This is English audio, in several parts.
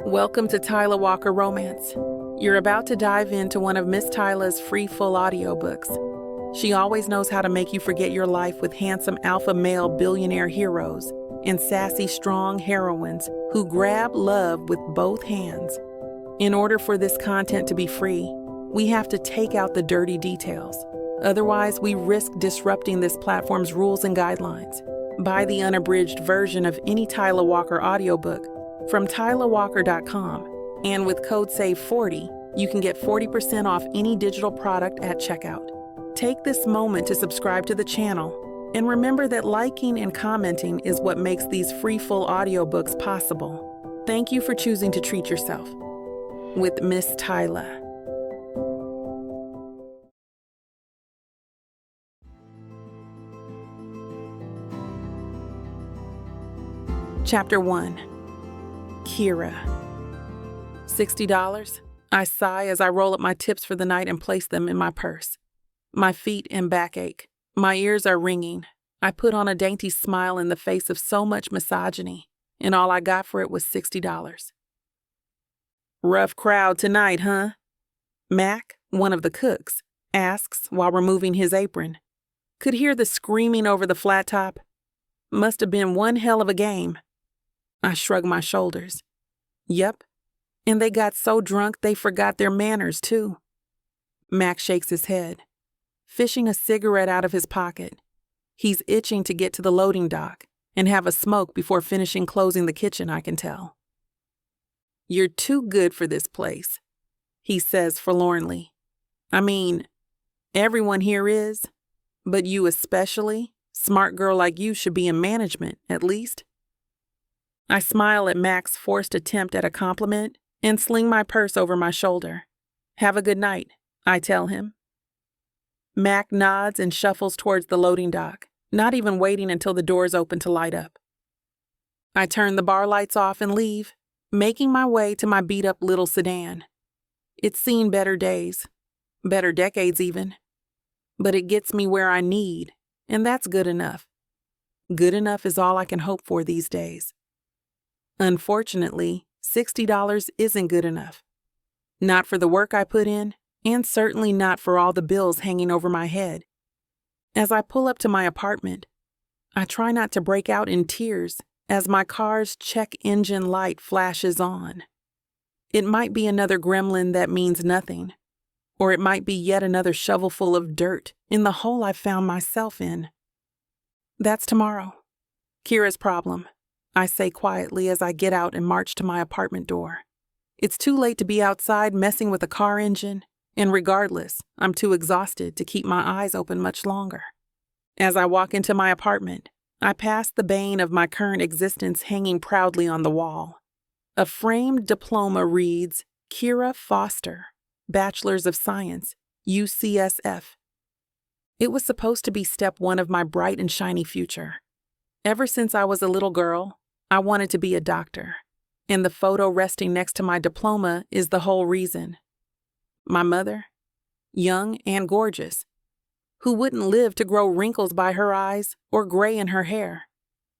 Welcome to Tyla Walker Romance. You're about to dive into one of Miss Tyla's free full audiobooks. She always knows how to make you forget your life with handsome alpha male billionaire heroes and sassy strong heroines who grab love with both hands. In order for this content to be free, we have to take out the dirty details. Otherwise, we risk disrupting this platform's rules and guidelines. Buy the unabridged version of any Tyla Walker audiobook from TylaWalker.com, and with code SAVE40, you can get 40% off any digital product at checkout. Take this moment to subscribe to the channel, and remember that liking and commenting is what makes these free full audiobooks possible. Thank you for choosing to treat yourself with Miss Tyla. Chapter 1. Kira. $60? I sigh as I roll up my tips for the night and place them in my purse. My feet and back ache. My ears are ringing. I put on a dainty smile in the face of so much misogyny, and all I got for it was $60. Rough crowd tonight, huh? Mac, one of the cooks, asks while removing his apron. Could hear the screaming over the flat top. Must have been one hell of a game. I shrug my shoulders. Yep, and they got so drunk they forgot their manners, too. Mac shakes his head, fishing a cigarette out of his pocket. He's itching to get to the loading dock and have a smoke before finishing closing the kitchen, I can tell. You're too good for this place, he says forlornly. I mean, everyone here is, but you especially. Smart girl like you should be in management, at least. I smile at Mac's forced attempt at a compliment and sling my purse over my shoulder. Have a good night, I tell him. Mac nods and shuffles towards the loading dock, not even waiting until the doors open to light up. I turn the bar lights off and leave, making my way to my beat-up little sedan. It's seen better days, better decades even, but it gets me where I need, and that's good enough. Good enough is all I can hope for these days. Unfortunately, $60 isn't good enough. Not for the work I put in, and certainly not for all the bills hanging over my head. As I pull up to my apartment, I try not to break out in tears as my car's check engine light flashes on. It might be another gremlin that means nothing, or it might be yet another shovelful of dirt in the hole I found myself in. That's tomorrow. Kira's problem, I say quietly as I get out and march to my apartment door. It's too late to be outside messing with a car engine, and regardless, I'm too exhausted to keep my eyes open much longer. As I walk into my apartment, I pass the bane of my current existence hanging proudly on the wall. A framed diploma reads, Kira Foster, Bachelor's of Science, UCSF. It was supposed to be step one of my bright and shiny future. Ever since I was a little girl, I wanted to be a doctor, and the photo resting next to my diploma is the whole reason. My mother, young and gorgeous, who wouldn't live to grow wrinkles by her eyes or gray in her hair.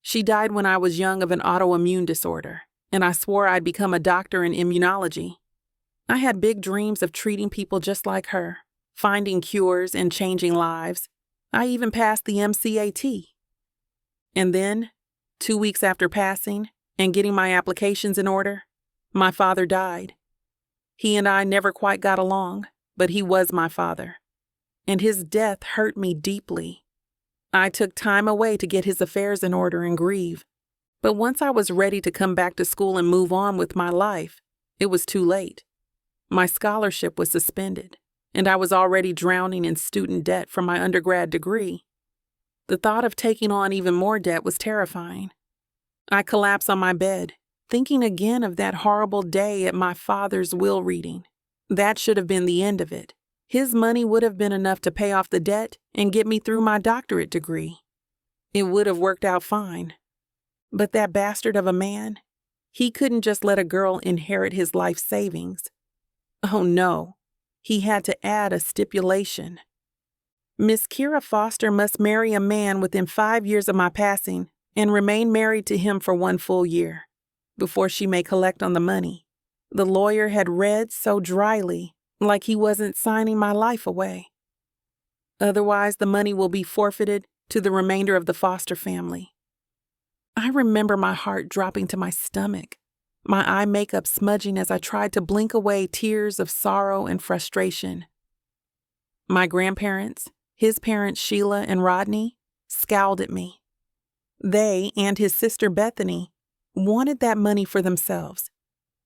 She died when I was young of an autoimmune disorder, and I swore I'd become a doctor in immunology. I had big dreams of treating people just like her, finding cures and changing lives. I even passed the MCAT. And then, 2 weeks after passing and getting my applications in order, my father died. He and I never quite got along, but he was my father, and his death hurt me deeply. I took time away to get his affairs in order and grieve, but once I was ready to come back to school and move on with my life, it was too late. My scholarship was suspended, and I was already drowning in student debt from my undergrad degree. The thought of taking on even more debt was terrifying. I collapse on my bed, thinking again of that horrible day at my father's will reading. That should have been the end of it. His money would have been enough to pay off the debt and get me through my doctorate degree. It would have worked out fine. But that bastard of a man, he couldn't just let a girl inherit his life savings. Oh no, he had to add a stipulation. Miss Kira Foster must marry a man within 5 years of my passing and remain married to him for 1 full year before she may collect on the money. The lawyer had read so dryly, like he wasn't signing my life away. Otherwise, the money will be forfeited to the remainder of the foster family. I remember my heart dropping to my stomach, my eye makeup smudging as I tried to blink away tears of sorrow and frustration. My grandparents, his parents Sheila and Rodney, scowled at me. They and his sister Bethany wanted that money for themselves,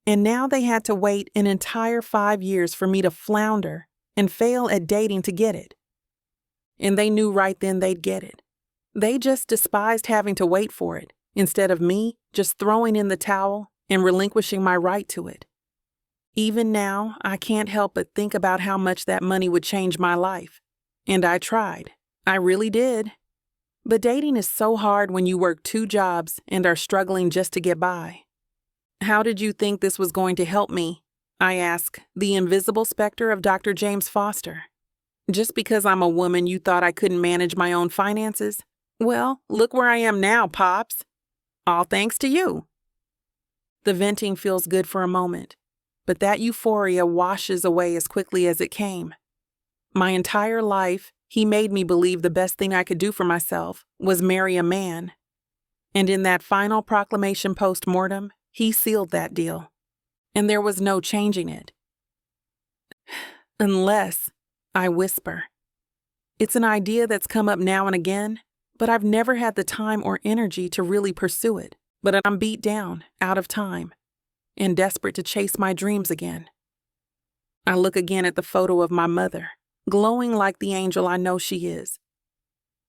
and now they had to wait an entire 5 years for me to flounder and fail at dating to get it. And they knew right then they'd get it. They just despised having to wait for it, instead of me just throwing in the towel and relinquishing my right to it. Even now, I can't help but think about how much that money would change my life. And I tried. I really did. But dating is so hard when you work 2 jobs and are struggling just to get by. How did you think this was going to help me? I ask, the invisible specter of Dr. James Foster. Just because I'm a woman, you thought I couldn't manage my own finances? Well, look where I am now, Pops. All thanks to you. The venting feels good for a moment, but that euphoria washes away as quickly as it came. My entire life, he made me believe the best thing I could do for myself was marry a man. And in that final proclamation post-mortem, he sealed that deal. And there was no changing it. Unless, I whisper. It's an idea that's come up now and again, but I've never had the time or energy to really pursue it. But I'm beat down, out of time, and desperate to chase my dreams again. I look again at the photo of my mother, glowing like the angel I know she is.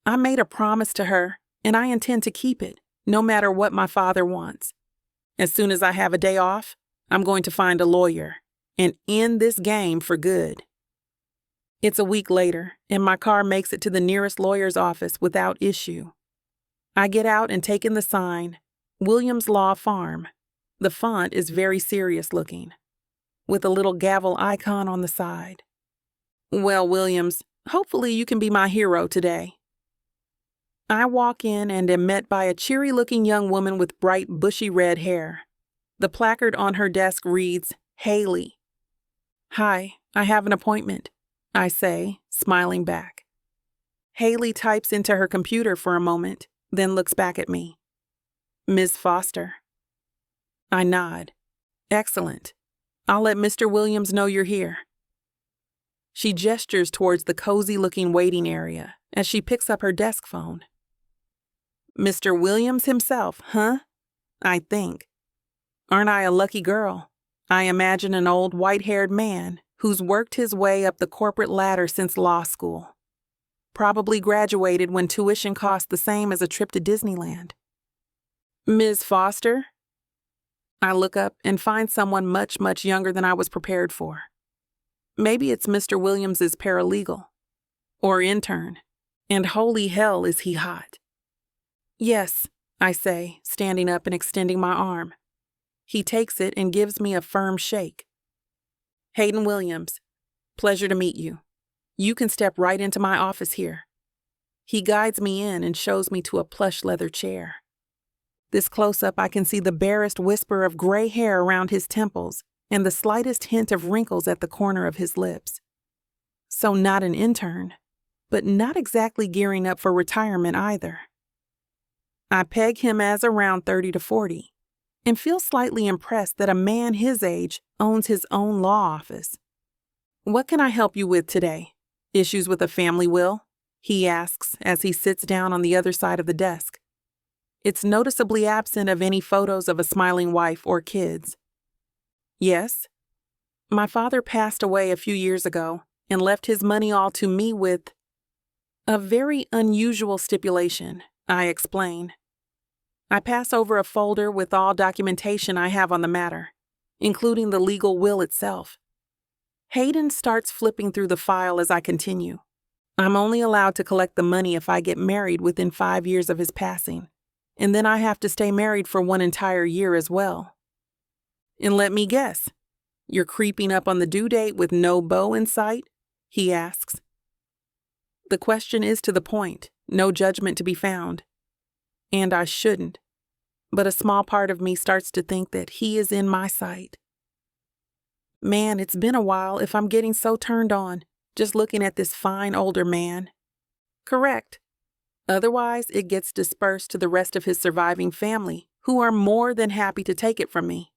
I made a promise to her, and I intend to keep it, no matter what my father wants. As soon as I have a day off, I'm going to find a lawyer and end this game for good. It's a week later, and my car makes it to the nearest lawyer's office without issue. I get out and take in the sign, Williams Law Farm. The font is very serious looking, with a little gavel icon on the side. Well, Williams, hopefully you can be my hero today. I walk in and am met by a cheery-looking young woman with bright, bushy red hair. The placard on her desk reads, Haley. Hi, I have an appointment, I say, smiling back. Haley types into her computer for a moment, then looks back at me. Ms. Foster. I nod. Excellent. I'll let Mr. Williams know you're here. She gestures towards the cozy-looking waiting area as she picks up her desk phone. Mr. Williams himself, huh? I think. Aren't I a lucky girl? I imagine an old white-haired man who's worked his way up the corporate ladder since law school. Probably graduated when tuition cost the same as a trip to Disneyland. Ms. Foster? I look up and find someone much, much younger than I was prepared for. Maybe it's Mr. Williams's paralegal or intern, and holy hell is he hot. Yes, I say, standing up and extending my arm. He takes it and gives me a firm shake. Hayden Williams, pleasure to meet you. You can step right into my office here. He guides me in and shows me to a plush leather chair. This close-up, I can see the barest whisper of gray hair around his temples and the slightest hint of wrinkles at the corner of his lips. So not an intern, but not exactly gearing up for retirement either. I peg him as around 30 to 40 and feel slightly impressed that a man his age owns his own law office. What can I help you with today? Issues with a family will? He asks as he sits down on the other side of the desk. It's noticeably absent of any photos of a smiling wife or kids. Yes. My father passed away a few years ago and left his money all to me with a very unusual stipulation, I explain. I pass over a folder with all documentation I have on the matter, including the legal will itself. Hayden starts flipping through the file as I continue. I'm only allowed to collect the money if I get married within 5 years of his passing, and then I have to stay married for 1 entire year as well. And let me guess, you're creeping up on the due date with no beau in sight? He asks. The question is to the point, no judgment to be found. And I shouldn't, but a small part of me starts to think that he is in my sight. Man, it's been a while if I'm getting so turned on, just looking at this fine older man. Correct. Otherwise, it gets dispersed to the rest of his surviving family, who are more than happy to take it from me.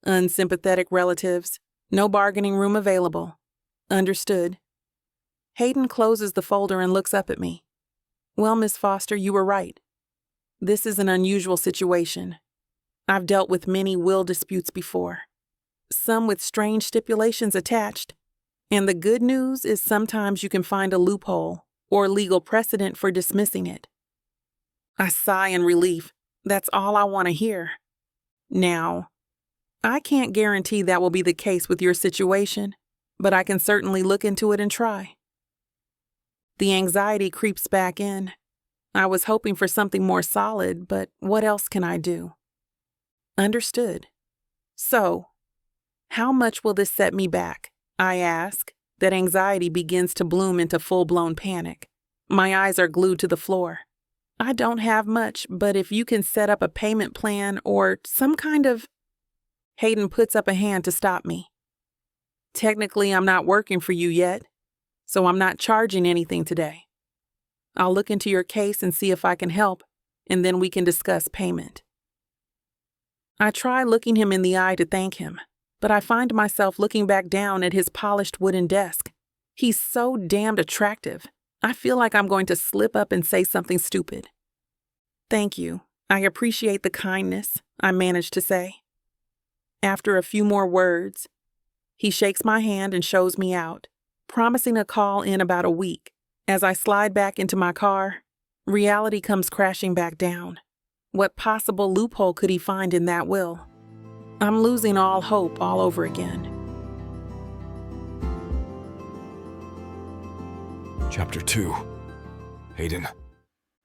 Unsympathetic relatives, no bargaining room available. Understood. Hayden closes the folder and looks up at me. Well, Miss Foster, you were right. This is an unusual situation. I've dealt with many will disputes before, some with strange stipulations attached. And the good news is sometimes you can find a loophole or legal precedent for dismissing it. I sigh in relief. That's all I want to hear. Now, I can't guarantee that will be the case with your situation, but I can certainly look into it and try. The anxiety creeps back in. I was hoping for something more solid, but what else can I do? Understood. So, how much will this set me back? I ask. That anxiety begins to bloom into full-blown panic. My eyes are glued to the floor. I don't have much, but if you can set up a payment plan or some kind of... Hayden puts up a hand to stop me. Technically, I'm not working for you yet, so I'm not charging anything today. I'll look into your case and see if I can help, and then we can discuss payment. I try looking him in the eye to thank him, but I find myself looking back down at his polished wooden desk. He's so damned attractive. I feel like I'm going to slip up and say something stupid. Thank you. I appreciate the kindness, I manage to say. After a few more words, he shakes my hand and shows me out, promising a call in about a week. As I slide back into my car, reality comes crashing back down. What possible loophole could he find in that will? I'm losing all hope all over again. Chapter 2. Hayden.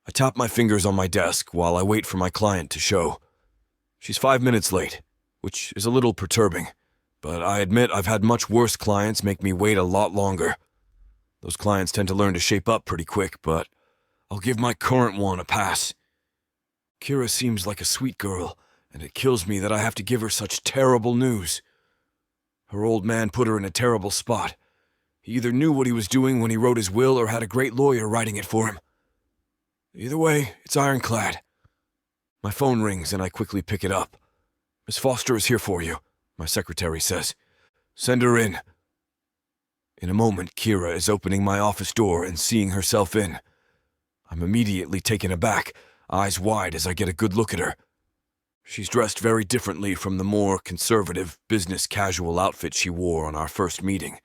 I tap my fingers on my desk while I wait for my client to show. She's 5 minutes late, which is a little perturbing, but I admit I've had much worse clients make me wait a lot longer. Those clients tend to learn to shape up pretty quick, but I'll give my current one a pass. Kira seems like a sweet girl, and it kills me that I have to give her such terrible news. Her old man put her in a terrible spot. He either knew what he was doing when he wrote his will or had a great lawyer writing it for him. Either way, it's ironclad. My phone rings and I quickly pick it up. Miss Foster is here for you, my secretary says. Send her in. In a moment, Kira is opening my office door and seeing herself in. I'm immediately taken aback, eyes wide as I get a good look at her. She's dressed very differently from the more conservative, business-casual outfit she wore on our first meeting.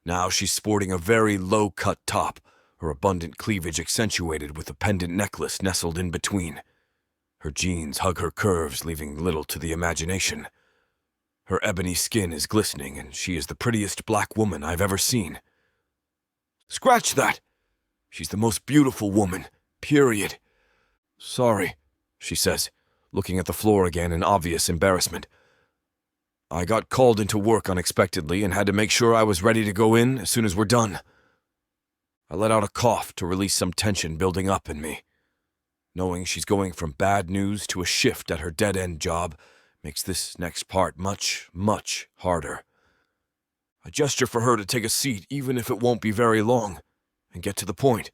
Now she's sporting a very low-cut top, her abundant cleavage accentuated with a pendant necklace nestled in between. Her jeans hug her curves, leaving little to the imagination. Her ebony skin is glistening, and she is the prettiest black woman I've ever seen. Scratch that! She's the most beautiful woman, period. Sorry, she says, looking at the floor again in obvious embarrassment. I got called into work unexpectedly and had to make sure I was ready to go in as soon as we're done. I let out a cough to release some tension building up in me. Knowing she's going from bad news to a shift at her dead-end job makes this next part much, much harder. I gesture for her to take a seat, even if it won't be very long, and get to the point.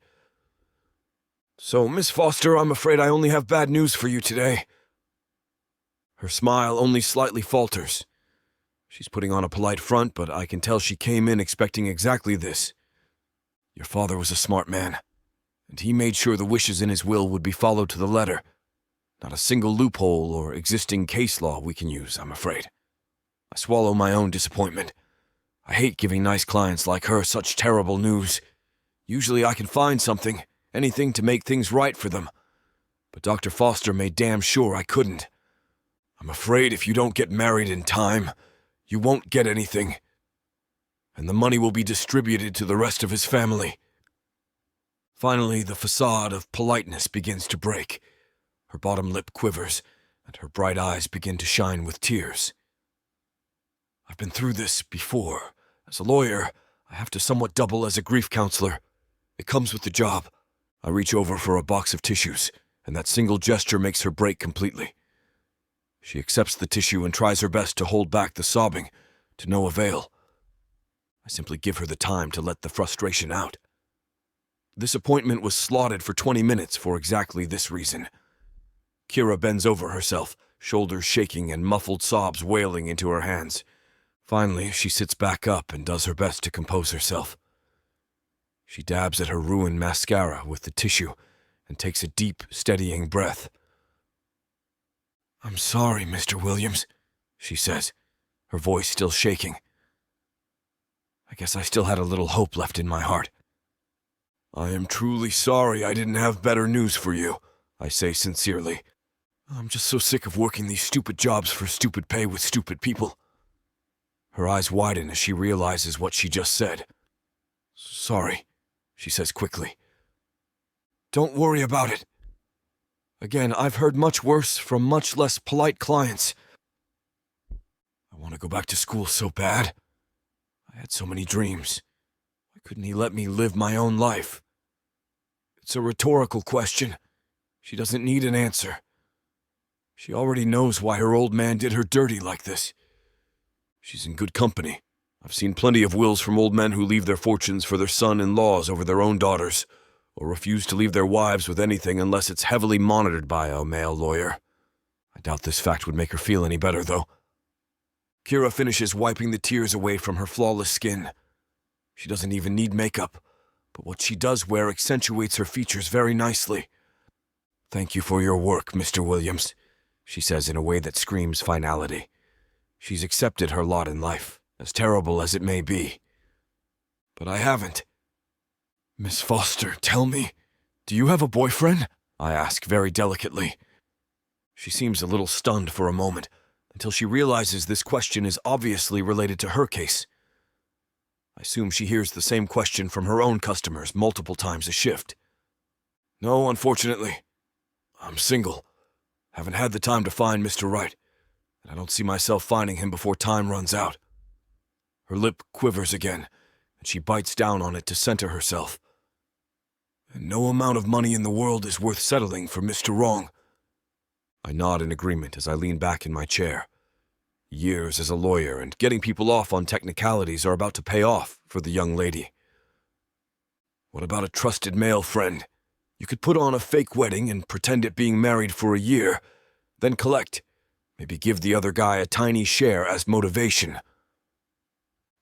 So, Miss Foster, I'm afraid I only have bad news for you today. Her smile only slightly falters. She's putting on a polite front, but I can tell she came in expecting exactly this. Your father was a smart man, and he made sure the wishes in his will would be followed to the letter. Not a single loophole or existing case law we can use, I'm afraid. I swallow my own disappointment. I hate giving nice clients like her such terrible news. Usually I can find something, anything to make things right for them. But Dr. Foster made damn sure I couldn't. I'm afraid if you don't get married in time, you won't get anything. And the money will be distributed to the rest of his family. Finally, the facade of politeness begins to break. Her bottom lip quivers, and her bright eyes begin to shine with tears. I've been through this before. As a lawyer, I have to somewhat double as a grief counselor. It comes with the job. I reach over for a box of tissues, and that single gesture makes her break completely. She accepts the tissue and tries her best to hold back the sobbing, to no avail. I simply give her the time to let the frustration out. This appointment was slotted for 20 minutes for exactly this reason. Kira bends over herself, shoulders shaking and muffled sobs wailing into her hands. Finally, she sits back up and does her best to compose herself. She dabs at her ruined mascara with the tissue and takes a deep, steadying breath. "I'm sorry, Mr. Williams," she says, her voice still shaking. I guess I still had a little hope left in my heart. "I am truly sorry I didn't have better news for you," I say sincerely. "I'm just so sick of working these stupid jobs for stupid pay with stupid people." Her eyes widen as she realizes what she just said. "Sorry," she says quickly. "Don't worry about it. Again, I've heard much worse from much less polite clients. I want to go back to school so bad. I had so many dreams. Why couldn't he let me live my own life?" It's a rhetorical question. She doesn't need an answer. She already knows why her old man did her dirty like this. She's in good company. I've seen plenty of wills from old men who leave their fortunes for their son-in-laws over their own daughters, or refuse to leave their wives with anything unless it's heavily monitored by a male lawyer. I doubt this fact would make her feel any better, though. Kira finishes wiping the tears away from her flawless skin. She doesn't even need makeup, but what she does wear accentuates her features very nicely. "Thank you for your work, Mr. Williams," she says in a way that screams finality. She's accepted her lot in life, as terrible as it may be. But I haven't. "Miss Foster, tell me, do you have a boyfriend?" I ask very delicately. She seems a little stunned for a moment, until she realizes this question is obviously related to her case. I assume she hears the same question from her own customers multiple times a shift. "No, unfortunately. I'm single. Haven't had the time to find Mr. Right, and I don't see myself finding him before time runs out." Her lip quivers again, and she bites down on it to center herself. "And no amount of money in the world is worth settling for Mr. Wrong." I nod in agreement as I lean back in my chair. Years as a lawyer and getting people off on technicalities are about to pay off for the young lady. "What about a trusted male friend? You could put on a fake wedding and pretend it being married for a year, then collect. Maybe give the other guy a tiny share as motivation."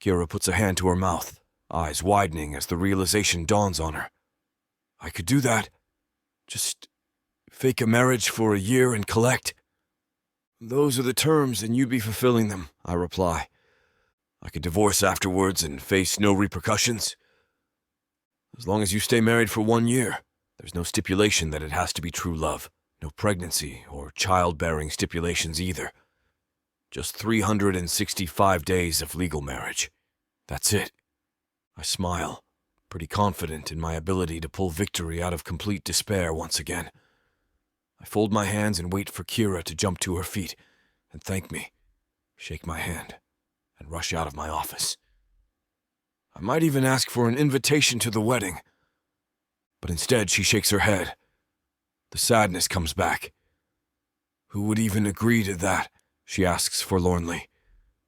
Kira puts a hand to her mouth, eyes widening as the realization dawns on her. "I could do that. Just fake a marriage for a year and collect." "Those are the terms, and you'd be fulfilling them," I reply. "I could divorce afterwards and face no repercussions. As long as you stay married for 1 year, there's no stipulation that it has to be true love, no pregnancy or childbearing stipulations either. Just 365 days of legal marriage. That's it." I smile, pretty confident in my ability to pull victory out of complete despair once again. I fold my hands and wait for Kira to jump to her feet and thank me, shake my hand, and rush out of my office. I might even ask for an invitation to the wedding, but instead she shakes her head. The sadness comes back. "Who would even agree to that?" she asks forlornly.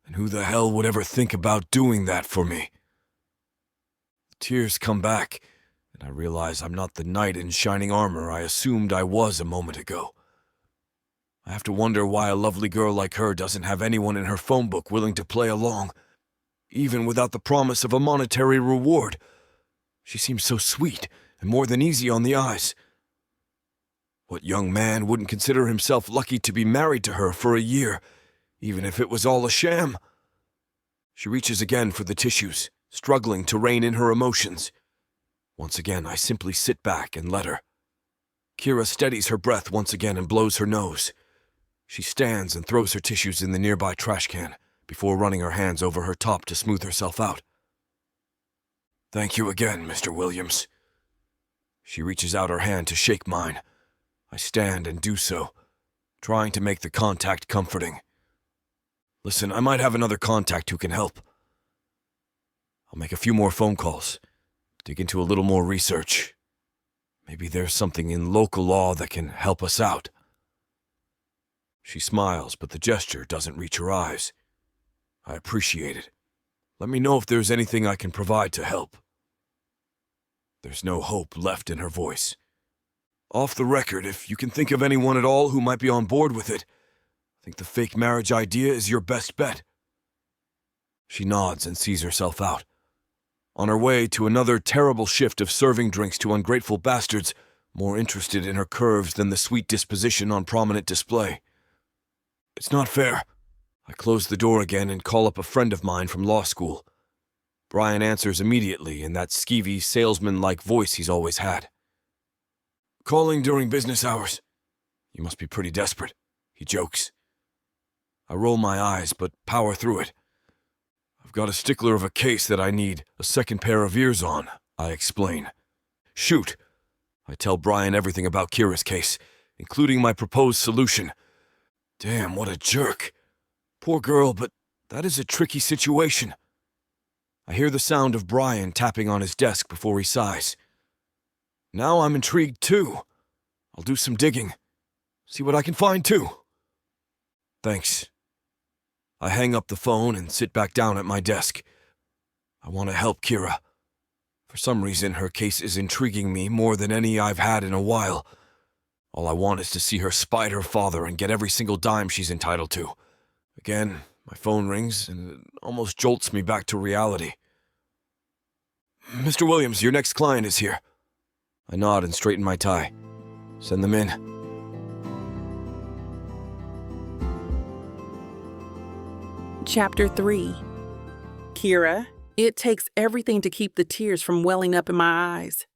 "And who the hell would ever think about doing that for me?" The tears come back, and I realize I'm not the knight in shining armor I assumed I was a moment ago. I have to wonder why a lovely girl like her doesn't have anyone in her phone book willing to play along, even without the promise of a monetary reward. She seems so sweet and more than easy on the eyes. What young man wouldn't consider himself lucky to be married to her for a year, even if it was all a sham? She reaches again for the tissues, struggling to rein in her emotions. Once again, I simply sit back and let her. Kira steadies her breath once again and blows her nose. She stands and throws her tissues in the nearby trash can before running her hands over her top to smooth herself out. "Thank you again, Mr. Williams." She reaches out her hand to shake mine. I stand and do so, trying to make the contact comforting. "Listen, I might have another contact who can help. I'll make a few more phone calls, dig into a little more research. Maybe there's something in local law that can help us out." She smiles, but the gesture doesn't reach her eyes. I appreciate it. Let me know if there's anything I can provide to help. There's no hope left in her voice. Off the record, if you can think of anyone at all who might be on board with it, I think the fake marriage idea is your best bet. She nods and sees herself out. On her way to another terrible shift of serving drinks to ungrateful bastards, more interested in her curves than the sweet disposition on prominent display. It's not fair. I close the door again and call up a friend of mine from law school. Brian answers immediately in that skeevy, salesman-like voice he's always had. Calling during business hours. You must be pretty desperate, he jokes. I roll my eyes, but power through it. I've got a stickler of a case that I need a second pair of ears on, I explain. Shoot. I tell Brian everything about Kira's case, including my proposed solution. Damn, what a jerk. Poor girl, but that is a tricky situation. I hear the sound of Brian tapping on his desk before he sighs. Now I'm intrigued too. I'll do some digging. See what I can find too. Thanks. I hang up the phone and sit back down at my desk. I want to help Kira. For some reason, her case is intriguing me more than any I've had in a while. All I want is to see her spite her father and get every single dime she's entitled to. Again, my phone rings, and it almost jolts me back to reality. Mr. Williams, your next client is here. I nod and straighten my tie. Send them in. Chapter 3. Kira, it takes everything to keep the tears from welling up in my eyes.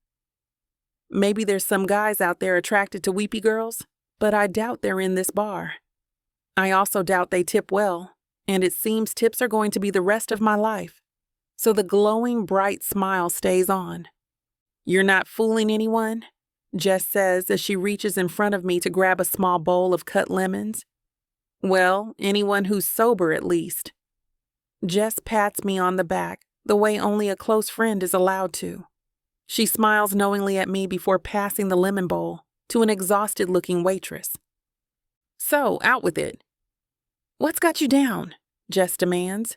Maybe there's some guys out there attracted to weepy girls, but I doubt they're in this bar. I also doubt they tip well, and it seems tips are going to be the rest of my life. So the glowing, bright smile stays on. You're not fooling anyone? Jess says as she reaches in front of me to grab a small bowl of cut lemons. Well, anyone who's sober at least. Jess pats me on the back, the way only a close friend is allowed to. She smiles knowingly at me before passing the lemon bowl to an exhausted-looking waitress. So, out with it. What's got you down? Jess demands.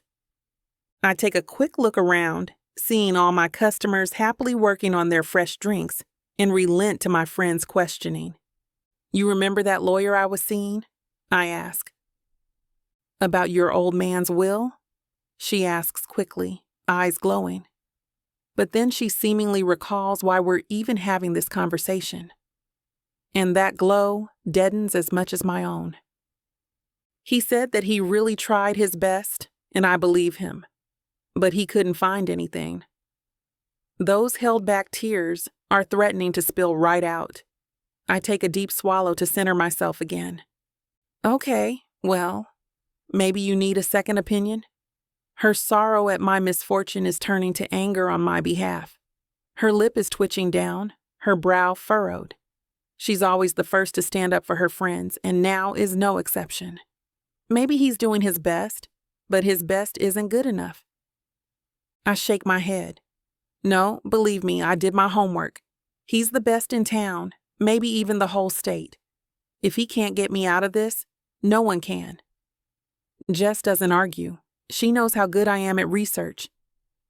I take a quick look around, seeing all my customers happily working on their fresh drinks, and relent to my friend's questioning. You remember that lawyer I was seeing? I ask. About your old man's will? She asks quickly, eyes glowing. But then she seemingly recalls why we're even having this conversation. And that glow deadens as much as my own. He said that he really tried his best, and I believe him. But he couldn't find anything. Those held-back tears are threatening to spill right out. I take a deep swallow to center myself again. Okay, well, maybe you need a second opinion? Her sorrow at my misfortune is turning to anger on my behalf. Her lip is twitching down, her brow furrowed. She's always the first to stand up for her friends, and now is no exception. Maybe he's doing his best, but his best isn't good enough. I shake my head. No, believe me, I did my homework. He's the best in town, maybe even the whole state. If he can't get me out of this, no one can. Jess doesn't argue. She knows how good I am at research,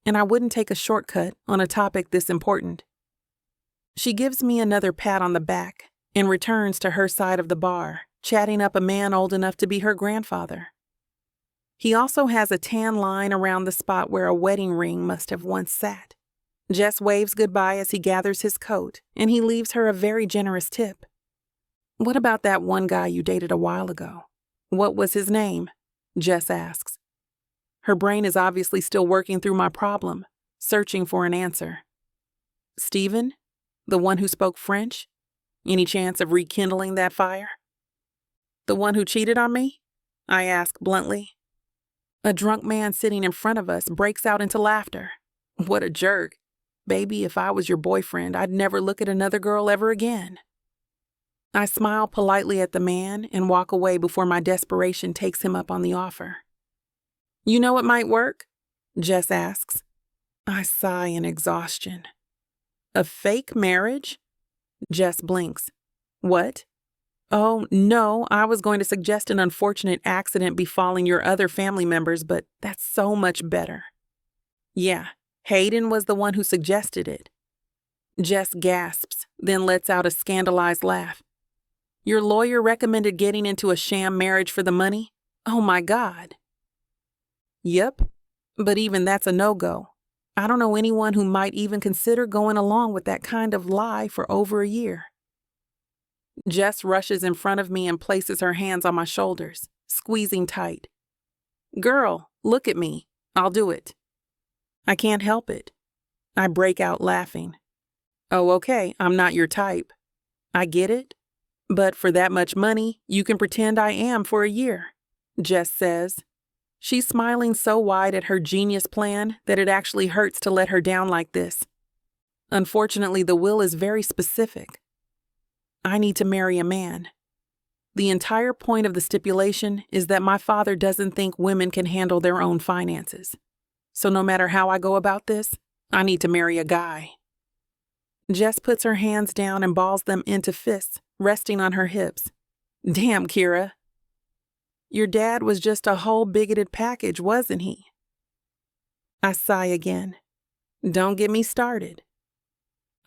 and I wouldn't take a shortcut on a topic this important. She gives me another pat on the back and returns to her side of the bar, chatting up a man old enough to be her grandfather. He also has a tan line around the spot where a wedding ring must have once sat. Jess waves goodbye as he gathers his coat, and he leaves her a very generous tip. What about that one guy you dated a while ago? What was his name? Jess asks. Her brain is obviously still working through my problem, searching for an answer. Stephen? The one who spoke French? Any chance of rekindling that fire? The one who cheated on me? I ask bluntly. A drunk man sitting in front of us breaks out into laughter. What a jerk. Baby, if I was your boyfriend, I'd never look at another girl ever again. I smile politely at the man and walk away before my desperation takes him up on the offer. You know what might work? Jess asks. I sigh in exhaustion. A fake marriage? Jess blinks. What? Oh, no, I was going to suggest an unfortunate accident befalling your other family members, but that's so much better. Yeah, Hayden was the one who suggested it. Jess gasps, then lets out a scandalized laugh. Your lawyer recommended getting into a sham marriage for the money? Oh my God. Yep, but even that's a no-go. I don't know anyone who might even consider going along with that kind of lie for over a year. Jess rushes in front of me and places her hands on my shoulders, squeezing tight. Girl, look at me. I'll do it. I can't help it. I break out laughing. Oh, okay, I'm not your type. I get it. But for that much money, you can pretend I am for a year, Jess says. She's smiling so wide at her genius plan that it actually hurts to let her down like this. Unfortunately, the will is very specific. I need to marry a man. The entire point of the stipulation is that my father doesn't think women can handle their own finances. So no matter how I go about this, I need to marry a guy. Jess puts her hands down and balls them into fists, resting on her hips. Damn, Kira. Your dad was just a whole bigoted package, wasn't he? I sigh again. Don't get me started.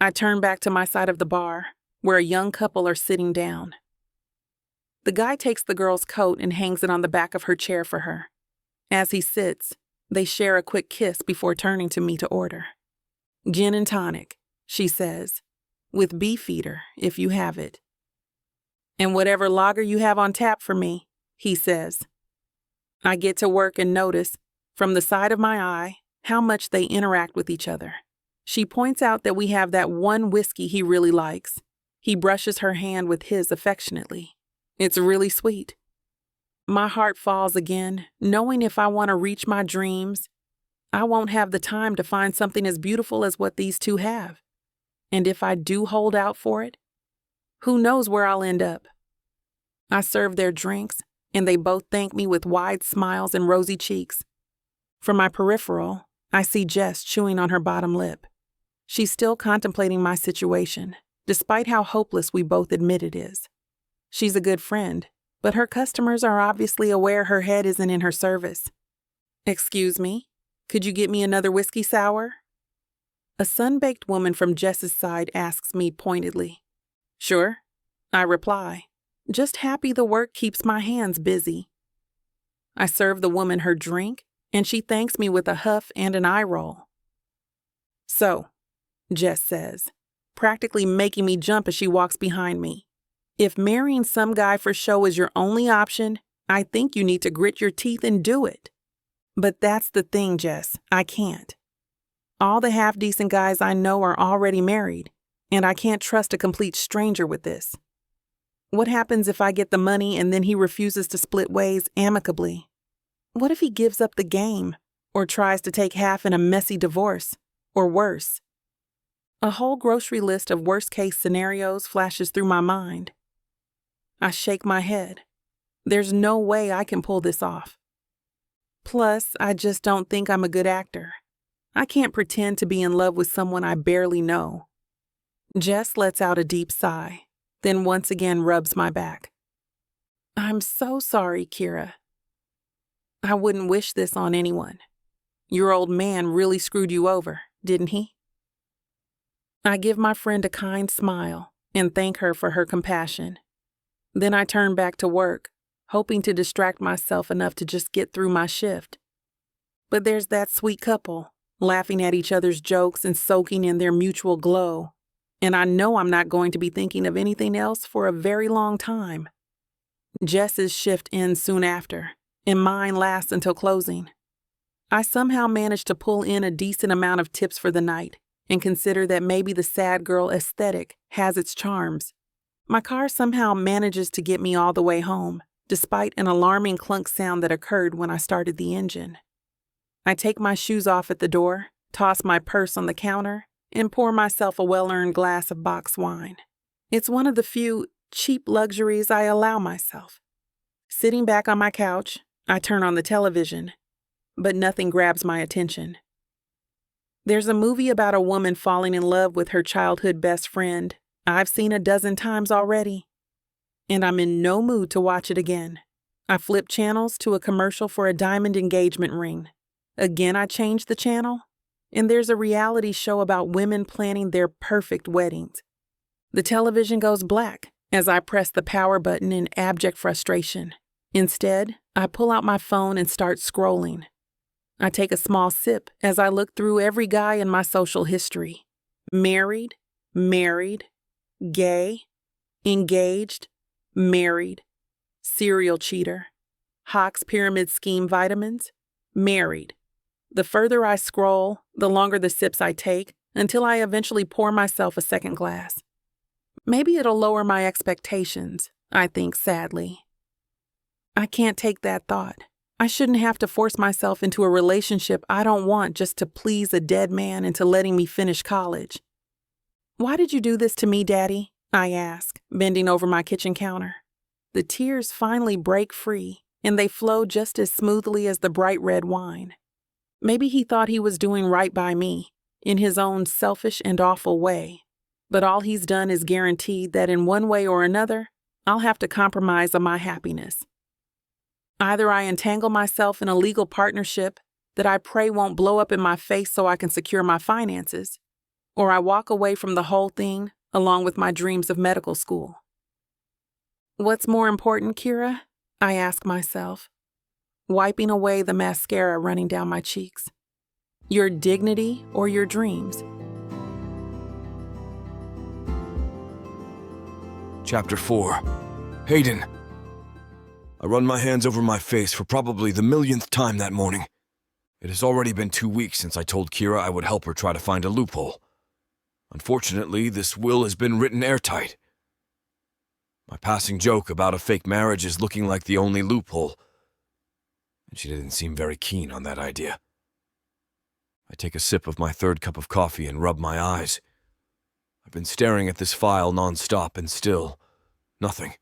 I turn back to my side of the bar, where a young couple are sitting down. The guy takes the girl's coat and hangs it on the back of her chair for her. As he sits, they share a quick kiss before turning to me to order. Gin and tonic, she says, with beefeater, if you have it. And whatever lager you have on tap for me, he says. I get to work and notice, from the side of my eye, how much they interact with each other. She points out that we have that one whiskey he really likes. He brushes her hand with his affectionately. It's really sweet. My heart falls again, knowing if I want to reach my dreams, I won't have the time to find something as beautiful as what these two have. And if I do hold out for it, who knows where I'll end up? I serve their drinks, and they both thank me with wide smiles and rosy cheeks. From my peripheral, I see Jess chewing on her bottom lip. She's still contemplating my situation, despite how hopeless we both admit it is. She's a good friend, but her customers are obviously aware her head isn't in her service. Excuse me, could you get me another whiskey sour? A sun-baked woman from Jess's side asks me pointedly. Sure, I reply, just happy the work keeps my hands busy. I serve the woman her drink, and she thanks me with a huff and an eye roll. So, Jess says, practically making me jump as she walks behind me. If marrying some guy for show is your only option, I think you need to grit your teeth and do it. But that's the thing, Jess, I can't. All the half-decent guys I know are already married, and I can't trust a complete stranger with this. What happens if I get the money and then he refuses to split ways amicably? What if he gives up the game, or tries to take half in a messy divorce, or worse? A whole grocery list of worst-case scenarios flashes through my mind. I shake my head. There's no way I can pull this off. Plus, I just don't think I'm a good actor. I can't pretend to be in love with someone I barely know. Jess lets out a deep sigh, then once again rubs my back. I'm so sorry, Kira. I wouldn't wish this on anyone. Your old man really screwed you over, didn't he? I give my friend a kind smile and thank her for her compassion. Then I turn back to work, hoping to distract myself enough to just get through my shift. But there's that sweet couple, laughing at each other's jokes and soaking in their mutual glow, and I know I'm not going to be thinking of anything else for a very long time. Jess's shift ends soon after, and mine lasts until closing. I somehow manage to pull in a decent amount of tips for the night and consider that maybe the sad girl aesthetic has its charms. My car somehow manages to get me all the way home, despite an alarming clunk sound that occurred when I started the engine. I take my shoes off at the door, toss my purse on the counter, and pour myself a well-earned glass of box wine. It's one of the few cheap luxuries I allow myself. Sitting back on my couch, I turn on the television, but nothing grabs my attention. There's a movie about a woman falling in love with her childhood best friend I've seen a dozen times already. and I'm in no mood to watch it again. I flip channels to a commercial for a diamond engagement ring. Again, I change the channel, and there's a reality show about women planning their perfect weddings. The television goes black as I press the power button in abject frustration. Instead, I pull out my phone and start scrolling. I take a small sip as I look through every guy in my social history. Married, gay, engaged, married, serial cheater, Hawks Pyramid Scheme vitamins, married. The further I scroll, the longer the sips I take, until I eventually pour myself a second glass. Maybe it'll lower my expectations, I think sadly. I can't take that thought. I shouldn't have to force myself into a relationship I don't want just to please a dead man into letting me finish college. "Why did you do this to me, Daddy?" I ask, bending over my kitchen counter. The tears finally break free, and they flow just as smoothly as the bright red wine. Maybe he thought he was doing right by me, in his own selfish and awful way. But all he's done is guaranteed that in one way or another, I'll have to compromise on my happiness. Either I entangle myself in a legal partnership that I pray won't blow up in my face so I can secure my finances, or I walk away from the whole thing along with my dreams of medical school. What's more important, Kira? I ask myself, wiping away the mascara running down my cheeks. Your dignity or your dreams? Chapter 4. Hayden. I run my hands over my face for probably the millionth time that morning. It has already been 2 weeks since I told Kira I would help her try to find a loophole. Unfortunately, this will has been written airtight. My passing joke about a fake marriage is looking like the only loophole, and she didn't seem very keen on that idea. I take a sip of my third cup of coffee and rub my eyes. I've been staring at this file nonstop and still, nothing.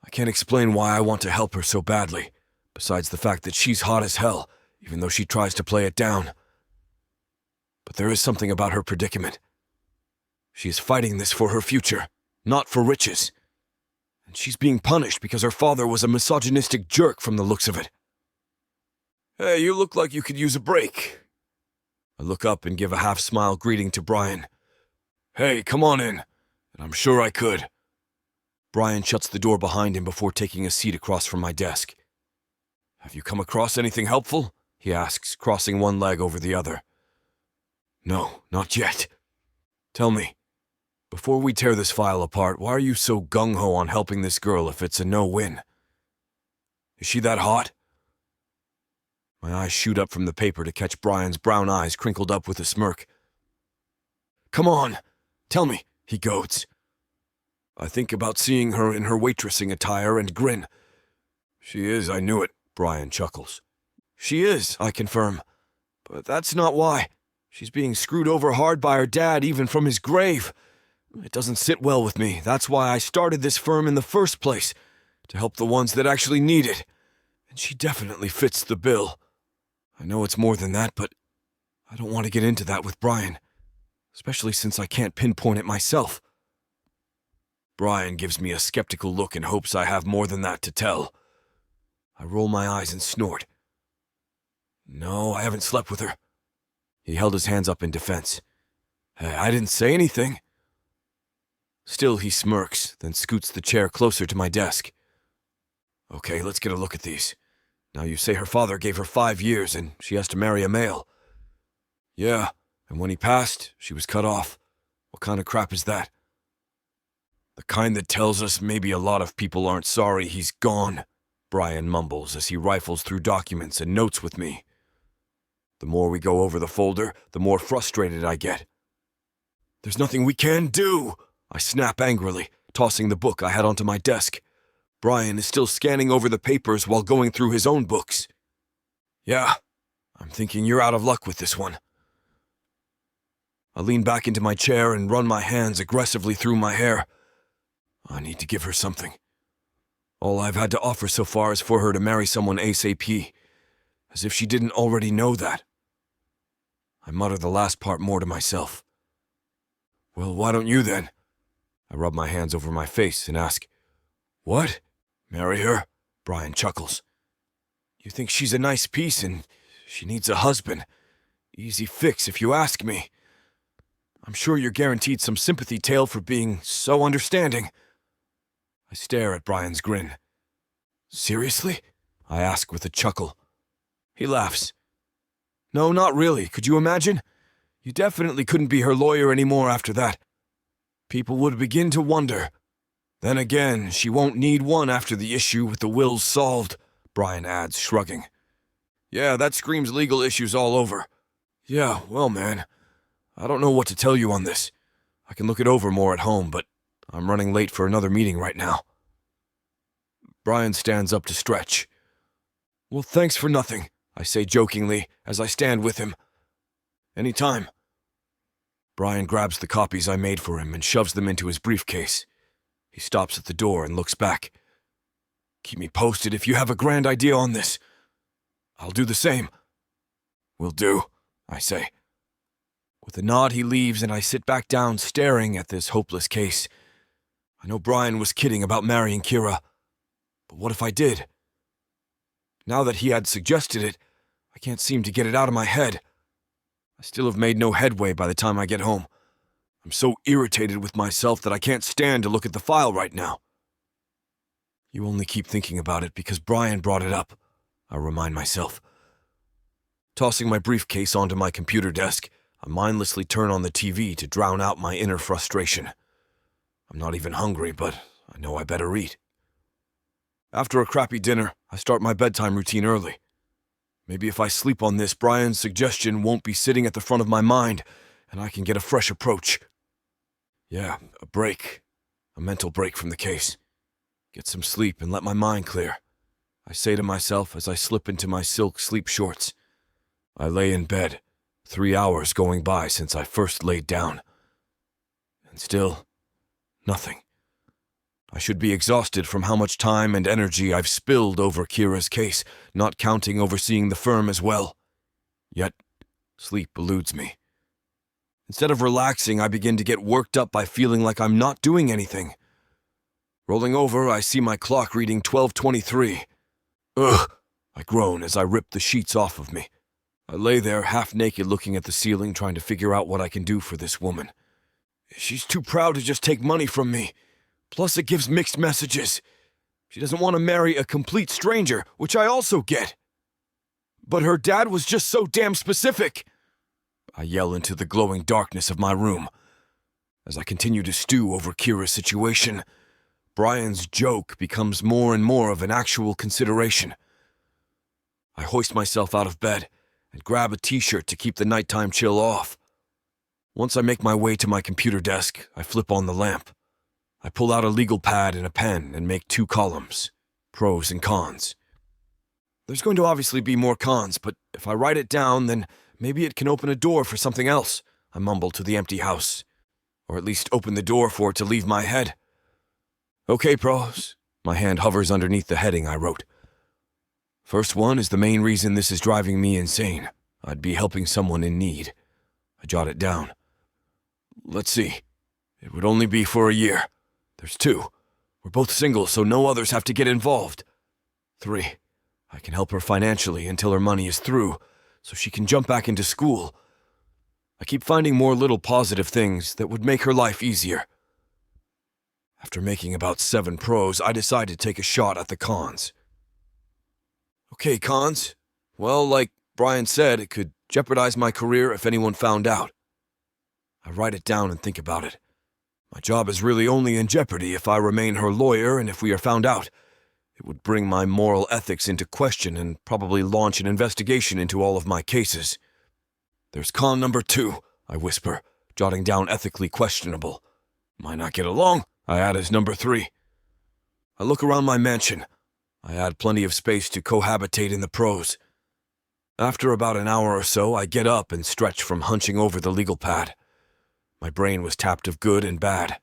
I can't explain why I want to help her so badly, besides the fact that she's hot as hell, even though she tries to play it down. But there is something about her predicament. She is fighting this for her future, not for riches. And she's being punished because her father was a misogynistic jerk from the looks of it. "Hey, you look like you could use a break." I look up and give a half-smile greeting to Brian. "Hey, come on in." And I'm sure I could. Brian shuts the door behind him before taking a seat across from my desk. "Have you come across anything helpful?" he asks, crossing one leg over the other. "No, not yet." "Tell me, before we tear this file apart, why are you so gung-ho on helping this girl if it's a no-win? Is she that hot?" My eyes shoot up from the paper to catch Brian's brown eyes crinkled up with a smirk. "Come on, tell me," he goads. I think about seeing her in her waitressing attire and grin. "She is, I knew it," Brian chuckles. "She is," I confirm. "But that's not why. She's being screwed over hard by her dad even from his grave. It doesn't sit well with me. That's why I started this firm in the first place, to help the ones that actually need it. And she definitely fits the bill. I know it's more than that, but I don't want to get into that with Brian, especially since I can't pinpoint it myself." Brian gives me a skeptical look and hopes I have more than that to tell. I roll my eyes and snort. "No, I haven't slept with her." He held his hands up in defense. "Hey, I didn't say anything." Still he smirks, then scoots the chair closer to my desk. "Okay, let's get a look at these. Now you say her father gave her 5 years and she has to marry a male." "Yeah, and when he passed, she was cut off. What kind of crap is that?" "The kind that tells us maybe a lot of people aren't sorry he's gone," Brian mumbles as he rifles through documents and notes with me. The more we go over the folder, the more frustrated I get. "There's nothing we can do," I snap angrily, tossing the book I had onto my desk. Brian is still scanning over the papers while going through his own books. "Yeah, I'm thinking you're out of luck with this one." I lean back into my chair and run my hands aggressively through my hair. I need to give her something. All I've had to offer so far is for her to marry someone ASAP, as if she didn't already know that. I mutter the last part more to myself. "Well, why don't you then?" I rub my hands over my face and ask, What? Marry her? Brian chuckles. You think she's a nice piece and she needs a husband. Easy fix if you ask me. I'm sure you're guaranteed some sympathy tale for being so understanding. I stare at Brian's grin. Seriously? I ask with a chuckle. He laughs. No, not really. Could you imagine? You definitely couldn't be her lawyer anymore after that. People would begin to wonder. Then again, she won't need one after the issue with the wills solved, Brian adds, shrugging. Yeah, that screams legal issues all over. Yeah, well, man, I don't know what to tell you on this. I can look it over more at home, but I'm running late for another meeting right now. Brian stands up to stretch. Well, thanks for nothing, I say jokingly as I stand with him. Anytime. Brian grabs the copies I made for him and shoves them into his briefcase. He stops at the door and looks back. Keep me posted if you have a grand idea on this. I'll do the same. Will do, I say. With a nod, he leaves and I sit back down staring at this hopeless case. I know Brian was kidding about marrying Kira, but what if I did? Now that he had suggested it, I can't seem to get it out of my head. I still have made no headway by the time I get home. I'm so irritated with myself that I can't stand to look at the file right now. You only keep thinking about it because Brian brought it up, I remind myself. Tossing my briefcase onto my computer desk, I mindlessly turn on the TV to drown out my inner frustration. I'm not even hungry, but I know I better eat. After a crappy dinner, I start my bedtime routine early. Maybe if I sleep on this, Brian's suggestion won't be sitting at the front of my mind, and I can get a fresh approach. Yeah, a break. A mental break from the case. Get some sleep and let my mind clear, I say to myself as I slip into my silk sleep shorts. I lay in bed, 3 hours going by since I first laid down. And still, nothing. I should be exhausted from how much time and energy I've spilled over Kira's case, not counting overseeing the firm as well. Yet, sleep eludes me. Instead of relaxing, I begin to get worked up by feeling like I'm not doing anything. Rolling over, I see my clock reading 12:23. Ugh, I groan as I rip the sheets off of me. I lay there half naked looking at the ceiling trying to figure out what I can do for this woman. She's too proud to just take money from me. Plus it gives mixed messages. She doesn't want to marry a complete stranger, which I also get. But her dad was just so damn specific. I yell into the glowing darkness of my room. As I continue to stew over Kira's situation, Brian's joke becomes more and more of an actual consideration. I hoist myself out of bed and grab a t-shirt to keep the nighttime chill off. Once I make my way to my computer desk, I flip on the lamp. I pull out a legal pad and a pen and make 2 columns, pros and cons. There's going to obviously be more cons, but if I write it down, then maybe it can open a door for something else, I mumble to the empty house. Or at least open the door for it to leave my head. Okay, pros. My hand hovers underneath the heading I wrote. First one is the main reason this is driving me insane. I'd be helping someone in need. I jot it down. Let's see. It would only be for a year. There's 2. We're both single, so no others have to get involved. 3. I can help her financially until her money is through, so she can jump back into school. I keep finding more little positive things that would make her life easier. After making about 7 pros, I decide to take a shot at the cons. Okay, cons. Well, like Brian said, it could jeopardize my career if anyone found out. I write it down and think about it. My job is really only in jeopardy if I remain her lawyer, and if we are found out, it would bring my moral ethics into question and probably launch an investigation into all of my cases. There's con number 2, I whisper, jotting down ethically questionable. Might not get along, I add as number 3. I look around my mansion. I add plenty of space to cohabitate in the pros. After about an hour or so, I get up and stretch from hunching over the legal pad. My brain was tapped of good and bad.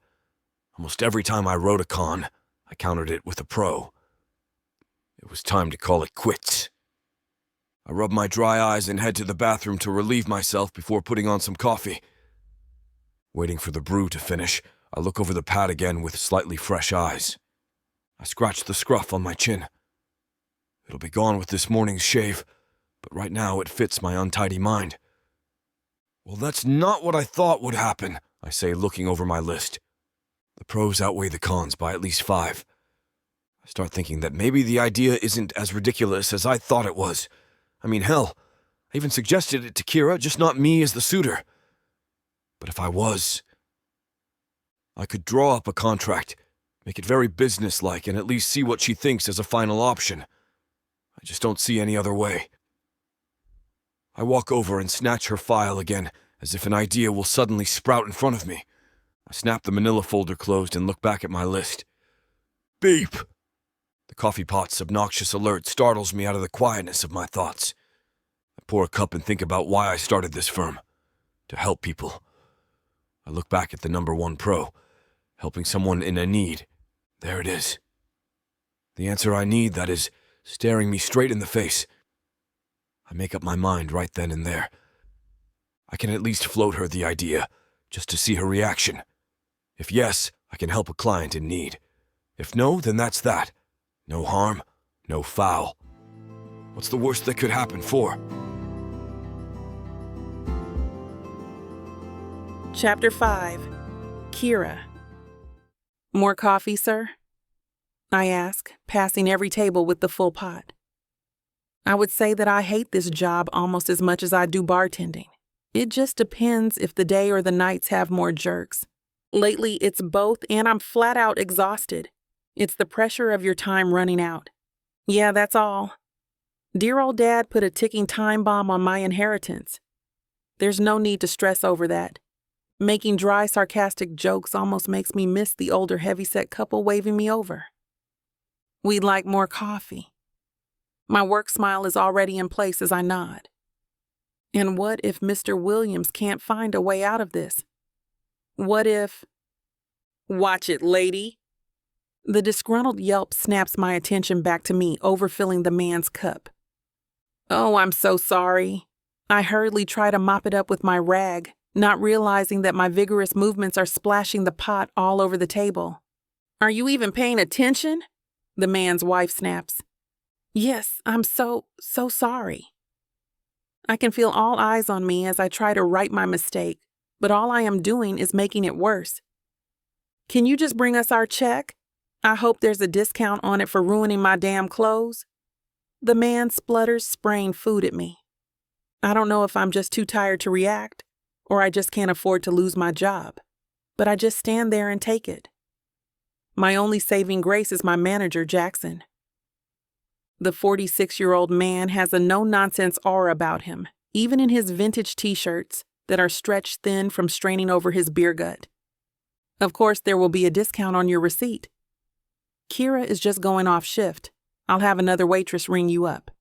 Almost every time I wrote a con, I countered it with a pro. It was time to call it quits. I rub my dry eyes and head to the bathroom to relieve myself before putting on some coffee. Waiting for the brew to finish, I look over the pad again with slightly fresh eyes. I scratch the scruff on my chin. It'll be gone with this morning's shave, but right now it fits my untidy mind. Well, that's not what I thought would happen, I say, looking over my list. The pros outweigh the cons by at least 5. I start thinking that maybe the idea isn't as ridiculous as I thought it was. I mean, hell, I even suggested it to Kira, just not me as the suitor. But if I was, I could draw up a contract, make it very businesslike, and at least see what she thinks as a final option. I just don't see any other way. I walk over and snatch her file again, as if an idea will suddenly sprout in front of me. I snap the manila folder closed and look back at my list. Beep! The coffee pot's obnoxious alert startles me out of the quietness of my thoughts. I pour a cup and think about why I started this firm. To help people. I look back at the number 1 pro. Helping someone in a need. There it is. The answer I need, that is, staring me straight in the face. I make up my mind right then and there. I can at least float her the idea, just to see her reaction. If yes, I can help a client in need. If no, then that's that. No harm, no foul. What's the worst that could happen for? Chapter 5. Kira. More coffee, sir? I ask, passing every table with the full pot. I would say that I hate this job almost as much as I do bartending. It just depends if the day or the nights have more jerks. Lately, it's both, and I'm flat out exhausted. It's the pressure of your time running out. Yeah, that's all. Dear old Dad put a ticking time bomb on my inheritance. There's no need to stress over that. Making dry, sarcastic jokes almost makes me miss the older heavyset couple waving me over. We'd like more coffee. My work smile is already in place as I nod. And what if Mr. Williams can't find a way out of this? What if... Watch it, lady. The disgruntled yelp snaps my attention back to me, overfilling the man's cup. Oh, I'm so sorry. I hurriedly try to mop it up with my rag, not realizing that my vigorous movements are splashing the pot all over the table. Are you even paying attention? The man's wife snaps. Yes, I'm so sorry. I can feel all eyes on me as I try to right my mistake, but all I am doing is making it worse. Can you just bring us our check? I hope there's a discount on it for ruining my damn clothes. The man splutters, spraying food at me. I don't know if I'm just too tired to react, or I just can't afford to lose my job, but I just stand there and take it. My only saving grace is my manager, Jackson. The 46-year-old man has a no-nonsense aura about him, even in his vintage t-shirts that are stretched thin from straining over his beer gut. Of course, there will be a discount on your receipt. Kira is just going off shift. I'll have another waitress ring you up.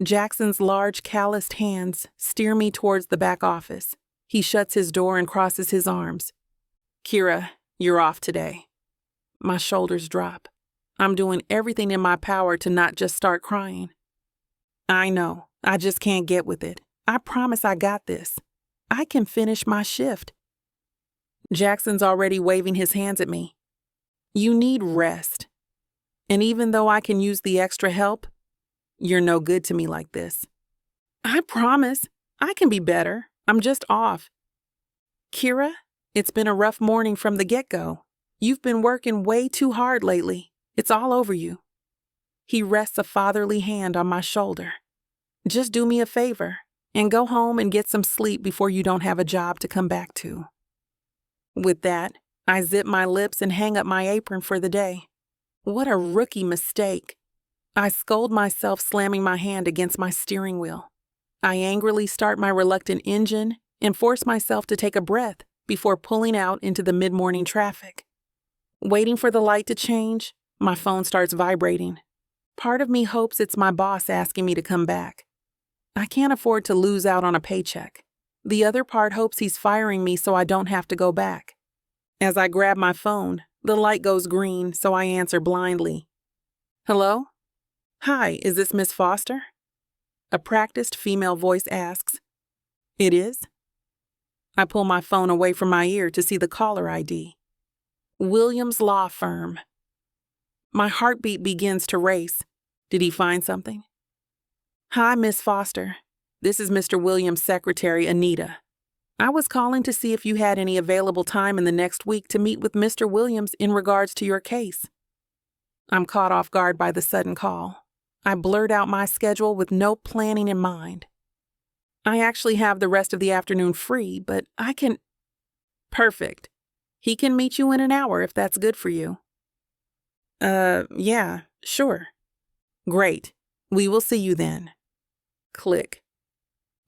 Jackson's large, calloused hands steer me towards the back office. He shuts his door and crosses his arms. Kira, you're off today. My shoulders drop. I'm doing everything in my power to not just start crying. I know, I just can't get with it. I promise I got this. I can finish my shift. Jackson's already waving his hands at me. You need rest. And even though I can use the extra help, you're no good to me like this. I promise, I can be better. I'm just off. Kira, it's been a rough morning from the get-go. You've been working way too hard lately. It's all over you. He rests a fatherly hand on my shoulder. Just do me a favor and go home and get some sleep before you don't have a job to come back to. With that, I zip my lips and hang up my apron for the day. What a rookie mistake. I scold myself, slamming my hand against my steering wheel. I angrily start my reluctant engine and force myself to take a breath before pulling out into the mid-morning traffic. Waiting for the light to change, my phone starts vibrating. Part of me hopes it's my boss asking me to come back. I can't afford to lose out on a paycheck. The other part hopes he's firing me so I don't have to go back. As I grab my phone, the light goes green, so I answer blindly. Hello? Hi, is this Miss Foster? A practiced female voice asks. It is? I pull my phone away from my ear to see the caller ID. Williams Law Firm. My heartbeat begins to race. Did he find something? Hi, Miss Foster. This is Mr. Williams' secretary, Anita. I was calling to see if you had any available time in the next week to meet with Mr. Williams in regards to your case. I'm caught off guard by the sudden call. I blurt out my schedule with no planning in mind. I actually have the rest of the afternoon free, but I can... Perfect. He can meet you in an hour if that's good for you. Yeah, sure. Great. We will see you then. Click.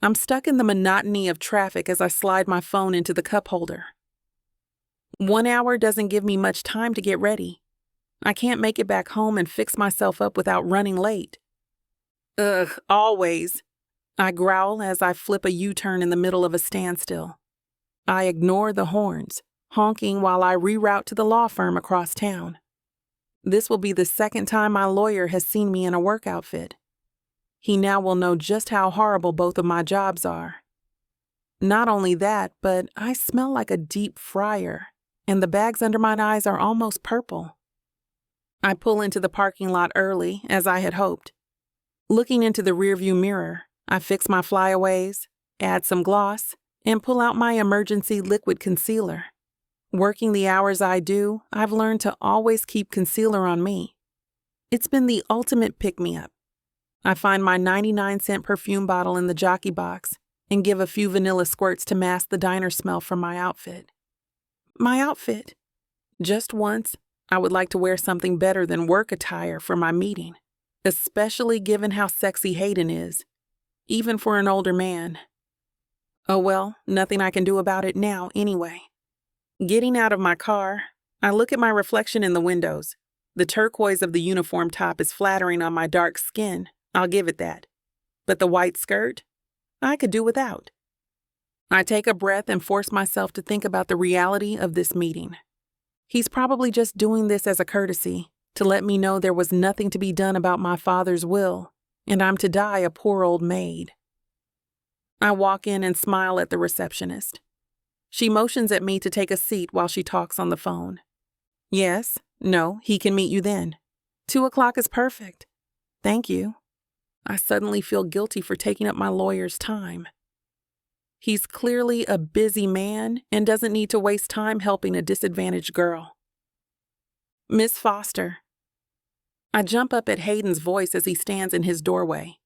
I'm stuck in the monotony of traffic as I slide my phone into the cup holder. 1 hour doesn't give me much time to get ready. I can't make it back home and fix myself up without running late. Ugh, always. I growl as I flip a U-turn in the middle of a standstill. I ignore the horns, honking while I reroute to the law firm across town. This will be the second time my lawyer has seen me in a work outfit. He now will know just how horrible both of my jobs are. Not only that, but I smell like a deep fryer, and the bags under my eyes are almost purple. I pull into the parking lot early, as I had hoped. Looking into the rearview mirror, I fix my flyaways, add some gloss, and pull out my emergency liquid concealer. Working the hours I do, I've learned to always keep concealer on me. It's been the ultimate pick-me-up. I find my 99-cent perfume bottle in the jockey box and give a few vanilla squirts to mask the diner smell from my outfit. My outfit? Just once, I would like to wear something better than work attire for my meeting, especially given how sexy Hayden is, even for an older man. Oh well, nothing I can do about it now anyway. Getting out of my car, I look at my reflection in the windows. The turquoise of the uniform top is flattering on my dark skin, I'll give it that. But the white skirt, I could do without. I take a breath and force myself to think about the reality of this meeting. He's probably just doing this as a courtesy, to let me know there was nothing to be done about my father's will, and I'm to die a poor old maid. I walk in and smile at the receptionist. She motions at me to take a seat while she talks on the phone. Yes, no, he can meet you then. 2 o'clock is perfect. Thank you. I suddenly feel guilty for taking up my lawyer's time. He's clearly a busy man and doesn't need to waste time helping a disadvantaged girl. Miss Foster. I jump up at Hayden's voice as he stands in his doorway.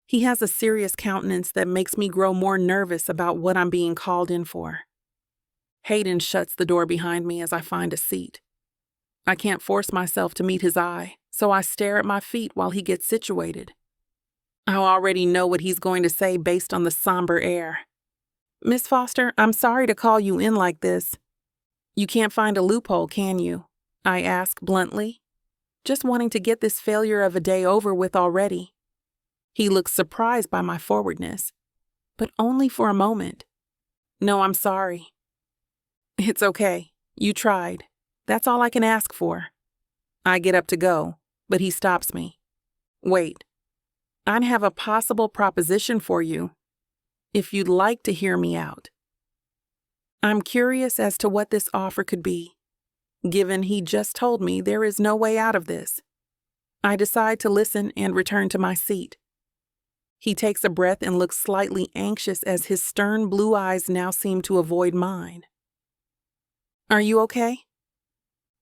He has a serious countenance that makes me grow more nervous about what I'm being called in for. Hayden shuts the door behind me as I find a seat. I can't force myself to meet his eye, so I stare at my feet while he gets situated. I already know what he's going to say based on the somber air. Miss Foster, I'm sorry to call you in like this. You can't find a loophole, can you? I ask bluntly, just wanting to get this failure of a day over with already. He looks surprised by my forwardness, but only for a moment. No, I'm sorry. It's okay. You tried. That's all I can ask for. I get up to go, but he stops me. Wait. I have a possible proposition for you, if you'd like to hear me out. I'm curious as to what this offer could be, given he just told me there is no way out of this. I decide to listen and return to my seat. He takes a breath and looks slightly anxious as his stern blue eyes now seem to avoid mine. Are you okay?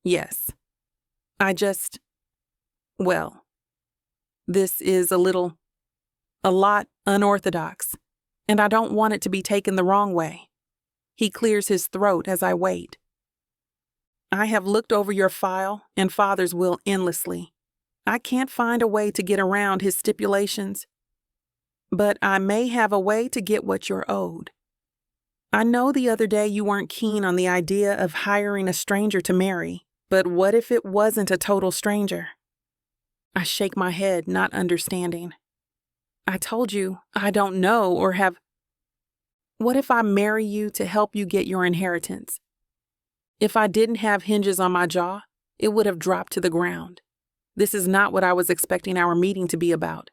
Yes. Well, this is a lot unorthodox, and I don't want it to be taken the wrong way. He clears his throat as I wait. I have looked over your file and father's will endlessly. I can't find a way to get around his stipulations, but I may have a way to get what you're owed. I know the other day you weren't keen on the idea of hiring a stranger to marry, but what if it wasn't a total stranger? I shake my head, not understanding. I told you I don't know or have... What if I marry you to help you get your inheritance? If I didn't have hinges on my jaw, it would have dropped to the ground. This is not what I was expecting our meeting to be about.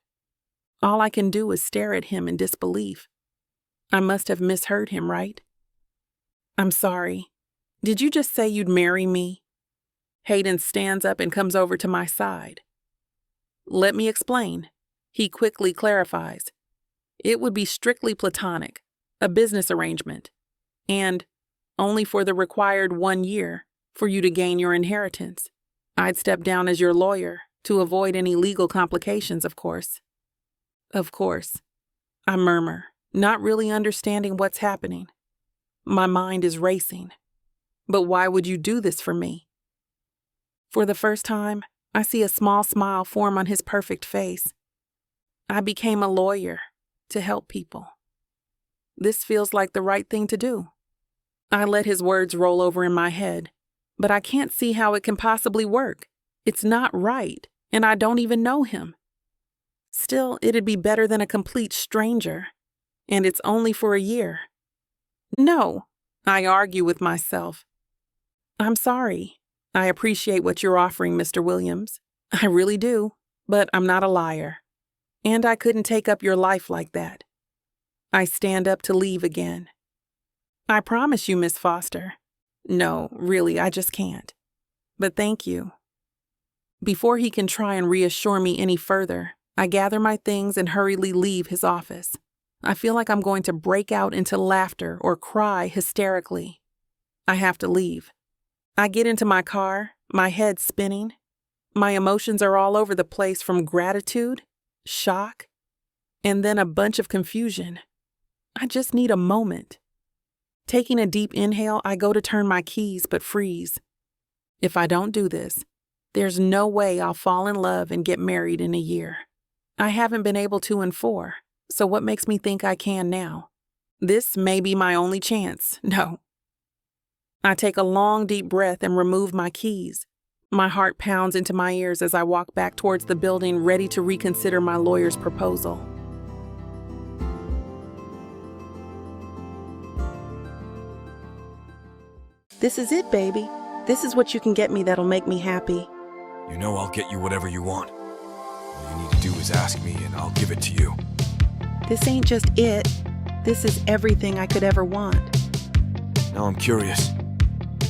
All I can do is stare at him in disbelief. I must have misheard him, right? I'm sorry. Did you just say you'd marry me? Hayden stands up and comes over to my side. Let me explain. He quickly clarifies. It would be strictly platonic, a business arrangement, and only for the required 1 year for you to gain your inheritance. I'd step down as your lawyer to avoid any legal complications, of course. Of course, I murmur, not really understanding what's happening. My mind is racing. But why would you do this for me? For the first time, I see a small smile form on his perfect face. I became a lawyer to help people. This feels like the right thing to do. I let his words roll over in my head, but I can't see how it can possibly work. It's not right, and I don't even know him. Still, it'd be better than a complete stranger, and it's only for a year. No, I argue with myself. I'm sorry. I appreciate what you're offering, Mr. Williams. I really do, but I'm not a liar. And I couldn't take up your life like that. I stand up to leave again. I promise you, Miss Foster. No, really, I just can't. But thank you. Before he can try and reassure me any further, I gather my things and hurriedly leave his office. I feel like I'm going to break out into laughter or cry hysterically. I have to leave. I get into my car, my head spinning. My emotions are all over the place from gratitude, shock, and then a bunch of confusion. I just need a moment. Taking a deep inhale, I go to turn my keys but freeze. If I don't do this, there's no way I'll fall in love and get married in a year. I haven't been able to in 4, so what makes me think I can now? This may be my only chance. No. I take a long, deep breath and remove my keys. My heart pounds into my ears as I walk back towards the building, ready to reconsider my lawyer's proposal. This is it, baby. This is what you can get me that'll make me happy. You know I'll get you whatever you want. All you need to do is ask me and I'll give it to you. This ain't just it. This is everything I could ever want. Now I'm curious.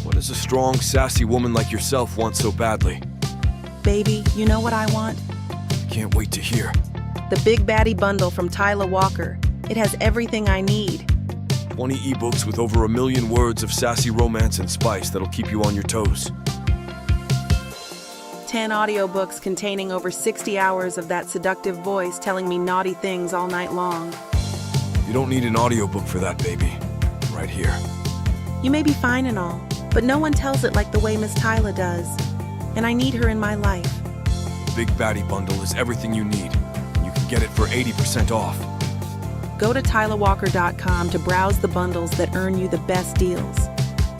What does a strong, sassy woman like yourself want so badly? Baby, you know what I want? Can't wait to hear. The Big Baddie bundle from Tyla Walker. It has everything I need. 20 ebooks with over 1 million words of sassy romance and spice that'll keep you on your toes. 10 audiobooks containing over 60 hours of that seductive voice telling me naughty things all night long. You don't need an audiobook for that, baby. Right here. You may be fine and all, but no one tells it like the way Miss Tyla does. And I need her in my life. The Big Baddie bundle is everything you need. You can get it for 80% off. Go to TylaWalker.com to browse the bundles that earn you the best deals.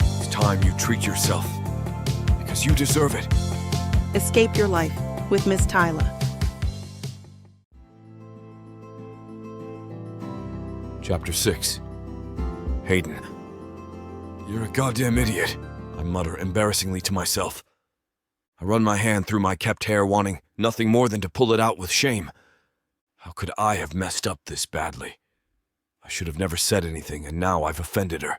It's time you treat yourself. Because you deserve it. Escape your life with Miss Tyla. Chapter 6. Hayden. You're a goddamn idiot, I mutter embarrassingly to myself. I run my hand through my kept hair, wanting nothing more than to pull it out with shame. How could I have messed up this badly? I should have never said anything, and now I've offended her.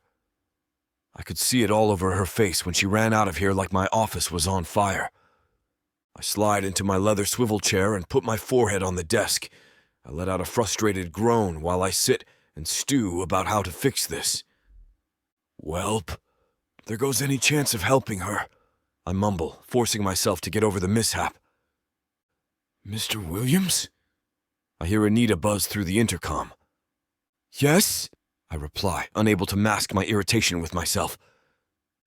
I could see it all over her face when she ran out of here like my office was on fire. I slide into my leather swivel chair and put my forehead on the desk. I let out a frustrated groan while I sit and stew about how to fix this. Welp, there goes any chance of helping her, I mumble, forcing myself to get over the mishap. Mr. Williams? I hear Anita buzz through the intercom. Yes? I reply, unable to mask my irritation with myself.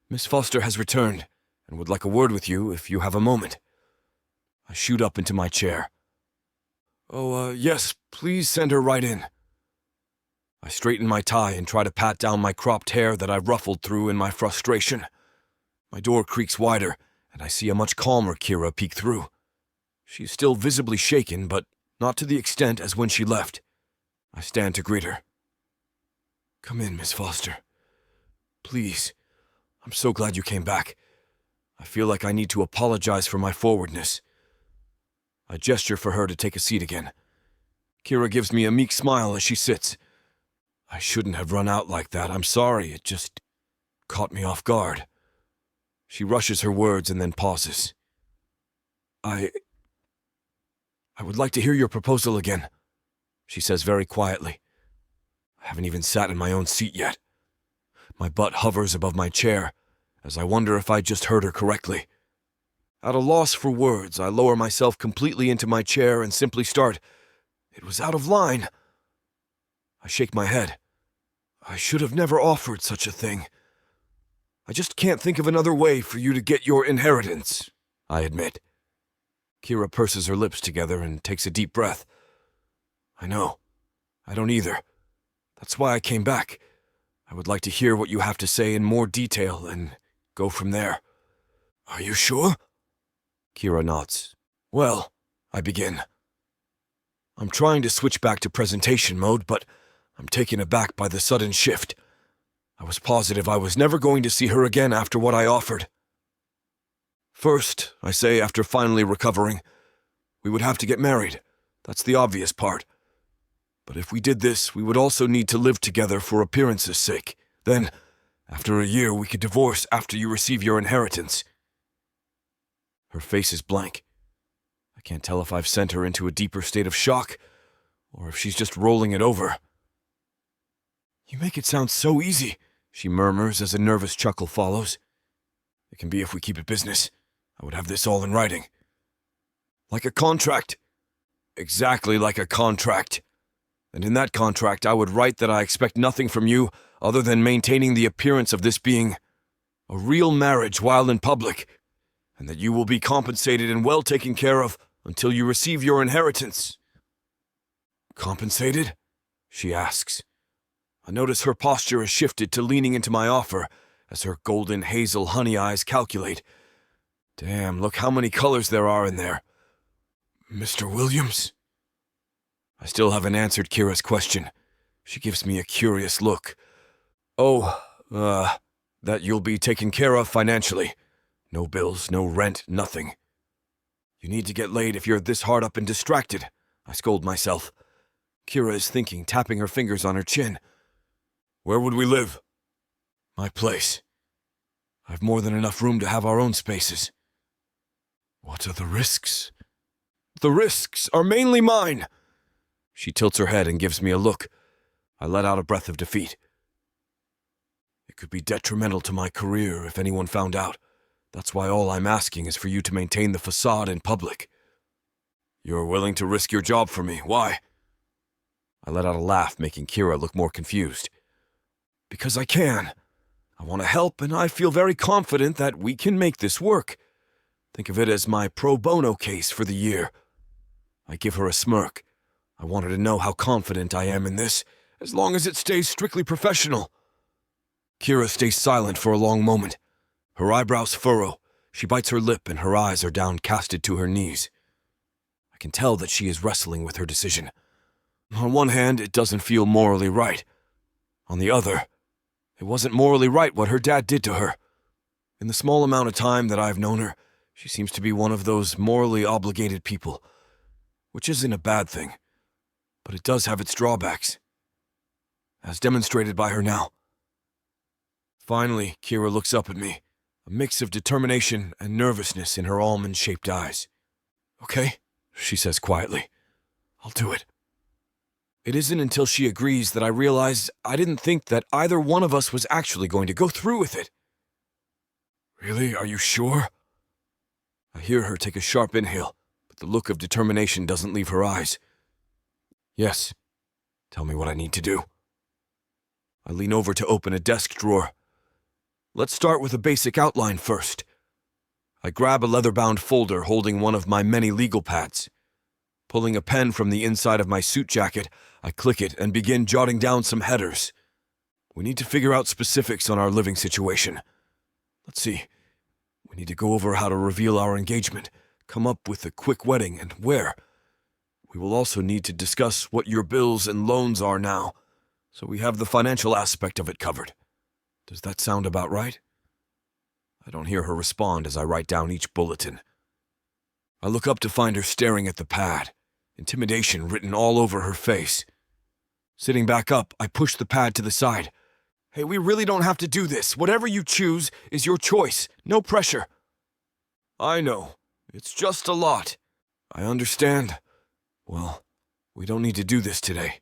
Miss Foster has returned, and would like a word with you if you have a moment. I shoot up into my chair. Oh, yes, please send her right in. I straighten my tie and try to pat down my cropped hair that I ruffled through in my frustration. My door creaks wider, and I see a much calmer Kira peek through. She's still visibly shaken, but not to the extent as when she left. I stand to greet her. Come in, Miss Foster. Please. I'm so glad you came back. I feel like I need to apologize for my forwardness. I gesture for her to take a seat again. Kira gives me a meek smile as she sits. I shouldn't have run out like that. I'm sorry. It just caught me off guard. She rushes her words and then pauses. I would like to hear your proposal again, she says very quietly. I haven't even sat in my own seat yet. My butt hovers above my chair, as I wonder if I just heard her correctly. At a loss for words, I lower myself completely into my chair and simply start. It was out of line. I shake my head. I should have never offered such a thing. I just can't think of another way for you to get your inheritance, I admit. Kira purses her lips together and takes a deep breath. I know. I don't either. That's why I came back. I would like to hear what you have to say in more detail and go from there. Are you sure? Kira nods. Well, I begin. I'm trying to switch back to presentation mode, but I'm taken aback by the sudden shift. I was positive I was never going to see her again after what I offered. First, I say after finally recovering, we would have to get married. That's the obvious part. But if we did this, we would also need to live together for appearance's sake. Then, after a year, we could divorce after you receive your inheritance. Her face is blank. I can't tell if I've sent her into a deeper state of shock, or if she's just rolling it over. You make it sound so easy, she murmurs as a nervous chuckle follows. It can be if we keep it business. I would have this all in writing. Like a contract. Exactly like a contract. And in that contract, I would write that I expect nothing from you other than maintaining the appearance of this being a real marriage while in public, and that you will be compensated and well taken care of until you receive your inheritance. Compensated? She asks. I notice her posture has shifted to leaning into my offer as her golden hazel honey eyes calculate. Damn, look how many colors there are in there. Mr. Williams? I still haven't answered Kira's question. She gives me a curious look. Oh, that you'll be taken care of financially. No bills, no rent, nothing. You need to get laid if you're this hard up and distracted, I scold myself. Kira is thinking, tapping her fingers on her chin. Where would we live? My place. I've more than enough room to have our own spaces. What are the risks? The risks are mainly mine. She tilts her head and gives me a look. I let out a breath of defeat. It could be detrimental to my career if anyone found out. That's why all I'm asking is for you to maintain the facade in public. You're willing to risk your job for me. Why? I let out a laugh, making Kira look more confused. Because I can. I want to help, and I feel very confident that we can make this work. Think of it as my pro bono case for the year. I give her a smirk. I want her to know how confident I am in this, as long as it stays strictly professional. Kira stays silent for a long moment. Her eyebrows furrow. She bites her lip and her eyes are downcasted to her knees. I can tell that she is wrestling with her decision. On one hand, it doesn't feel morally right. On the other, it wasn't morally right what her dad did to her. In the small amount of time that I've known her, she seems to be one of those morally obligated people, which isn't a bad thing, but it does have its drawbacks, as demonstrated by her now. Finally, Kira looks up at me, a mix of determination and nervousness in her almond-shaped eyes. Okay, she says quietly. I'll do it. It isn't until she agrees that I realize I didn't think that either one of us was actually going to go through with it. Really? Are you sure? I hear her take a sharp inhale, but the look of determination doesn't leave her eyes. Yes. Tell me what I need to do. I lean over to open a desk drawer. Let's start with a basic outline first. I grab a leather-bound folder holding one of my many legal pads. Pulling a pen from the inside of my suit jacket, I click it and begin jotting down some headers. We need to figure out specifics on our living situation. Let's see. We need to go over how to reveal our engagement, come up with a quick wedding, and where. We will also need to discuss what your bills and loans are now, so we have the financial aspect of it covered. Does that sound about right? I don't hear her respond as I write down each bulletin. I look up to find her staring at the pad, intimidation written all over her face. Sitting back up, I push the pad to the side. Hey, we really don't have to do this. Whatever you choose is your choice. No pressure. I know. It's just a lot. I understand. Well, we don't need to do this today.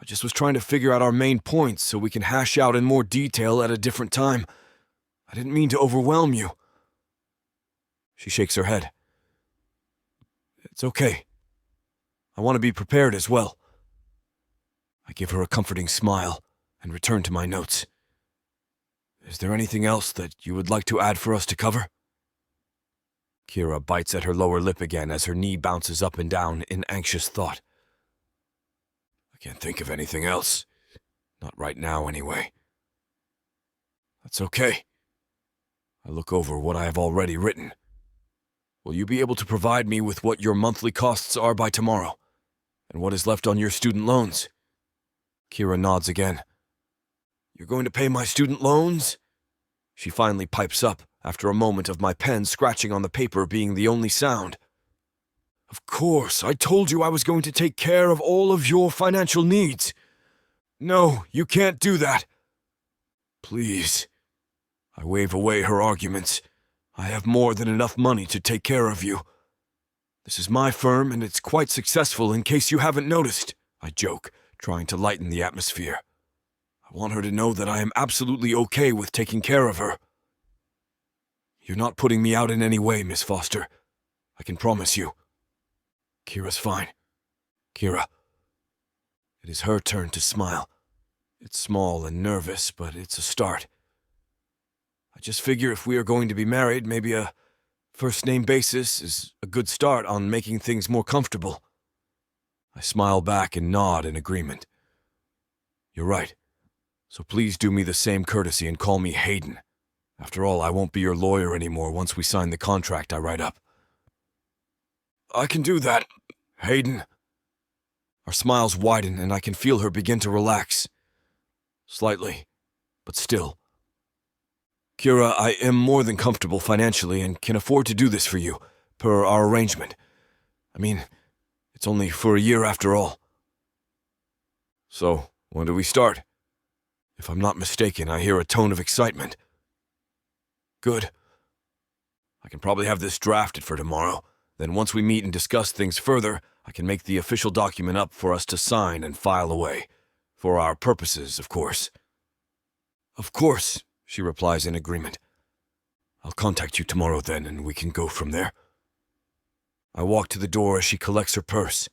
I just was trying to figure out our main points so we can hash out in more detail at a different time. I didn't mean to overwhelm you. She shakes her head. It's okay. I want to be prepared as well. I give her a comforting smile and return to my notes. Is there anything else that you would like to add for us to cover? Kira bites at her lower lip again as her knee bounces up and down in anxious thought. I can't think of anything else. Not right now, anyway. That's okay. I look over what I have already written. Will you be able to provide me with what your monthly costs are by tomorrow? And what is left on your student loans? Kira nods again. You're going to pay my student loans? She finally pipes up, after a moment of my pen scratching on the paper being the only sound. Of course, I told you I was going to take care of all of your financial needs. No, you can't do that. Please. I wave away her arguments. I have more than enough money to take care of you. This is my firm, and it's quite successful in case you haven't noticed, I joke, trying to lighten the atmosphere. I want her to know that I am absolutely okay with taking care of her. You're not putting me out in any way, Miss Foster. I can promise you. Kira's fine. Kira. It is her turn to smile. It's small and nervous, but it's a start. I just figure if we are going to be married, maybe a first-name basis is a good start on making things more comfortable. I smile back and nod in agreement. You're right. So please do me the same courtesy and call me Hayden. After all, I won't be your lawyer anymore once we sign the contract I write up. I can do that, Hayden. Our smiles widen and I can feel her begin to relax. Slightly, but still. Kira, I am more than comfortable financially and can afford to do this for you, per our arrangement. I mean, it's only for a year after all. So, when do we start? If I'm not mistaken, I hear a tone of excitement. Good. I can probably have this drafted for tomorrow. Then once we meet and discuss things further, I can make the official document up for us to sign and file away. For our purposes, of course. Of course, she replies in agreement. I'll contact you tomorrow then, and we can go from there. I walk to the door as she collects her purse.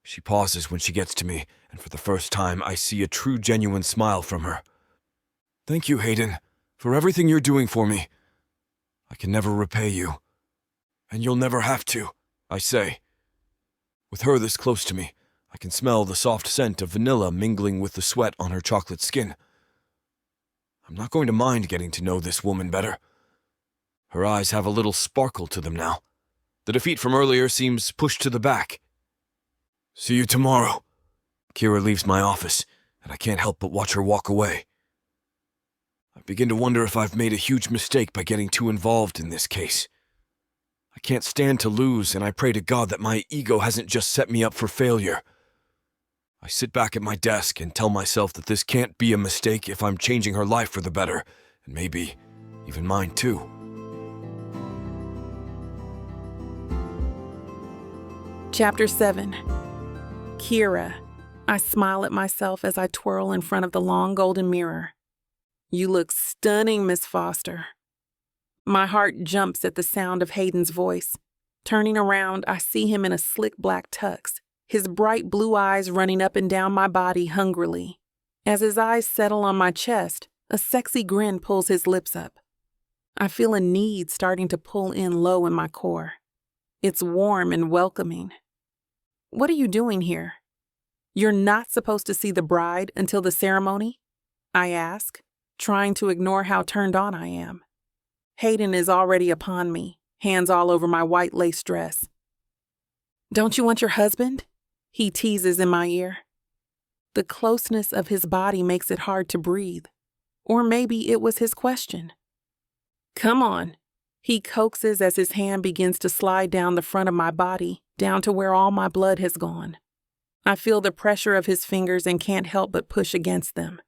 She pauses when she gets to me, and for the first time I see a true genuine smile from her. Thank you, Hayden, for everything you're doing for me. I can never repay you. And you'll never have to, I say. With her this close to me, I can smell the soft scent of vanilla mingling with the sweat on her chocolate skin. I'm not going to mind getting to know this woman better. Her eyes have a little sparkle to them now. The defeat from earlier seems pushed to the back. See you tomorrow. Kira leaves my office, and I can't help but watch her walk away. I begin to wonder if I've made a huge mistake by getting too involved in this case. I can't stand to lose, and I pray to God that my ego hasn't just set me up for failure. I sit back at my desk and tell myself that this can't be a mistake if I'm changing her life for the better, and maybe even mine too. Chapter 7. Kira. I smile at myself as I twirl in front of the long golden mirror. You look stunning, Miss Foster. My heart jumps at the sound of Hayden's voice. Turning around, I see him in a slick black tux, his bright blue eyes running up and down my body hungrily. As his eyes settle on my chest, a sexy grin pulls his lips up. I feel a need starting to pull in low in my core. It's warm and welcoming. What are you doing here? You're not supposed to see the bride until the ceremony? I ask, trying to ignore how turned on I am. Hayden is already upon me, hands all over my white lace dress. Don't you want your husband? He teases in my ear. The closeness of his body makes it hard to breathe. Or maybe it was his question. Come on. He coaxes as his hand begins to slide down the front of my body, down to where all my blood has gone. I feel the pressure of his fingers and can't help but push against them.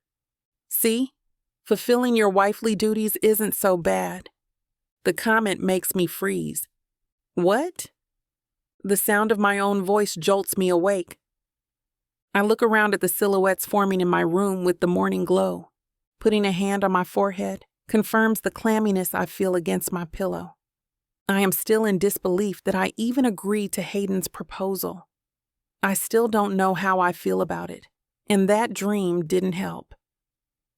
See? Fulfilling your wifely duties isn't so bad. The comment makes me freeze. What? The sound of my own voice jolts me awake. I look around at the silhouettes forming in my room with the morning glow. Putting a hand on my forehead confirms the clamminess I feel against my pillow. I am still in disbelief that I even agreed to Hayden's proposal. I still don't know how I feel about it, and that dream didn't help.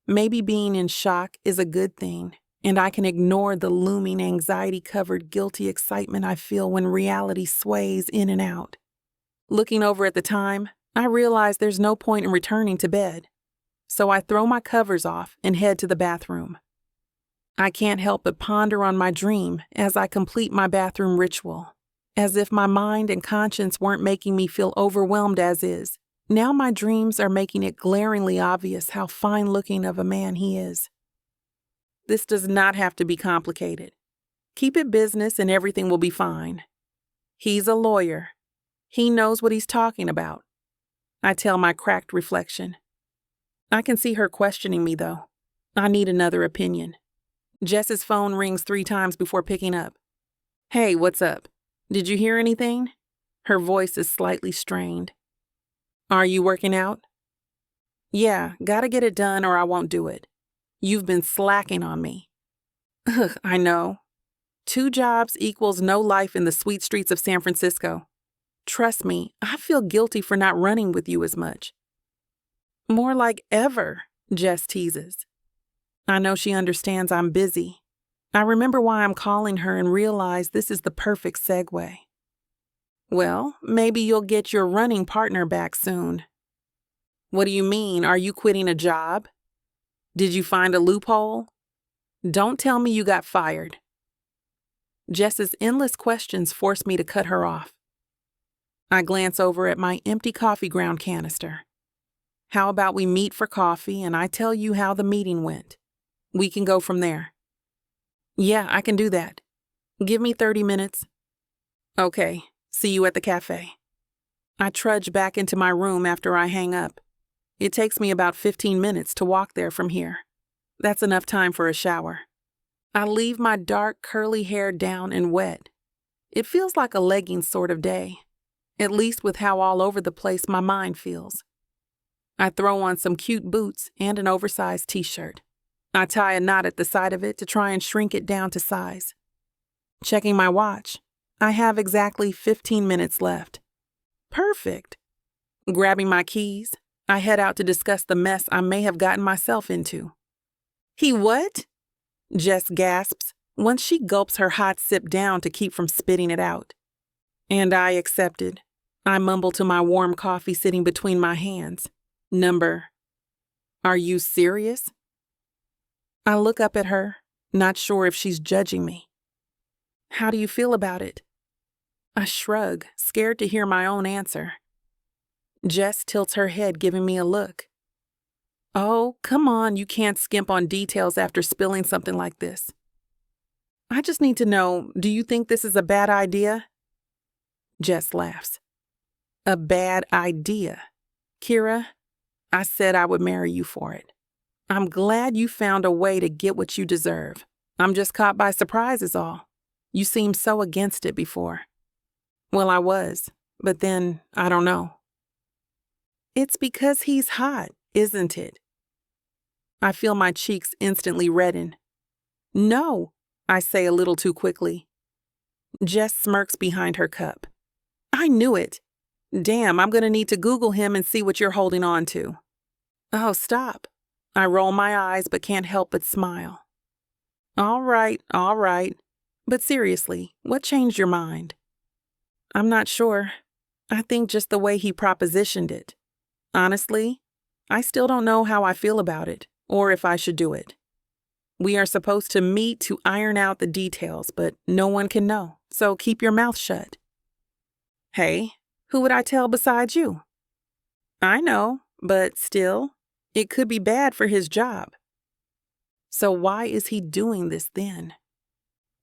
Maybe being in shock is a good thing, and I can ignore the looming anxiety-covered guilty excitement I feel when reality sways in and out. Looking over at the time, I realize there's no point in returning to bed, so I throw my covers off and head to the bathroom. I can't help but ponder on my dream as I complete my bathroom ritual, as if my mind and conscience weren't making me feel overwhelmed as is. Now my dreams are making it glaringly obvious how fine-looking of a man he is. This does not have to be complicated. Keep it business and everything will be fine. He's a lawyer. He knows what he's talking about, I tell my cracked reflection. I can see her questioning me, though. I need another opinion. Jess's phone rings 3 times before picking up. Hey, what's up? Did you hear anything? Her voice is slightly strained. Are you working out? Yeah, gotta get it done or I won't do it. You've been slacking on me. Ugh, I know. 2 jobs equals no life in the sweet streets of San Francisco. Trust me, I feel guilty for not running with you as much. More like ever, Jess teases. I know she understands I'm busy. I remember why I'm calling her and realize this is the perfect segue. Well, maybe you'll get your running partner back soon. What do you mean? Are you quitting a job? Did you find a loophole? Don't tell me you got fired. Jess's endless questions force me to cut her off. I glance over at my empty coffee ground canister. How about we meet for coffee and I tell you how the meeting went? We can go from there. Yeah, I can do that. Give me 30 minutes. Okay, see you at the cafe. I trudge back into my room after I hang up. It takes me about 15 minutes to walk there from here. That's enough time for a shower. I leave my dark, curly hair down and wet. It feels like a leggings sort of day, at least with how all over the place my mind feels. I throw on some cute boots and an oversized t-shirt. I tie a knot at the side of it to try and shrink it down to size. Checking my watch, I have exactly 15 minutes left. Perfect. Grabbing my keys, I head out to discuss the mess I may have gotten myself into. He what? Jess gasps once she gulps her hot sip down to keep from spitting it out. And I accepted. I mumble to my warm coffee sitting between my hands. Are you serious? I look up at her, not sure if she's judging me. How do you feel about it? I shrug, scared to hear my own answer. Jess tilts her head, giving me a look. Oh, come on, you can't skimp on details after spilling something like this. I just need to know, do you think this is a bad idea? Jess laughs. A bad idea. Kira, I said I would marry you for it. I'm glad you found a way to get what you deserve. I'm just caught by surprise is all. You seemed so against it before. Well, I was, but then, I don't know. It's because he's hot, isn't it? I feel my cheeks instantly redden. No, I say a little too quickly. Jess smirks behind her cup. I knew it. Damn, I'm gonna need to Google him and see what you're holding on to. Oh, stop. I roll my eyes but can't help but smile. All right. But seriously, what changed your mind? I'm not sure. I think just the way he propositioned it. Honestly, I still don't know how I feel about it, or if I should do it. We are supposed to meet to iron out the details, but no one can know, so keep your mouth shut. Hey, who would I tell besides you? I know, but still, it could be bad for his job. So why is he doing this then?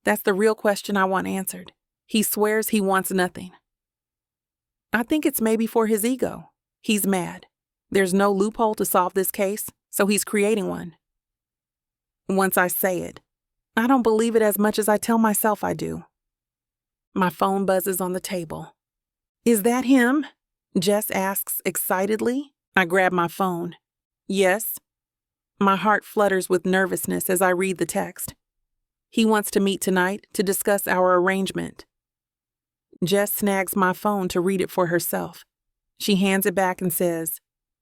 That's the real question I want answered. He swears he wants nothing. I think it's maybe for his ego. He's mad. There's no loophole to solve this case, so he's creating one. Once I say it, I don't believe it as much as I tell myself I do. My phone buzzes on the table. Is that him? Jess asks excitedly. I grab my phone. Yes. My heart flutters with nervousness as I read the text. He wants to meet tonight to discuss our arrangement. Jess snags my phone to read it for herself. She hands it back and says,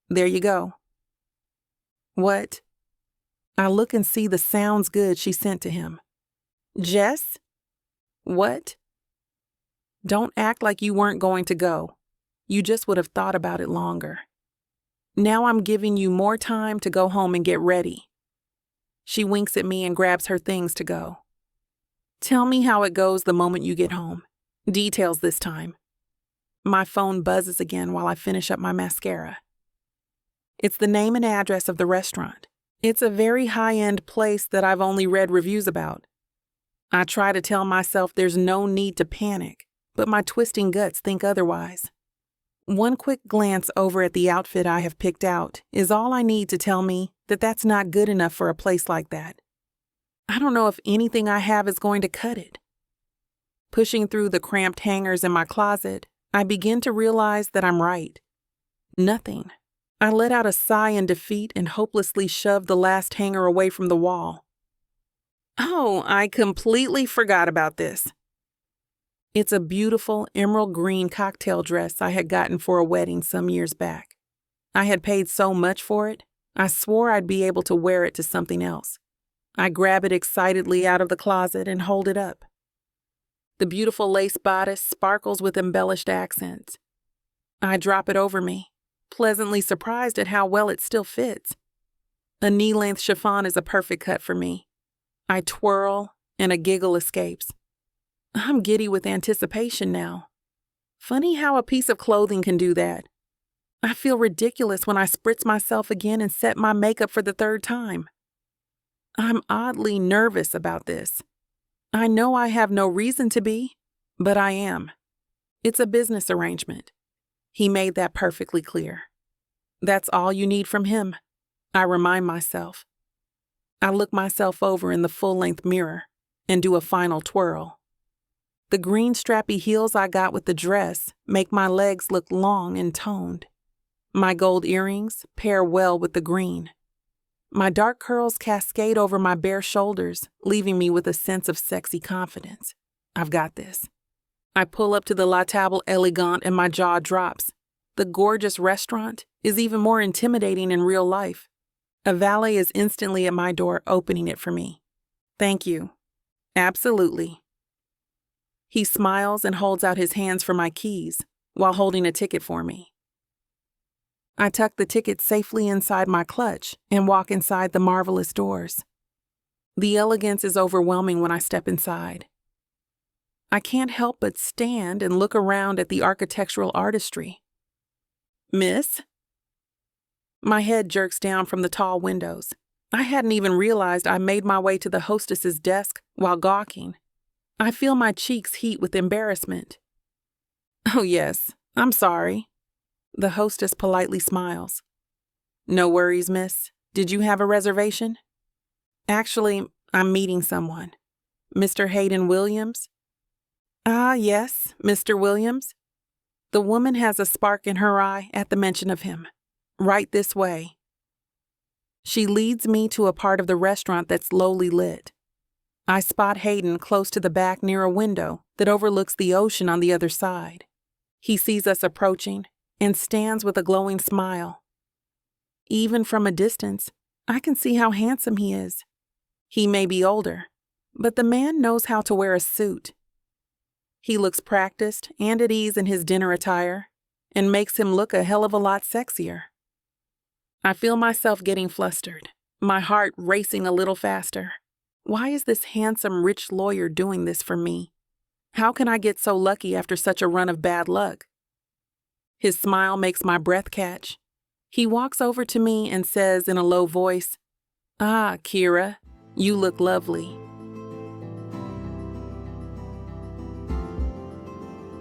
"There you go." What? I look and see the "sounds good" she sent to him. Jess? What? Don't act like you weren't going to go. You just would have thought about it longer. Now I'm giving you more time to go home and get ready. She winks at me and grabs her things to go. Tell me how it goes the moment you get home. Details this time. My phone buzzes again while I finish up my mascara. It's the name and address of the restaurant. It's a very high-end place that I've only read reviews about. I try to tell myself there's no need to panic, but my twisting guts think otherwise. One quick glance over at the outfit I have picked out is all I need to tell me that that's not good enough for a place like that. I don't know if anything I have is going to cut it. Pushing through the cramped hangers in my closet, I begin to realize that I'm right. Nothing. I let out a sigh in defeat and hopelessly shoved the last hanger away from the wall. Oh, I completely forgot about this. It's a beautiful emerald green cocktail dress I had gotten for a wedding some years back. I had paid so much for it, I swore I'd be able to wear it to something else. I grab it excitedly out of the closet and hold it up. The beautiful lace bodice sparkles with embellished accents. I drop it over me, pleasantly surprised at how well it still fits. A knee-length chiffon is a perfect cut for me. I twirl, and a giggle escapes. I'm giddy with anticipation now. Funny how a piece of clothing can do that. I feel ridiculous when I spritz myself again and set my makeup for the third time. I'm oddly nervous about this. I know I have no reason to be, but I am. It's a business arrangement. He made that perfectly clear. That's all you need from him, I remind myself. I look myself over in the full-length mirror and do a final twirl. The green strappy heels I got with the dress make my legs look long and toned. My gold earrings pair well with the green. My dark curls cascade over my bare shoulders, leaving me with a sense of sexy confidence. I've got this. I pull up to the La Table Elegante and my jaw drops. The gorgeous restaurant is even more intimidating in real life. A valet is instantly at my door opening it for me. Thank you. Absolutely. He smiles and holds out his hands for my keys while holding a ticket for me. I tuck the ticket safely inside my clutch and walk inside the marvelous doors. The elegance is overwhelming when I step inside. I can't help but stand and look around at the architectural artistry. Miss? My head jerks down from the tall windows. I hadn't even realized I made my way to the hostess's desk while gawking. I feel my cheeks heat with embarrassment. Oh yes, I'm sorry. The hostess politely smiles. No worries, miss. Did you have a reservation? Actually, I'm meeting someone. Mr. Hayden Williams? Ah, yes, Mr. Williams. The woman has a spark in her eye at the mention of him. Right this way. She leads me to a part of the restaurant that's lowly lit. I spot Hayden close to the back near a window that overlooks the ocean on the other side. He sees us approaching and stands with a glowing smile. Even from a distance, I can see how handsome he is. He may be older, but the man knows how to wear a suit. He looks practiced and at ease in his dinner attire and makes him look a hell of a lot sexier. I feel myself getting flustered, my heart racing a little faster. Why is this handsome, rich lawyer doing this for me? How can I get so lucky after such a run of bad luck? His smile makes my breath catch. He walks over to me and says in a low voice, "Ah, Kira, you look lovely."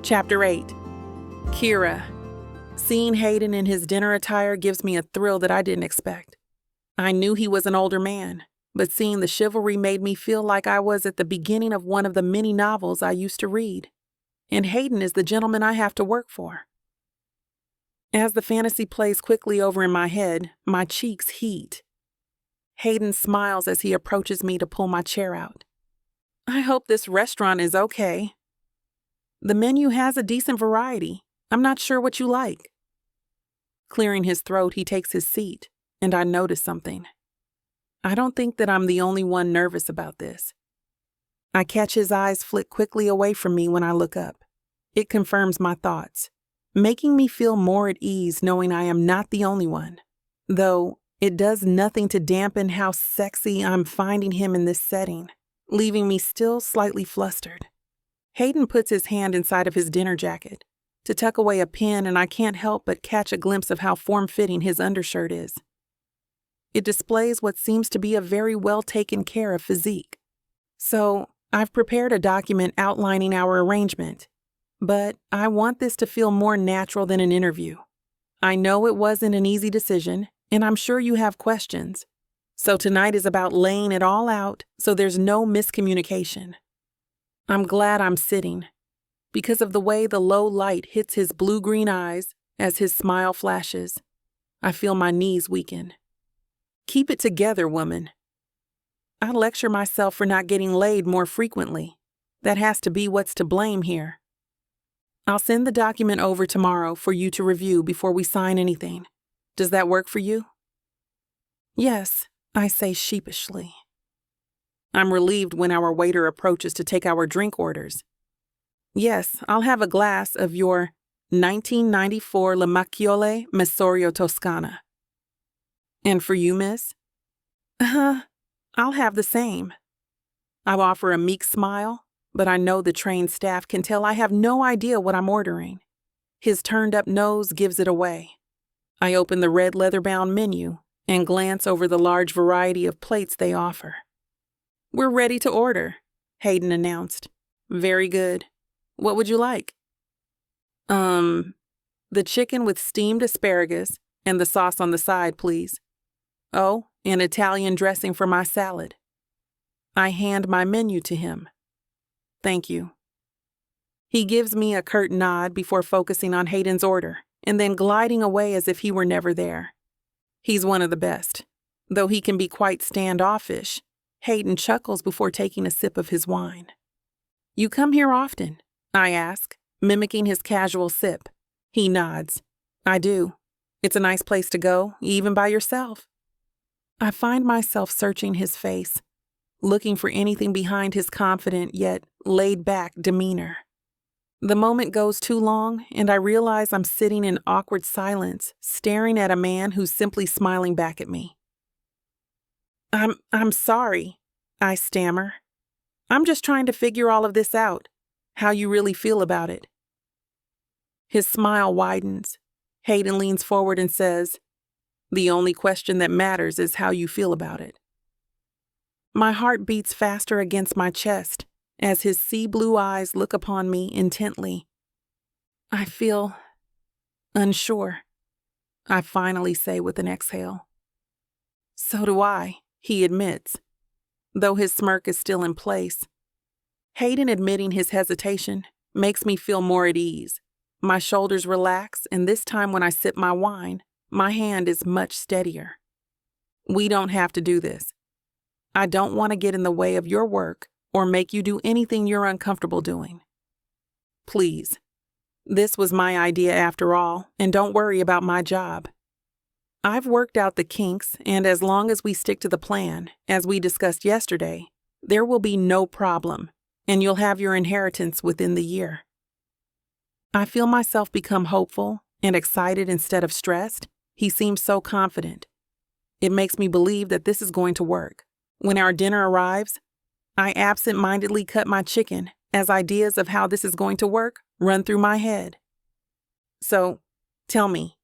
Chapter 8. Kira. Seeing Hayden in his dinner attire gives me a thrill that I didn't expect. I knew he was an older man, but seeing the chivalry made me feel like I was at the beginning of one of the many novels I used to read, and Hayden is the gentleman I have to work for. As the fantasy plays quickly over in my head, my cheeks heat. Hayden smiles as he approaches me to pull my chair out. I hope this restaurant is okay. The menu has a decent variety. I'm not sure what you like. Clearing his throat, he takes his seat, and I notice something. I don't think that I'm the only one nervous about this. I catch his eyes flick quickly away from me when I look up. It confirms my thoughts, making me feel more at ease knowing I am not the only one, though it does nothing to dampen how sexy I'm finding him in this setting, leaving me still slightly flustered. Hayden puts his hand inside of his dinner jacket to tuck away a pin, and I can't help but catch a glimpse of how form-fitting his undershirt is. It displays what seems to be a very well taken care of physique. So, I've prepared a document outlining our arrangement, but I want this to feel more natural than an interview. I know it wasn't an easy decision, and I'm sure you have questions. So tonight is about laying it all out so there's no miscommunication. I'm glad I'm sitting, because of the way the low light hits his blue-green eyes as his smile flashes. I feel my knees weaken. Keep it together, woman. I lecture myself for not getting laid more frequently. That has to be what's to blame here. I'll send the document over tomorrow for you to review before we sign anything. Does that work for you? Yes, I say sheepishly. I'm relieved when our waiter approaches to take our drink orders. Yes, I'll have a glass of your 1994 La Macchiole Mesorio Toscana. And for you, miss? I'll have the same. I offer a meek smile, but I know the trained staff can tell I have no idea what I'm ordering. His turned-up nose gives it away. I open the red leather-bound menu and glance over the large variety of plates they offer. We're ready to order, Hayden announced. Very good. What would you like? The chicken with steamed asparagus and the sauce on the side, please. Oh, and Italian dressing for my salad. I hand my menu to him. Thank you. He gives me a curt nod before focusing on Hayden's order and then gliding away as if he were never there. He's one of the best. Though he can be quite standoffish, Hayden chuckles before taking a sip of his wine. You come here often? I ask, mimicking his casual sip. He nods. I do. It's a nice place to go, even by yourself. I find myself searching his face, looking for anything behind his confident yet laid-back demeanor. The moment goes too long, and I realize I'm sitting in awkward silence, staring at a man who's simply smiling back at me. I'm sorry, I stammer. I'm just trying to figure all of this out, how you really feel about it. His smile widens. Hayden leans forward and says, the only question that matters is how you feel about it. My heart beats faster against my chest as his sea blue eyes look upon me intently. I feel unsure, I finally say with an exhale. So do I, he admits, though his smirk is still in place. Hayden admitting his hesitation makes me feel more at ease. My shoulders relax, and this time when I sip my wine, my hand is much steadier. We don't have to do this. I don't want to get in the way of your work or make you do anything you're uncomfortable doing. Please. This was my idea after all, and don't worry about my job. I've worked out the kinks, and as long as we stick to the plan, as we discussed yesterday, there will be no problem, and you'll have your inheritance within the year. I feel myself become hopeful and excited instead of stressed. He seems so confident. It makes me believe that this is going to work. When our dinner arrives, I absent-mindedly cut my chicken as ideas of how this is going to work run through my head. So, tell me,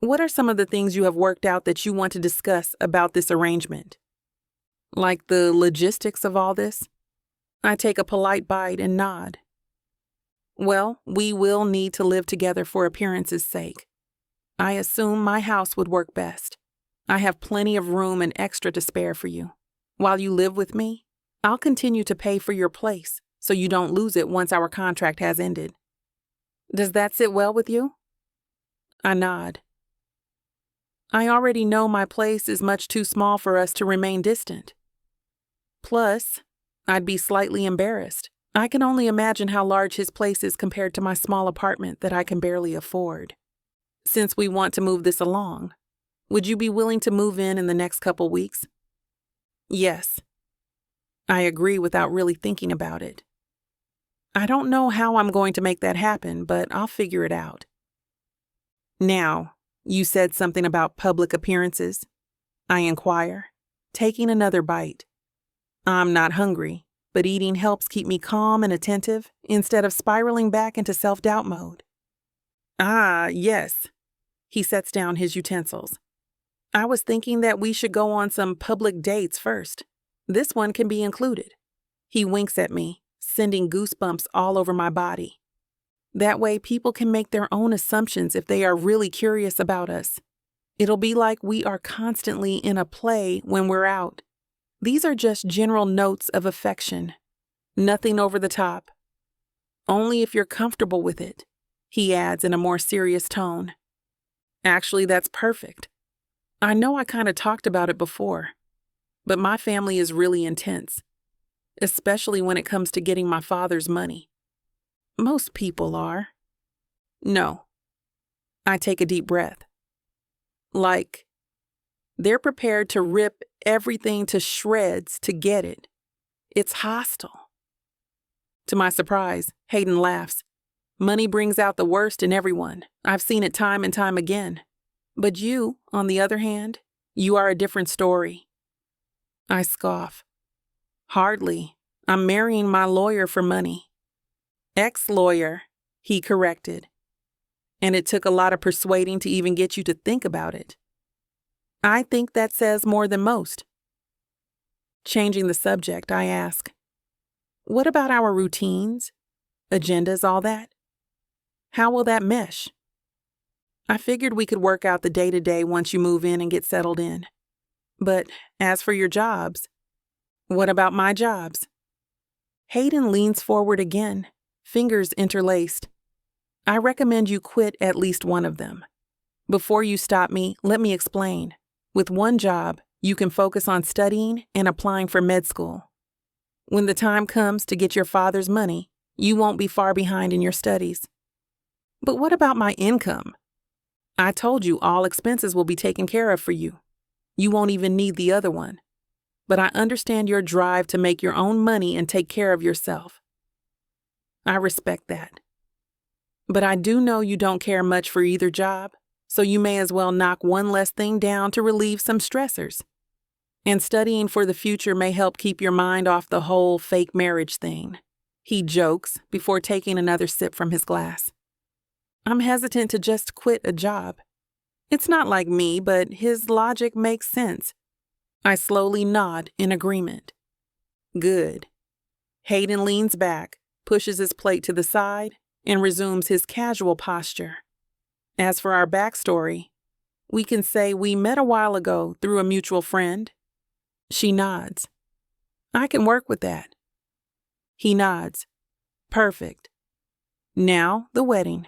what are some of the things you have worked out that you want to discuss about this arrangement? Like the logistics of all this? I take a polite bite and nod. Well, we will need to live together for appearance's sake. I assume my house would work best. I have plenty of room and extra to spare for you. While you live with me, I'll continue to pay for your place so you don't lose it once our contract has ended. Does that sit well with you? I nod. I already know my place is much too small for us to remain distant. Plus, I'd be slightly embarrassed. I can only imagine how large his place is compared to my small apartment that I can barely afford. Since we want to move this along, would you be willing to move in the next couple weeks? Yes. I agree without really thinking about it. I don't know how I'm going to make that happen, but I'll figure it out. Now, you said something about public appearances. I inquire, taking another bite. I'm not hungry, but eating helps keep me calm and attentive instead of spiraling back into self-doubt mode. Ah, yes. He sets down his utensils. I was thinking that we should go on some public dates first. This one can be included. He winks at me, sending goosebumps all over my body. That way people can make their own assumptions if they are really curious about us. It'll be like we are constantly in a play when we're out. These are just general notes of affection. Nothing over the top. Only if you're comfortable with it, he adds in a more serious tone. Actually, that's perfect. I know I kind of talked about it before, but my family is really intense, especially when it comes to getting my father's money. Most people are. No. I take a deep breath. Like, they're prepared to rip everything to shreds to get it. It's hostile. To my surprise, Hayden laughs. Money brings out the worst in everyone. I've seen it time and time again. But you, on the other hand, you are a different story. I scoff. Hardly. I'm marrying my lawyer for money. Ex-lawyer, he corrected. And it took a lot of persuading to even get you to think about it. I think that says more than most. Changing the subject, I ask, what about our routines, agendas, all that? How will that mesh? I figured we could work out the day-to-day once you move in and get settled in. But as for your jobs, what about my jobs? Hayden leans forward again, fingers interlaced. I recommend you quit at least one of them. Before you stop me, let me explain. With one job, you can focus on studying and applying for med school. When the time comes to get your father's money, you won't be far behind in your studies. But what about my income? I told you all expenses will be taken care of for you. You won't even need the other one. But I understand your drive to make your own money and take care of yourself. I respect that. But I do know you don't care much for either job, so you may as well knock one less thing down to relieve some stressors. And studying for the future may help keep your mind off the whole fake marriage thing. He jokes before taking another sip from his glass. I'm hesitant to just quit a job. It's not like me, but his logic makes sense. I slowly nod in agreement. Good. Hayden leans back, pushes his plate to the side, and resumes his casual posture. As for our backstory, we can say we met a while ago through a mutual friend. She nods. I can work with that. He nods. Perfect. Now, the wedding.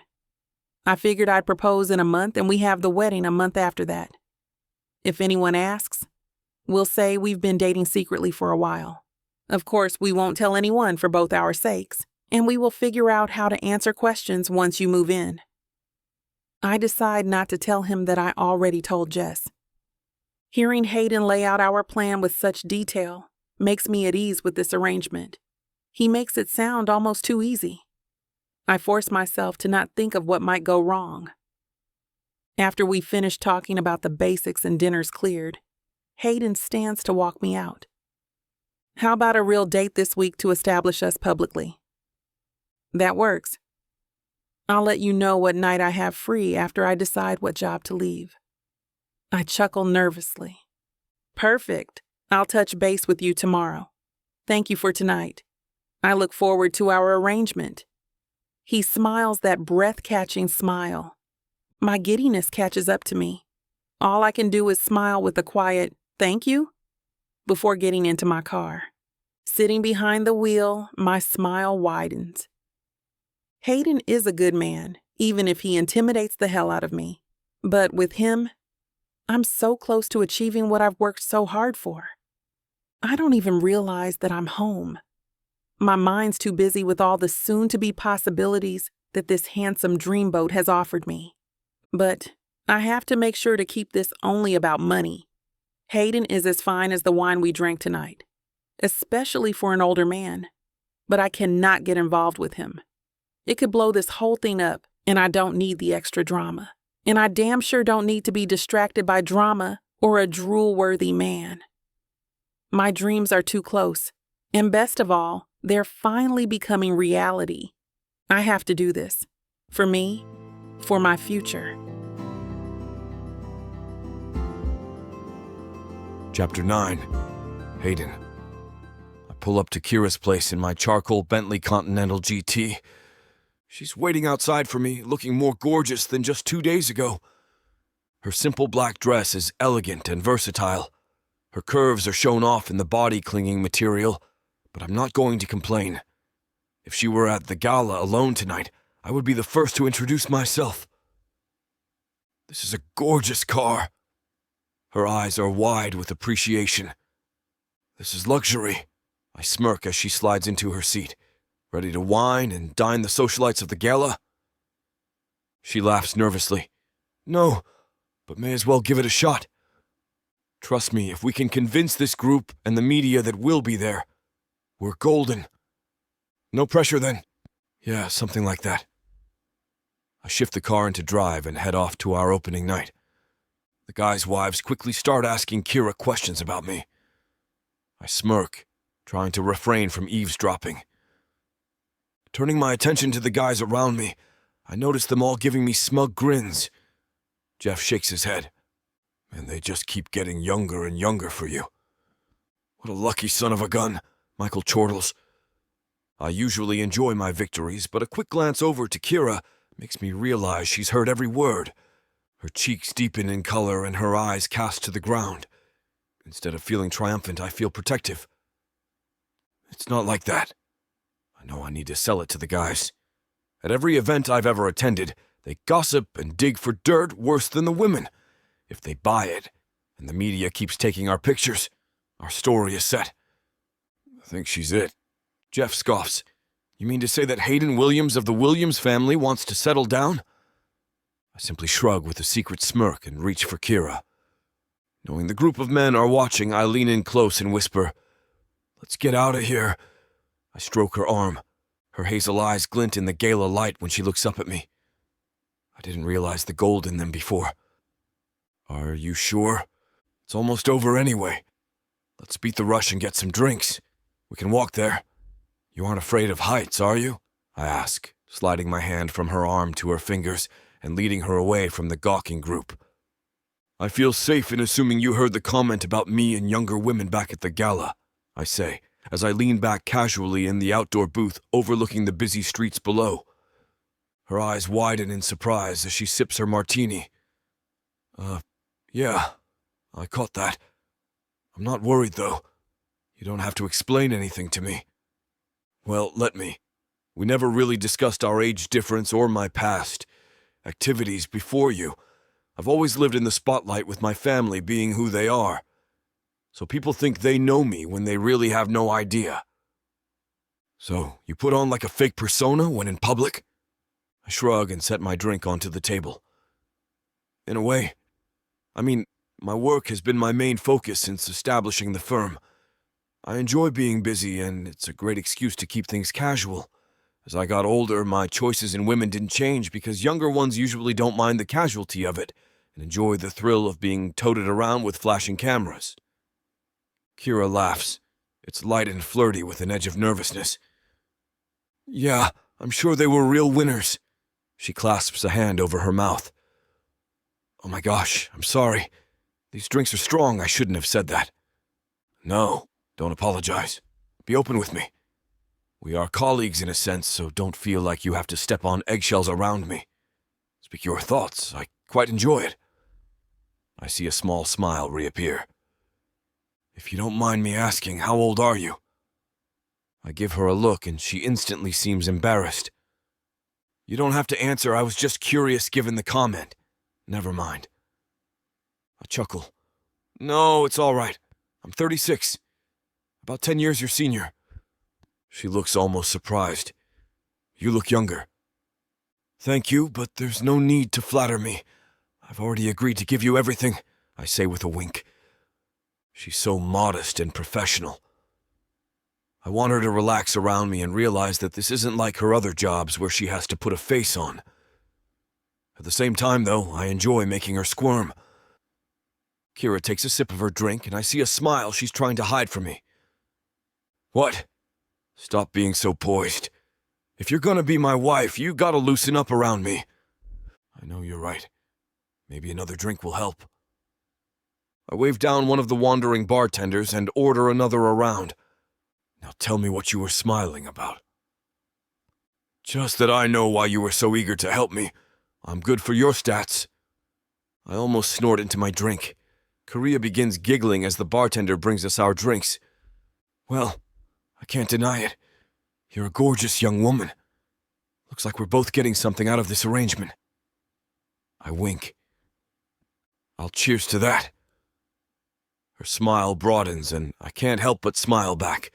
I figured I'd propose in a month and we have the wedding a month after that. If anyone asks, we'll say we've been dating secretly for a while. Of course, we won't tell anyone for both our sakes, and we will figure out how to answer questions once you move in. I decide not to tell him that I already told Jess. Hearing Hayden lay out our plan with such detail makes me at ease with this arrangement. He makes it sound almost too easy. I force myself to not think of what might go wrong. After we finish talking about the basics and dinner's cleared, Hayden stands to walk me out. How about a real date this week to establish us publicly? That works. I'll let you know what night I have free after I decide what job to leave. I chuckle nervously. Perfect. I'll touch base with you tomorrow. Thank you for tonight. I look forward to our arrangement. He smiles that breath-catching smile. My giddiness catches up to me. All I can do is smile with a quiet, thank you. before getting into my car. Sitting behind the wheel, my smile widens. Hayden is a good man, even if he intimidates the hell out of me. But with him, I'm so close to achieving what I've worked so hard for. I don't even realize that I'm home. My mind's too busy with all the soon-to-be possibilities that this handsome dreamboat has offered me. But I have to make sure to keep this only about money. Hayden is as fine as the wine we drank tonight, especially for an older man. But I cannot get involved with him. It could blow this whole thing up, and I don't need the extra drama. And I damn sure don't need to be distracted by drama or a drool-worthy man. My dreams are too close, and best of all, they're finally becoming reality. I have to do this. For me, for my future. Chapter 9. Hayden. I pull up to Kira's place in my charcoal Bentley Continental GT. She's waiting outside for me, looking more gorgeous than just 2 days ago. Her simple black dress is elegant and versatile. Her curves are shown off in the body-clinging material, but I'm not going to complain. If she were at the gala alone tonight, I would be the first to introduce myself. This is a gorgeous car. Her eyes are wide with appreciation. This is luxury. I smirk as she slides into her seat. Ready to wine and dine the socialites of the gala? She laughs nervously. No, but may as well give it a shot. Trust me, if we can convince this group and the media that we'll be there, we're golden. No pressure then. Yeah, something like that. I shift the car into drive and head off to our opening night. The guys' wives quickly start asking Kira questions about me. I smirk, trying to refrain from eavesdropping. Turning my attention to the guys around me, I notice them all giving me smug grins. Jeff shakes his head. And they just keep getting younger and younger for you. What a lucky son of a gun, Michael chortles. I usually enjoy my victories, but a quick glance over to Kira makes me realize she's heard every word. Her cheeks deepen in color and her eyes cast to the ground. Instead of feeling triumphant, I feel protective. It's not like that. I know I need to sell it to the guys. At every event I've ever attended, they gossip and dig for dirt worse than the women. If they buy it, and the media keeps taking our pictures, our story is set. I think she's it. Jeff scoffs. You mean to say that Hayden Williams of the Williams family wants to settle down? I simply shrug with a secret smirk and reach for Kira. Knowing the group of men are watching, I lean in close and whisper, Let's get out of here. I stroke her arm. Her hazel eyes glint in the gala light when she looks up at me. I didn't realize the gold in them before. Are you sure? It's almost over anyway. Let's beat the rush and get some drinks. We can walk there. You aren't afraid of heights, are you? I ask, sliding my hand from her arm to her fingers and leading her away from the gawking group. I feel safe in assuming you heard the comment about me and younger women back at the gala, I say, as I lean back casually in the outdoor booth overlooking the busy streets below. Her eyes widen in surprise as she sips her martini. Yeah, I caught that. I'm not worried, though. You don't have to explain anything to me. Well, let me. We never really discussed our age difference or my past activities before you. I've always lived in the spotlight with my family being who they are. So people think they know me when they really have no idea. So, you put on like a fake persona when in public? I shrug and set my drink onto the table. In a way. I mean, my work has been my main focus since establishing the firm. I enjoy being busy, and it's a great excuse to keep things casual. As I got older, my choices in women didn't change because younger ones usually don't mind the casualty of it and enjoy the thrill of being toted around with flashing cameras. Kira laughs. It's light and flirty with an edge of nervousness. Yeah, I'm sure they were real winners. She clasps a hand over her mouth. Oh my gosh, I'm sorry. These drinks are strong. I shouldn't have said that. No, don't apologize. Be open with me. We are colleagues in a sense, so don't feel like you have to step on eggshells around me. Speak your thoughts. I quite enjoy it. I see a small smile reappear. If you don't mind me asking, how old are you? I give her a look and she instantly seems embarrassed. You don't have to answer, I was just curious given the comment. Never mind. I chuckle. No, it's all right. I'm 36. About 10 years your senior. She looks almost surprised. You look younger. Thank you, but there's no need to flatter me. I've already agreed to give you everything, I say with a wink. She's so modest and professional. I want her to relax around me and realize that this isn't like her other jobs where she has to put a face on. At the same time, though, I enjoy making her squirm. Kira takes a sip of her drink, and I see a smile she's trying to hide from me. What? Stop being so poised. If you're gonna be my wife, you gotta loosen up around me. I know you're right. Maybe another drink will help. I wave down one of the wandering bartenders and order another around. Now tell me what you were smiling about. Just that I know why you were so eager to help me. I'm good for your stats. I almost snort into my drink. Korea begins giggling as the bartender brings us our drinks. Well, I can't deny it. You're a gorgeous young woman. Looks like we're both getting something out of this arrangement. I wink. I'll cheers to that. Her smile broadens, and I can't help but smile back.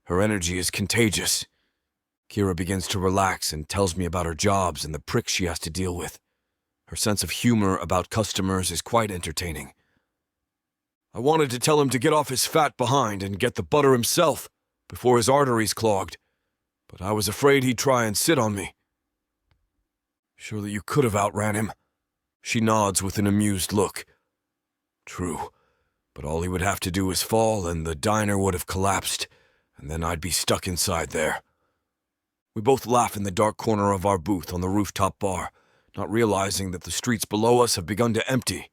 Her energy is contagious. Kira begins to relax and tells me about her jobs and the pricks she has to deal with. Her sense of humor about customers is quite entertaining. I wanted to tell him to get off his fat behind and get the butter himself before his arteries clogged, but I was afraid he'd try and sit on me. Surely you could have outran him. She nods with an amused look. True, but all he would have to do is fall and the diner would have collapsed, and then I'd be stuck inside there. We both laugh in the dark corner of our booth on the rooftop bar, not realizing that the streets below us have begun to empty.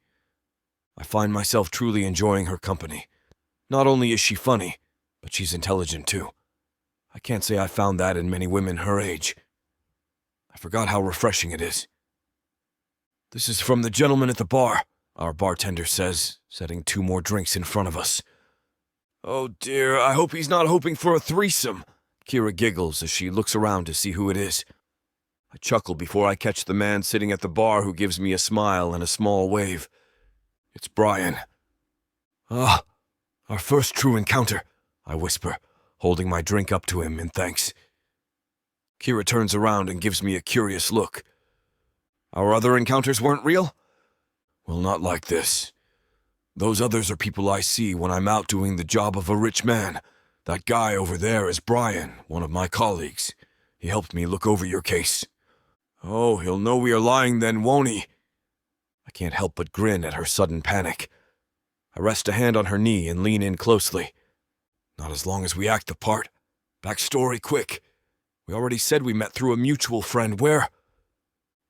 I find myself truly enjoying her company. Not only is she funny, but she's intelligent too. I can't say I found that in many women her age. I forgot how refreshing it is. This is from the gentleman at the bar, our bartender says, setting 2 more drinks in front of us. Oh dear, I hope he's not hoping for a threesome. Kira giggles as she looks around to see who it is. I chuckle before I catch the man sitting at the bar who gives me a smile and a small wave. It's Brian. Ah, our first true encounter, I whisper, holding my drink up to him in thanks. Kira turns around and gives me a curious look. Our other encounters weren't real? Well, not like this. Those others are people I see when I'm out doing the job of a rich man. That guy over there is Brian, one of my colleagues. He helped me look over your case. Oh, he'll know we are lying then, won't he? I can't help but grin at her sudden panic. I rest a hand on her knee and lean in closely. Not as long as we act the part. Backstory, quick. We already said we met through a mutual friend. Where?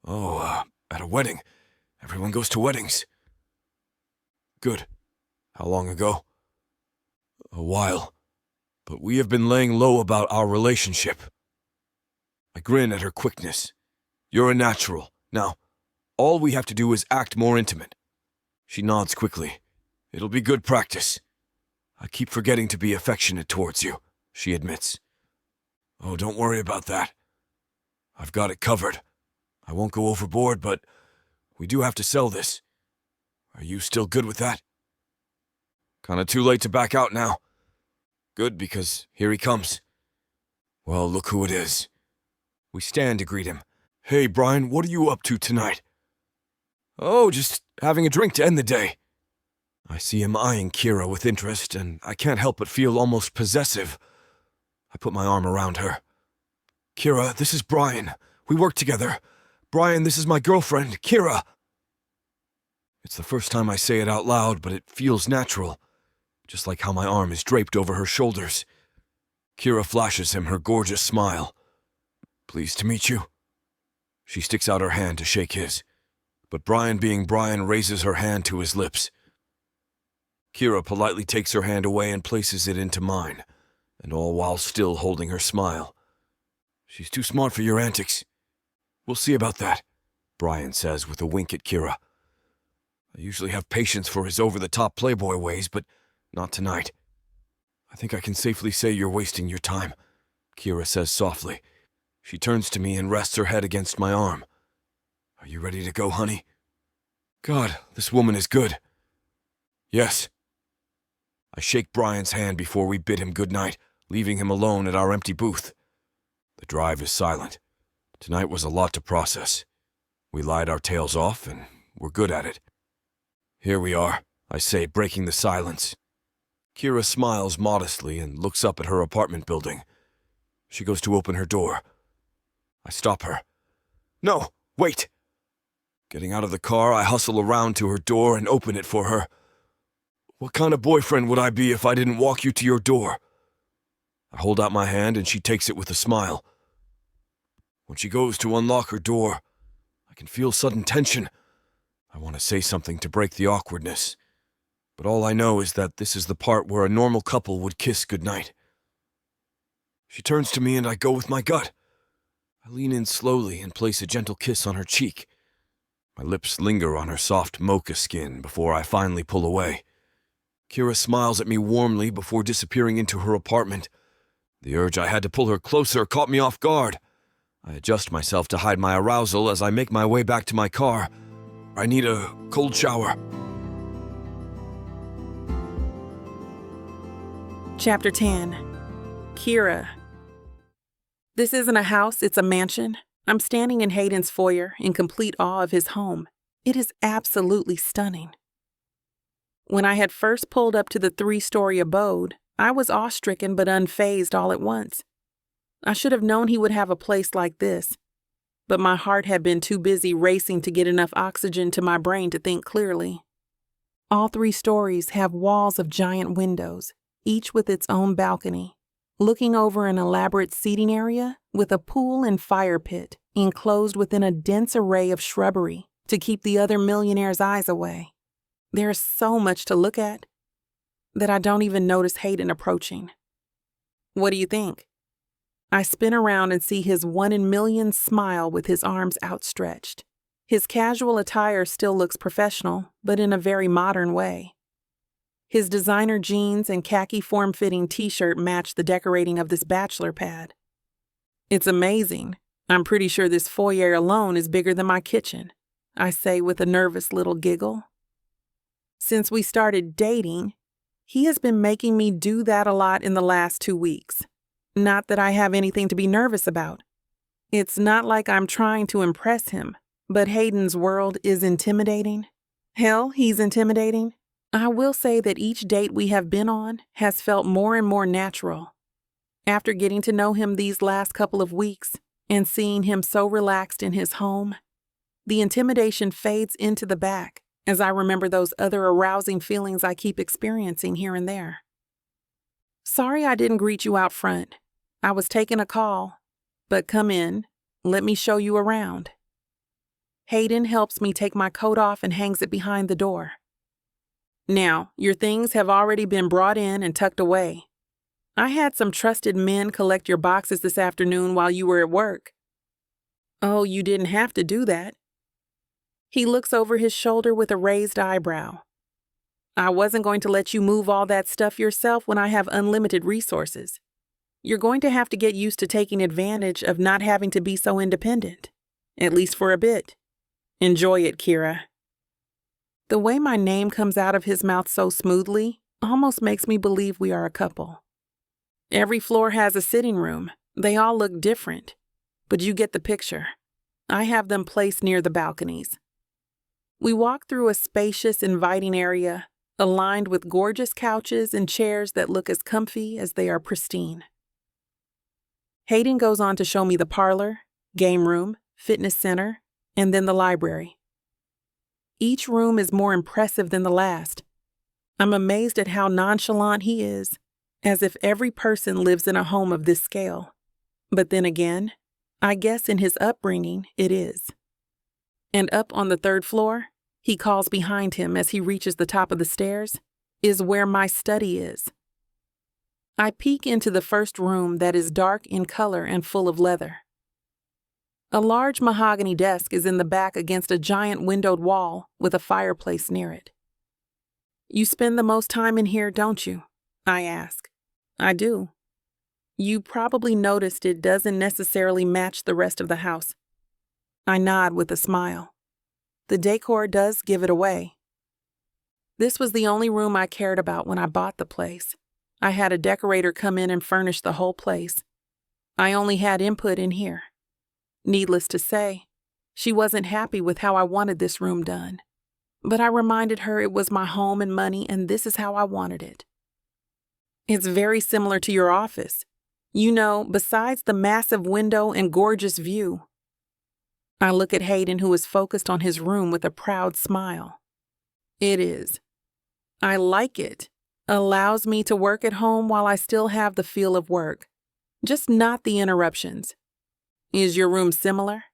Oh, at a wedding. Everyone goes to weddings. Good. How long ago? A while. But we have been laying low about our relationship. I grin at her quickness. You're a natural. Now, all we have to do is act more intimate. She nods quickly. It'll be good practice. I keep forgetting to be affectionate towards you, she admits. Oh, don't worry about that. I've got it covered. I won't go overboard, but we do have to sell this. Are you still good with that? Kinda too late to back out now. Good, because here he comes. Well, look who it is. We stand to greet him. Hey, Brian, what are you up to tonight? Oh, just having a drink to end the day. I see him eyeing Kira with interest, and I can't help but feel almost possessive. I put my arm around her. Kira, this is Brian. We work together. Brian, this is my girlfriend, Kira. It's the first time I say it out loud, but it feels natural, just like how my arm is draped over her shoulders. Kira flashes him her gorgeous smile. Pleased to meet you. She sticks out her hand to shake his, but Brian, being Brian, raises her hand to his lips. Kira politely takes her hand away and places it into mine, and all while still holding her smile. She's too smart for your antics. We'll see about that, Brian says with a wink at Kira. I usually have patience for his over-the-top playboy ways, but Not tonight. I think I can safely say you're wasting your time, Kira says softly. She turns to me and rests her head against my arm. Are you ready to go, honey? God, this woman is good. Yes. I shake Brian's hand before we bid him good night, leaving him alone at our empty booth. The drive is silent. Tonight was a lot to process. We lied our tails off, and we're good at it. Here we are, I say, breaking the silence. Kira smiles modestly and looks up at her apartment building. She goes to open her door. I stop her. No, wait! Getting out of the car, I hustle around to her door and open it for her. What kind of boyfriend would I be if I didn't walk you to your door? I hold out my hand and she takes it with a smile. When she goes to unlock her door, I can feel sudden tension. I want to say something to break the awkwardness, but all I know is that this is the part where a normal couple would kiss goodnight. She turns to me and I go with my gut. I lean in slowly and place a gentle kiss on her cheek. My lips linger on her soft mocha skin before I finally pull away. Kira smiles at me warmly before disappearing into her apartment. The urge I had to pull her closer caught me off guard. I adjust myself to hide my arousal as I make my way back to my car. I need a cold shower. Chapter 10. Kira. This isn't a house, it's a mansion. I'm standing in Hayden's foyer in complete awe of his home. It is absolutely stunning. When I had first pulled up to the 3-story abode, I was awe-stricken but unfazed all at once. I should have known he would have a place like this, but my heart had been too busy racing to get enough oxygen to my brain to think clearly. All 3 stories have walls of giant windows, each with its own balcony, looking over an elaborate seating area with a pool and fire pit enclosed within a dense array of shrubbery to keep the other millionaires' eyes away. There is so much to look at that I don't even notice Hayden approaching. What do you think? I spin around and see his 1-in-a-million smile with his arms outstretched. His casual attire still looks professional, but in a very modern way. His designer jeans and khaki form-fitting t-shirt match the decorating of this bachelor pad. It's amazing. I'm pretty sure this foyer alone is bigger than my kitchen, I say with a nervous little giggle. Since we started dating, he has been making me do that a lot in the last 2 weeks. Not that I have anything to be nervous about. It's not like I'm trying to impress him, but Hayden's world is intimidating. Hell, he's intimidating. I will say that each date we have been on has felt more and more natural. After getting to know him these last couple of weeks and seeing him so relaxed in his home, the intimidation fades into the back as I remember those other arousing feelings I keep experiencing here and there. Sorry I didn't greet you out front. I was taking a call, but come in. Let me show you around. Hayden helps me take my coat off and hangs it behind the door. Now, your things have already been brought in and tucked away. I had some trusted men collect your boxes this afternoon while you were at work. Oh, you didn't have to do that. He looks over his shoulder with a raised eyebrow. I wasn't going to let you move all that stuff yourself when I have unlimited resources. You're going to have to get used to taking advantage of not having to be so independent, at least for a bit. Enjoy it, Kira. The way my name comes out of his mouth so smoothly almost makes me believe we are a couple. Every floor has a sitting room. They all look different, but you get the picture. I have them placed near the balconies. We walk through a spacious, inviting area, aligned with gorgeous couches and chairs that look as comfy as they are pristine. Hayden goes on to show me the parlor, game room, fitness center, and then the library. Each room is more impressive than the last. I'm amazed at how nonchalant he is, as if every person lives in a home of this scale. But then again, I guess in his upbringing, it is. And up on the 3rd floor, he calls behind him as he reaches the top of the stairs, is where my study is. I peek into the first room that is dark in color and full of leather. A large mahogany desk is in the back against a giant windowed wall with a fireplace near it. You spend the most time in here, don't you? I ask. I do. You probably noticed it doesn't necessarily match the rest of the house. I nod with a smile. The decor does give it away. This was the only room I cared about when I bought the place. I had a decorator come in and furnish the whole place. I only had input in here. Needless to say, she wasn't happy with how I wanted this room done. But I reminded her it was my home and money, and this is how I wanted it. It's very similar to your office. You know, besides the massive window and gorgeous view. I look at Hayden, who is focused on his room with a proud smile. It is. I like it. Allows me to work at home while I still have the feel of work. Just not the interruptions. Is your room similar?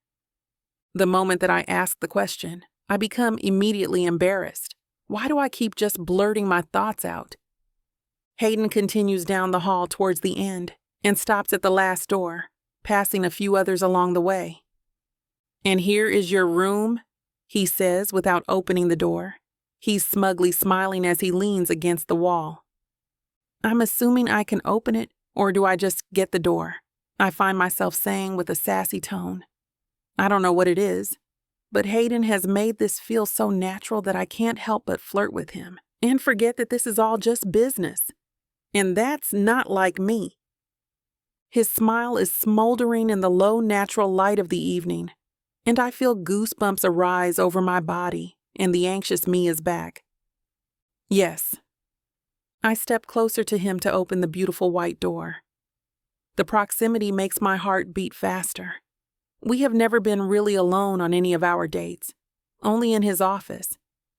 The moment that I ask the question, I become immediately embarrassed. Why do I keep just blurting my thoughts out? Hayden continues down the hall towards the end and stops at the last door, passing a few others along the way. And here is your room, he says without opening the door. He's smugly smiling as he leans against the wall. I'm assuming I can open it, or do I just get the door? I find myself saying with a sassy tone. I don't know what it is, but Hayden has made this feel so natural that I can't help but flirt with him and forget that this is all just business. And that's not like me. His smile is smoldering in the low natural light of the evening, and I feel goosebumps arise over my body, and the anxious me is back. Yes. I step closer to him to open the beautiful white door. The proximity makes my heart beat faster. We have never been really alone on any of our dates, only in his office.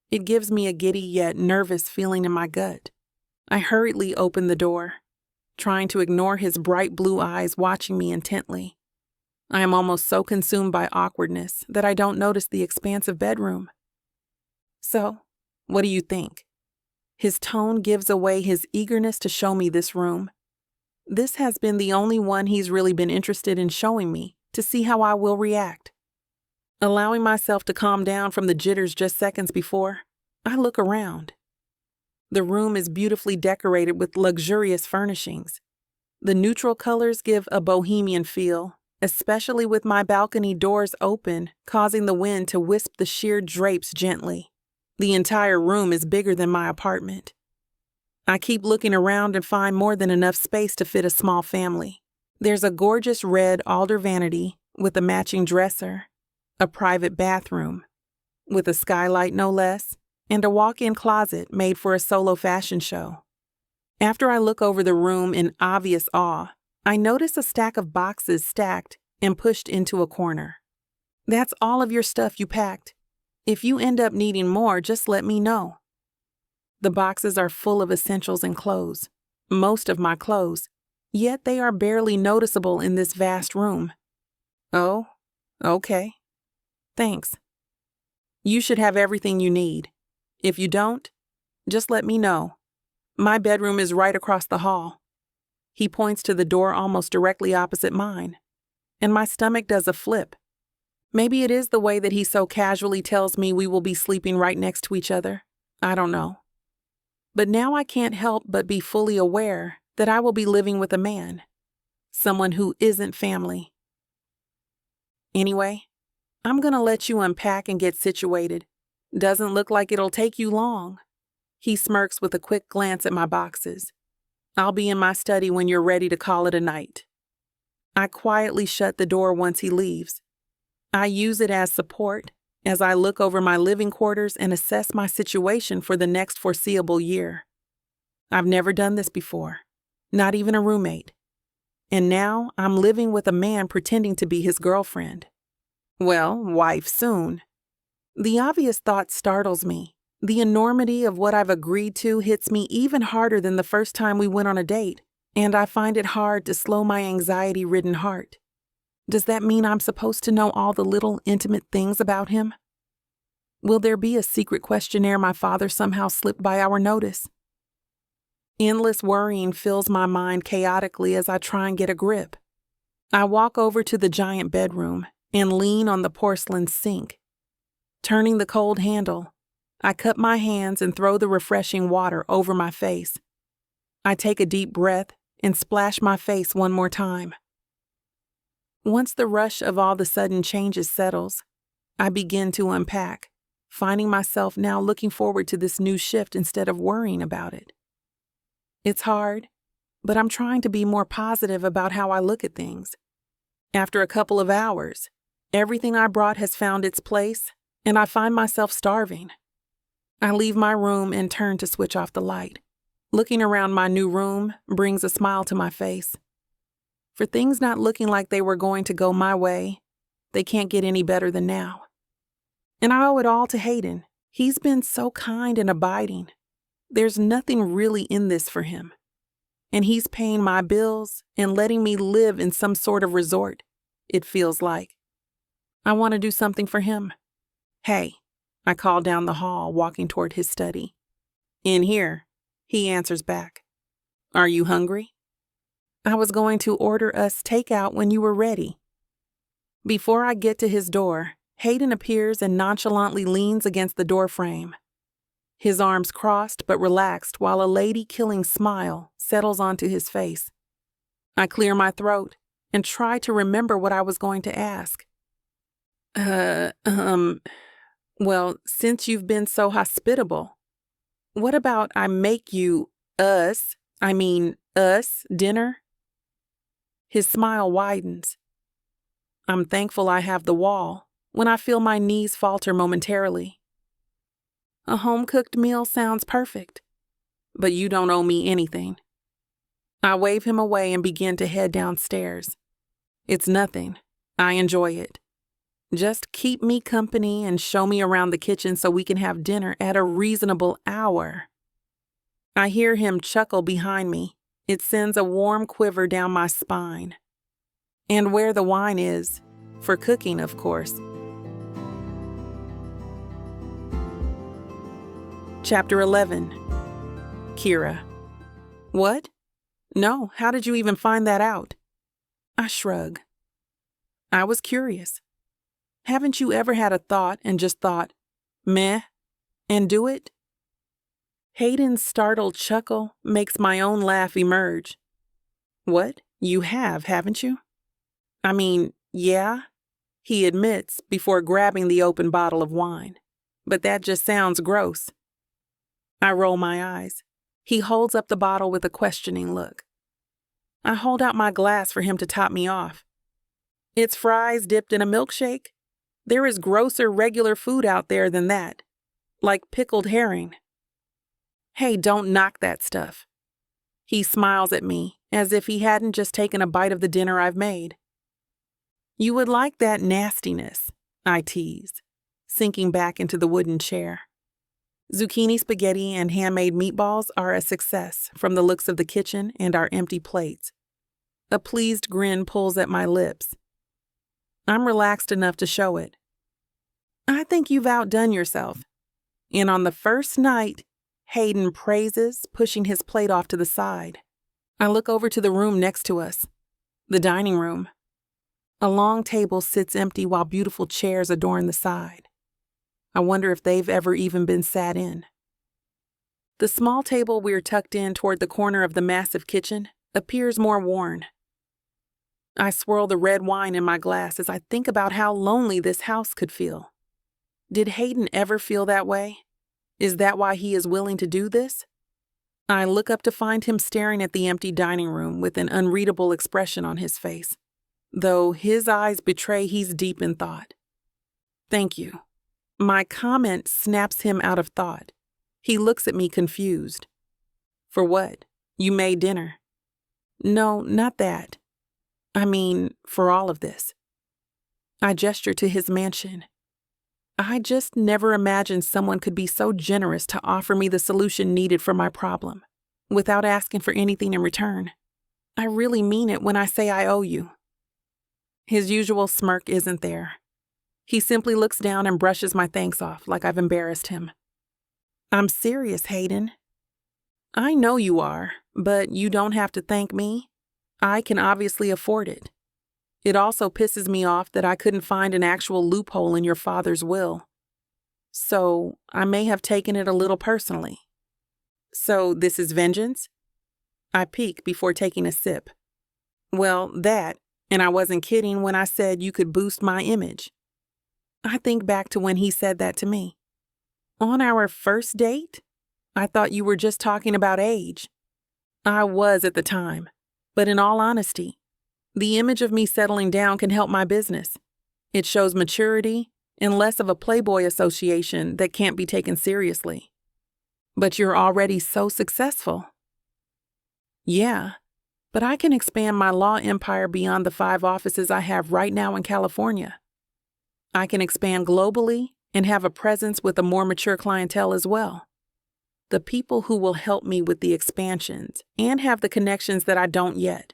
It gives me a giddy yet nervous feeling in my gut. I hurriedly open the door, trying to ignore his bright blue eyes watching me intently. I am almost so consumed by awkwardness that I don't notice the expansive bedroom. So, what do you think? His tone gives away his eagerness to show me this room. This has been the only one he's really been interested in showing me to see how I will react. Allowing myself to calm down from the jitters just seconds before, I look around. The room is beautifully decorated with luxurious furnishings. The neutral colors give a bohemian feel, especially with my balcony doors open, causing the wind to wisp the sheer drapes gently. The entire room is bigger than my apartment. I keep looking around and find more than enough space to fit a small family. There's a gorgeous red alder vanity with a matching dresser, a private bathroom, with a skylight no less, and a walk-in closet made for a solo fashion show. After I look over the room in obvious awe, I notice a stack of boxes stacked and pushed into a corner. That's all of your stuff you packed. If you end up needing more, just let me know. The boxes are full of essentials and clothes, most of my clothes, yet they are barely noticeable in this vast room. Oh, okay. Thanks. You should have everything you need. If you don't, just let me know. My bedroom is right across the hall. He points to the door almost directly opposite mine, and my stomach does a flip. Maybe it is the way that he so casually tells me we will be sleeping right next to each other. I don't know. But now I can't help but be fully aware that I will be living with a man, someone who isn't family. Anyway, I'm gonna let you unpack and get situated. Doesn't look like it'll take you long. He smirks with a quick glance at my boxes. I'll be in my study when you're ready to call it a night. I quietly shut the door once he leaves. I use it as support as I look over my living quarters and assess my situation for the next foreseeable year. I've never done this before, not even a roommate. And now I'm living with a man pretending to be his girlfriend. Well, wife soon. The obvious thought startles me. The enormity of what I've agreed to hits me even harder than the first time we went on a date, and I find it hard to slow my anxiety-ridden heart. Does that mean I'm supposed to know all the little intimate things about him? Will there be a secret questionnaire my father somehow slipped by our notice? Endless worrying fills my mind chaotically as I try and get a grip. I walk over to the giant bedroom and lean on the porcelain sink. Turning the cold handle, I cup my hands and throw the refreshing water over my face. I take a deep breath and splash my face one more time. Once the rush of all the sudden changes settles, I begin to unpack, finding myself now looking forward to this new shift instead of worrying about it. It's hard, but I'm trying to be more positive about how I look at things. After a couple of hours, everything I brought has found its place, and I find myself starving. I leave my room and turn to switch off the light. Looking around my new room brings a smile to my face. For things not looking like they were going to go my way, they can't get any better than now. And I owe it all to Hayden. He's been so kind and abiding. There's nothing really in this for him. And he's paying my bills and letting me live in some sort of resort, it feels like. I want to do something for him. "Hey," I call down the hall, walking toward his study. "In here," he answers back. "Are you hungry?" "I was going to order us takeout when you were ready." Before I get to his door, Hayden appears and nonchalantly leans against the door frame. His arms crossed but relaxed while a lady-killing smile settles onto his face. I clear my throat and try to remember what I was going to ask. Well, since you've been so hospitable, what about I make you us dinner? His smile widens. I'm thankful I have the wall when I feel my knees falter momentarily. A home-cooked meal sounds perfect, but you don't owe me anything. I wave him away and begin to head downstairs. It's nothing. I enjoy it. Just keep me company and show me around the kitchen so we can have dinner at a reasonable hour. I hear him chuckle behind me. It sends a warm quiver down my spine. And where the wine is, for cooking, of course. Chapter 11. Kira. What? No, how did you even find that out? I shrug. I was curious. Haven't you ever had a thought and just thought, meh, and do it? Hayden's startled chuckle makes my own laugh emerge. What? You have, haven't you? I mean, yeah, he admits before grabbing the open bottle of wine. But that just sounds gross. I roll my eyes. He holds up the bottle with a questioning look. I hold out my glass for him to top me off. It's fries dipped in a milkshake? There is grosser regular food out there than that, like pickled herring. Hey, don't knock that stuff. He smiles at me as if he hadn't just taken a bite of the dinner I've made. You would like that nastiness, I tease, sinking back into the wooden chair. Zucchini spaghetti and handmade meatballs are a success from the looks of the kitchen and our empty plates. A pleased grin pulls at my lips. I'm relaxed enough to show it. I think you've outdone yourself. And on the first night, Hayden praises, pushing his plate off to the side. I look over to the room next to us, the dining room. A long table sits empty while beautiful chairs adorn the side. I wonder if they've ever even been sat in. The small table we're tucked in toward the corner of the massive kitchen appears more worn. I swirl the red wine in my glass as I think about how lonely this house could feel. Did Hayden ever feel that way? Is that why he is willing to do this? I look up to find him staring at the empty dining room with an unreadable expression on his face, though his eyes betray he's deep in thought. Thank you. My comment snaps him out of thought. He looks at me confused. For what? You made dinner. No, not that. I mean, for all of this. I gesture to his mansion. I just never imagined someone could be so generous to offer me the solution needed for my problem, without asking for anything in return. I really mean it when I say I owe you. His usual smirk isn't there. He simply looks down and brushes my thanks off like I've embarrassed him. I'm serious, Hayden. I know you are, but you don't have to thank me. I can obviously afford it. It also pisses me off that I couldn't find an actual loophole in your father's will. So I may have taken it a little personally. So this is vengeance? I peek before taking a sip. Well, and I wasn't kidding when I said you could boost my image. I think back to when he said that to me. On our first date? I thought you were just talking about age. I was at the time, but in all honesty, the image of me settling down can help my business. It shows maturity and less of a Playboy association that can't be taken seriously. But you're already so successful. Yeah, but I can expand my law empire beyond the 5 offices I have right now in California. I can expand globally and have a presence with a more mature clientele as well. The people who will help me with the expansions and have the connections that I don't yet.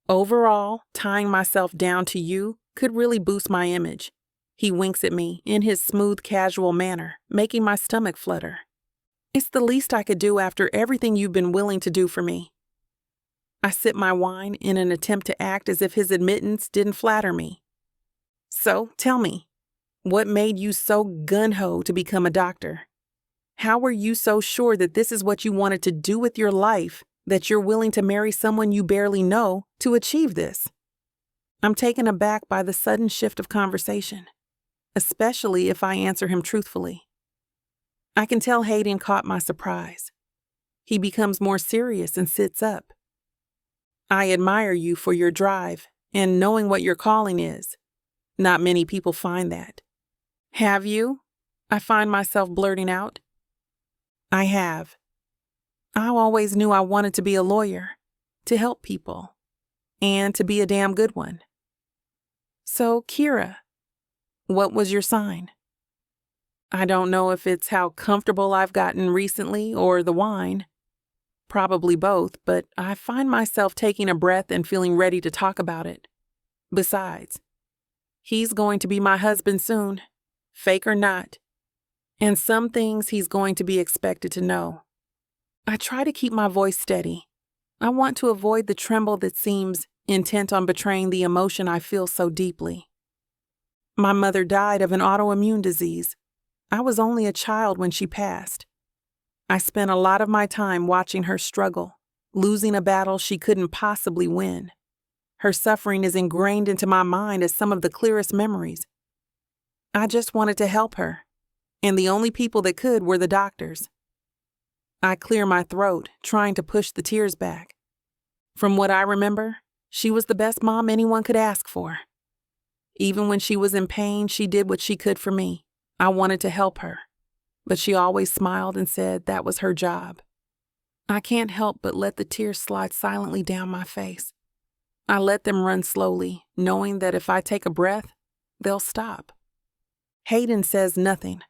Overall, tying myself down to you could really boost my image. He winks at me in his smooth, casual manner, making my stomach flutter. It's the least I could do after everything you've been willing to do for me. I sip my wine in an attempt to act as if his admittance didn't flatter me. So, tell me, what made you so gung-ho to become a doctor? How were you so sure that this is what you wanted to do with your life that you're willing to marry someone you barely know to achieve this? I'm taken aback by the sudden shift of conversation, especially if I answer him truthfully. I can tell Hayden caught my surprise. He becomes more serious and sits up. I admire you for your drive and knowing what your calling is. Not many people find that. Have you? I find myself blurting out. I have. I always knew I wanted to be a lawyer, to help people, and to be a damn good one. So, Kira, what was your sign? I don't know if it's how comfortable I've gotten recently or the wine. Probably both, but I find myself taking a breath and feeling ready to talk about it. Besides, he's going to be my husband soon, fake or not. And some things he's going to be expected to know. I try to keep my voice steady. I want to avoid the tremble that seems intent on betraying the emotion I feel so deeply. My mother died of an autoimmune disease. I was only a child when she passed. I spent a lot of my time watching her struggle, losing a battle she couldn't possibly win. Her suffering is ingrained into my mind as some of the clearest memories. I just wanted to help her, and the only people that could were the doctors. I clear my throat, trying to push the tears back. From what I remember, she was the best mom anyone could ask for. Even when she was in pain, she did what she could for me. I wanted to help her, but she always smiled and said that was her job. I can't help but let the tears slide silently down my face. I let them run slowly, knowing that if I take a breath, they'll stop. Hayden says nothing,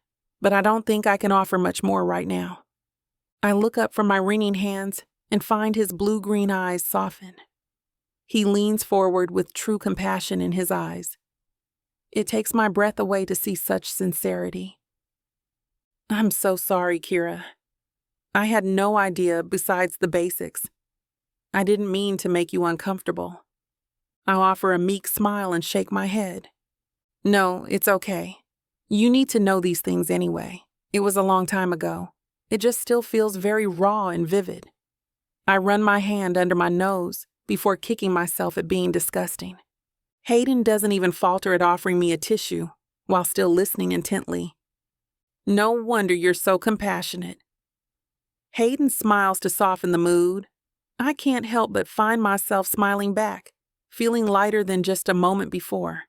but I don't think I can offer much more right now. I look up from my wringing hands and find his blue-green eyes soften. He leans forward with true compassion in his eyes. It takes my breath away to see such sincerity. I'm so sorry, Kira. I had no idea besides the basics. I didn't mean to make you uncomfortable. I offer a meek smile and shake my head. No, it's okay. You need to know these things anyway. It was a long time ago. It just still feels very raw and vivid. I run my hand under my nose before kicking myself at being disgusting. Hayden doesn't even falter at offering me a tissue while still listening intently. No wonder you're so compassionate. Hayden smiles to soften the mood. I can't help but find myself smiling back, feeling lighter than just a moment before.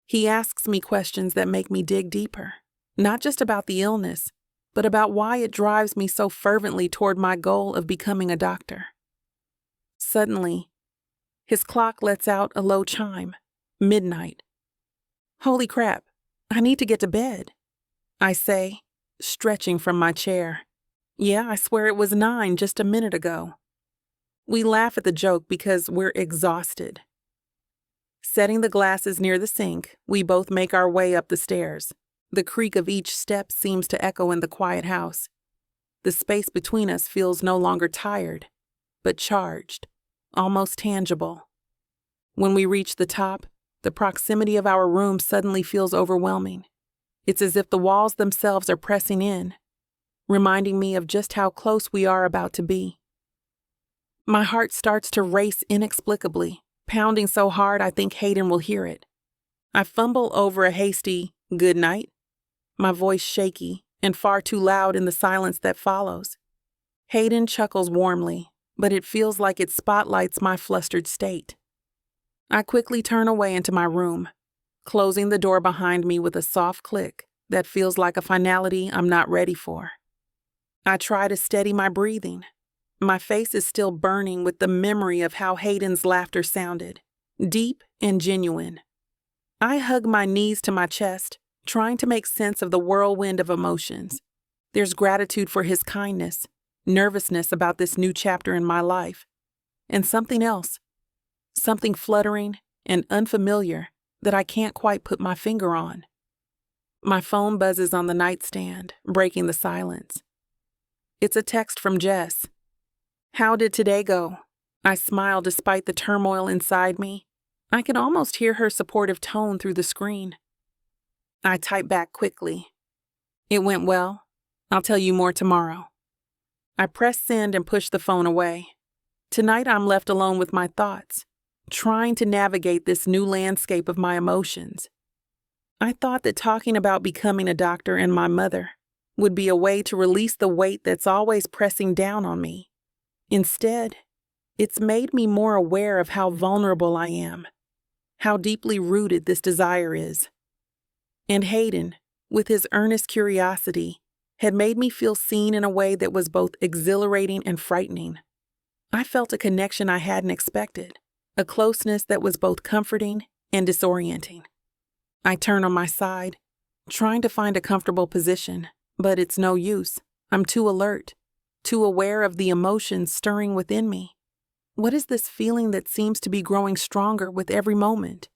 He asks me questions that make me dig deeper, not just about the illness, but about why it drives me so fervently toward my goal of becoming a doctor. Suddenly, his clock lets out a low chime. Midnight. Holy crap, I need to get to bed, I say, stretching from my chair. Yeah, I swear it was 9 just a minute ago. We laugh at the joke because we're exhausted. Setting the glasses near the sink, we both make our way up the stairs. The creak of each step seems to echo in the quiet house. The space between us feels no longer tired, but charged, almost tangible. When we reach the top, the proximity of our room suddenly feels overwhelming. It's as if the walls themselves are pressing in, reminding me of just how close we are about to be. My heart starts to race inexplicably, pounding so hard I think Hayden will hear it. I fumble over a hasty "good night," my voice shaky and far too loud in the silence that follows. Hayden chuckles warmly, but it feels like it spotlights my flustered state. I quickly turn away into my room, closing the door behind me with a soft click that feels like a finality I'm not ready for. I try to steady my breathing. My face is still burning with the memory of how Hayden's laughter sounded, deep and genuine. I hug my knees to my chest, trying to make sense of the whirlwind of emotions. There's gratitude for his kindness, nervousness about this new chapter in my life, and something else, something fluttering and unfamiliar that I can't quite put my finger on. My phone buzzes on the nightstand, breaking the silence. It's a text from Jess. "How did today go?" I smile despite the turmoil inside me. I can almost hear her supportive tone through the screen. I type back quickly. "It went well. I'll tell you more tomorrow." I press send and push the phone away. Tonight I'm left alone with my thoughts, trying to navigate this new landscape of my emotions. I thought that talking about becoming a doctor and my mother would be a way to release the weight that's always pressing down on me. Instead, it's made me more aware of how vulnerable I am, how deeply rooted this desire is. And Hayden, with his earnest curiosity, had made me feel seen in a way that was both exhilarating and frightening. I felt a connection I hadn't expected, a closeness that was both comforting and disorienting. I turn on my side, trying to find a comfortable position, but it's no use. I'm too alert, too aware of the emotions stirring within me. What is this feeling that seems to be growing stronger with every moment?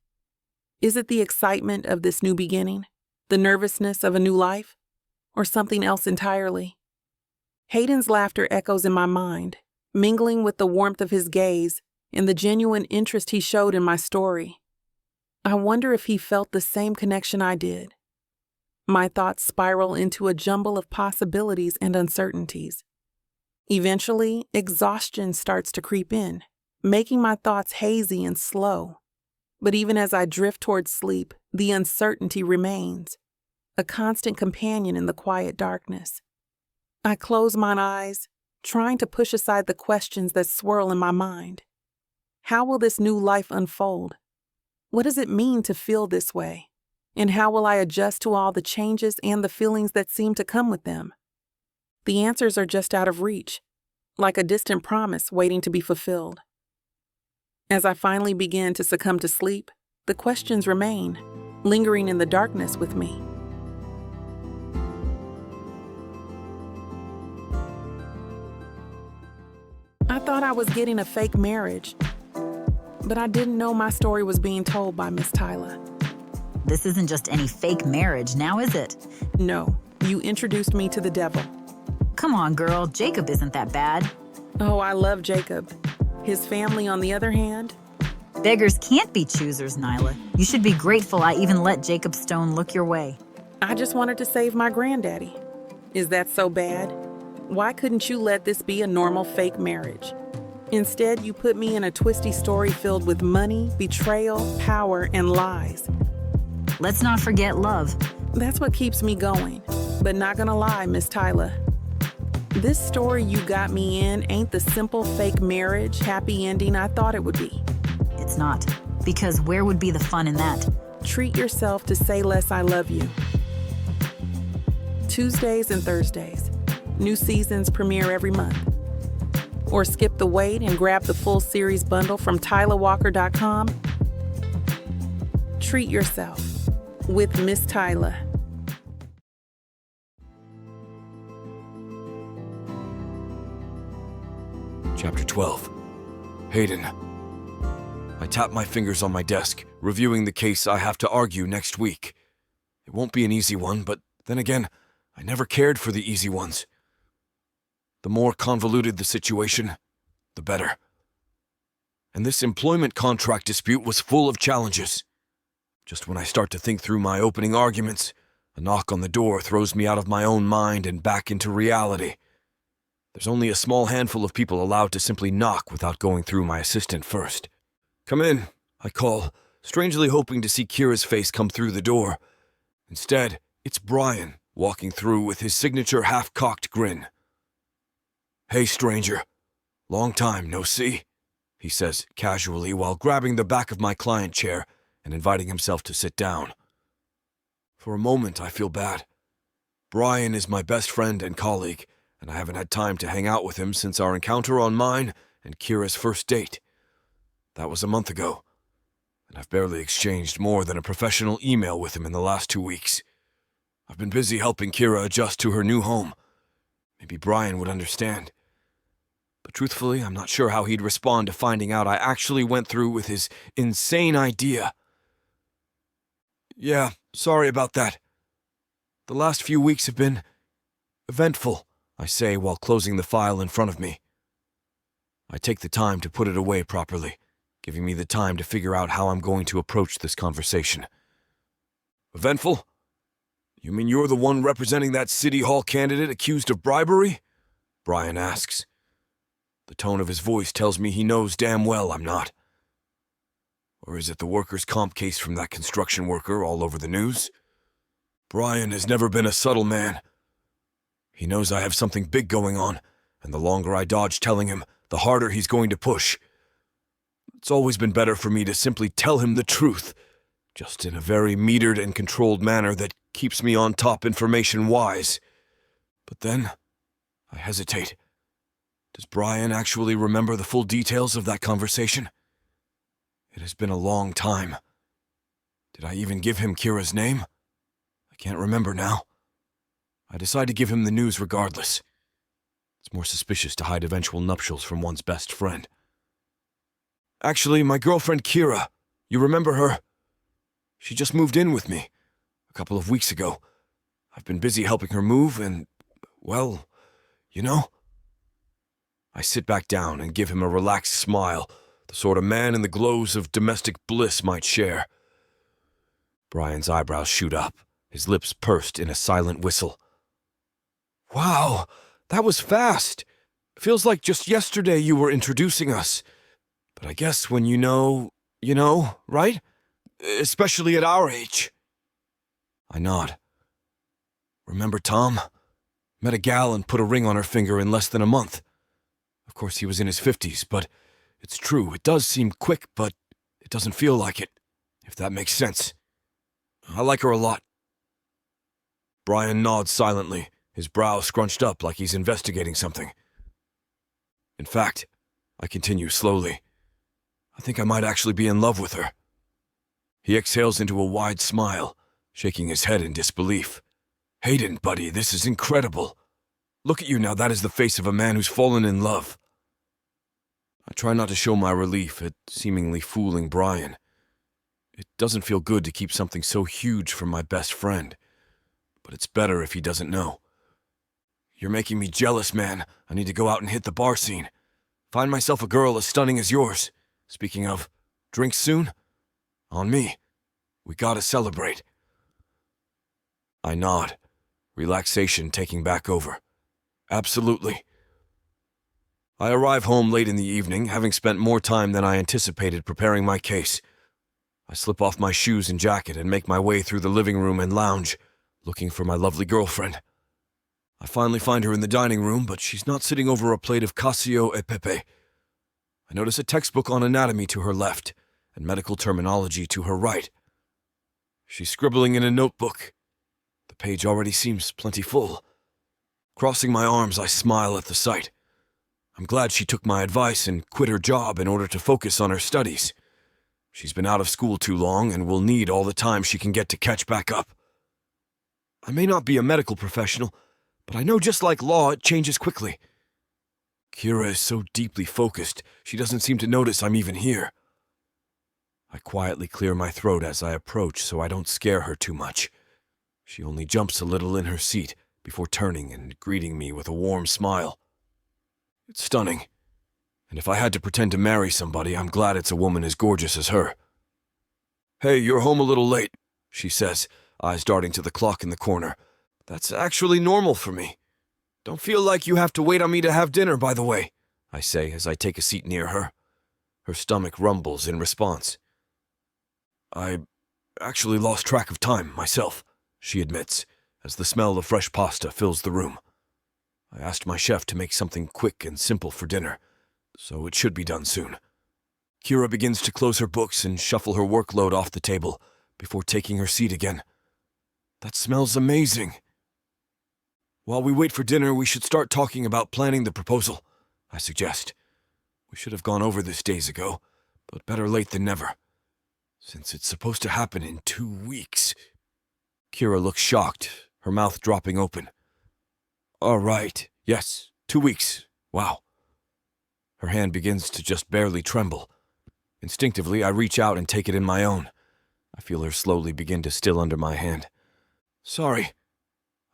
Is it the excitement of this new beginning, the nervousness of a new life, or something else entirely? Hayden's laughter echoes in my mind, mingling with the warmth of his gaze and the genuine interest he showed in my story. I wonder if he felt the same connection I did. My thoughts spiral into a jumble of possibilities and uncertainties. Eventually, exhaustion starts to creep in, making my thoughts hazy and slow. But even as I drift towards sleep, the uncertainty remains, a constant companion in the quiet darkness. I close my eyes, trying to push aside the questions that swirl in my mind. How will this new life unfold? What does it mean to feel this way? And how will I adjust to all the changes and the feelings that seem to come with them? The answers are just out of reach, like a distant promise waiting to be fulfilled. As I finally begin to succumb to sleep, the questions remain, lingering in the darkness with me. I thought I was getting a fake marriage, but I didn't know my story was being told by Miss Tyla. This isn't just any fake marriage, now is it? No, you introduced me to the devil. Come on, girl, Jacob isn't that bad. Oh, I love Jacob. His family, on the other hand? Beggars can't be choosers, Nyla. You should be grateful I even let Jacob Stone look your way. I just wanted to save my granddaddy. Is that so bad? Why couldn't you let this be a normal fake marriage? Instead, you put me in a twisty story filled with money, betrayal, power, and lies. Let's not forget love. That's what keeps me going. But not gonna lie, Miss Tyla. This story you got me in ain't the simple fake marriage, happy ending I thought it would be. It's not. Because where would be the fun in that? Treat yourself to Say Less I Love You. Tuesdays and Thursdays. New seasons premiere every month. Or skip the wait and grab the full series bundle from TylaWalker.com. Treat yourself with Miss Tyla. Chapter 12. Hayden. I tap my fingers on my desk, reviewing the case I have to argue next week. It won't be an easy one, but then again, I never cared for the easy ones. The more convoluted the situation, the better. And this employment contract dispute was full of challenges. Just when I start to think through my opening arguments, A knock on the door throws me out of my own mind and back into reality. There's only a small handful of people allowed to simply knock without going through my assistant first. "Come in," I call, strangely hoping to see Kira's face come through the door. Instead, it's Brian walking through with his signature half-cocked grin. "Hey, stranger. Long time no see," he says casually while grabbing the back of my client chair and inviting himself to sit down. For a moment, I feel bad. Brian is my best friend and colleague, and I haven't had time to hang out with him since our encounter on mine and Kira's first date. That was a month ago, and I've barely exchanged more than a professional email with him in the last 2 weeks. I've been busy helping Kira adjust to her new home. Maybe Brian would understand. But truthfully, I'm not sure how he'd respond to finding out I actually went through with his insane idea. "Yeah, sorry about that. The last few weeks have been eventful," I say while closing the file in front of me. I take the time to put it away properly, giving me the time to figure out how I'm going to approach this conversation. "Eventful? You mean you're the one representing that City Hall candidate accused of bribery?" Brian asks. The tone of his voice tells me he knows damn well I'm not. Or is it the workers' comp case from that construction worker all over the news? Brian has never been a subtle man. He knows I have something big going on, and the longer I dodge telling him, the harder he's going to push. It's always been better for me to simply tell him the truth, just in a very metered and controlled manner that keeps me on top information-wise. But then, I hesitate. Does Brian actually remember the full details of that conversation? It has been a long time. Did I even give him Kira's name? I can't remember now. I decide to give him the news regardless. It's more suspicious to hide eventual nuptials from one's best friend. "Actually, my girlfriend Kira, you remember her? She just moved in with me a couple of weeks ago. I've been busy helping her move and, well, you know." I sit back down and give him a relaxed smile, the sort a man in the glows of domestic bliss might share. Brian's eyebrows shoot up, his lips pursed in a silent whistle. "Wow, that was fast. Feels like just yesterday you were introducing us. But I guess when you know, right? Especially at our age." I nod. "Remember Tom? Met a gal and put a ring on her finger in less than a month. Of course, he was in his 50s, but it's true. It does seem quick, but it doesn't feel like it, if that makes sense. I like her a lot." Brian nods silently, his brow scrunched up like he's investigating something. "In fact," I continue slowly, "I think I might actually be in love with her." He exhales into a wide smile, shaking his head in disbelief. "Hayden, buddy, this is incredible. Look at you now, that is the face of a man who's fallen in love." I try not to show my relief at seemingly fooling Brian. It doesn't feel good to keep something so huge from my best friend, but it's better if he doesn't know. "You're making me jealous, man. I need to go out and hit the bar scene. Find myself a girl as stunning as yours. Speaking of, drinks soon? On me. We gotta celebrate." I nod, relaxation taking back over. "Absolutely." I arrive home late in the evening, having spent more time than I anticipated preparing my case. I slip off my shoes and jacket and make my way through the living room and lounge, looking for my lovely girlfriend. I finally find her in the dining room, but she's not sitting over a plate of cacio e pepe. I notice a textbook on anatomy to her left and medical terminology to her right. She's scribbling in a notebook. The page already seems plenty full. Crossing my arms, I smile at the sight. I'm glad she took my advice and quit her job in order to focus on her studies. She's been out of school too long and will need all the time she can get to catch back up. I may not be a medical professional, but I know just like law, it changes quickly. Kira is so deeply focused, she doesn't seem to notice I'm even here. I quietly clear my throat as I approach so I don't scare her too much. She only jumps a little in her seat before turning and greeting me with a warm smile. It's stunning, and if I had to pretend to marry somebody, I'm glad it's a woman as gorgeous as her. "Hey, you're home a little late," she says, eyes darting to the clock in the corner. "That's actually normal for me. Don't feel like you have to wait on me to have dinner, by the way," I say as I take a seat near her. Her stomach rumbles in response. "I actually lost track of time, myself," she admits, as the smell of fresh pasta fills the room. "I asked my chef to make something quick and simple for dinner, so it should be done soon." Kira begins to close her books and shuffle her workload off the table before taking her seat again. "That smells amazing." "While we wait for dinner, we should start talking about planning the proposal," I suggest. "We should have gone over this days ago, but better late than never. Since it's supposed to happen in 2 weeks. Kira looks shocked, her mouth dropping open. "All right, yes, 2 weeks. Wow." Her hand begins to just barely tremble. Instinctively, I reach out and take it in my own. I feel her slowly begin to still under my hand. "Sorry.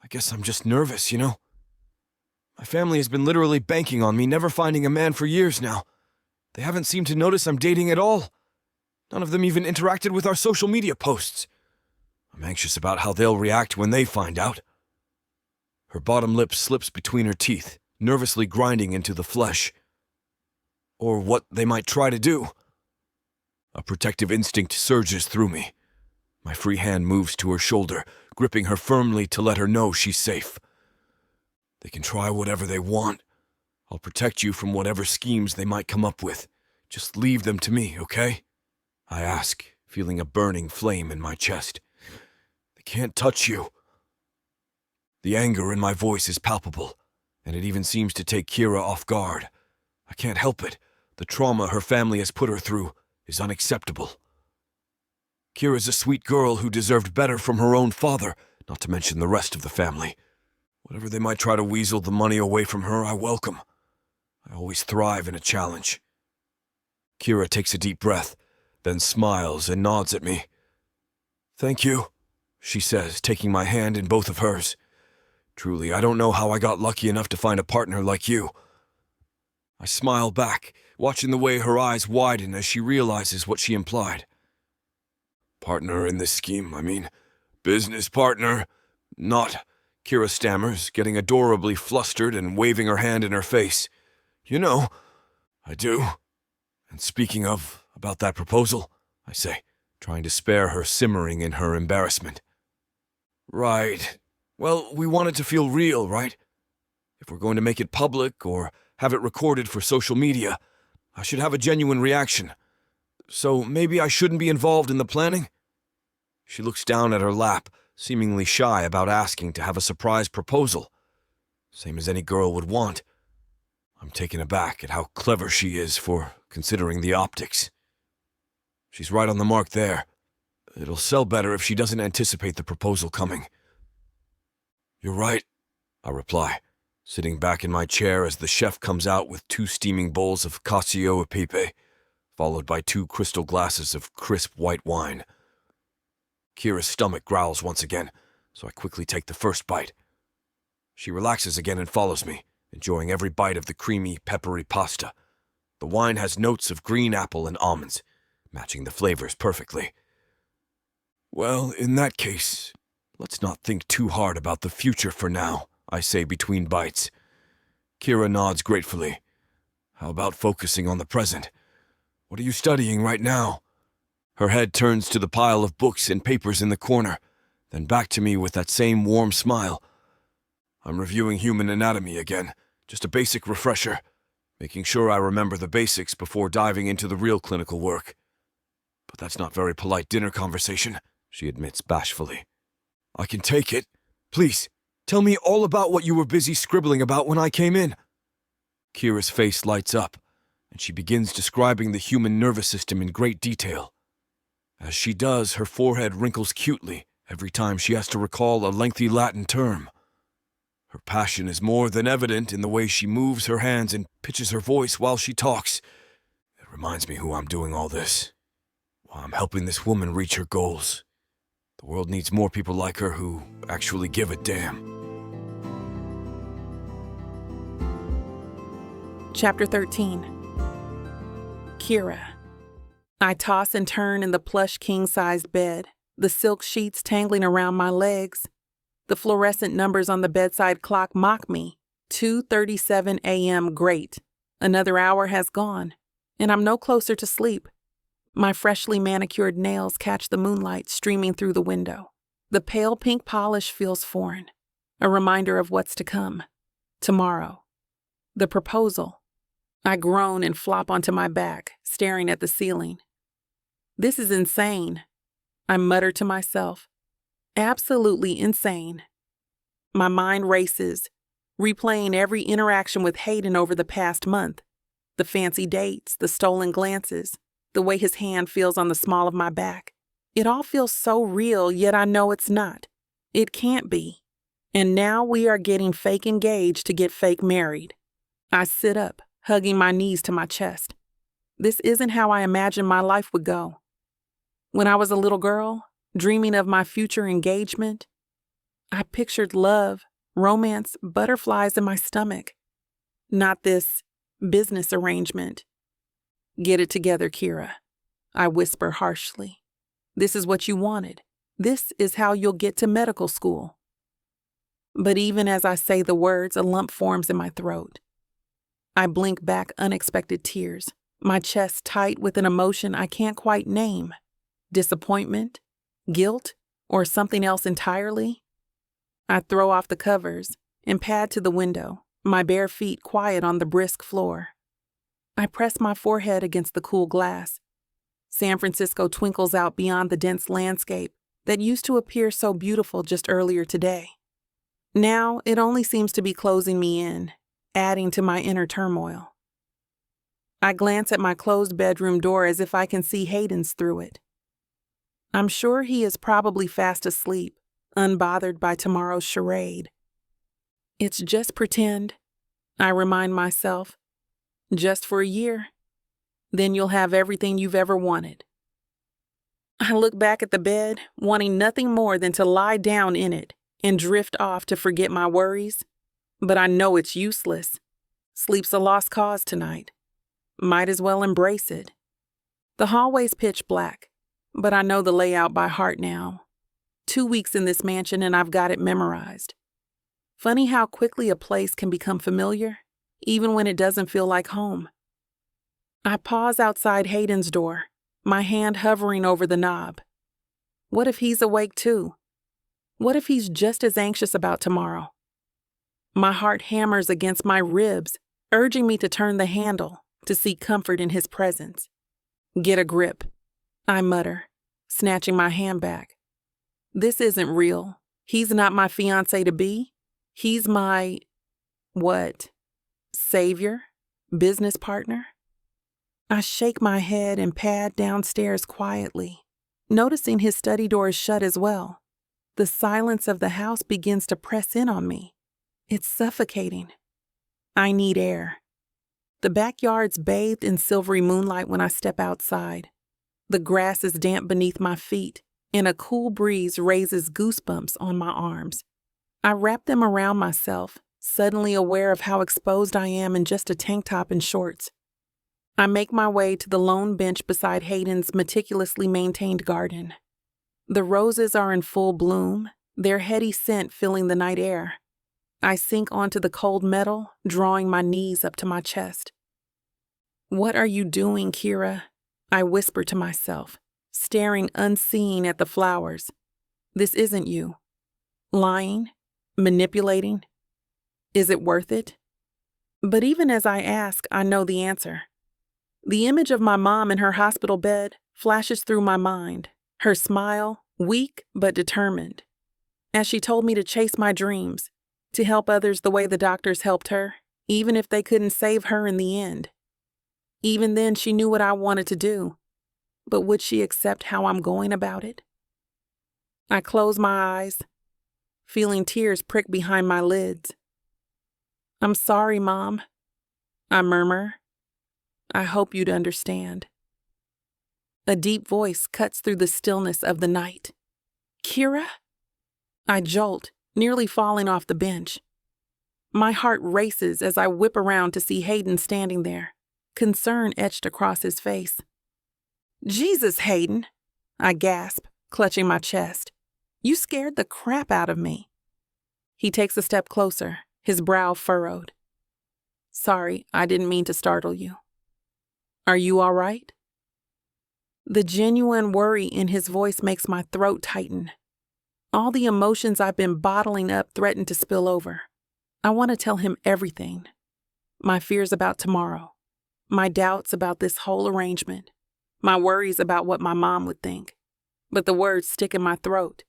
I guess I'm just nervous, you know? My family has been literally banking on me never finding a man for years now. They haven't seemed to notice I'm dating at all. None of them even interacted with our social media posts. I'm anxious about how they'll react when they find out." Her bottom lip slips between her teeth, nervously grinding into the flesh. Or what they might try to do. A protective instinct surges through me. My free hand moves to her shoulder, gripping her firmly to let her know she's safe. "They can try whatever they want. I'll protect you from whatever schemes they might come up with. Just leave them to me, okay?" I ask, feeling a burning flame in my chest. "They can't touch you." The anger in my voice is palpable, and it even seems to take Kira off guard. I can't help it. The trauma her family has put her through is unacceptable. Kira's a sweet girl who deserved better from her own father, not to mention the rest of the family. Whatever they might try to weasel the money away from her, I welcome. I always thrive in a challenge. Kira takes a deep breath, then smiles and nods at me. "Thank you," she says, taking my hand in both of hers. "Truly, I don't know how I got lucky enough to find a partner like you." I smile back, watching the way her eyes widen as she realizes what she implied. "Partner in this scheme, I mean, business partner, not," Kira stammers, getting adorably flustered and waving her hand in her face. "You know, I do. And speaking of, about that proposal," I say, trying to spare her simmering in her embarrassment. "Right. Well, we want it to feel real, right? If we're going to make it public or have it recorded for social media, I should have a genuine reaction. So maybe I shouldn't be involved in the planning?" She looks down at her lap, seemingly shy about asking to have a surprise proposal. Same as any girl would want. I'm taken aback at how clever she is for considering the optics. She's right on the mark there. It'll sell better if she doesn't anticipate the proposal coming. "You're right," I reply, sitting back in my chair as the chef comes out with 2 steaming bowls of cacio e pepe, followed by 2 crystal glasses of crisp white wine. Kira's stomach growls once again, so I quickly take the first bite. She relaxes again and follows me, enjoying every bite of the creamy, peppery pasta. The wine has notes of green apple and almonds, matching the flavors perfectly. "Well, in that case, let's not think too hard about the future for now," I say between bites. Kira nods gratefully. "How about focusing on the present? What are you studying right now?" Her head turns to the pile of books and papers in the corner, then back to me with that same warm smile. "I'm reviewing human anatomy again, just a basic refresher, making sure I remember the basics before diving into the real clinical work." "But that's not very polite dinner conversation," she admits bashfully. "I can take it. Please, tell me all about what you were busy scribbling about when I came in." Kira's face lights up, and she begins describing the human nervous system in great detail. As she does, her forehead wrinkles cutely every time she has to recall a lengthy Latin term. Her passion is more than evident in the way she moves her hands and pitches her voice while she talks. It reminds me who I'm doing all this, why I'm helping this woman reach her goals. The world needs more people like her who actually give a damn. Chapter 13. Kira. I toss and turn in the plush king-sized bed, the silk sheets tangling around my legs. The fluorescent numbers on the bedside clock mock me. 2:37 a.m. Great. Another hour has gone, and I'm no closer to sleep. My freshly manicured nails catch the moonlight streaming through the window. The pale pink polish feels foreign, a reminder of what's to come. Tomorrow. The proposal. I groan and flop onto my back, staring at the ceiling. This is insane, I mutter to myself. Absolutely insane. My mind races, replaying every interaction with Hayden over the past month. The fancy dates, the stolen glances, the way his hand feels on the small of my back. It all feels so real, yet I know it's not. It can't be. And now we are getting fake engaged to get fake married. I sit up, hugging my knees to my chest. This isn't how I imagined my life would go. When I was a little girl, dreaming of my future engagement, I pictured love, romance, butterflies in my stomach. Not this business arrangement. Get it together, Kira, I whisper harshly. This is what you wanted. This is how you'll get to medical school. But even as I say the words, a lump forms in my throat. I blink back unexpected tears, my chest tight with an emotion I can't quite name. Disappointment, guilt, or something else entirely? I throw off the covers and pad to the window, my bare feet quiet on the brisk floor. I press my forehead against the cool glass. San Francisco twinkles out beyond the dense landscape that used to appear so beautiful just earlier today. Now it only seems to be closing me in, adding to my inner turmoil. I glance at my closed bedroom door as if I can see Hayden's through it. I'm sure he is probably fast asleep, unbothered by tomorrow's charade. It's just pretend, I remind myself. Just for a year. Then you'll have everything you've ever wanted. I look back at the bed, wanting nothing more than to lie down in it and drift off to forget my worries. But I know it's useless. Sleep's a lost cause tonight. Might as well embrace it. The hallway's pitch black, but I know the layout by heart now. 2 weeks in this mansion and I've got it memorized. Funny how quickly a place can become familiar, even when it doesn't feel like home. I pause outside Hayden's door, my hand hovering over the knob. What if he's awake too? What if he's just as anxious about tomorrow? My heart hammers against my ribs, urging me to turn the handle, to seek comfort in his presence. Get a grip, I mutter, snatching my hand back. This isn't real. He's not my fiancé-to-be. He's my, what, savior? Business partner? I shake my head and pad downstairs quietly, noticing his study door is shut as well. The silence of the house begins to press in on me. It's suffocating. I need air. The backyard's bathed in silvery moonlight when I step outside. The grass is damp beneath my feet, and a cool breeze raises goosebumps on my arms. I wrap them around myself, suddenly aware of how exposed I am in just a tank top and shorts. I make my way to the lone bench beside Hayden's meticulously maintained garden. The roses are in full bloom, their heady scent filling the night air. I sink onto the cold metal, drawing my knees up to my chest. What are you doing, Kira? I whisper to myself, staring unseeing at the flowers. This isn't you. Lying? Manipulating? Is it worth it? But even as I ask, I know the answer. The image of my mom in her hospital bed flashes through my mind, her smile, weak but determined. As she told me to chase my dreams, to help others the way the doctors helped her, even if they couldn't save her in the end. Even then, she knew what I wanted to do, but would she accept how I'm going about it? I close my eyes, feeling tears prick behind my lids. I'm sorry, Mom, I murmur. I hope you'd understand. A deep voice cuts through the stillness of the night. Kira? I jolt, nearly falling off the bench. My heart races as I whip around to see Hayden standing there, concern etched across his face. Jesus, Hayden, I gasp, clutching my chest. You scared the crap out of me. He takes a step closer, his brow furrowed. Sorry, I didn't mean to startle you. Are you all right? The genuine worry in his voice makes my throat tighten. All the emotions I've been bottling up threaten to spill over. I want to tell him everything. My fears about tomorrow, my doubts about this whole arrangement, my worries about what my mom would think. But the words stick in my throat.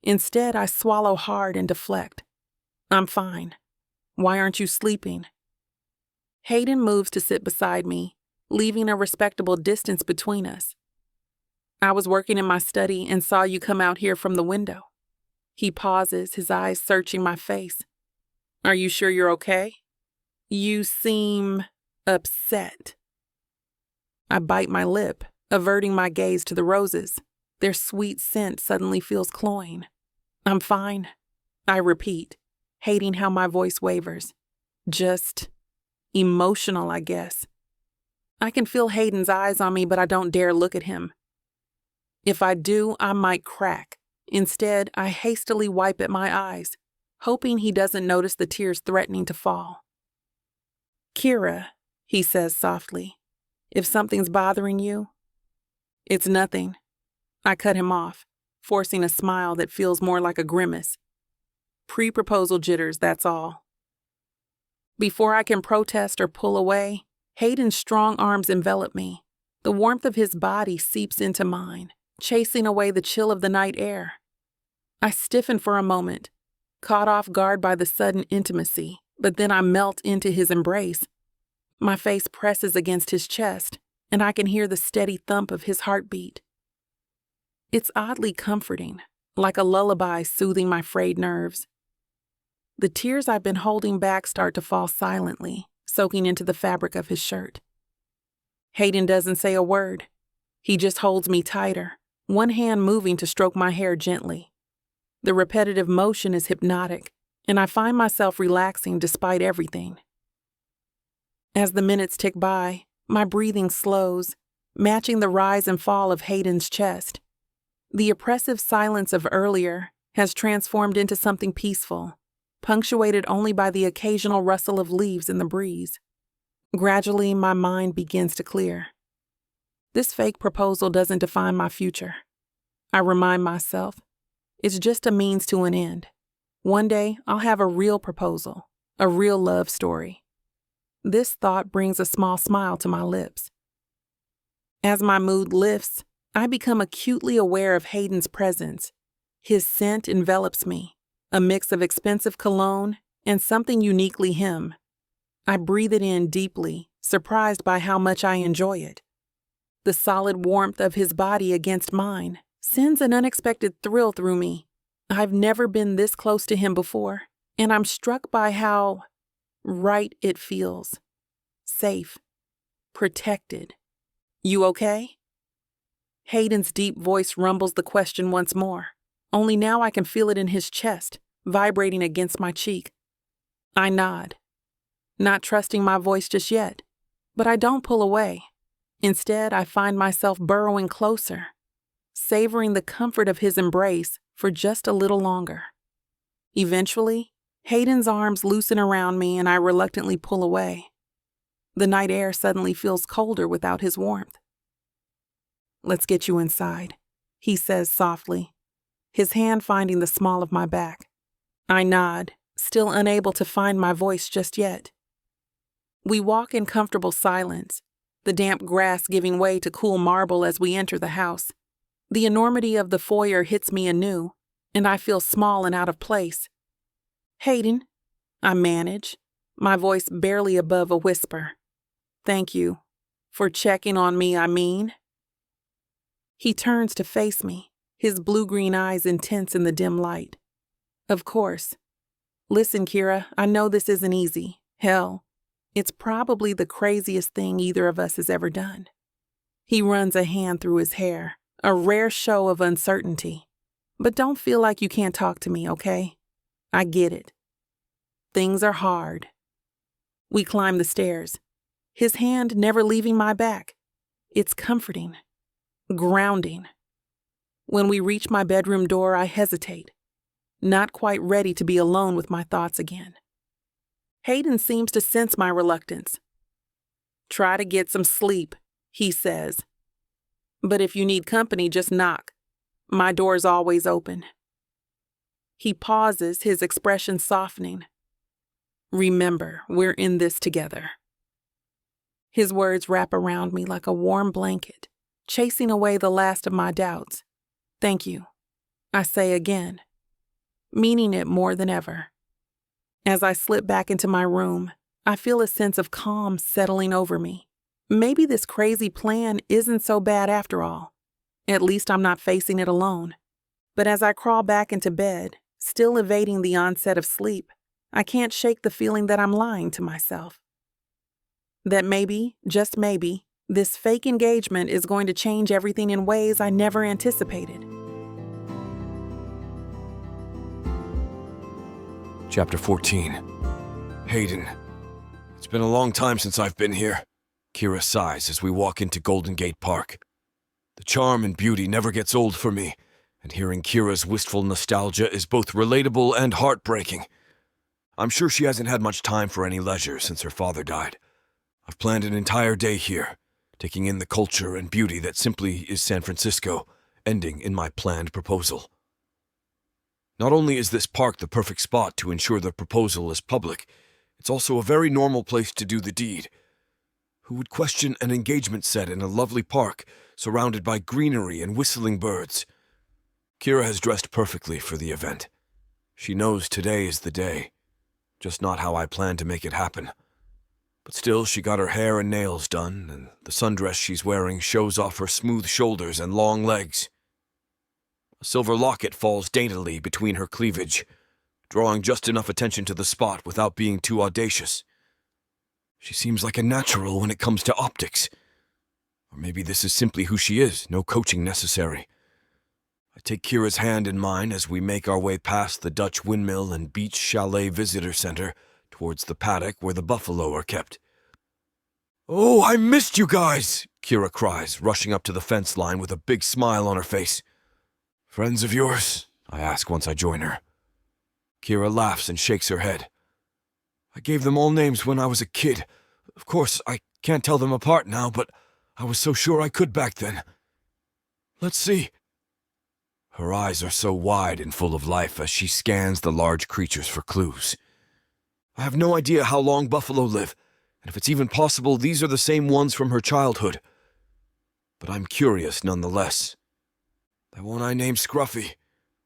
Instead, I swallow hard and deflect. I'm fine. Why aren't you sleeping? Hayden moves to sit beside me, leaving a respectable distance between us. I was working in my study and saw you come out here from the window. He pauses, his eyes searching my face. Are you sure you're okay? You seem upset. I bite my lip, averting my gaze to the roses. Their sweet scent suddenly feels cloying. I'm fine, I repeat, hating how my voice wavers. Just emotional, I guess. I can feel Hayden's eyes on me, but I don't dare look at him. If I do, I might crack. Instead, I hastily wipe at my eyes, hoping he doesn't notice the tears threatening to fall. Kira, he says softly, if something's bothering you, it's nothing. I cut him off, forcing a smile that feels more like a grimace. Pre-proposal jitters, that's all. Before I can protest or pull away, Hayden's strong arms envelop me. The warmth of his body seeps into mine, chasing away the chill of the night air. I stiffen for a moment, caught off guard by the sudden intimacy, but then I melt into his embrace. My face presses against his chest, and I can hear the steady thump of his heartbeat. It's oddly comforting, like a lullaby soothing my frayed nerves. The tears I've been holding back start to fall silently, soaking into the fabric of his shirt. Hayden doesn't say a word. He just holds me tighter, one hand moving to stroke my hair gently. The repetitive motion is hypnotic, and I find myself relaxing despite everything. As the minutes tick by, my breathing slows, matching the rise and fall of Hayden's chest. The oppressive silence of earlier has transformed into something peaceful, punctuated only by the occasional rustle of leaves in the breeze. Gradually, my mind begins to clear. This fake proposal doesn't define my future. I remind myself, it's just a means to an end. One day, I'll have a real proposal, a real love story. This thought brings a small smile to my lips. As my mood lifts, I become acutely aware of Hayden's presence. His scent envelops me, a mix of expensive cologne and something uniquely him. I breathe it in deeply, surprised by how much I enjoy it. The solid warmth of his body against mine sends an unexpected thrill through me. I've never been this close to him before, and I'm struck by how right it feels. Safe. Protected. You okay? Hayden's deep voice rumbles the question once more, only now I can feel it in his chest, vibrating against my cheek. I nod, not trusting my voice just yet, but I don't pull away. Instead, I find myself burrowing closer, savoring the comfort of his embrace for just a little longer. Eventually, Hayden's arms loosen around me and I reluctantly pull away. The night air suddenly feels colder without his warmth. Let's get you inside, he says softly, his hand finding the small of my back. I nod, still unable to find my voice just yet. We walk in comfortable silence, the damp grass giving way to cool marble as we enter the house. The enormity of the foyer hits me anew, and I feel small and out of place. Hayden, I manage, my voice barely above a whisper. Thank you. For checking on me, I mean. He turns to face me, his blue-green eyes intense in the dim light. Of course. Listen, Kira, I know this isn't easy. Hell, it's probably the craziest thing either of us has ever done. He runs a hand through his hair, a rare show of uncertainty. But don't feel like you can't talk to me, okay? I get it. Things are hard. We climb the stairs, his hand never leaving my back. It's comforting, grounding. When we reach my bedroom door, I hesitate, not quite ready to be alone with my thoughts again. Hayden seems to sense my reluctance. "Try to get some sleep," he says. "But if you need company, just knock. My door's always open." He pauses, his expression softening. "Remember, we're in this together." His words wrap around me like a warm blanket, chasing away the last of my doubts. "Thank you," I say again, meaning it more than ever. As I slip back into my room, I feel a sense of calm settling over me. Maybe this crazy plan isn't so bad after all. At least I'm not facing it alone. But as I crawl back into bed, still evading the onset of sleep, I can't shake the feeling that I'm lying to myself. That maybe, just maybe, this fake engagement is going to change everything in ways I never anticipated. Chapter 14. Hayden. It's been a long time since I've been here. Kira sighs as we walk into Golden Gate Park. The charm and beauty never gets old for me, and hearing Kira's wistful nostalgia is both relatable and heartbreaking. I'm sure she hasn't had much time for any leisure since her father died. I've planned an entire day here, taking in the culture and beauty that simply is San Francisco, ending in my planned proposal. Not only is this park the perfect spot to ensure the proposal is public, it's also a very normal place to do the deed. Who would question an engagement set in a lovely park surrounded by greenery and whistling birds? Kira has dressed perfectly for the event. She knows today is the day, just not how I plan to make it happen. But still, she got her hair and nails done, and the sundress she's wearing shows off her smooth shoulders and long legs. A silver locket falls daintily between her cleavage, drawing just enough attention to the spot without being too audacious. She seems like a natural when it comes to optics. Or maybe this is simply who she is, no coaching necessary. I take Kira's hand in mine as we make our way past the Dutch Windmill and Beach Chalet Visitor Center towards the paddock where the buffalo are kept. "Oh, I missed you guys!" Kira cries, rushing up to the fence line with a big smile on her face. "Friends of yours?" I ask once I join her. Kira laughs and shakes her head. "I gave them all names when I was a kid. Of course, I can't tell them apart now, but I was so sure I could back then. Let's see." Her eyes are so wide and full of life as she scans the large creatures for clues. I have no idea how long buffalo live, and if it's even possible these are the same ones from her childhood. But I'm curious nonetheless. That one I named Scruffy,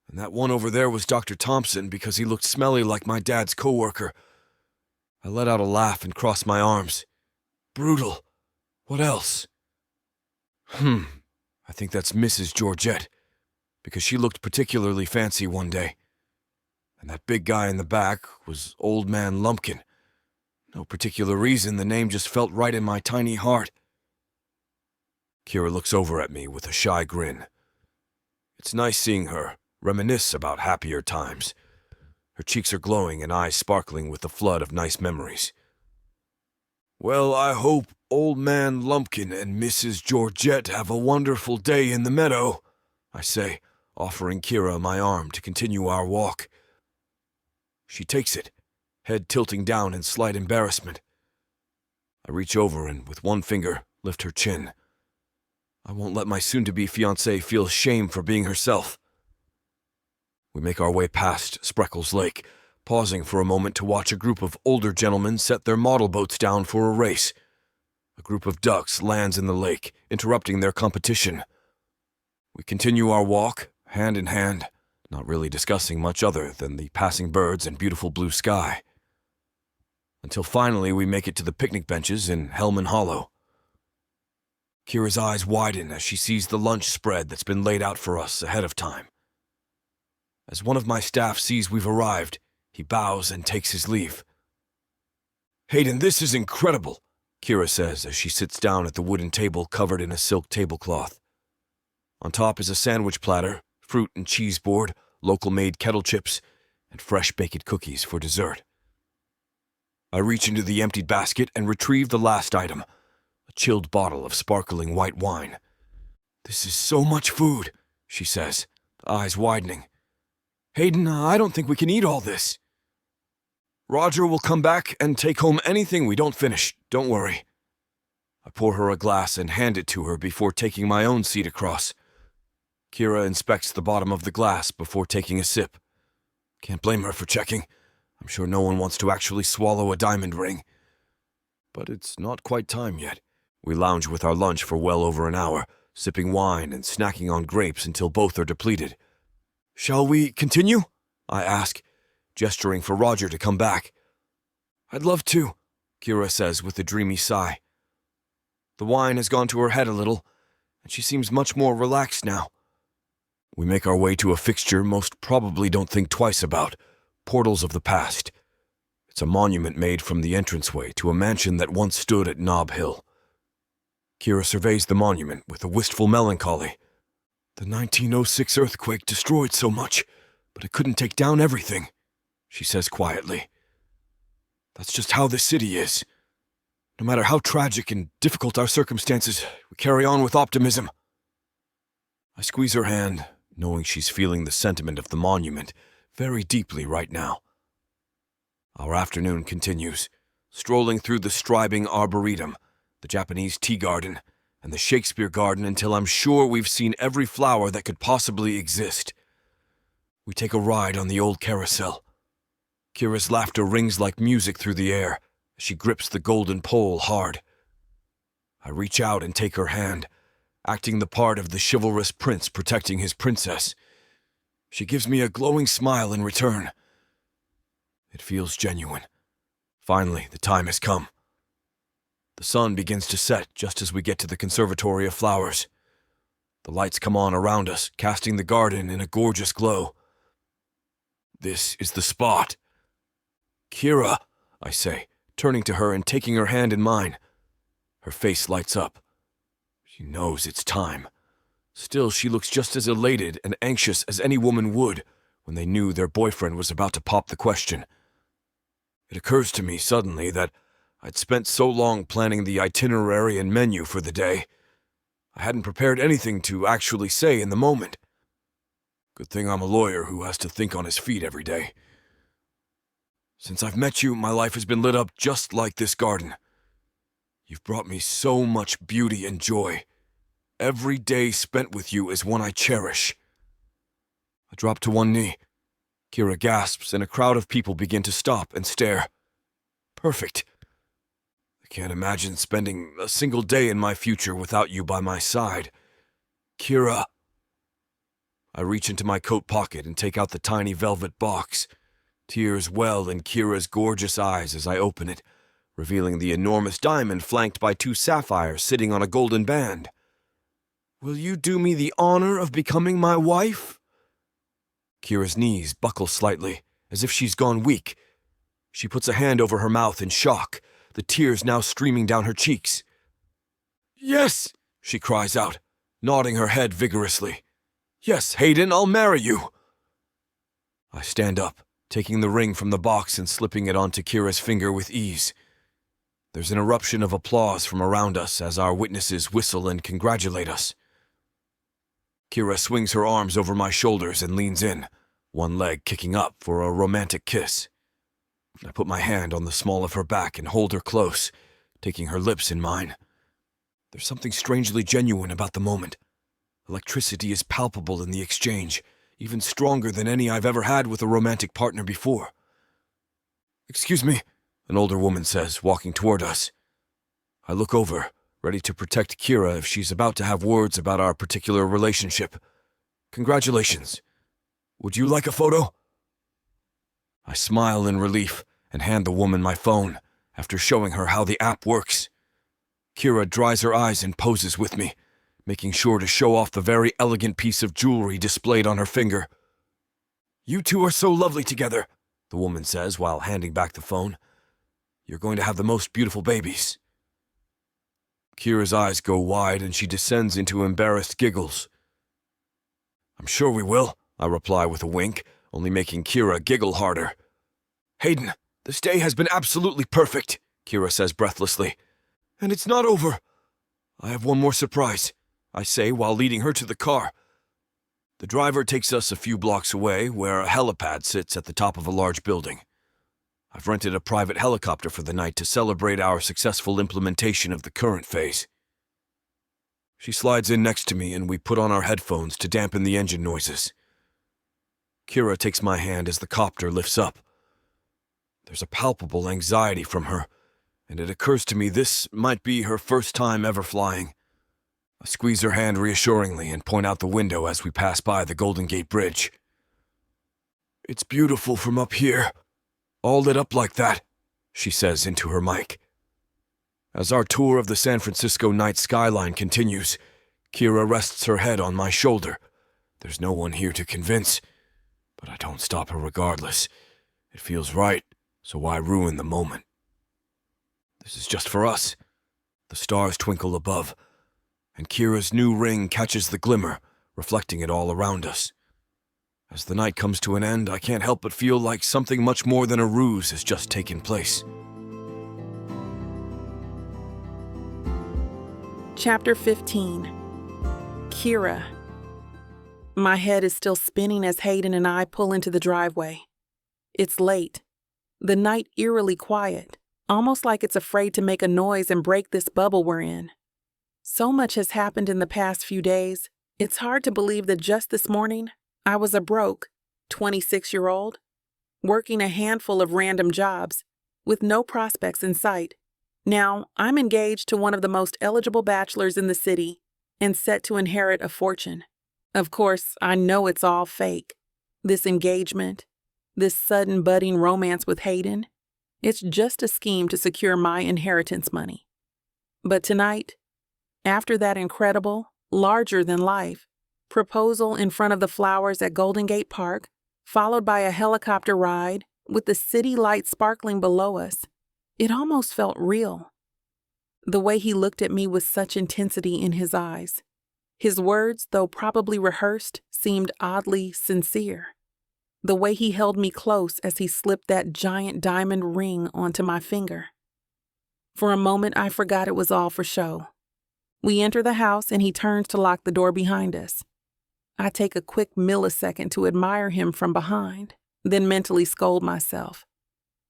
and that one over there was Dr. Thompson because he looked smelly like my dad's coworker. I let out a laugh and crossed my arms. Brutal. What else? I think that's Mrs. Georgette, because she looked particularly fancy one day. And that big guy in the back was Old Man Lumpkin. No particular reason, the name just felt right in my tiny heart. Kira looks over at me with a shy grin. It's nice seeing her reminisce about happier times. Her cheeks are glowing and eyes sparkling with the flood of nice memories. "Well, I hope Old Man Lumpkin and Mrs. Georgette have a wonderful day in the meadow," I say, offering Kira my arm to continue our walk. She takes it, head tilting down in slight embarrassment. I reach over and, with one finger, lift her chin. I won't let my soon-to-be fiancée feel shame for being herself. We make our way past Spreckles Lake, pausing for a moment to watch a group of older gentlemen set their model boats down for a race. A group of ducks lands in the lake, interrupting their competition. We continue our walk, hand in hand, not really discussing much other than the passing birds and beautiful blue sky. Until finally we make it to the picnic benches in Hellman Hollow. Kira's eyes widen as she sees the lunch spread that's been laid out for us ahead of time. As one of my staff sees we've arrived, he bows and takes his leave. "Hayden, this is incredible," Kira says as she sits down at the wooden table covered in a silk tablecloth. On top is a sandwich platter, fruit and cheese board, local-made kettle chips, and fresh baked cookies for dessert. I reach into the emptied basket and retrieve the last item, a chilled bottle of sparkling white wine. This is so much food, she says, eyes widening. Hayden, I don't think we can eat all this. Roger will come back and take home anything we don't finish, don't worry. I pour her a glass and hand it to her before taking my own seat across. Kira inspects the bottom of the glass before taking a sip. Can't blame her for checking. I'm sure no one wants to actually swallow a diamond ring. But it's not quite time yet. We lounge with our lunch for well over an hour, sipping wine and snacking on grapes until both are depleted. Shall we continue? I ask, gesturing for Roger to come back. I'd love to, Kira says with a dreamy sigh. The wine has gone to her head a little, and she seems much more relaxed now. We make our way to a fixture most probably don't think twice about, Portals of the Past. It's a monument made from the entranceway to a mansion that once stood at Nob Hill. Kira surveys the monument with a wistful melancholy. The 1906 earthquake destroyed so much, but it couldn't take down everything, she says quietly. That's just how this city is. No matter how tragic and difficult our circumstances, we carry on with optimism. I squeeze her hand, knowing she's feeling the sentiment of the monument very deeply right now. Our afternoon continues, strolling through the Stribing Arboretum, the Japanese tea garden, and the Shakespeare garden until I'm sure we've seen every flower that could possibly exist. We take a ride on the old carousel. Kira's laughter rings like music through the air as she grips the golden pole hard. I reach out and take her hand, acting the part of the chivalrous prince protecting his princess. She gives me a glowing smile in return. It feels genuine. Finally, the time has come. The sun begins to set just as we get to the Conservatory of Flowers. The lights come on around us, casting the garden in a gorgeous glow. This is the spot. Kira, I say, turning to her and taking her hand in mine. Her face lights up. She knows it's time. Still, she looks just as elated and anxious as any woman would when they knew their boyfriend was about to pop the question. It occurs to me suddenly that I'd spent so long planning the itinerary and menu for the day, I hadn't prepared anything to actually say in the moment. Good thing I'm a lawyer who has to think on his feet every day. Since I've met you, my life has been lit up just like this garden. You've brought me so much beauty and joy. Every day spent with you is one I cherish. I drop to one knee. Kira gasps, and a crowd of people begin to stop and stare. Perfect. I can't imagine spending a single day in my future without you by my side. Kira. I reach into my coat pocket and take out the tiny velvet box. Tears well in Kira's gorgeous eyes as I open it, revealing the enormous diamond flanked by 2 sapphires sitting on a golden band. Will you do me the honor of becoming my wife? Kira's knees buckle slightly, as if she's gone weak. She puts a hand over her mouth in shock, the tears now streaming down her cheeks. Yes, she cries out, nodding her head vigorously. Yes, Hayden, I'll marry you. I stand up, taking the ring from the box and slipping it onto Kira's finger with ease. There's an eruption of applause from around us as our witnesses whistle and congratulate us. Kira swings her arms over my shoulders and leans in, one leg kicking up for a romantic kiss. I put my hand on the small of her back and hold her close, taking her lips in mine. There's something strangely genuine about the moment. Electricity is palpable in the exchange, even stronger than any I've ever had with a romantic partner before. Excuse me, an older woman says, walking toward us. I look over, ready to protect Kira if she's about to have words about our particular relationship. Congratulations. Would you like a photo? I smile in relief and hand the woman my phone after showing her how the app works. Kira dries her eyes and poses with me, making sure to show off the very elegant piece of jewelry displayed on her finger. You two are so lovely together, the woman says while handing back the phone. You're going to have the most beautiful babies. Kira's eyes go wide and she descends into embarrassed giggles. I'm sure we will, I reply with a wink, only making Kira giggle harder. Hayden, this day has been absolutely perfect, Kira says breathlessly. And it's not over. I have one more surprise, I say while leading her to the car. The driver takes us a few blocks away where a helipad sits at the top of a large building. I've rented a private helicopter for the night to celebrate our successful implementation of the current phase. She slides in next to me and we put on our headphones to dampen the engine noises. Kira takes my hand as the copter lifts up. There's a palpable anxiety from her, and it occurs to me this might be her first time ever flying. I squeeze her hand reassuringly and point out the window as we pass by the Golden Gate Bridge. "It's beautiful from up here, all lit up like that," she says into her mic. As our tour of the San Francisco night skyline continues, Kira rests her head on my shoulder. There's no one here to convince, but I don't stop her regardless. It feels right, so why ruin the moment? This is just for us. The stars twinkle above, and Kira's new ring catches the glimmer, reflecting it all around us. As the night comes to an end, I can't help but feel like something much more than a ruse has just taken place. Chapter 15. Kira. My head is still spinning as Hayden and I pull into the driveway. It's late. The night eerily quiet, almost like it's afraid to make a noise and break this bubble we're in. So much has happened in the past few days, it's hard to believe that just this morning, I was a broke, 26-year-old, working a handful of random jobs, with no prospects in sight. Now, I'm engaged to one of the most eligible bachelors in the city and set to inherit a fortune. Of course, I know it's all fake. This engagement, this sudden budding romance with Hayden, it's just a scheme to secure my inheritance money. But tonight, after that incredible, larger-than-life proposal in front of the flowers at Golden Gate Park, followed by a helicopter ride with the city lights sparkling below us, it almost felt real. The way he looked at me with such intensity in his eyes. His words, though probably rehearsed, seemed oddly sincere. The way he held me close as he slipped that giant diamond ring onto my finger. For a moment, I forgot it was all for show. We enter the house and he turns to lock the door behind us. I take a quick millisecond to admire him from behind, then mentally scold myself.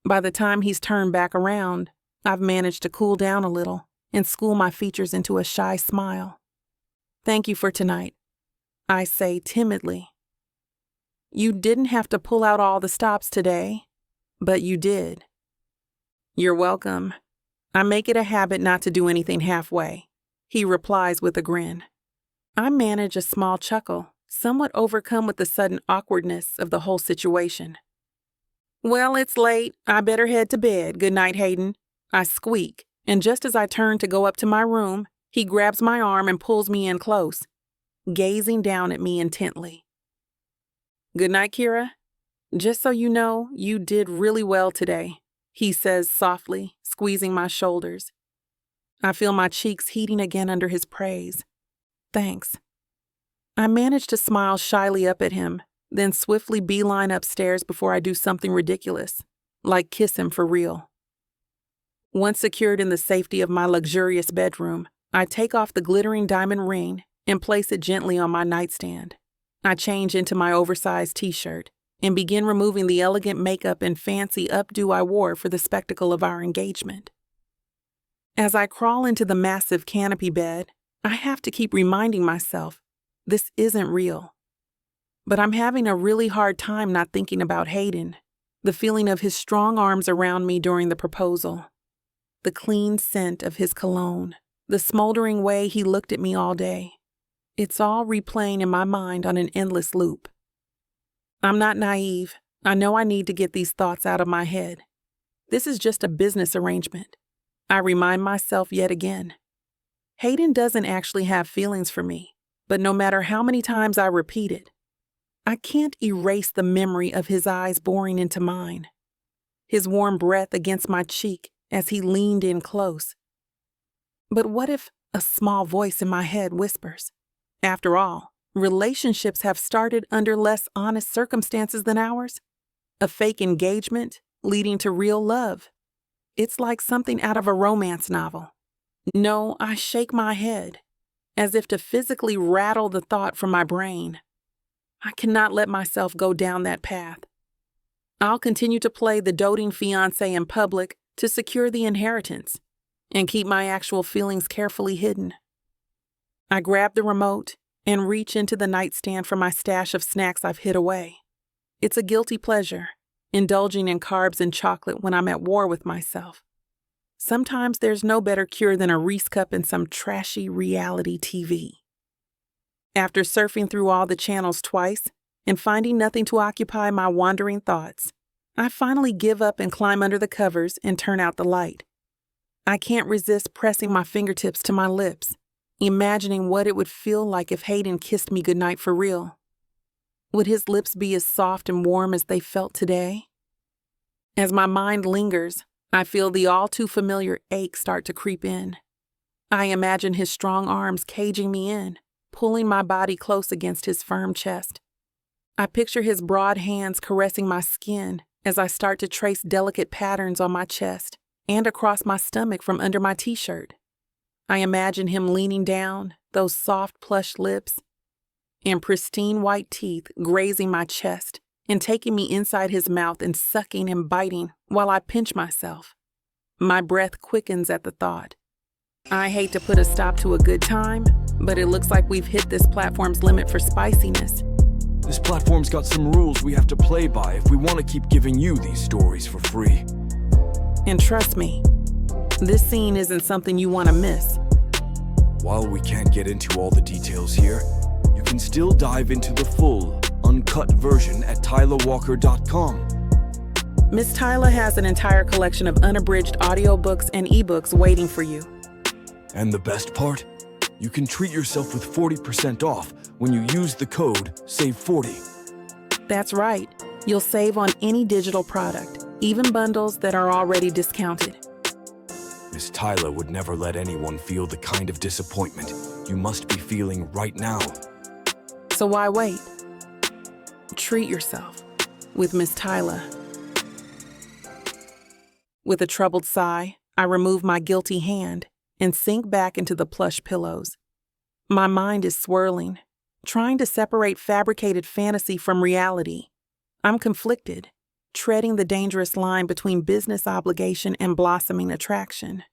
By the time he's turned back around, I've managed to cool down a little and school my features into a shy smile. "Thank you for tonight," I say timidly. "You didn't have to pull out all the stops today, but you did." "You're welcome. I make it a habit not to do anything halfway," he replies with a grin. I manage a small chuckle, somewhat overcome with the sudden awkwardness of the whole situation. "Well, it's late. I better head to bed. Good night, Hayden," I squeak, and just as I turn to go up to my room, he grabs my arm and pulls me in close, gazing down at me intently. "Good night, Kira. Just so you know, you did really well today," he says softly, squeezing my shoulders. I feel my cheeks heating again under his praise. "Thanks." I manage to smile shyly up at him, then swiftly beeline upstairs before I do something ridiculous, like kiss him for real. Once secured in the safety of my luxurious bedroom, I take off the glittering diamond ring and place it gently on my nightstand. I change into my oversized t-shirt and begin removing the elegant makeup and fancy updo I wore for the spectacle of our engagement. As I crawl into the massive canopy bed, I have to keep reminding myself, this isn't real. But I'm having a really hard time not thinking about Hayden, the feeling of his strong arms around me during the proposal, the clean scent of his cologne, the smoldering way he looked at me all day. It's all replaying in my mind on an endless loop. I'm not naive. I know I need to get these thoughts out of my head. This is just a business arrangement. I remind myself yet again. Hayden doesn't actually have feelings for me, but no matter how many times I repeat it, I can't erase the memory of his eyes boring into mine, his warm breath against my cheek as he leaned in close. But what if a small voice in my head whispers, after all, relationships have started under less honest circumstances than ours? A fake engagement leading to real love. It's like something out of a romance novel. No, I shake my head, as if to physically rattle the thought from my brain. I cannot let myself go down that path. I'll continue to play the doting fiancé in public to secure the inheritance and keep my actual feelings carefully hidden. I grab the remote and reach into the nightstand for my stash of snacks I've hid away. It's a guilty pleasure, indulging in carbs and chocolate when I'm at war with myself. Sometimes there's no better cure than a Reese cup and some trashy reality TV. After surfing through all the channels twice and finding nothing to occupy my wandering thoughts, I finally give up and climb under the covers and turn out the light. I can't resist pressing my fingertips to my lips, imagining what it would feel like if Hayden kissed me goodnight for real. Would his lips be as soft and warm as they felt today? As my mind lingers, I feel the all-too-familiar ache start to creep in. I imagine his strong arms caging me in, pulling my body close against his firm chest. I picture his broad hands caressing my skin as I start to trace delicate patterns on my chest and across my stomach from under my t-shirt. I imagine him leaning down, those soft plush lips and pristine white teeth grazing my chest and taking me inside his mouth and sucking and biting while I pinch myself. My breath quickens at the thought. I hate to put a stop to a good time, but it looks like we've hit this platform's limit for spiciness. This platform's got some rules we have to play by if we want to keep giving you these stories for free. And trust me, this scene isn't something you want to miss. While we can't get into all the details here, you can still dive into the full, uncut version at TylaWalker.com. Miss Tyla has an entire collection of unabridged audiobooks and ebooks waiting for you. And the best part? You can treat yourself with 40% off when you use the code SAVE40. That's right. You'll save on any digital product, even bundles that are already discounted. Miss Tyla would never let anyone feel the kind of disappointment you must be feeling right now. So why wait? Treat yourself with Miss Tyla. With a troubled sigh, I remove my guilty hand and sink back into the plush pillows. My mind is swirling, trying to separate fabricated fantasy from reality. I'm conflicted, treading the dangerous line between business obligation and blossoming attraction.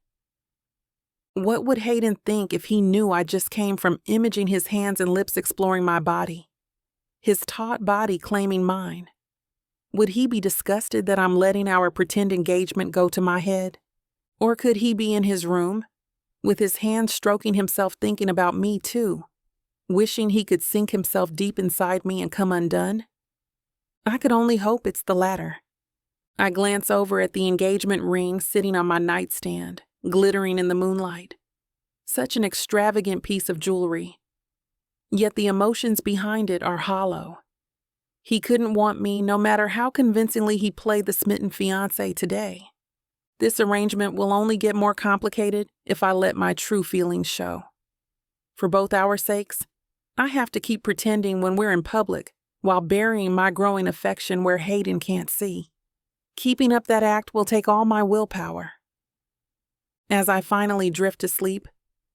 What would Hayden think if he knew I just came from imaging his hands and lips exploring my body, his taut body claiming mine? Would he be disgusted that I'm letting our pretend engagement go to my head? Or could he be in his room, with his hand stroking himself thinking about me too, wishing he could sink himself deep inside me and come undone? I could only hope it's the latter. I glance over at the engagement ring sitting on my nightstand, glittering in the moonlight. Such an extravagant piece of jewelry. Yet the emotions behind it are hollow. He couldn't want me no matter how convincingly he played the smitten fiancé today. This arrangement will only get more complicated if I let my true feelings show. For both our sakes, I have to keep pretending when we're in public while burying my growing affection where Hayden can't see. Keeping up that act will take all my willpower. As I finally drift to sleep,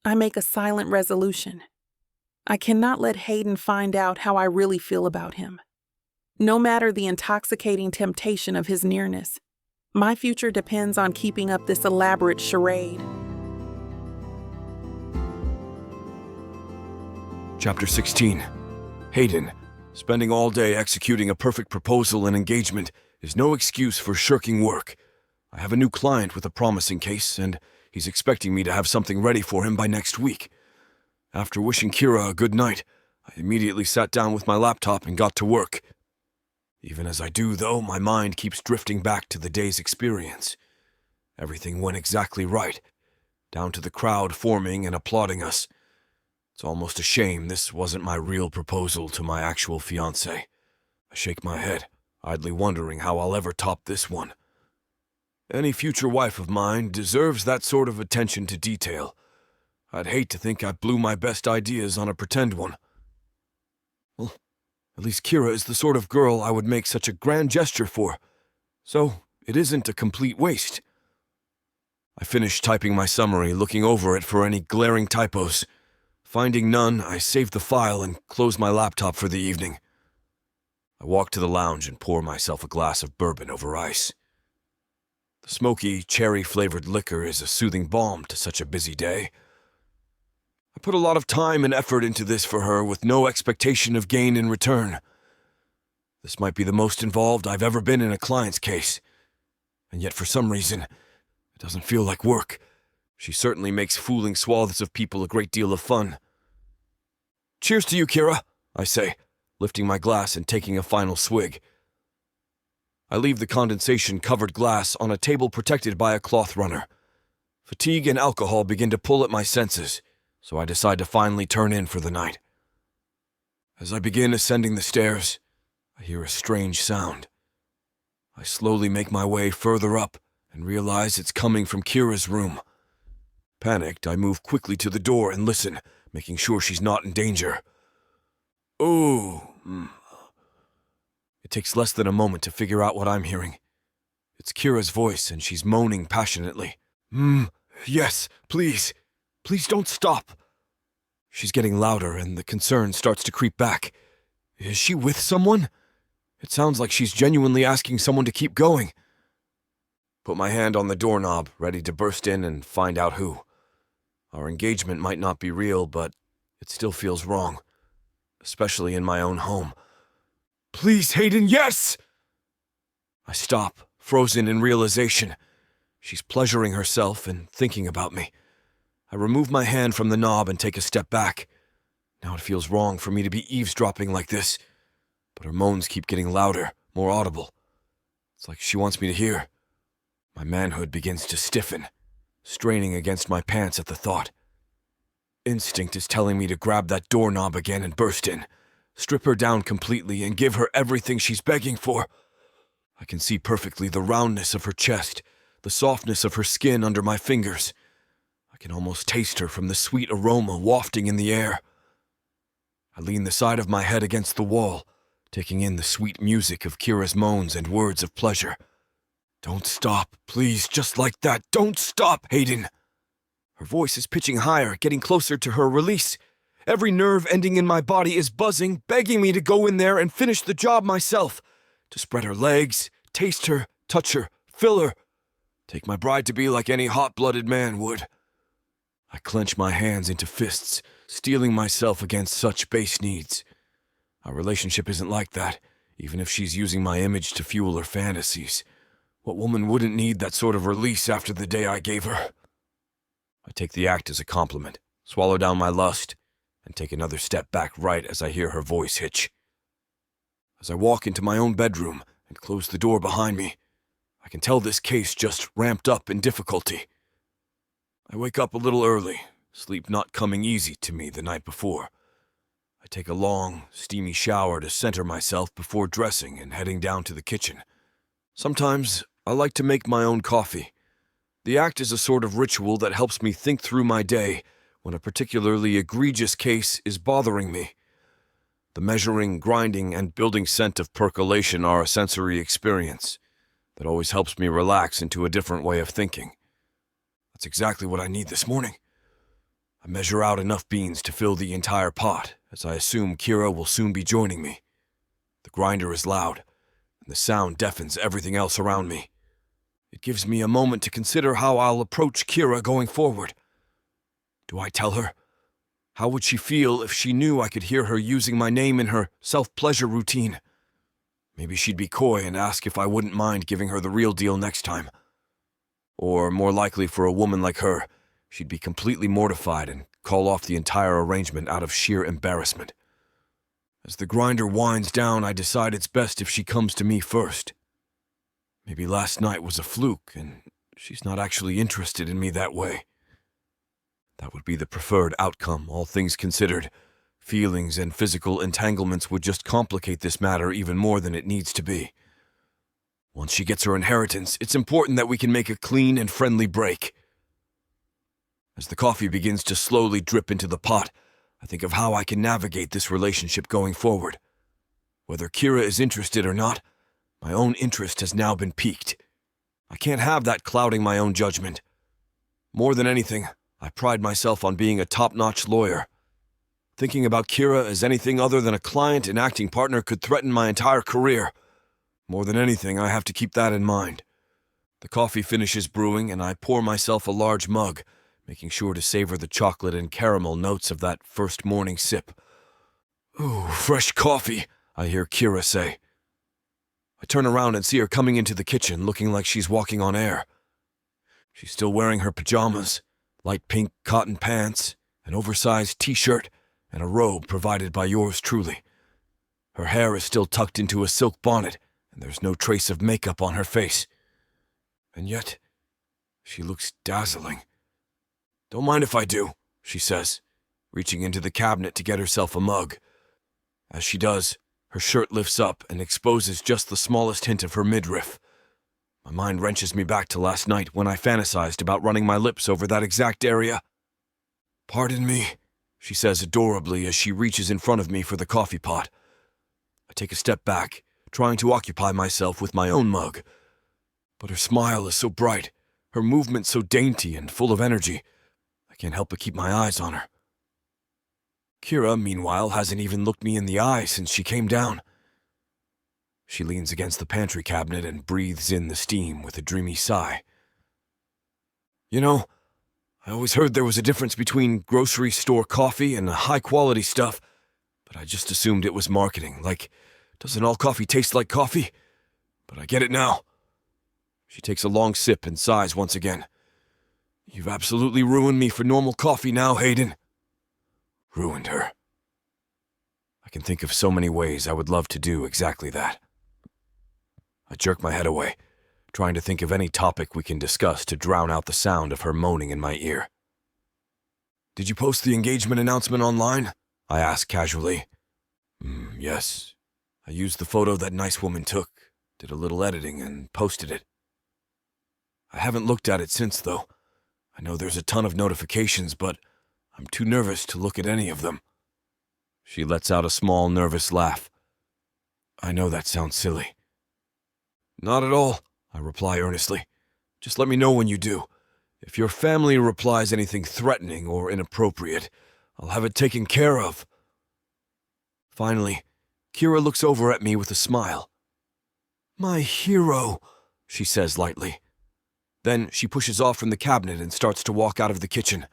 I make a silent resolution. I cannot let Hayden find out how I really feel about him. No matter the intoxicating temptation of his nearness, my future depends on keeping up this elaborate charade. Chapter 16. Hayden. Spending all day executing a perfect proposal and engagement is no excuse for shirking work. I have a new client with a promising case, and he's expecting me to have something ready for him by next week. After wishing Kira a good night, I immediately sat down with my laptop and got to work. Even as I do, though, my mind keeps drifting back to the day's experience. Everything went exactly right, down to the crowd forming and applauding us. It's almost a shame this wasn't my real proposal to my actual fiancé. I shake my head, idly wondering how I'll ever top this one. Any future wife of mine deserves that sort of attention to detail. I'd hate to think I blew my best ideas on a pretend one. Well, at least Kira is the sort of girl I would make such a grand gesture for, so it isn't a complete waste. I finished typing my summary, looking over it for any glaring typos. Finding none, I saved the file and closed my laptop for the evening. I walk to the lounge and pour myself a glass of bourbon over ice. The smoky, cherry-flavored liquor is a soothing balm to such a busy day. I put a lot of time and effort into this for her with no expectation of gain in return. This might be the most involved I've ever been in a client's case. And yet for some reason, it doesn't feel like work. She certainly makes fooling swaths of people a great deal of fun. "Cheers to you, Kira," I say, lifting my glass and taking a final swig. I leave the condensation-covered glass on a table protected by a cloth runner. Fatigue and alcohol begin to pull at my senses, so I decide to finally turn in for the night. As I begin ascending the stairs, I hear a strange sound. I slowly make my way further up and realize it's coming from Kira's room. Panicked, I move quickly to the door and listen, making sure she's not in danger. Oh. It takes less than a moment to figure out what I'm hearing. It's Kira's voice, and she's moaning passionately. Yes, please. Please don't stop." She's getting louder, and the concern starts to creep back. Is she with someone? It sounds like she's genuinely asking someone to keep going. Put my hand on the doorknob, ready to burst in and find out who. Our engagement might not be real, but it still feels wrong, especially in my own home. "Please, Hayden, yes!" I stop, frozen in realization. She's pleasuring herself and thinking about me. I remove my hand from the knob and take a step back. Now it feels wrong for me to be eavesdropping like this, but her moans keep getting louder, more audible. It's like she wants me to hear. My manhood begins to stiffen, straining against my pants at the thought. Instinct is telling me to grab that doorknob again and burst in, strip her down completely and give her everything she's begging for. I can see perfectly the roundness of her chest, the softness of her skin under my fingers. I can almost taste her from the sweet aroma wafting in the air. I lean the side of my head against the wall, taking in the sweet music of Kira's moans and words of pleasure. "Don't stop, please, just like that. Don't stop, Hayden." Her voice is pitching higher, getting closer to her release. Every nerve ending in my body is buzzing, begging me to go in there and finish the job myself, to spread her legs, taste her, touch her, fill her, take my bride to be like any hot-blooded man would. I clench my hands into fists, steeling myself against such base needs. Our relationship isn't like that, even if she's using my image to fuel her fantasies. What woman wouldn't need that sort of release after the day I gave her? I take the act as a compliment, swallow down my lust, and take another step back right as I hear her voice hitch. As I walk into my own bedroom and close the door behind me, I can tell this case just ramped up in difficulty. I wake up a little early, sleep not coming easy to me the night before. I take a long, steamy shower to center myself before dressing and heading down to the kitchen. Sometimes I like to make my own coffee. The act is a sort of ritual that helps me think through my day when a particularly egregious case is bothering me. The measuring, grinding, and building scent of percolation are a sensory experience that always helps me relax into a different way of thinking. That's exactly what I need this morning. I measure out enough beans to fill the entire pot, as I assume Kira will soon be joining me. The grinder is loud, and the sound deafens everything else around me. It gives me a moment to consider how I'll approach Kira going forward. Do I tell her? How would she feel if she knew I could hear her using my name in her self-pleasure routine? Maybe she'd be coy and ask if I wouldn't mind giving her the real deal next time. Or, more likely for a woman like her, she'd be completely mortified and call off the entire arrangement out of sheer embarrassment. As the grinder winds down, I decide it's best if she comes to me first. Maybe last night was a fluke, and she's not actually interested in me that way. That would be the preferred outcome, all things considered. Feelings and physical entanglements would just complicate this matter even more than it needs to be. Once she gets her inheritance, it's important that we can make a clean and friendly break. As the coffee begins to slowly drip into the pot, I think of how I can navigate this relationship going forward. Whether Kira is interested or not, my own interest has now been piqued. I can't have that clouding my own judgment. More than anything, I pride myself on being a top-notch lawyer. Thinking about Kira as anything other than a client and acting partner could threaten my entire career. More than anything, I have to keep that in mind. The coffee finishes brewing, and I pour myself a large mug, making sure to savor the chocolate and caramel notes of that first morning sip. "Ooh, fresh coffee," I hear Kira say. I turn around and see her coming into the kitchen looking like she's walking on air. She's still wearing her pajamas, light pink cotton pants, an oversized t-shirt, and a robe provided by yours truly. Her hair is still tucked into a silk bonnet, and there's no trace of makeup on her face. And yet, she looks dazzling. "Don't mind if I do," she says, reaching into the cabinet to get herself a mug. As she does, her shirt lifts up and exposes just the smallest hint of her midriff. My mind wrenches me back to last night when I fantasized about running my lips over that exact area. "Pardon me," she says adorably as she reaches in front of me for the coffee pot. I take a step back, trying to occupy myself with my own mug. But her smile is so bright, her movement so dainty and full of energy, I can't help but keep my eyes on her. Kira, meanwhile, hasn't even looked me in the eye since she came down. She leans against the pantry cabinet and breathes in the steam with a dreamy sigh. "You know, I always heard there was a difference between grocery store coffee and high-quality stuff, but I just assumed it was marketing, like, doesn't all coffee taste like coffee? But I get it now." She takes a long sip and sighs once again. "You've absolutely ruined me for normal coffee now, Hayden." Ruined her. I can think of so many ways I would love to do exactly that. I jerk my head away, trying to think of any topic we can discuss to drown out the sound of her moaning in my ear. "Did you post the engagement announcement online?" I ask casually. Yes. I used the photo that nice woman took, did a little editing, and posted it. I haven't looked at it since, though. I know there's a ton of notifications, but I'm too nervous to look at any of them." She lets out a small, nervous laugh. "I know that sounds silly." "Not at all," I reply earnestly. "Just let me know when you do. If your family replies anything threatening or inappropriate, I'll have it taken care of." Finally, Kira looks over at me with a smile. "My hero," she says lightly. Then she pushes off from the cabinet and starts to walk out of the kitchen.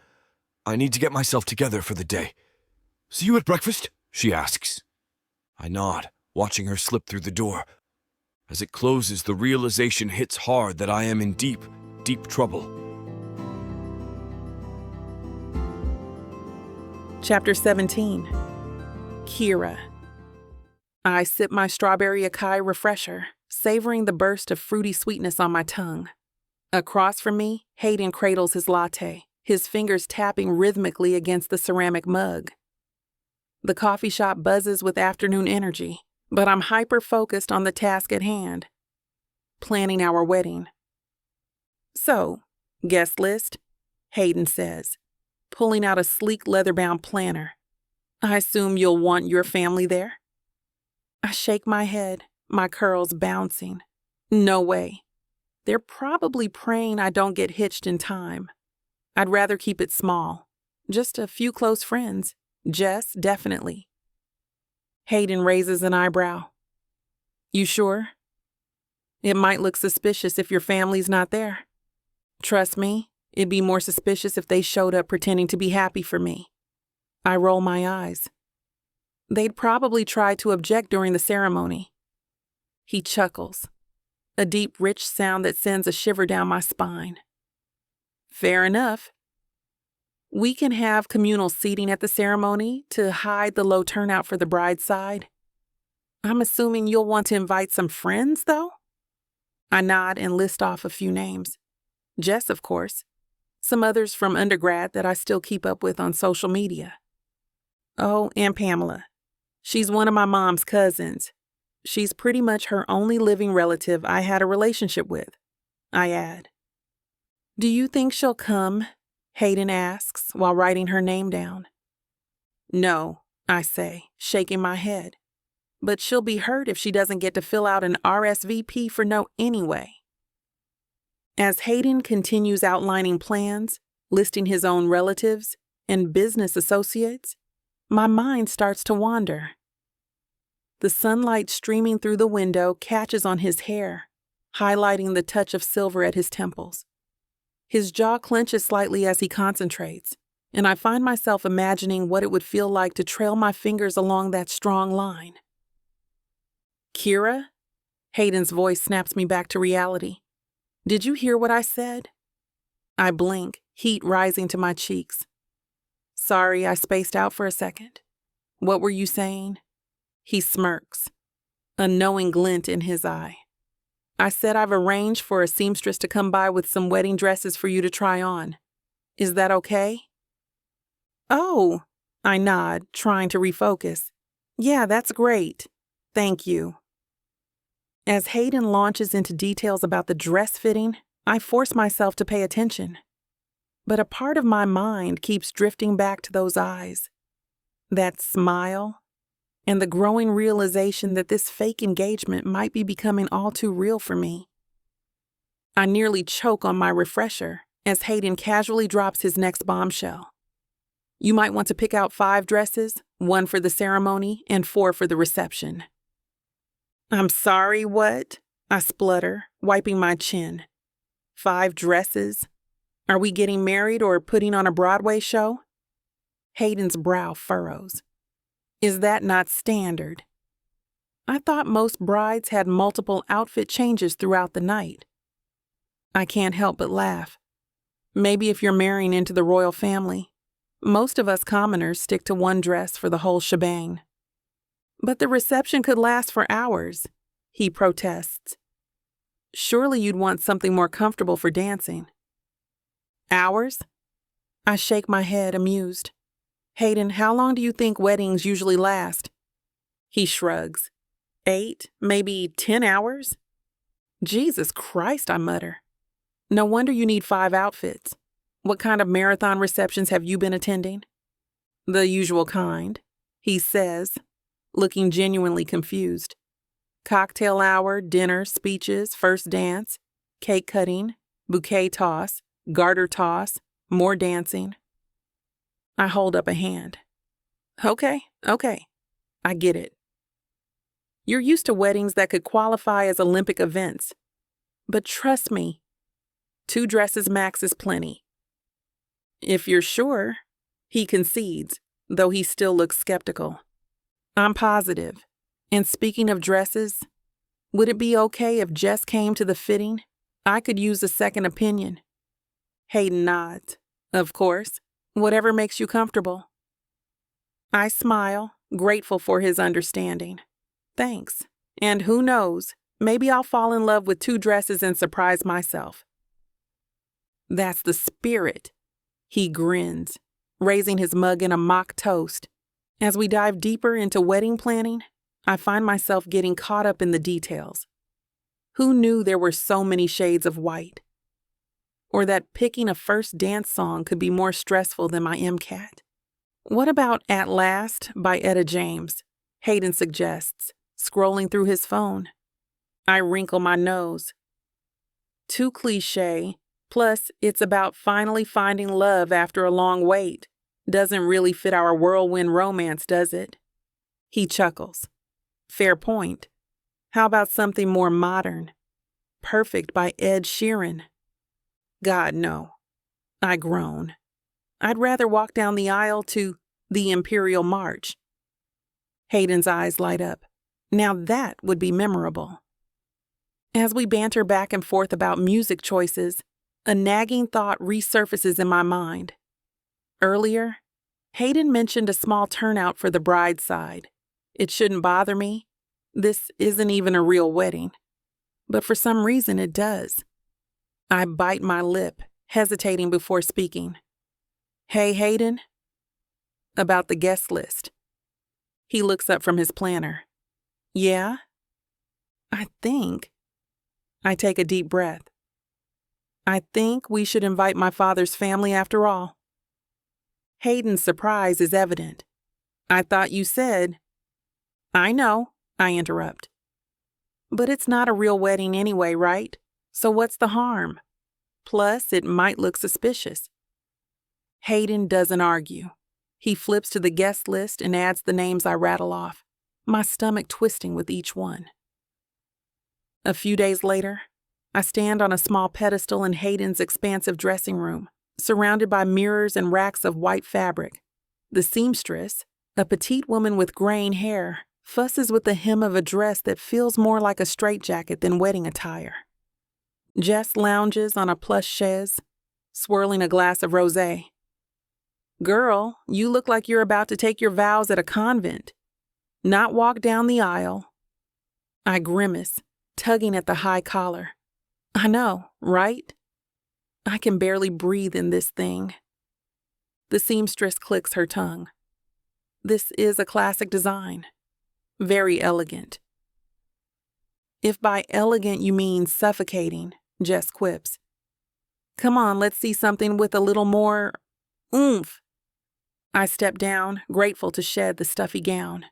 I need to get myself together for the day. "See you at breakfast?" she asks. I nod, watching her slip through the door. As it closes, the realization hits hard that I am in deep, deep trouble. Chapter 17. Kira. I sip my strawberry acai refresher, savoring the burst of fruity sweetness on my tongue. Across from me, Hayden cradles his latte, his fingers tapping rhythmically against the ceramic mug. The coffee shop buzzes with afternoon energy, but I'm hyper-focused on the task at hand, planning our wedding. "So, guest list?" Hayden says, pulling out a sleek leather-bound planner. "I assume you'll want your family there?" I shake my head, my curls bouncing. No way. They're probably praying I don't get hitched in time. I'd rather keep it small. Just a few close friends. Jess, definitely. Hayden raises an eyebrow. "You sure? It might look suspicious if your family's not there. Trust me, it'd be more suspicious if they showed up pretending to be happy for me." I roll my eyes. "They'd probably try to object during the ceremony." He chuckles, a deep, rich sound that sends a shiver down my spine. "Fair enough. We can have communal seating at the ceremony to hide the low turnout for the bride's side. I'm assuming you'll want to invite some friends, though?" I nod and list off a few names. Jess, of course. Some others from undergrad that I still keep up with on social media. Oh, and Pamela. She's one of my mom's cousins. She's pretty much her only living relative I had a relationship with, I add. "Do you think she'll come?" Hayden asks while writing her name down. "No," I say, shaking my head. "But she'll be hurt if she doesn't get to fill out an RSVP for no anyway." As Hayden continues outlining plans, listing his own relatives and business associates, my mind starts to wander. The sunlight streaming through the window catches on his hair, highlighting the touch of silver at his temples. His jaw clenches slightly as he concentrates, and I find myself imagining what it would feel like to trail my fingers along that strong line. Kira? Hayden's voice snaps me back to reality. Did you hear what I said? I blink, heat rising to my cheeks. Sorry, I spaced out for a second. What were you saying? He smirks, a knowing glint in his eye. I said I've arranged for a seamstress to come by with some wedding dresses for you to try on. Is that okay? Oh, I nod, trying to refocus. Yeah, that's great. Thank you. As Hayden launches into details about the dress fitting, I force myself to pay attention. But a part of my mind keeps drifting back to those eyes, that smile, and the growing realization that this fake engagement might be becoming all too real for me. I nearly choke on my refresher as Hayden casually drops his next bombshell. You might want to pick out 5 dresses, 1 for the ceremony and 4 for the reception. I'm sorry, what? I splutter, wiping my chin. 5 dresses? Are we getting married or putting on a Broadway show? Hayden's brow furrows. Is that not standard? I thought most brides had multiple outfit changes throughout the night. I can't help but laugh. Maybe if you're marrying into the royal family, most of us commoners stick to 1 dress for the whole shebang. But the reception could last for hours, he protests. Surely you'd want something more comfortable for dancing. Hours? I shake my head, amused. Hayden, how long do you think weddings usually last? He shrugs. 8, maybe 10 hours? Jesus Christ, I mutter. No wonder you need 5 outfits. What kind of marathon receptions have you been attending? The usual kind, he says, looking genuinely confused. Cocktail hour, dinner, speeches, first dance, cake cutting, bouquet toss, garter toss, more dancing. I hold up a hand. Okay, I get it. You're used to weddings that could qualify as Olympic events. But trust me, 2 dresses max is plenty. If you're sure, he concedes, though he still looks skeptical. I'm positive. And speaking of dresses, would it be okay if Jess came to the fitting? I could use a second opinion. Hayden nods. Of course. Whatever makes you comfortable. I smile, grateful for his understanding. Thanks. And who knows, maybe I'll fall in love with 2 dresses and surprise myself. That's the spirit. He grins, raising his mug in a mock toast. As we dive deeper into wedding planning, I find myself getting caught up in the details. Who knew there were so many shades of white? Or that picking a first dance song could be more stressful than my MCAT? What about At Last by Etta James? Hayden suggests, scrolling through his phone. I wrinkle my nose. Too cliché, plus it's about finally finding love after a long wait. Doesn't really fit our whirlwind romance, does it? He chuckles. Fair point. How about something more modern? Perfect by Ed Sheeran. God, no. I groan. I'd rather walk down the aisle to the Imperial March. Hayden's eyes light up. Now that would be memorable. As we banter back and forth about music choices, a nagging thought resurfaces in my mind. Earlier, Hayden mentioned a small turnout for the bride's side. It shouldn't bother me. This isn't even a real wedding. But for some reason it does. I bite my lip, hesitating before speaking. Hey, Hayden? About the guest list. He looks up from his planner. Yeah? I take a deep breath. I think we should invite my father's family after all. Hayden's surprise is evident. I thought you said... I know, I interrupt. But it's not a real wedding anyway, right? So what's the harm? Plus, it might look suspicious. Hayden doesn't argue. He flips to the guest list and adds the names I rattle off, my stomach twisting with each one. A few days later, I stand on a small pedestal in Hayden's expansive dressing room, surrounded by mirrors and racks of white fabric. The seamstress, a petite woman with graying hair, fusses with the hem of a dress that feels more like a straitjacket than wedding attire. Jess lounges on a plush chaise, swirling a glass of rosé. "Girl, you look like you're about to take your vows at a convent, not walk down the aisle." I grimace, tugging at the high collar. I know, right? I can barely breathe in this thing. The seamstress clicks her tongue. This is a classic design. Very elegant. If by elegant you mean suffocating, Jess quips. Come on, let's see something with a little more oomph. I step down, grateful to shed the stuffy gown.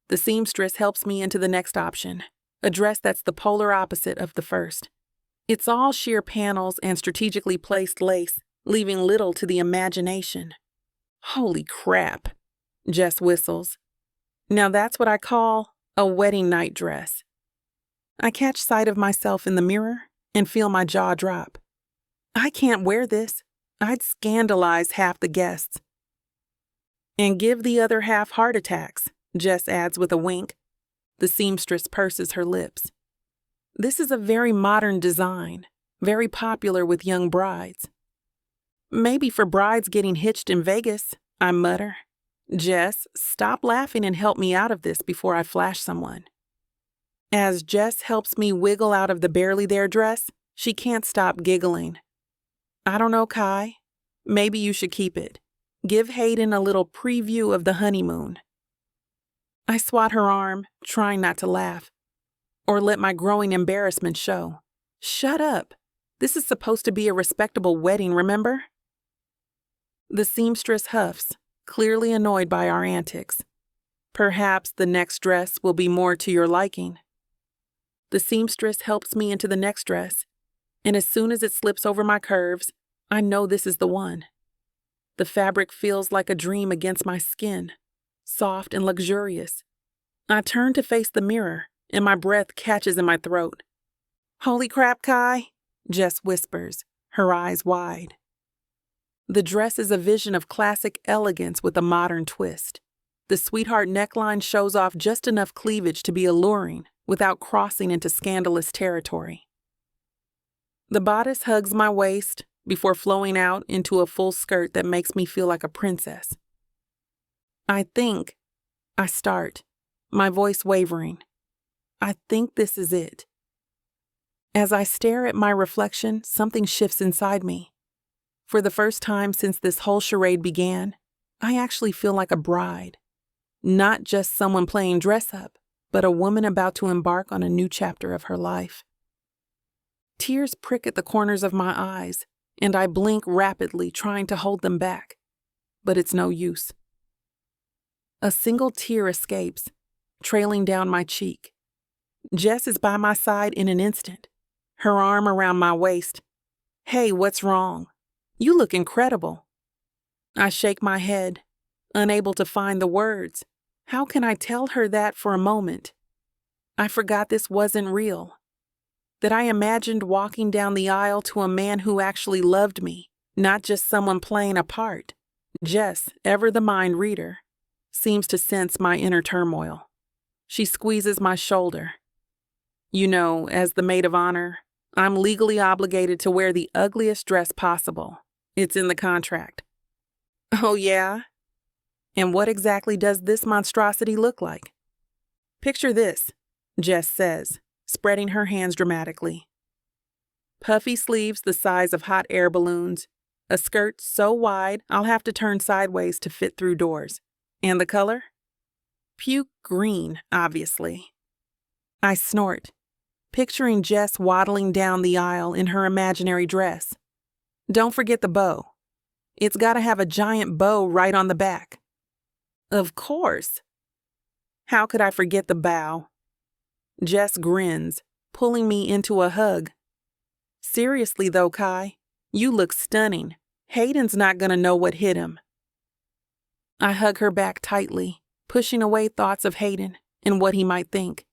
The seamstress helps me into the next option, a dress that's the polar opposite of the first. It's all sheer panels and strategically placed lace, leaving little to the imagination. Holy crap, Jess whistles. Now that's what I call a wedding night dress. I catch sight of myself in the mirror and feel my jaw drop. I can't wear this. I'd scandalize half the guests. And give the other half heart attacks, Jess adds with a wink. The seamstress purses her lips. This is a very modern design, very popular with young brides. Maybe for brides getting hitched in Vegas, I mutter. Jess, stop laughing and help me out of this before I flash someone. As Jess helps me wiggle out of the barely there dress, she can't stop giggling. I don't know, Kai. Maybe you should keep it. Give Hayden a little preview of the honeymoon. I swat her arm, trying not to laugh, or let my growing embarrassment show. Shut up. This is supposed to be a respectable wedding, remember? The seamstress huffs, clearly annoyed by our antics. Perhaps the next dress will be more to your liking. The seamstress helps me into the next dress, and as soon as it slips over my curves, I know this is the one. The fabric feels like a dream against my skin, soft and luxurious. I turn to face the mirror, and my breath catches in my throat. Holy crap, Kai, Jess whispers, her eyes wide. The dress is a vision of classic elegance with a modern twist. The sweetheart neckline shows off just enough cleavage to be alluring without crossing into scandalous territory. The bodice hugs my waist before flowing out into a full skirt that makes me feel like a princess. I start, my voice wavering. I think this is it. As I stare at my reflection, something shifts inside me. For the first time since this whole charade began, I actually feel like a bride. Not just someone playing dress up, but a woman about to embark on a new chapter of her life. Tears prick at the corners of my eyes, and I blink rapidly, trying to hold them back. But it's no use. A single tear escapes, trailing down my cheek. Jess is by my side in an instant, her arm around my waist. Hey, what's wrong? You look incredible. I shake my head, unable to find the words. How can I tell her that for a moment? I forgot this wasn't real. That I imagined walking down the aisle to a man who actually loved me, not just someone playing a part. Jess, ever the mind reader, seems to sense my inner turmoil. She squeezes my shoulder. You know, as the maid of honor, I'm legally obligated to wear the ugliest dress possible. It's in the contract. Oh, yeah? And what exactly does this monstrosity look like? Picture this, Jess says, spreading her hands dramatically. Puffy sleeves the size of hot air balloons, a skirt so wide I'll have to turn sideways to fit through doors. And the color? Puke green, obviously. I snort, picturing Jess waddling down the aisle in her imaginary dress. Don't forget the bow. It's got to have a giant bow right on the back. Of course. How could I forget the bow? Jess grins, pulling me into a hug. Seriously though, Kai, you look stunning. Hayden's not gonna know what hit him. I hug her back tightly, pushing away thoughts of Hayden and what he might think.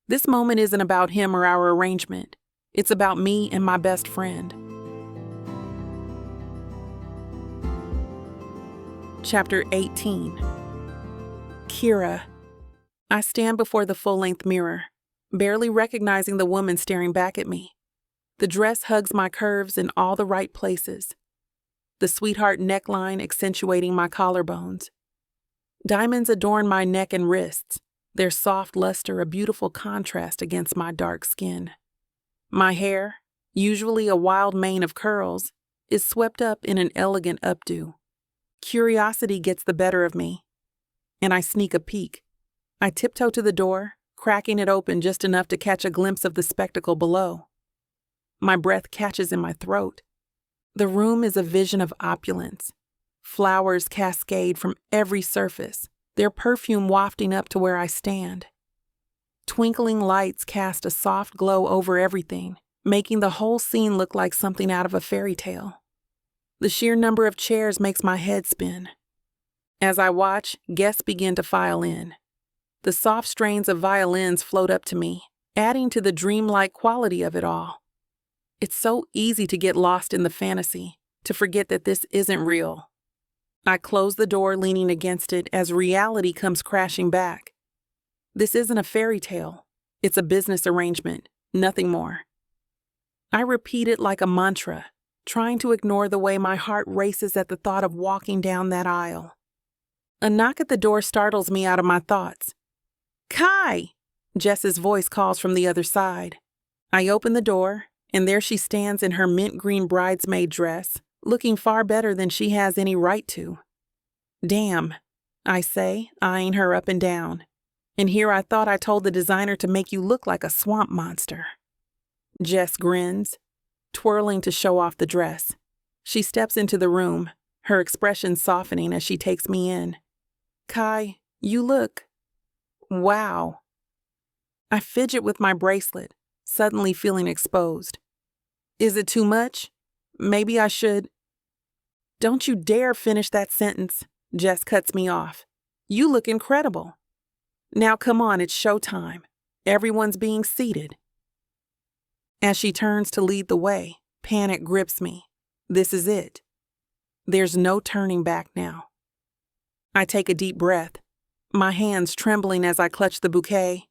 This moment isn't about him or our arrangement. It's about me and my best friend. Chapter 18. Kira. I stand before the full-length mirror, barely recognizing the woman staring back at me. The dress hugs my curves in all the right places, the sweetheart neckline accentuating my collarbones. Diamonds adorn my neck and wrists, their soft luster a beautiful contrast against my dark skin. My hair, usually a wild mane of curls, is swept up in an elegant updo. Curiosity gets the better of me, and I sneak a peek. I tiptoe to the door, cracking it open just enough to catch a glimpse of the spectacle below. My breath catches in my throat. The room is a vision of opulence. Flowers cascade from every surface, their perfume wafting up to where I stand. Twinkling lights cast a soft glow over everything, making the whole scene look like something out of a fairy tale. The sheer number of chairs makes my head spin. As I watch, guests begin to file in. The soft strains of violins float up to me, adding to the dreamlike quality of it all. It's so easy to get lost in the fantasy, to forget that this isn't real. I close the door, leaning against it as reality comes crashing back. This isn't a fairy tale. It's a business arrangement, nothing more. I repeat it like a mantra, trying to ignore the way my heart races at the thought of walking down that aisle. A knock at the door startles me out of my thoughts. "Kai!" Jess's voice calls from the other side. I open the door, and there she stands in her mint green bridesmaid dress, looking far better than she has any right to. "Damn," I say, eyeing her up and down. "And here I thought I told the designer to make you look like a swamp monster." Jess grins, twirling to show off the dress. She steps into the room, her expression softening as she takes me in. "Kai, you look... wow." I fidget with my bracelet, suddenly feeling exposed. "Is it too much? Maybe I should..." "Don't you dare finish that sentence," Jess cuts me off. "You look incredible. Now come on, it's showtime. Everyone's being seated." As she turns to lead the way, panic grips me. This is it. There's no turning back now. I take a deep breath, my hands trembling as I clutch the bouquet.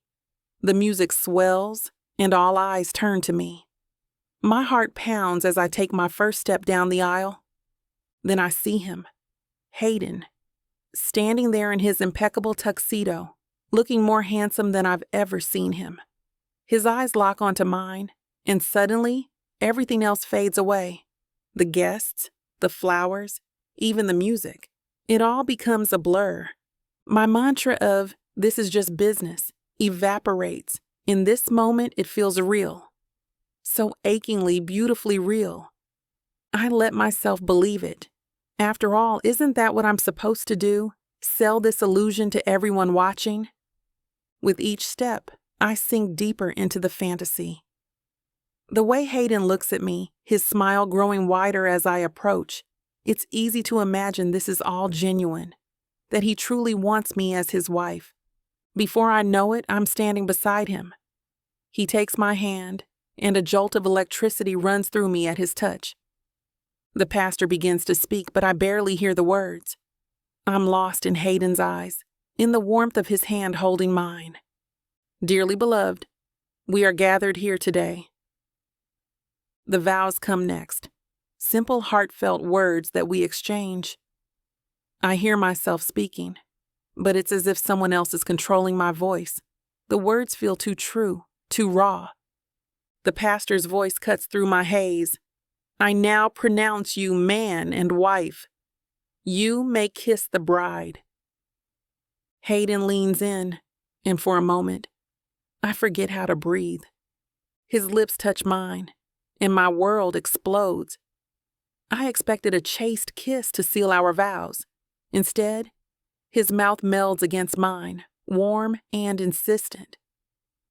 The music swells, and all eyes turn to me. My heart pounds as I take my first step down the aisle. Then I see him, Hayden, standing there in his impeccable tuxedo, looking more handsome than I've ever seen him. His eyes lock onto mine, and suddenly, everything else fades away. The guests, the flowers, even the music. It all becomes a blur. My mantra of, "this is just business," evaporates. In this moment, it feels real. So achingly, beautifully real. I let myself believe it. After all, isn't that what I'm supposed to do? Sell this illusion to everyone watching? With each step, I sink deeper into the fantasy. The way Hayden looks at me, his smile growing wider as I approach, it's easy to imagine this is all genuine, that he truly wants me as his wife. Before I know it, I'm standing beside him. He takes my hand, and a jolt of electricity runs through me at his touch. The pastor begins to speak, but I barely hear the words. I'm lost in Hayden's eyes, in the warmth of his hand holding mine. "Dearly beloved, we are gathered here today." The vows come next, simple, heartfelt words that we exchange. I hear myself speaking, but it's as if someone else is controlling my voice. The words feel too true, too raw. The pastor's voice cuts through my haze. "I now pronounce you man and wife. You may kiss the bride." Hayden leans in, and for a moment, I forget how to breathe. His lips touch mine, and my world explodes. I expected a chaste kiss to seal our vows. Instead, his mouth melds against mine, warm and insistent.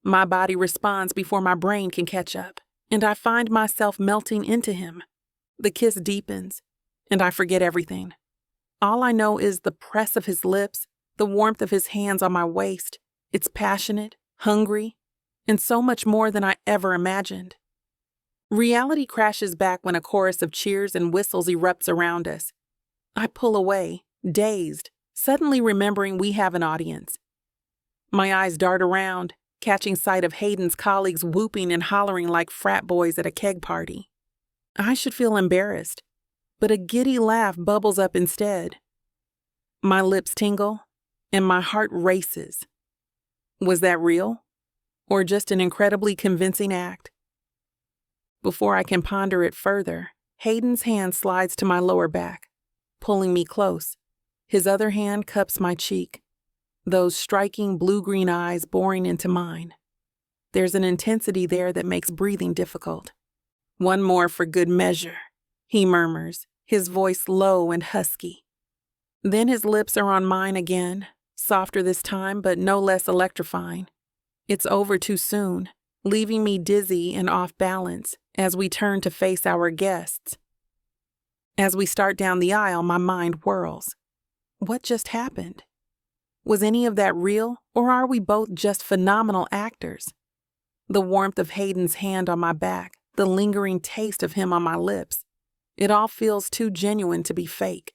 My body responds before my brain can catch up, and I find myself melting into him. The kiss deepens, and I forget everything. All I know is the press of his lips, the warmth of his hands on my waist. It's passionate, hungry, and so much more than I ever imagined. Reality crashes back when a chorus of cheers and whistles erupts around us. I pull away, dazed, suddenly remembering we have an audience. My eyes dart around, catching sight of Hayden's colleagues whooping and hollering like frat boys at a keg party. I should feel embarrassed, but a giddy laugh bubbles up instead. My lips tingle, and my heart races. Was that real, or just an incredibly convincing act? Before I can ponder it further, Hayden's hand slides to my lower back, pulling me close. His other hand cups my cheek, those striking blue-green eyes boring into mine. There's an intensity there that makes breathing difficult. "One more for good measure," he murmurs, his voice low and husky. Then his lips are on mine again, softer this time but no less electrifying. It's over too soon, leaving me dizzy and off balance as we turn to face our guests. As we start down the aisle, my mind whirls. What just happened? Was any of that real, or are we both just phenomenal actors? The warmth of Hayden's hand on my back, the lingering taste of him on my lips. It all feels too genuine to be fake.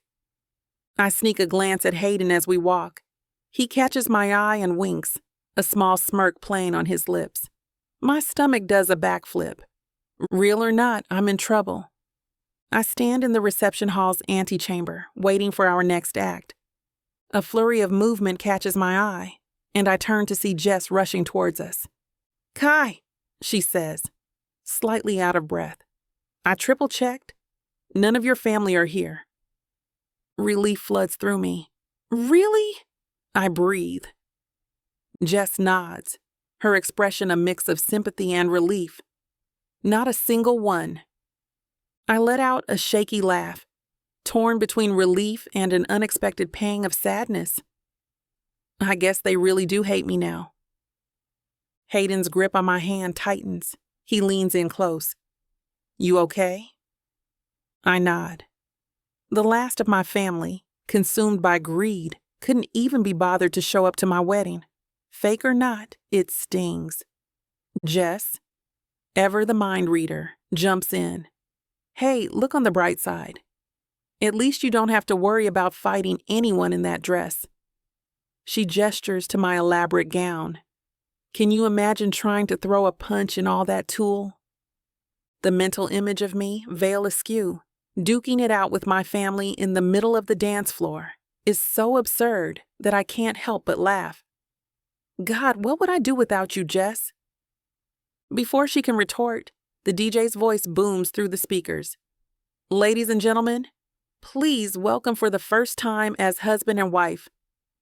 I sneak a glance at Hayden as we walk. He catches my eye and winks, a small smirk playing on his lips. My stomach does a backflip. Real or not, I'm in trouble. I stand in the reception hall's antechamber, waiting for our next act. A flurry of movement catches my eye, and I turn to see Jess rushing towards us. "Kai," she says, slightly out of breath. "I triple-checked. None of your family are here." Relief floods through me. "Really?" I breathe. Jess nods, her expression a mix of sympathy and relief. "Not a single one." I let out a shaky laugh, torn between relief and an unexpected pang of sadness. I guess they really do hate me now. Hayden's grip on my hand tightens. He leans in close. "You okay?" I nod. The last of my family, consumed by greed, couldn't even be bothered to show up to my wedding. Fake or not, it stings. Jess, ever the mind reader, jumps in. "Hey, look on the bright side. At least you don't have to worry about fighting anyone in that dress." She gestures to my elaborate gown. Can you imagine trying to throw a punch in all that tulle? The mental image of me, veil askew, duking it out with my family in the middle of the dance floor, is so absurd that I can't help but laugh. God, what would I do without you, Jess? Before she can retort, the DJ's voice booms through the speakers. "Ladies and gentlemen, please welcome for the first time as husband and wife,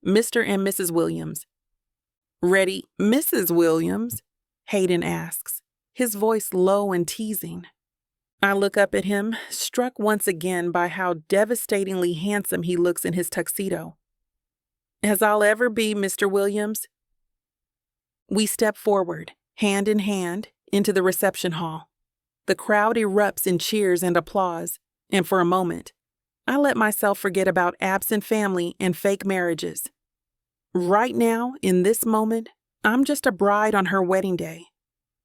Mr. and Mrs. Williams." "Ready, Mrs. Williams?" Hayden asks, his voice low and teasing. I look up at him, struck once again by how devastatingly handsome he looks in his tuxedo. "As I'll ever be, Mr. Williams." We step forward, hand in hand, into the reception hall. The crowd erupts in cheers and applause, and for a moment, I let myself forget about absent family and fake marriages. Right now, in this moment, I'm just a bride on her wedding day,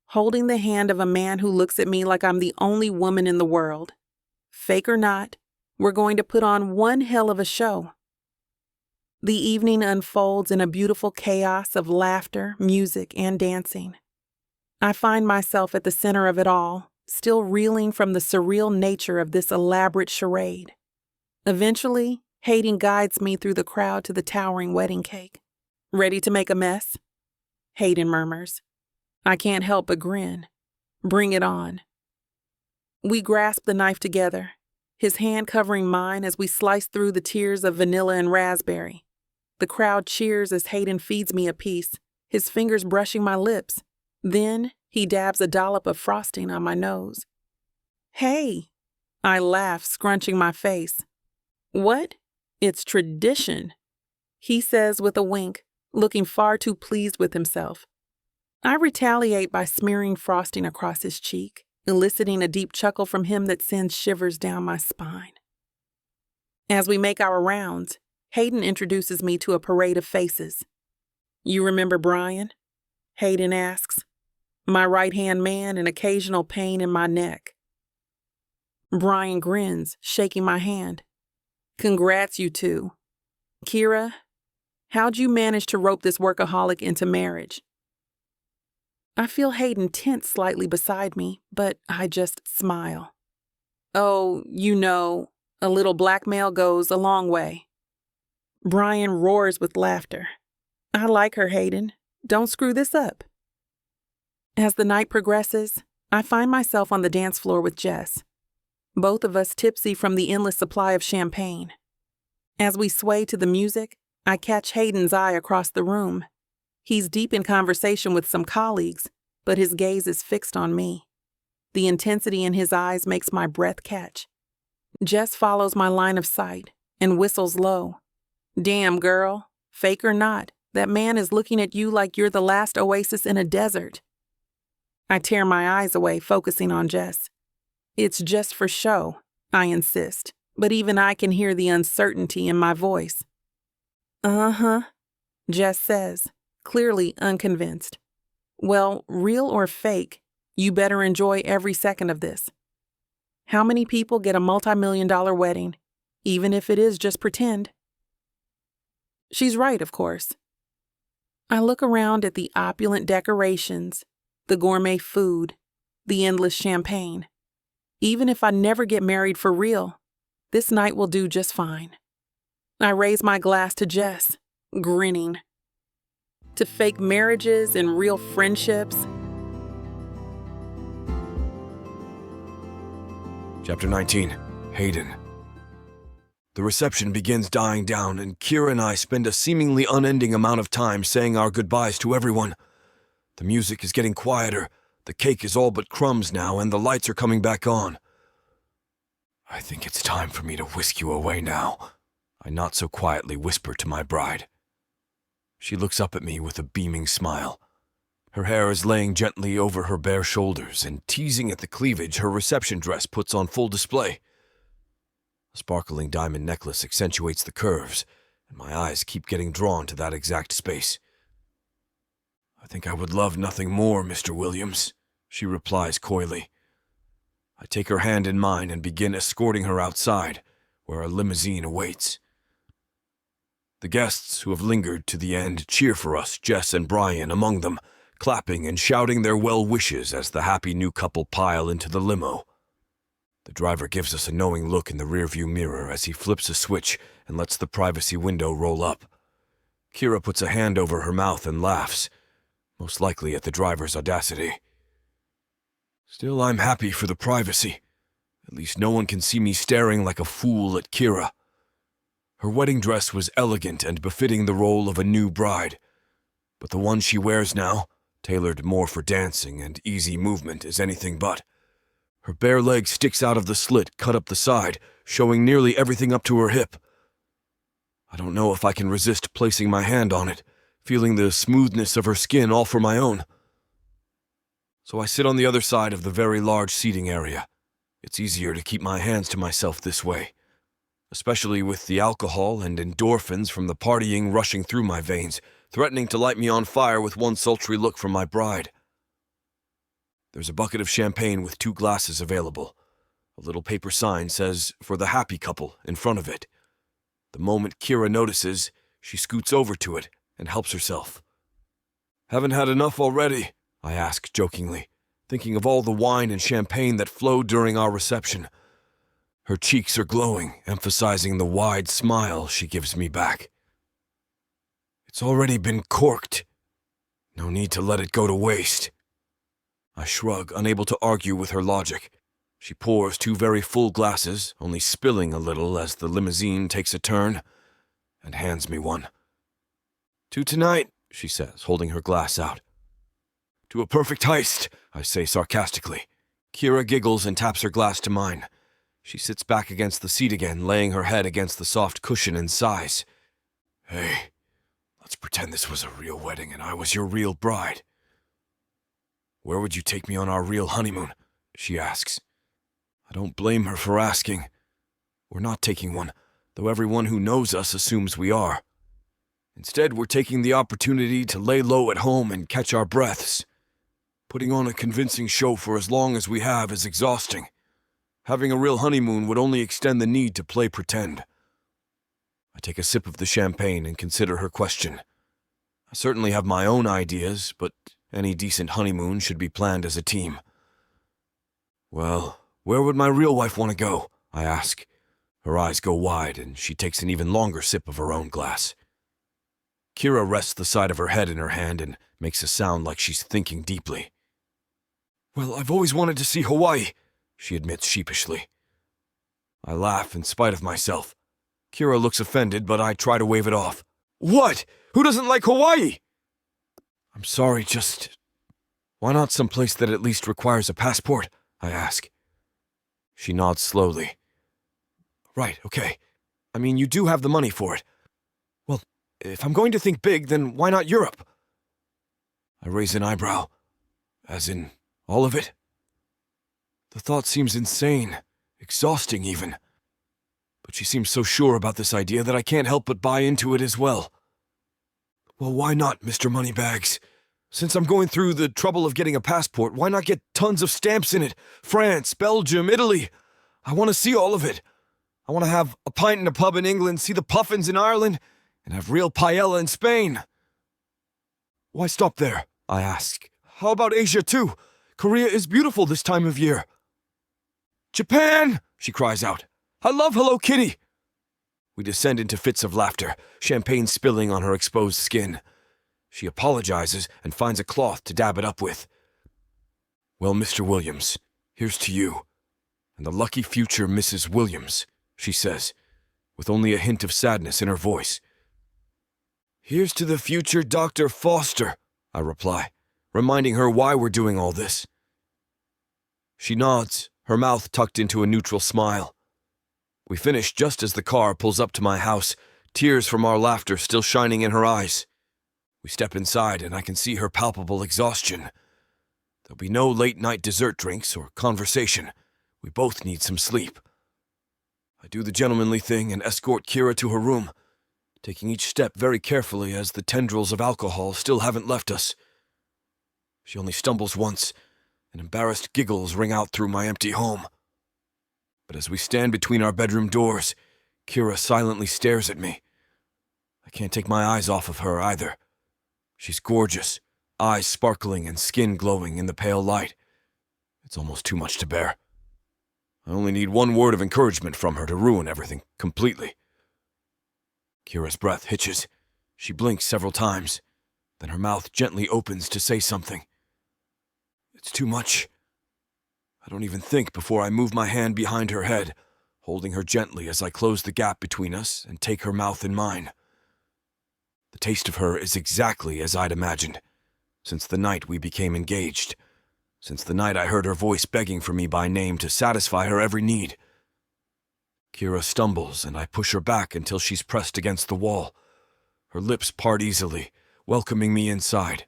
holding the hand of a man who looks at me like I'm the only woman in the world. Fake or not, we're going to put on one hell of a show. The evening unfolds in a beautiful chaos of laughter, music, and dancing. I find myself at the center of it all, still reeling from the surreal nature of this elaborate charade. Eventually, Hayden guides me through the crowd to the towering wedding cake. "Ready to make a mess?" Hayden murmurs. I can't help but grin. "Bring it on." We grasp the knife together, his hand covering mine as we slice through the tiers of vanilla and raspberry. The crowd cheers as Hayden feeds me a piece, his fingers brushing my lips. Then he dabs a dollop of frosting on my nose. "Hey!" I laugh, scrunching my face. "What? It's tradition," he says with a wink, looking far too pleased with himself. I retaliate by smearing frosting across his cheek, eliciting a deep chuckle from him that sends shivers down my spine. As we make our rounds, Hayden introduces me to a parade of faces. "You remember Brian?" Hayden asks. "My right-hand man and occasional pain in my neck." Brian grins, shaking my hand. "Congrats, you two. Kira, how'd you manage to rope this workaholic into marriage?" I feel Hayden tense slightly beside me, but I just smile. "Oh, a little blackmail goes a long way." Brian roars with laughter. "I like her, Hayden. Don't screw this up." As the night progresses, I find myself on the dance floor with Jess, both of us tipsy from the endless supply of champagne. As we sway to the music, I catch Hayden's eye across the room. He's deep in conversation with some colleagues, but his gaze is fixed on me. The intensity in his eyes makes my breath catch. Jess follows my line of sight and whistles low. "Damn, girl, fake or not, that man is looking at you like you're the last oasis in a desert." I tear my eyes away, focusing on Jess. "It's just for show," I insist, but even I can hear the uncertainty in my voice. "Uh-huh," Jess says, clearly unconvinced. "Well, real or fake, you better enjoy every second of this. How many people get a multi-million-dollar wedding, even if it is just pretend?" She's right, of course. I look around at the opulent decorations, the gourmet food, the endless champagne. Even if I never get married for real, this night will do just fine. I raise my glass to Jess, grinning. To fake marriages and real friendships. Chapter 19. Hayden. The reception begins dying down, and Kira and I spend a seemingly unending amount of time saying our goodbyes to everyone. The music is getting quieter, the cake is all but crumbs now, and the lights are coming back on. "I think it's time for me to whisk you away now," I not so quietly whisper to my bride. She looks up at me with a beaming smile. Her hair is laying gently over her bare shoulders, and teasing at the cleavage her reception dress puts on full display. A sparkling diamond necklace accentuates the curves, and my eyes keep getting drawn to that exact space. "I think I would love nothing more, Mr. Williams," she replies coyly. I take her hand in mine and begin escorting her outside, where a limousine awaits. The guests who have lingered to the end cheer for us, Jess and Brian among them, clapping and shouting their well wishes as the happy new couple pile into the limo. The driver gives us a knowing look in the rearview mirror as he flips a switch and lets the privacy window roll up. Kira puts a hand over her mouth and laughs, most likely at the driver's audacity. Still, I'm happy for the privacy. At least no one can see me staring like a fool at Kira. Her wedding dress was elegant and befitting the role of a new bride, but the one she wears now, tailored more for dancing and easy movement, is anything but. Her bare leg sticks out of the slit cut up the side, showing nearly everything up to her hip. I don't know if I can resist placing my hand on it, feeling the smoothness of her skin all for my own. So I sit on the other side of the very large seating area. It's easier to keep my hands to myself this way, especially with the alcohol and endorphins from the partying rushing through my veins, threatening to light me on fire with one sultry look from my bride. There's a bucket of champagne with 2 glasses available. A little paper sign says, "For the happy couple," in front of it. The moment Kira notices, she scoots over to it and helps herself. "Haven't had enough already?" I ask jokingly, thinking of all the wine and champagne that flowed during our reception. Her cheeks are glowing, emphasizing the wide smile she gives me back. "It's already been corked. No need to let it go to waste." I shrug, unable to argue with her logic. She pours 2 very full glasses, only spilling a little as the limousine takes a turn, and hands me one. "To tonight," she says, holding her glass out. "To a perfect heist," I say sarcastically. Kira giggles and taps her glass to mine. She sits back against the seat again, laying her head against the soft cushion and sighs. "Hey, let's pretend this was a real wedding and I was your real bride." "Where would you take me on our real honeymoon?" she asks. I don't blame her for asking. We're not taking one. though everyone who knows us assumes we are. Instead, we're taking the opportunity to lay low at home and catch our breaths. Putting on a convincing show for as long as we have is exhausting. Having a real honeymoon would only extend the need to play pretend. I take a sip of the champagne and consider her question. I certainly have my own ideas, but any decent honeymoon should be planned as a team. Well, where would my real wife want to go? I ask. Her eyes go wide, and she takes an even longer sip of her own glass. Kira rests the side of her head in her hand and makes a sound like she's thinking deeply. Well, I've always wanted to see Hawaii, she admits sheepishly. I laugh in spite of myself. Kira looks offended, but I try to wave it off. What? Who doesn't like Hawaii? I'm sorry, just... Why not someplace that at least requires a passport? I ask. She nods slowly. Right, okay. I mean, you do have the money for it. Well, if I'm going to think big, then why not Europe? I raise an eyebrow. As in, all of it? The thought seems insane, exhausting even. But she seems so sure about this idea that I can't help but buy into it as well. Well, why not, Mr. Moneybags? Since I'm going through the trouble of getting a passport, why not get tons of stamps in it? France, Belgium, Italy. I want to see all of it. I want to have a pint in a pub in England, see the puffins in Ireland, and have real paella in Spain. Why stop there? I ask. How about Asia too? Korea is beautiful this time of year. Japan! She cries out. I love Hello Kitty! We descend into fits of laughter, champagne spilling on her exposed skin. She apologizes and finds a cloth to dab it up with. Well, Mr. Williams, here's to you. And the lucky future Mrs. Williams, she says, with only a hint of sadness in her voice. Here's to the future Dr. Foster, I reply, reminding her why we're doing all this. She nods, her mouth tucked into a neutral smile. We finish just as the car pulls up to my house, tears from our laughter still shining in her eyes. We step inside and I can see her palpable exhaustion. There'll be no late-night dessert drinks or conversation. We both need some sleep. I do the gentlemanly thing and escort Kira to her room, taking each step very carefully as the tendrils of alcohol still haven't left us. She only stumbles once, and embarrassed giggles ring out through my empty home. But as we stand between our bedroom doors, Kira silently stares at me. I can't take my eyes off of her either. She's gorgeous, eyes sparkling and skin glowing in the pale light. It's almost too much to bear. I only need one word of encouragement from her to ruin everything completely. Kira's breath hitches. She blinks several times. Then her mouth gently opens to say something. It's too much. I don't even think before I move my hand behind her head, holding her gently as I close the gap between us and take her mouth in mine. The taste of her is exactly as I'd imagined, since the night we became engaged, since the night I heard her voice begging for me by name to satisfy her every need. Kira stumbles, and I push her back until she's pressed against the wall. Her lips part easily, welcoming me inside.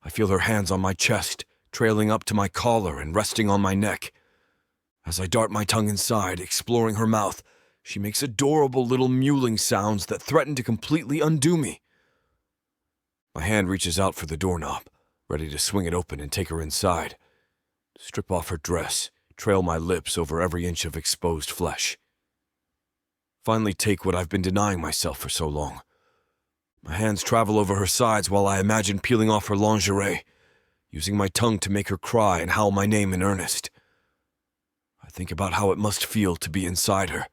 I feel her hands on my chest, trailing up to my collar and resting on my neck. As I dart my tongue inside, exploring her mouth, she makes adorable little mewling sounds that threaten to completely undo me. My hand reaches out for the doorknob, ready to swing it open and take her inside. Strip off her dress, trail my lips over every inch of exposed flesh. Finally take what I've been denying myself for so long. My hands travel over her sides while I imagine peeling off her lingerie, using my tongue to make her cry and howl my name in earnest. I think about how it must feel to be inside her,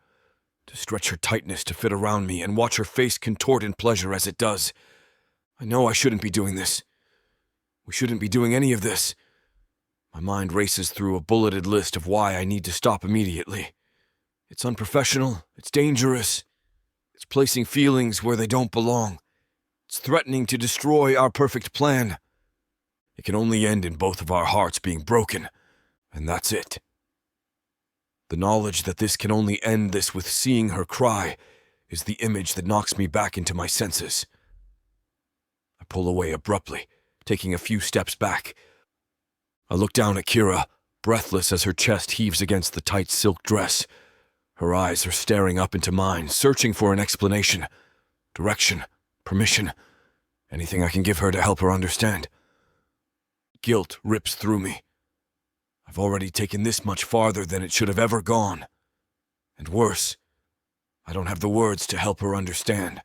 to stretch her tightness to fit around me and watch her face contort in pleasure as it does. I know I shouldn't be doing this. We shouldn't be doing any of this. My mind races through a bulleted list of why I need to stop immediately. It's unprofessional, it's dangerous, it's placing feelings where they don't belong, it's threatening to destroy our perfect plan. It can only end in both of our hearts being broken, and that's it. The knowledge that this can only end this with seeing her cry is the image that knocks me back into my senses. I pull away abruptly, taking a few steps back. I look down at Kira, breathless as her chest heaves against the tight silk dress. Her eyes are staring up into mine, searching for an explanation, direction, permission, anything I can give her to help her understand. Guilt rips through me. I've already taken this much farther than it should have ever gone. And worse, I don't have the words to help her understand.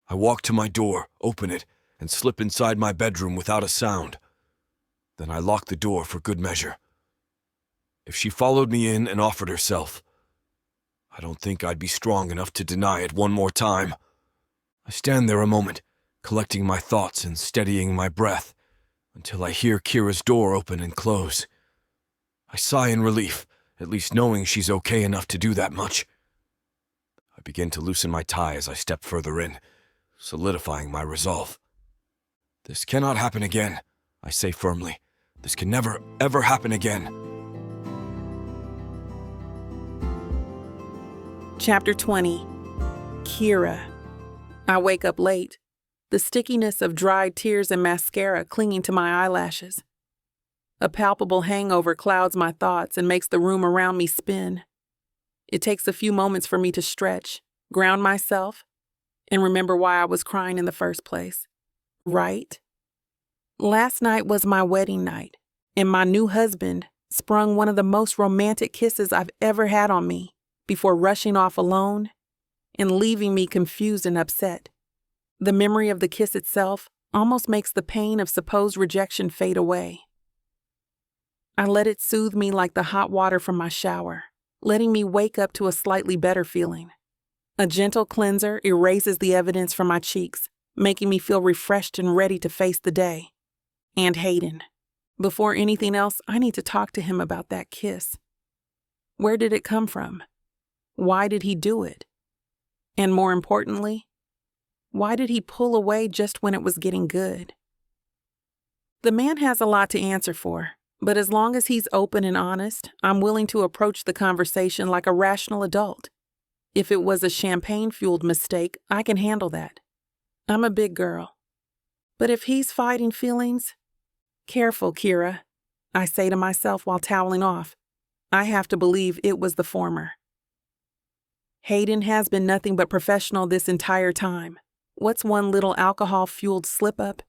I walk to my door, open it, and slip inside my bedroom without a sound. Then I lock the door for good measure. If she followed me in and offered herself, I don't think I'd be strong enough to deny it one more time. I stand there a moment, collecting my thoughts and steadying my breath, until I hear Kira's door open and close. I sigh in relief, at least knowing she's okay enough to do that much. I begin to loosen my tie as I step further in, solidifying my resolve. This cannot happen again, I say firmly. This can never, ever happen again. Chapter 20. Kira. I wake up late, the stickiness of dried tears and mascara clinging to my eyelashes. A palpable hangover clouds my thoughts and makes the room around me spin. It takes a few moments for me to stretch, ground myself, and remember why I was crying in the first place. Right? Last night was my wedding night, and my new husband sprung one of the most romantic kisses I've ever had on me before rushing off alone and leaving me confused and upset. The memory of the kiss itself almost makes the pain of supposed rejection fade away. I let it soothe me like the hot water from my shower, letting me wake up to a slightly better feeling. A gentle cleanser erases the evidence from my cheeks, making me feel refreshed and ready to face the day. And Hayden. Before anything else, I need to talk to him about that kiss. Where did it come from? Why did he do it? And more importantly, why did he pull away just when it was getting good? The man has a lot to answer for, but as long as he's open and honest, I'm willing to approach the conversation like a rational adult. If it was a champagne-fueled mistake, I can handle that. I'm a big girl. But if he's fighting feelings, careful, Kira, I say to myself while toweling off. I have to believe it was the former. Hayden has been nothing but professional this entire time. What's one little alcohol-fueled slip-up?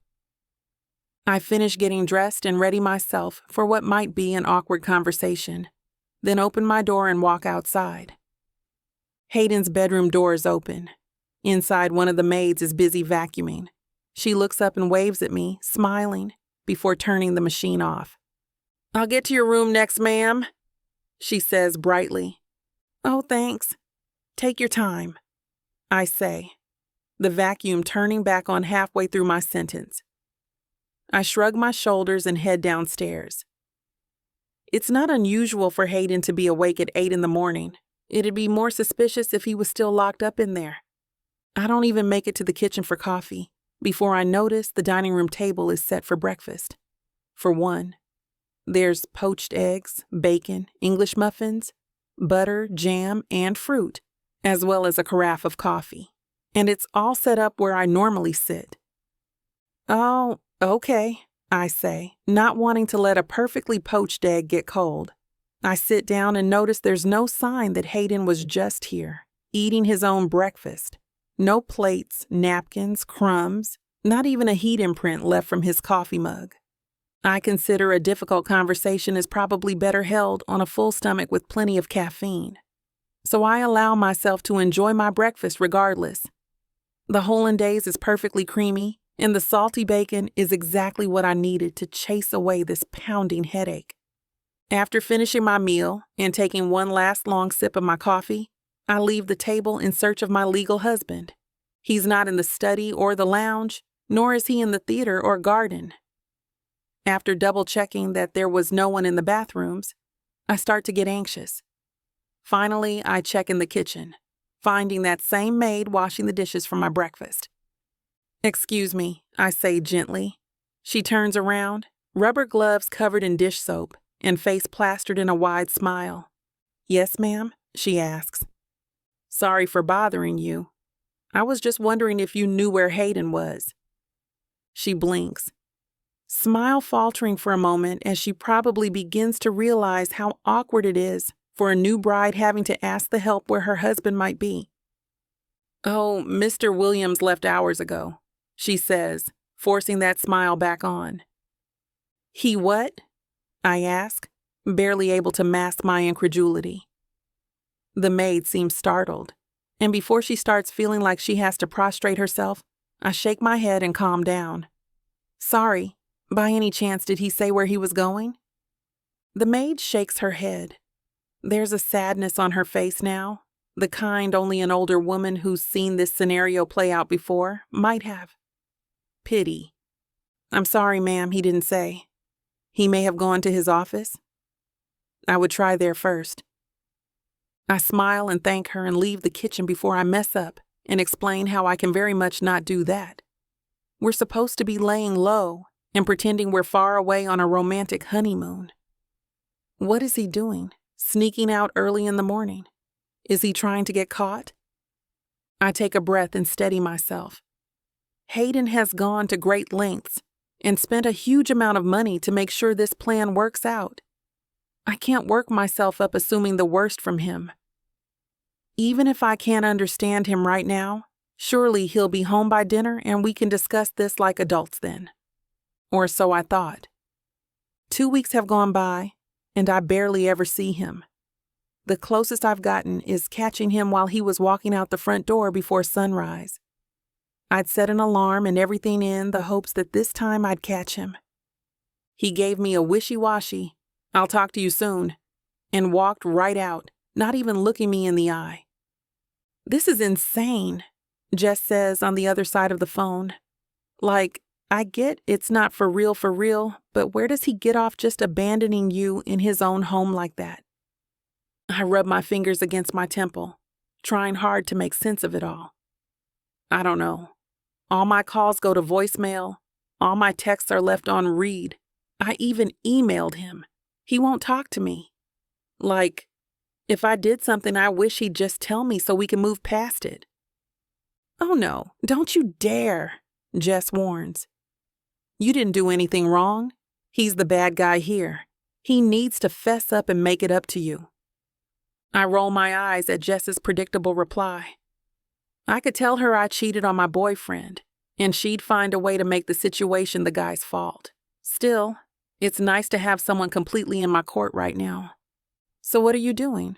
I finish getting dressed and ready myself for what might be an awkward conversation, then open my door and walk outside. Hayden's bedroom door is open. Inside, one of the maids is busy vacuuming. She looks up and waves at me, smiling, before turning the machine off. "I'll get to your room next, ma'am," she says brightly. "Oh, thanks. Take your time," I say, the vacuum turning back on halfway through my sentence. I shrug my shoulders and head downstairs. It's not unusual for Hayden to be awake at 8 in the morning. It'd be more suspicious if he was still locked up in there. I don't even make it to the kitchen for coffee before I notice the dining room table is set for breakfast. For one, there's poached eggs, bacon, English muffins, butter, jam, and fruit, as well as a carafe of coffee. And it's all set up where I normally sit. "Oh, okay," I say, not wanting to let a perfectly poached egg get cold. I sit down and notice there's no sign that Hayden was just here, eating his own breakfast. No plates, napkins, crumbs, not even a heat imprint left from his coffee mug. I consider a difficult conversation is probably better held on a full stomach with plenty of caffeine. So I allow myself to enjoy my breakfast regardless. The hollandaise is perfectly creamy, and the salty bacon is exactly what I needed to chase away this pounding headache. After finishing my meal and taking one last long sip of my coffee, I leave the table in search of my legal husband. He's not in the study or the lounge, nor is he in the theater or garden. After double-checking that there was no one in the bathrooms, I start to get anxious. Finally, I check in the kitchen, finding that same maid washing the dishes for my breakfast. "Excuse me," I say gently. She turns around, rubber gloves covered in dish soap, and face plastered in a wide smile. "Yes, ma'am?" she asks. "Sorry for bothering you. I was just wondering if you knew where Hayden was." She blinks, smile faltering for a moment as she probably begins to realize how awkward it is for a new bride having to ask the help where her husband might be. "Oh, Mr. Williams left hours ago," she says, forcing that smile back on. "He what?" I ask, barely able to mask my incredulity. The maid seems startled, and before she starts feeling like she has to prostrate herself, I shake my head and calm down. "Sorry, by any chance did he say where he was going?" The maid shakes her head. There's a sadness on her face now, the kind only an older woman who's seen this scenario play out before might have. Pity. "I'm sorry, ma'am, he didn't say. He may have gone to his office." I would try there first. I smile and thank her and leave the kitchen before I mess up and explain how I can very much not do that. We're supposed to be laying low and pretending we're far away on a romantic honeymoon. What is he doing, sneaking out early in the morning? Is he trying to get caught? I take a breath and steady myself. Hayden has gone to great lengths and spent a huge amount of money to make sure this plan works out. I can't work myself up assuming the worst from him. Even if I can't understand him right now, surely he'll be home by dinner and we can discuss this like adults then. Or so I thought. 2 weeks have gone by, and I barely ever see him. The closest I've gotten is catching him while he was walking out the front door before sunrise. I'd set an alarm and everything in the hopes that this time I'd catch him. He gave me a wishy-washy, "I'll talk to you soon," and walked right out, not even looking me in the eye. "This is insane," Jess says on the other side of the phone. Like, I get it's not for real, but where does he get off just abandoning you in his own home like that? I rub my fingers against my temple, trying hard to make sense of it all. I don't know. All my calls go to voicemail. All my texts are left on read. I even emailed him. He won't talk to me. Like, if I did something, I wish he'd just tell me so we can move past it. "Oh no, don't you dare," Jess warns. "You didn't do anything wrong. He's the bad guy here. He needs to fess up and make it up to you." I roll my eyes at Jess's predictable reply. I could tell her I cheated on my boyfriend, and she'd find a way to make the situation the guy's fault. Still, it's nice to have someone completely in my court right now. "So what are you doing?"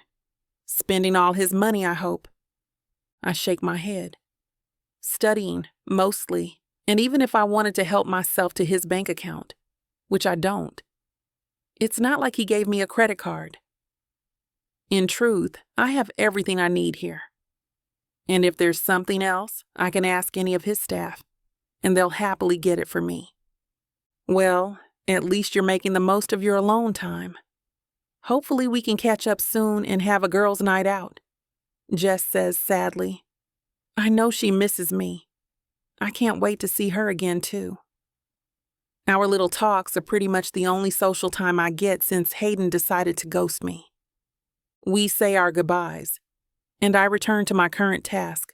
"Spending all his money, I hope." I shake my head. "Studying, mostly, and even if I wanted to help myself to his bank account, which I don't. It's not like he gave me a credit card. In truth, I have everything I need here. And if there's something else, I can ask any of his staff, and they'll happily get it for me." "Well, at least you're making the most of your alone time. Hopefully we can catch up soon and have a girls' night out," Jess says sadly. I know she misses me. I can't wait to see her again, too. Our little talks are pretty much the only social time I get since Hayden decided to ghost me. We say our goodbyes, and I return to my current task,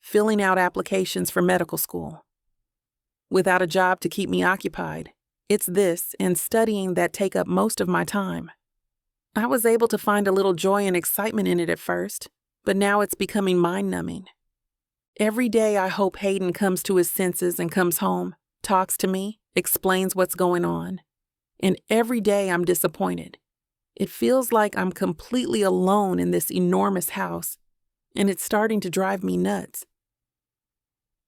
filling out applications for medical school. Without a job to keep me occupied, it's this and studying that take up most of my time. I was able to find a little joy and excitement in it at first, but now it's becoming mind-numbing. Every day I hope Hayden comes to his senses and comes home, talks to me, explains what's going on. And every day I'm disappointed. It feels like I'm completely alone in this enormous house, and it's starting to drive me nuts.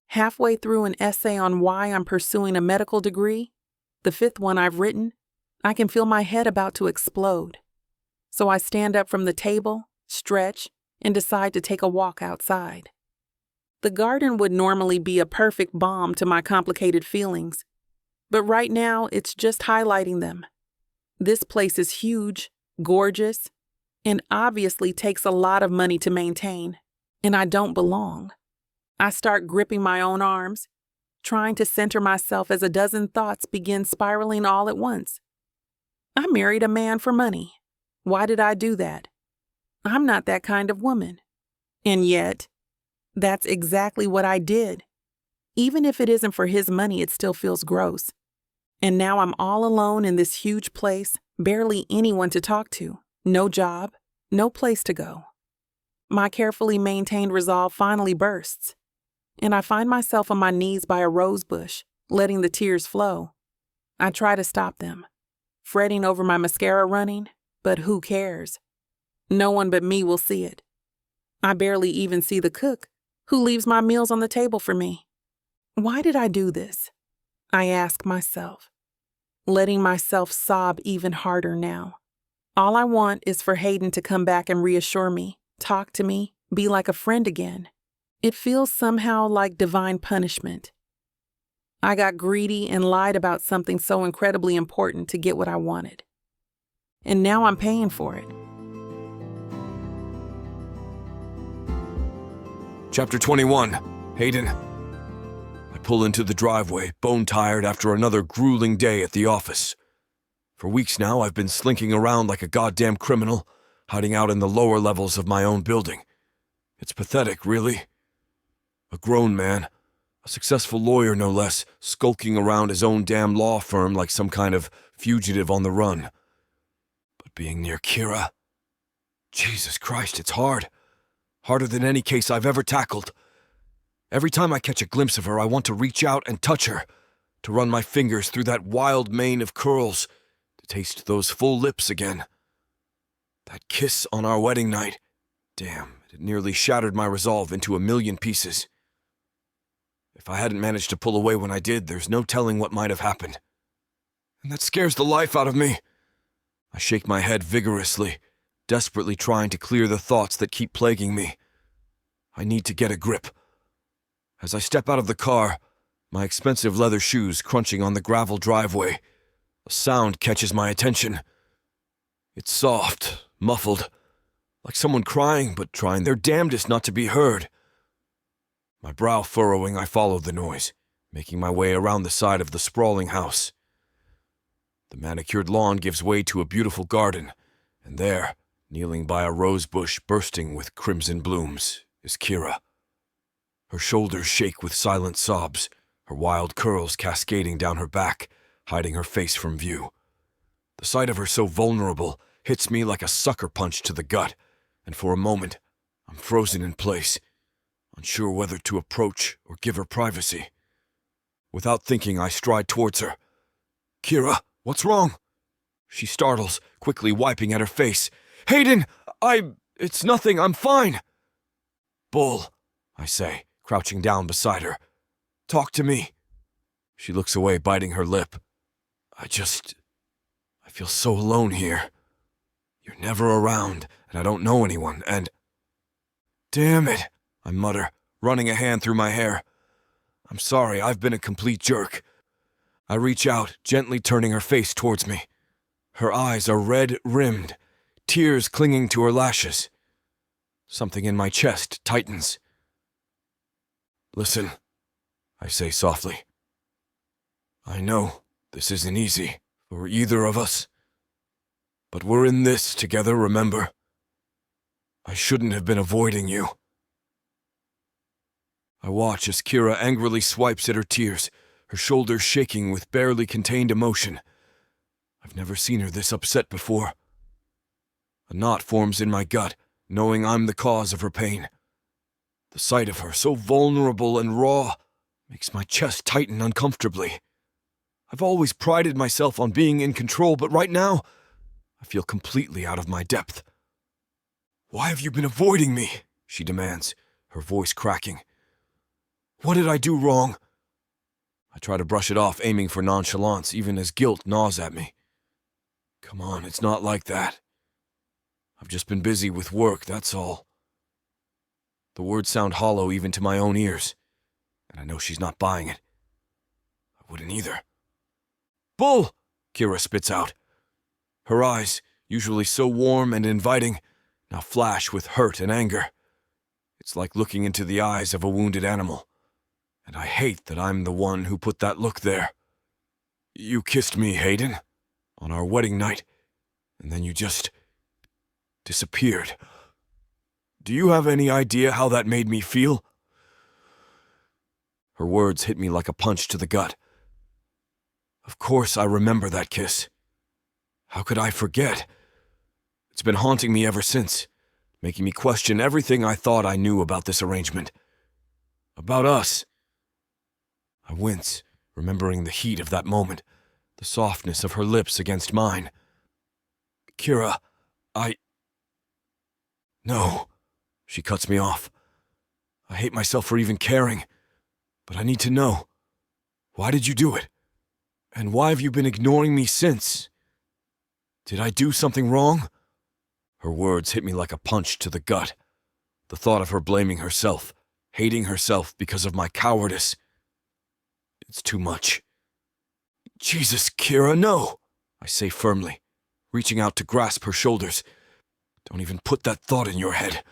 Halfway through an essay on why I'm pursuing a medical degree, the 5th one I've written, I can feel my head about to explode. So I stand up from the table, stretch, and decide to take a walk outside. The garden would normally be a perfect balm to my complicated feelings, but right now it's just highlighting them. This place is huge, gorgeous, and obviously takes a lot of money to maintain, and I don't belong. I start gripping my own arms, trying to center myself as a dozen thoughts begin spiraling all at once. I married a man for money. Why did I do that? I'm not that kind of woman. And yet, that's exactly what I did. Even if it isn't for his money, it still feels gross. And now I'm all alone in this huge place, barely anyone to talk to, no job, No place to go. My carefully maintained resolve finally bursts, and I find myself on my knees by a rose bush, letting the tears flow. I try to stop them, fretting over my mascara running, but who cares? No one but me will see it. I barely even see the cook, who leaves my meals on the table for me. Why did I do this? I ask myself, letting myself sob even harder now. All I want is for Hayden to come back and reassure me, talk to me, be like a friend again. It feels somehow like divine punishment. I got greedy and lied about something so incredibly important to get what I wanted. And now I'm paying for it. Chapter 21. Hayden. I pull into the driveway, bone-tired after another grueling day at the office. For weeks now, I've been slinking around like a goddamn criminal, hiding out in the lower levels of my own building. It's pathetic, really. A grown man, a successful lawyer no less, skulking around his own damn law firm like some kind of fugitive on the run. But being near Kira... Jesus Christ, it's hard. Harder than any case I've ever tackled. Every time I catch a glimpse of her, I want to reach out and touch her, to run my fingers through that wild mane of curls, to taste those full lips again. That kiss on our wedding night, damn, it nearly shattered my resolve into a million pieces. If I hadn't managed to pull away when I did, there's no telling what might have happened. And that scares the life out of me. I shake my head vigorously, desperately trying to clear the thoughts that keep plaguing me. I need to get a grip. As I step out of the car, my expensive leather shoes crunching on the gravel driveway, a sound catches my attention. It's soft, muffled, like someone crying but trying their damnedest not to be heard. My brow furrowing, I follow the noise, making my way around the side of the sprawling house. The manicured lawn gives way to a beautiful garden, and there, kneeling by a rose bush bursting with crimson blooms, is Kira. Her shoulders shake with silent sobs, her wild curls cascading down her back, hiding her face from view. The sight of her so vulnerable hits me like a sucker punch to the gut, and for a moment, I'm frozen in place, unsure whether to approach or give her privacy. Without thinking, I stride towards her. "Kira, what's wrong?" She startles, quickly wiping at her face. "Hayden, it's nothing, I'm fine." "Bull," I say, crouching down beside her. "Talk to me." She looks away, biting her lip. I feel so alone here. You're never around, and I don't know anyone, and... Damn it, I mutter, running a hand through my hair. I'm sorry, I've been a complete jerk. I reach out, gently turning her face towards me. Her eyes are red-rimmed, tears clinging to her lashes. Something in my chest tightens. "Listen," I say softly. "I know this isn't easy for either of us, but we're in this together, remember? I shouldn't have been avoiding you." I watch as Kira angrily swipes at her tears, her shoulders shaking with barely contained emotion. I've never seen her this upset before. A knot forms in my gut, knowing I'm the cause of her pain. The sight of her, so vulnerable and raw, makes my chest tighten uncomfortably. I've always prided myself on being in control, but right now, I feel completely out of my depth. "Why have you been avoiding me?" she demands, her voice cracking. "What did I do wrong?" I try to brush it off, aiming for nonchalance, even as guilt gnaws at me. "Come on, it's not like that. I've just been busy with work, that's all." The words sound hollow even to my own ears, and I know she's not buying it. I wouldn't either. "Bull!" Kira spits out. Her eyes, usually so warm and inviting, now flash with hurt and anger. It's like looking into the eyes of a wounded animal, and I hate that I'm the one who put that look there. "You kissed me, Hayden, on our wedding night, and then you just disappeared. Do you have any idea how that made me feel?" Her words hit me like a punch to the gut. Of course I remember that kiss. How could I forget? It's been haunting me ever since, making me question everything I thought I knew about this arrangement. About us. I wince, remembering the heat of that moment, the softness of her lips against mine. Kira, No. She cuts me off. I hate myself for even caring, but I need to know. Why did you do it? And why have you been ignoring me since? Did I do something wrong? Her words hit me like a punch to the gut. The thought of her blaming herself, hating herself because of my cowardice. It's too much. Jesus, Kira, no! I say firmly, reaching out to grasp her shoulders. Don't even put that thought in your head.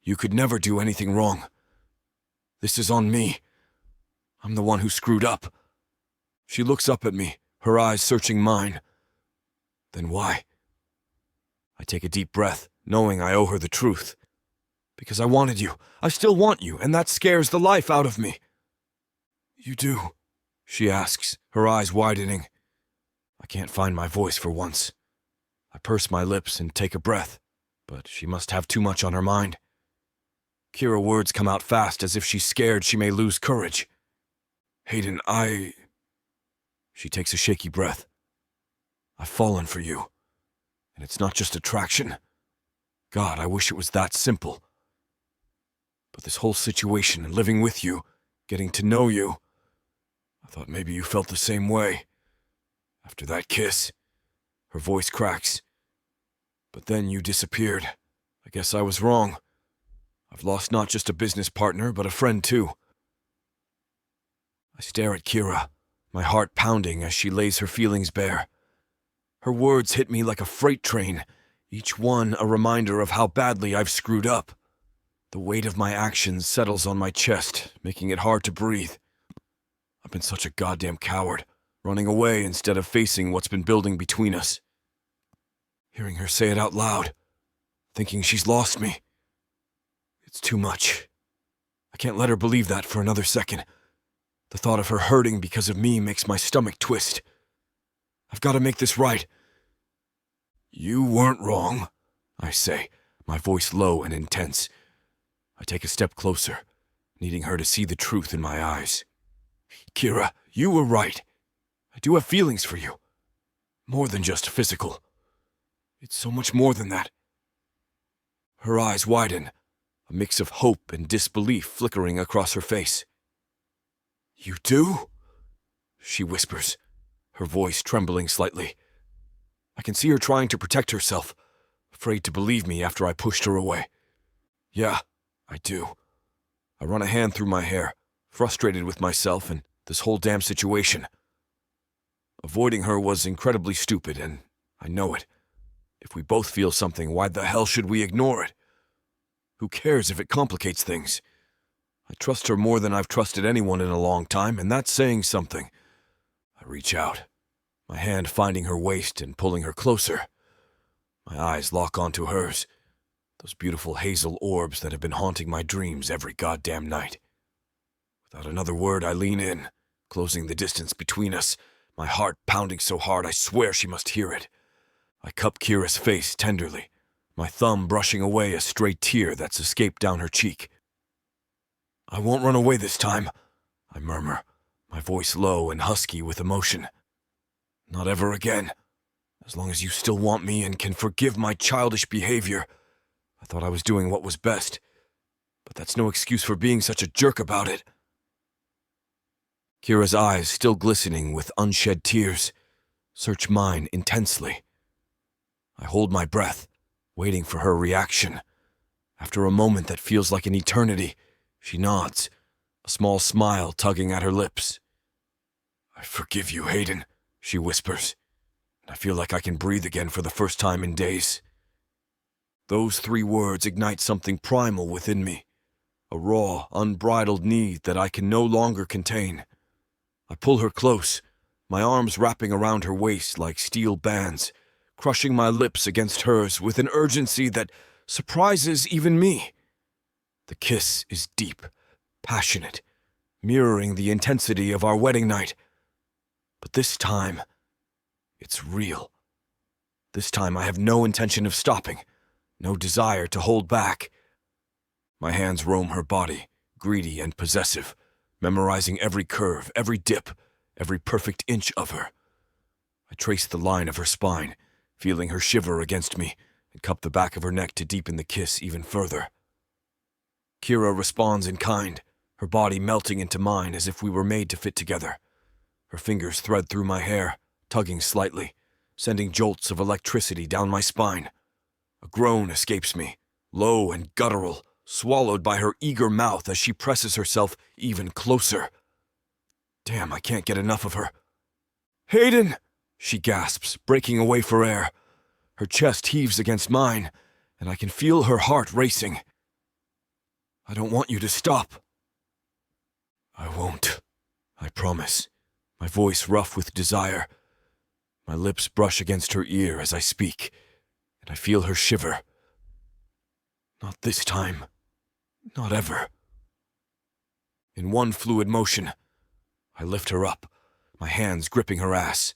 You could never do anything wrong. This is on me. I'm the one who screwed up. She looks up at me, her eyes searching mine. Then why? I take a deep breath, knowing I owe her the truth. Because I wanted you. I still want you, and that scares the life out of me. You do? She asks, her eyes widening. I can't find my voice for once. I purse my lips and take a breath, but she must have too much on her mind. Kira's words come out fast as if she's scared she may lose courage. Hayden, She takes a shaky breath. I've fallen for you. And it's not just attraction. God, I wish it was that simple. But this whole situation and living with you, getting to know you, I thought maybe you felt the same way. After that kiss, her voice cracks. But then you disappeared. I guess I was wrong. I've lost not just a business partner, but a friend too. I stare at Kira, my heart pounding as she lays her feelings bare. Her words hit me like a freight train, each one a reminder of how badly I've screwed up. The weight of my actions settles on my chest, making it hard to breathe. I've been such a goddamn coward, running away instead of facing what's been building between us. Hearing her say it out loud, thinking she's lost me. It's too much. I can't let her believe that for another second. The thought of her hurting because of me makes my stomach twist. I've got to make this right. You weren't wrong, I say, my voice low and intense. I take a step closer, needing her to see the truth in my eyes. Kira, you were right. I do have feelings for you. More than just physical. It's so much more than that. Her eyes widen, a mix of hope and disbelief flickering across her face. You do? She whispers, her voice trembling slightly. I can see her trying to protect herself, afraid to believe me after I pushed her away. Yeah, I do. I run a hand through my hair, frustrated with myself and this whole damn situation. Avoiding her was incredibly stupid, and I know it. If we both feel something, why the hell should we ignore it? Who cares if it complicates things? I trust her more than I've trusted anyone in a long time, and that's saying something. I reach out, my hand finding her waist and pulling her closer. My eyes lock onto hers, those beautiful hazel orbs that have been haunting my dreams every goddamn night. Without another word, I lean in, closing the distance between us, my heart pounding so hard I swear she must hear it. I cup Kira's face tenderly, my thumb brushing away a stray tear that's escaped down her cheek. I won't run away this time, I murmur, my voice low and husky with emotion. Not ever again. As long as you still want me and can forgive my childish behavior. I thought I was doing what was best, but that's no excuse for being such a jerk about it. Kira's eyes, still glistening with unshed tears, search mine intensely. I hold my breath, waiting for her reaction. After a moment that feels like an eternity, she nods, a small smile tugging at her lips. I forgive you, Hayden, she whispers, and I feel like I can breathe again for the first time in days. Those 3 words ignite something primal within me, a raw, unbridled need that I can no longer contain. I pull her close, my arms wrapping around her waist like steel bands, crushing my lips against hers with an urgency that surprises even me. The kiss is deep, passionate, mirroring the intensity of our wedding night. But this time, it's real. This time I have no intention of stopping, no desire to hold back. My hands roam her body, greedy and possessive, memorizing every curve, every dip, every perfect inch of her. I trace the line of her spine, feeling her shiver against me, and cup the back of her neck to deepen the kiss even further. Kira responds in kind, her body melting into mine as if we were made to fit together. Her fingers thread through my hair, tugging slightly, sending jolts of electricity down my spine. A groan escapes me, low and guttural, swallowed by her eager mouth as she presses herself even closer. Damn, I can't get enough of her. "Hayden!" she gasps, breaking away for air. Her chest heaves against mine, and I can feel her heart racing. "I don't want you to stop." "I won't, I promise," my voice rough with desire. My lips brush against her ear as I speak, and I feel her shiver. "Not this time. Not ever." In one fluid motion, I lift her up, my hands gripping her ass.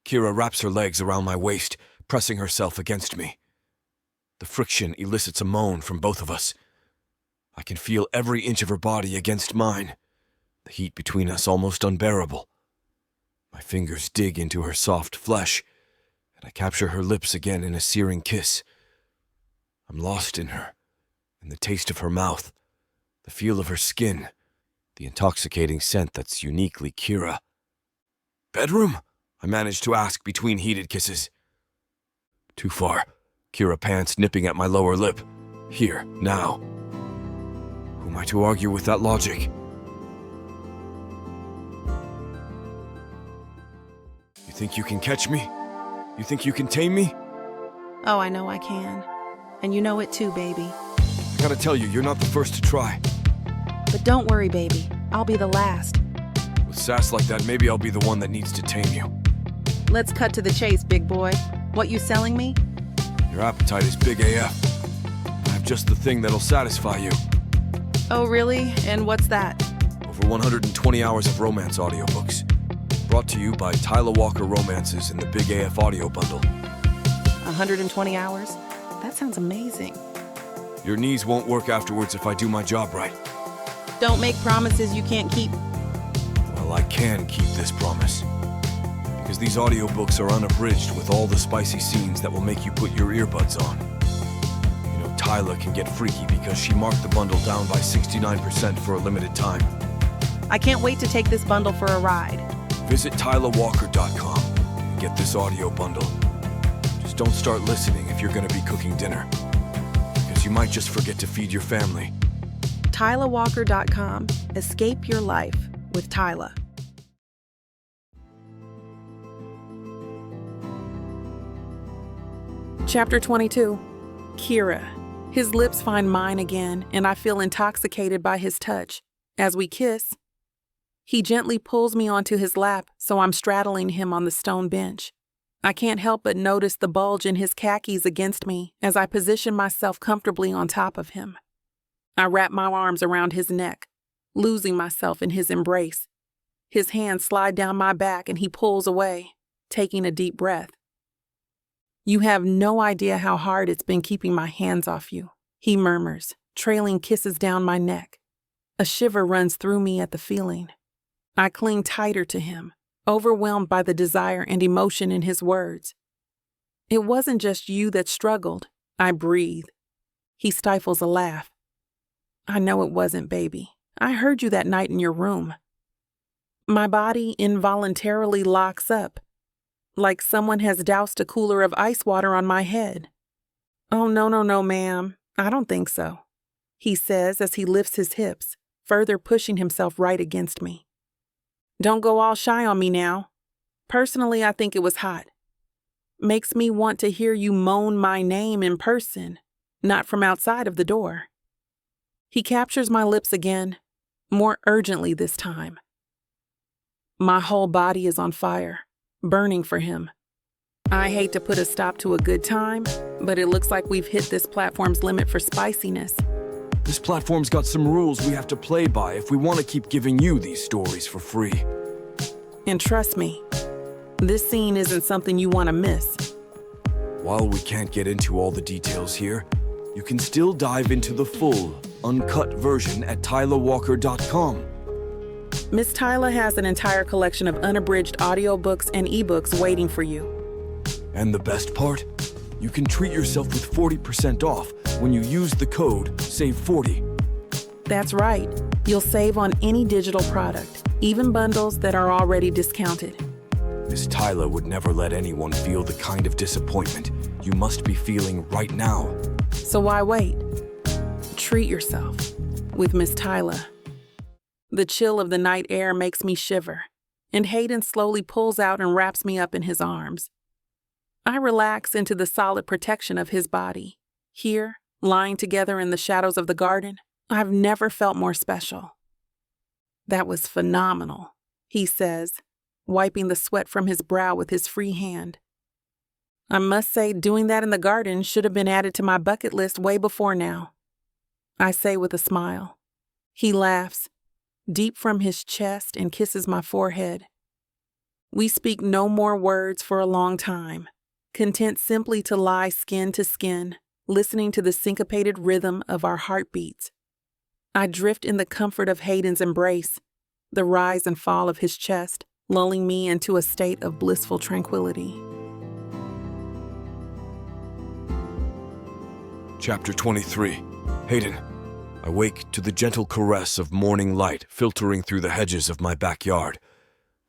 Kira wraps her legs around my waist, pressing herself against me. The friction elicits a moan from both of us. I can feel every inch of her body against mine, the heat between us almost unbearable. My fingers dig into her soft flesh, and I capture her lips again in a searing kiss. I'm lost in her, in the taste of her mouth, the feel of her skin, the intoxicating scent that's uniquely Kira. "Bedroom?" I manage to ask between heated kisses. "Too far," Kira pants, nipping at my lower lip. "Here, now." Who am I to argue with that logic? "You think you can catch me? You think you can tame me?" Oh, I know I can. And you know it too, baby. I gotta tell you, you're not the first to try. But don't worry, baby. I'll be the last. With sass like that, maybe I'll be the one that needs to tame you. Let's cut to the chase, big boy. What you selling me? Your appetite is big AF. I have just the thing that'll satisfy you. Oh, really? And what's that? Over 120 hours of romance audiobooks. Brought to you by Tyla Walker Romances in the Big AF audio bundle. 120 hours? That sounds amazing. Your knees won't work afterwards if I do my job right. Don't make promises you can't keep. Well, I can keep this promise. Because these audiobooks are unabridged with all the spicy scenes that will make you put your earbuds on. You know, Tyla can get freaky because she marked the bundle down by 69% for a limited time. I can't wait to take this bundle for a ride. Visit TylaWalker.com and get this audio bundle. Just don't start listening if you're going to be cooking dinner. Because you might just forget to feed your family. TylaWalker.com. Escape your life with Tyla. Chapter 22. Kira. His lips find mine again, and I feel intoxicated by his touch. As we kiss, he gently pulls me onto his lap, so I'm straddling him on the stone bench. I can't help but notice the bulge in his khakis against me as I position myself comfortably on top of him. I wrap my arms around his neck, losing myself in his embrace. His hands slide down my back and he pulls away, taking a deep breath. "You have no idea how hard it's been keeping my hands off you," he murmurs, trailing kisses down my neck. A shiver runs through me at the feeling. I cling tighter to him, overwhelmed by the desire and emotion in his words. "It wasn't just you that struggled," I breathe. He stifles a laugh. "I know it wasn't, baby. I heard you that night in your room." My body involuntarily locks up, like someone has doused a cooler of ice water on my head. "Oh, no, ma'am. I don't think so," he says as he lifts his hips, further pushing himself right against me. "Don't go all shy on me now. Personally, I think it was hot. Makes me want to hear you moan my name in person, not from outside of the door." He captures my lips again, more urgently this time. My whole body is on fire, burning for him. I hate to put a stop to a good time, but it looks like we've hit this platform's limit for spiciness. This platform's got some rules we have to play by if we want to keep giving you these stories for free. And trust me, this scene isn't something you want to miss. while we can't get into all the details here, you can still dive into the full, uncut version at TylaWalker.com. Miss Tyla has an entire collection of unabridged audiobooks and ebooks waiting for you. And the best part? You can treat yourself with 40% off when you use the code SAVE40. That's right. You'll save on any digital product, even bundles that are already discounted. Miss Tyla would never let anyone feel the kind of disappointment you must be feeling right now. So why wait? Treat yourself with Miss Tyla. The chill of the night air makes me shiver, and Hayden slowly pulls out and wraps me up in his arms. I relax into the solid protection of his body. Here, lying together in the shadows of the garden, I've never felt more special. That was phenomenal, he says, wiping the sweat from his brow with his free hand. I must say, doing that in the garden should have been added to my bucket list way before now, I say with a smile. He laughs, deep from his chest, and kisses my forehead. We speak no more words for a long time, content simply to lie skin to skin, listening to the syncopated rhythm of our heartbeats. I drift in the comfort of Hayden's embrace, the rise and fall of his chest, lulling me into a state of blissful tranquility. Chapter 23. Hayden. I wake to the gentle caress of morning light filtering through the hedges of my backyard.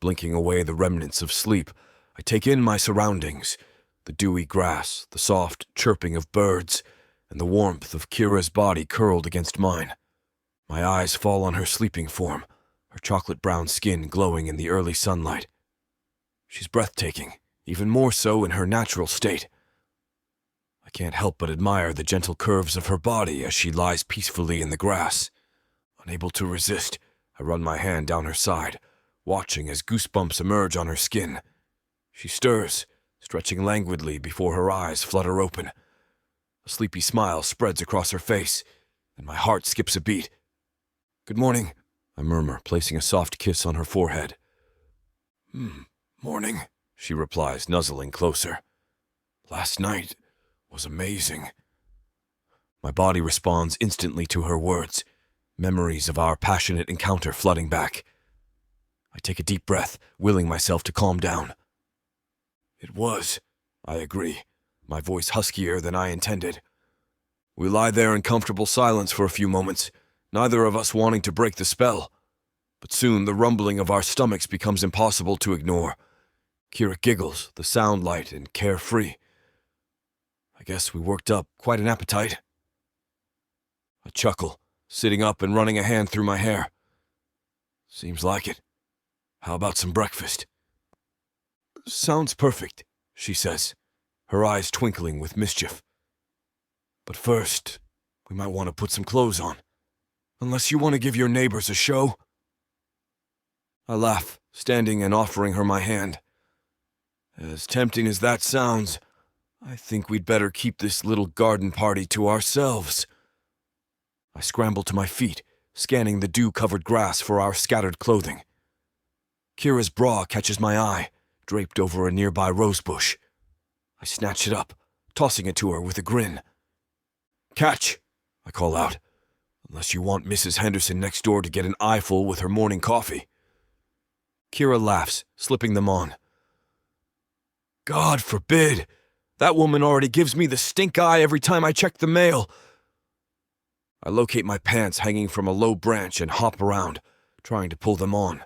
Blinking away the remnants of sleep, I take in my surroundings, the dewy grass, the soft chirping of birds, and the warmth of Kira's body curled against mine. My eyes fall on her sleeping form, her chocolate brown skin glowing in the early sunlight. She's breathtaking, even more so in her natural state. I can't help but admire the gentle curves of her body as she lies peacefully in the grass. Unable to resist, I run my hand down her side, watching as goosebumps emerge on her skin. She stirs, stretching languidly before her eyes flutter open. A sleepy smile spreads across her face, and my heart skips a beat. "Good morning," I murmur, placing a soft kiss on her forehead. "Morning," she replies, nuzzling closer. "Last night was amazing." My body responds instantly to her words, memories of our passionate encounter flooding back. I take a deep breath, willing myself to calm down. "It was," I agree, my voice huskier than I intended. We lie there in comfortable silence for a few moments, neither of us wanting to break the spell. But soon the rumbling of our stomachs becomes impossible to ignore. Kira giggles, the sound light and carefree. I guess we worked up quite an appetite. I chuckle, sitting up and running a hand through my hair. "Seems like it. How about some breakfast?" "Sounds perfect," she says, her eyes twinkling with mischief. "But first, we might want to put some clothes on. Unless you want to give your neighbors a show?" I laugh, standing and offering her my hand. As tempting as that sounds, I think we'd better keep this little garden party to ourselves. I scramble to my feet, scanning the dew-covered grass for our scattered clothing. Kira's bra catches my eye, draped over a nearby rosebush. I snatch it up, tossing it to her with a grin. "Catch!" I call out, "unless you want Mrs. Henderson next door to get an eyeful with her morning coffee." Kira laughs, slipping them on. "God forbid! That woman already gives me the stink eye every time I check the mail." I locate my pants hanging from a low branch and hop around, trying to pull them on.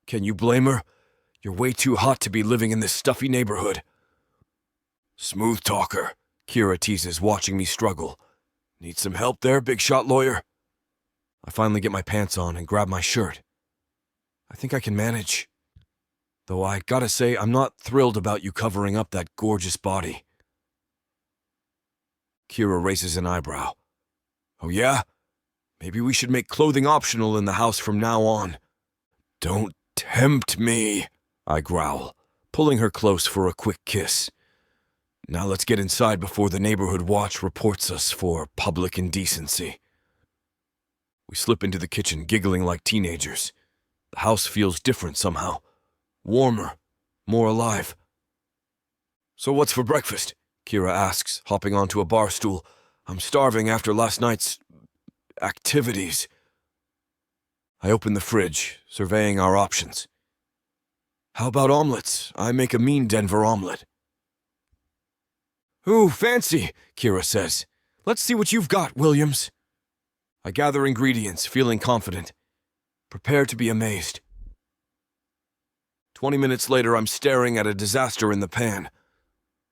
Can you blame her? You're way too hot to be living in this stuffy neighborhood. "Smooth talker," Kira teases, watching me struggle. "Need some help there, big shot lawyer?" I finally get my pants on and grab my shirt. I think I can manage. Though I gotta say, I'm not thrilled about you covering up that gorgeous body. Kira raises an eyebrow. "Oh yeah? Maybe we should make clothing optional in the house from now on." "Don't tempt me," I growl, pulling her close for a quick kiss. Now let's get inside before the neighborhood watch reports us for public indecency. We slip into the kitchen, giggling like teenagers. The house feels different somehow. Warmer, more alive. "So what's for breakfast?" Kira asks, hopping onto a bar stool. I'm starving after last night's activities. I open the fridge, surveying our options. How about omelets? I make a mean Denver omelet. Ooh, fancy, Kira says. Let's see what you've got, Williams. I gather ingredients, feeling confident. Prepare to be amazed. 20 minutes later, I'm staring at a disaster in the pan.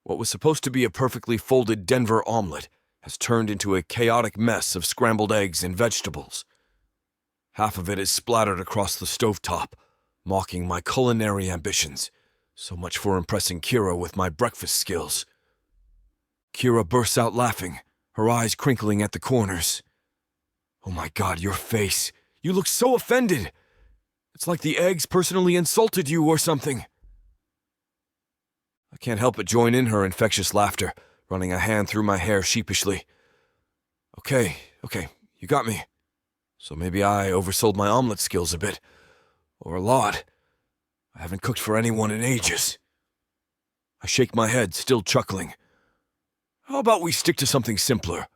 What was supposed to be a perfectly folded Denver omelet has turned into a chaotic mess of scrambled eggs and vegetables. Half of it is splattered across the stovetop, mocking my culinary ambitions. So much for impressing Kira with my breakfast skills. Kira bursts out laughing, her eyes crinkling at the corners. Oh my God, your face. You look so offended. It's like the eggs personally insulted you or something. I can't help but join in her infectious laughter, running a hand through my hair sheepishly. Okay, you got me. So maybe I oversold my omelet skills a bit. Or a lot. I haven't cooked for anyone in ages. I shake my head, still chuckling. How about we stick to something simpler?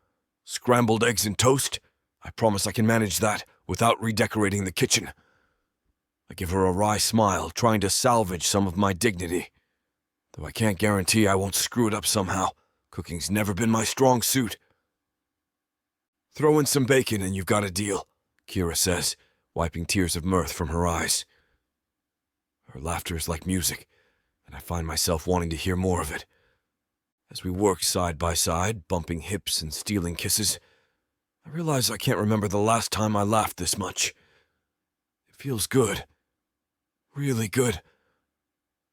Scrambled eggs and toast? I promise I can manage that without redecorating the kitchen. I give her a wry smile, trying to salvage some of my dignity. Though I can't guarantee I won't screw it up somehow. Cooking's never been my strong suit. Throw in some bacon and you've got a deal, Kira says, wiping tears of mirth from her eyes. Her laughter is like music, and I find myself wanting to hear more of it. As we work side by side, bumping hips and stealing kisses, I realize I can't remember the last time I laughed this much. It feels good. Really good.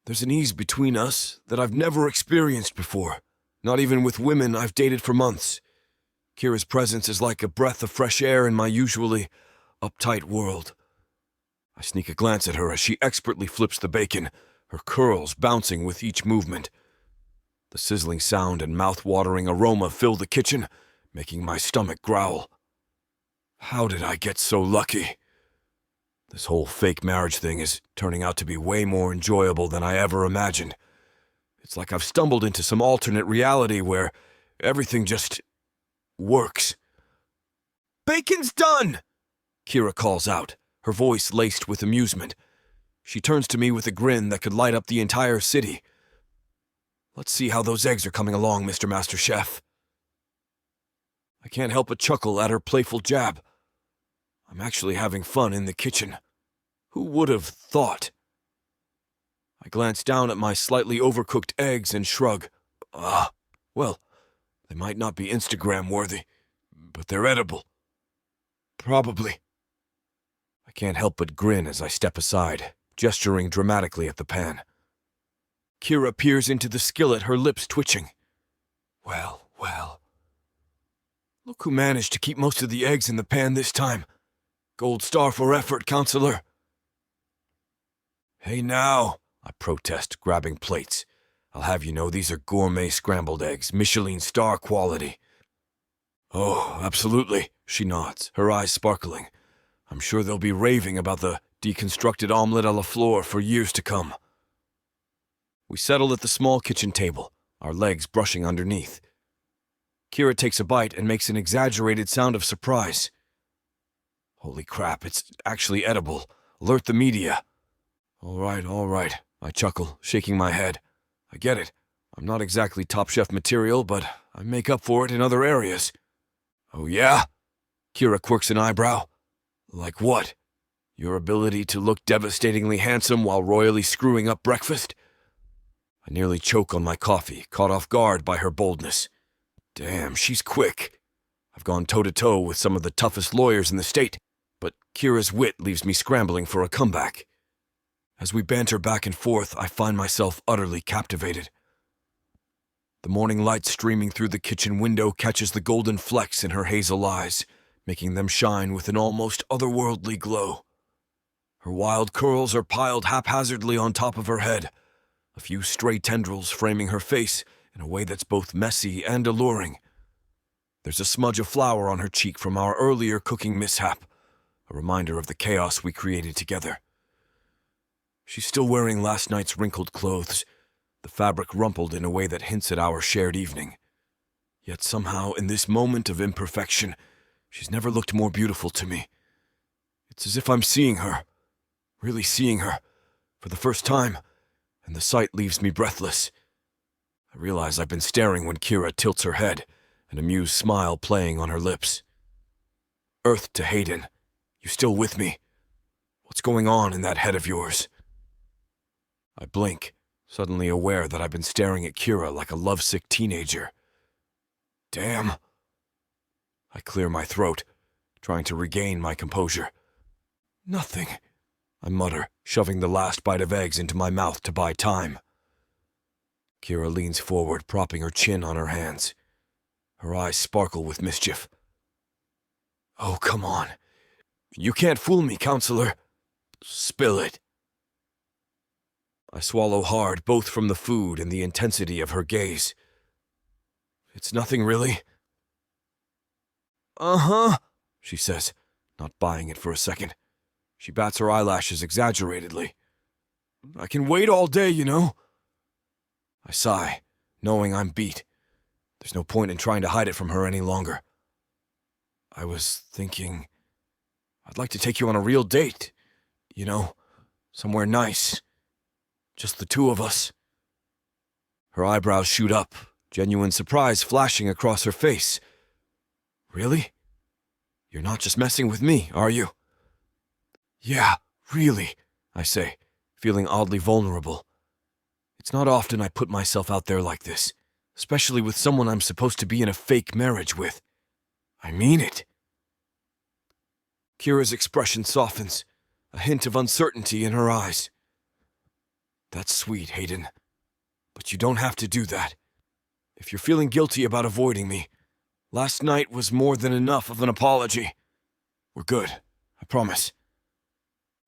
There's an ease between us that I've never experienced before, not even with women I've dated for months. Kira's presence is like a breath of fresh air in my usually uptight world. I sneak a glance at her as she expertly flips the bacon, her curls bouncing with each movement. The sizzling sound and mouth-watering aroma fill the kitchen, making my stomach growl. How did I get so lucky? This whole fake marriage thing is turning out to be way more enjoyable than I ever imagined. It's like I've stumbled into some alternate reality where everything just works. Bacon's done! Kira calls out, her voice laced with amusement. She turns to me with a grin that could light up the entire city. Let's see how those eggs are coming along, Mr. Master Chef. I can't help but chuckle at her playful jab. I'm actually having fun in the kitchen. Who would have thought? I glance down at my slightly overcooked eggs and shrug. Well, they might not be Instagram-worthy, but they're edible. Probably. I can't help but grin as I step aside, gesturing dramatically at the pan. Kira peers into the skillet, her lips twitching. Well. Look who managed to keep most of the eggs in the pan this time. Gold star for effort, counselor. Hey now, I protest, grabbing plates. I'll have you know these are gourmet scrambled eggs, Michelin star quality. Oh, absolutely, she nods, her eyes sparkling. I'm sure they'll be raving about the deconstructed omelette à la fleur for years to come. We settle at the small kitchen table, our legs brushing underneath. Kira takes a bite and makes an exaggerated sound of surprise. Holy crap, it's actually edible. Alert the media. All right, I chuckle, shaking my head. I get it. I'm not exactly Top Chef material, but I make up for it in other areas. Oh yeah? Kira quirks an eyebrow. Like what? Your ability to look devastatingly handsome while royally screwing up breakfast? I nearly choke on my coffee, caught off guard by her boldness. Damn, she's quick. I've gone toe-to-toe with some of the toughest lawyers in the state, but Kira's wit leaves me scrambling for a comeback. As we banter back and forth, I find myself utterly captivated. The morning light streaming through the kitchen window catches the golden flecks in her hazel eyes, making them shine with an almost otherworldly glow. Her wild curls are piled haphazardly on top of her head, a few stray tendrils framing her face in a way that's both messy and alluring. There's a smudge of flour on her cheek from our earlier cooking mishap, a reminder of the chaos we created together. She's still wearing last night's wrinkled clothes, the fabric rumpled in a way that hints at our shared evening. Yet somehow, in this moment of imperfection, she's never looked more beautiful to me. It's as if I'm seeing her, really seeing her, for the first time, and the sight leaves me breathless. I realize I've been staring when Kira tilts her head, an amused smile playing on her lips. Earth to Hayden, you still with me? What's going on in that head of yours? I blink, suddenly aware that I've been staring at Kira like a lovesick teenager. Damn. I clear my throat, trying to regain my composure. Nothing, I mutter, shoving the last bite of eggs into my mouth to buy time. Kira leans forward, propping her chin on her hands. Her eyes sparkle with mischief. Oh, come on. You can't fool me, counselor. Spill it. I swallow hard, both from the food and the intensity of her gaze. It's nothing, really. Uh-huh, she says, not buying it for a second. She bats her eyelashes exaggeratedly. I can wait all day, you know. I sigh, knowing I'm beat. There's no point in trying to hide it from her any longer. I was thinking, I'd like to take you on a real date. You know, somewhere nice. Just the two of us. Her eyebrows shoot up, genuine surprise flashing across her face. Really? You're not just messing with me, are you? Yeah, really, I say, feeling oddly vulnerable. It's not often I put myself out there like this, especially with someone I'm supposed to be in a fake marriage with. I mean it. Kira's expression softens, a hint of uncertainty in her eyes. That's sweet, Hayden. But you don't have to do that. If you're feeling guilty about avoiding me, last night was more than enough of an apology. We're good, I promise.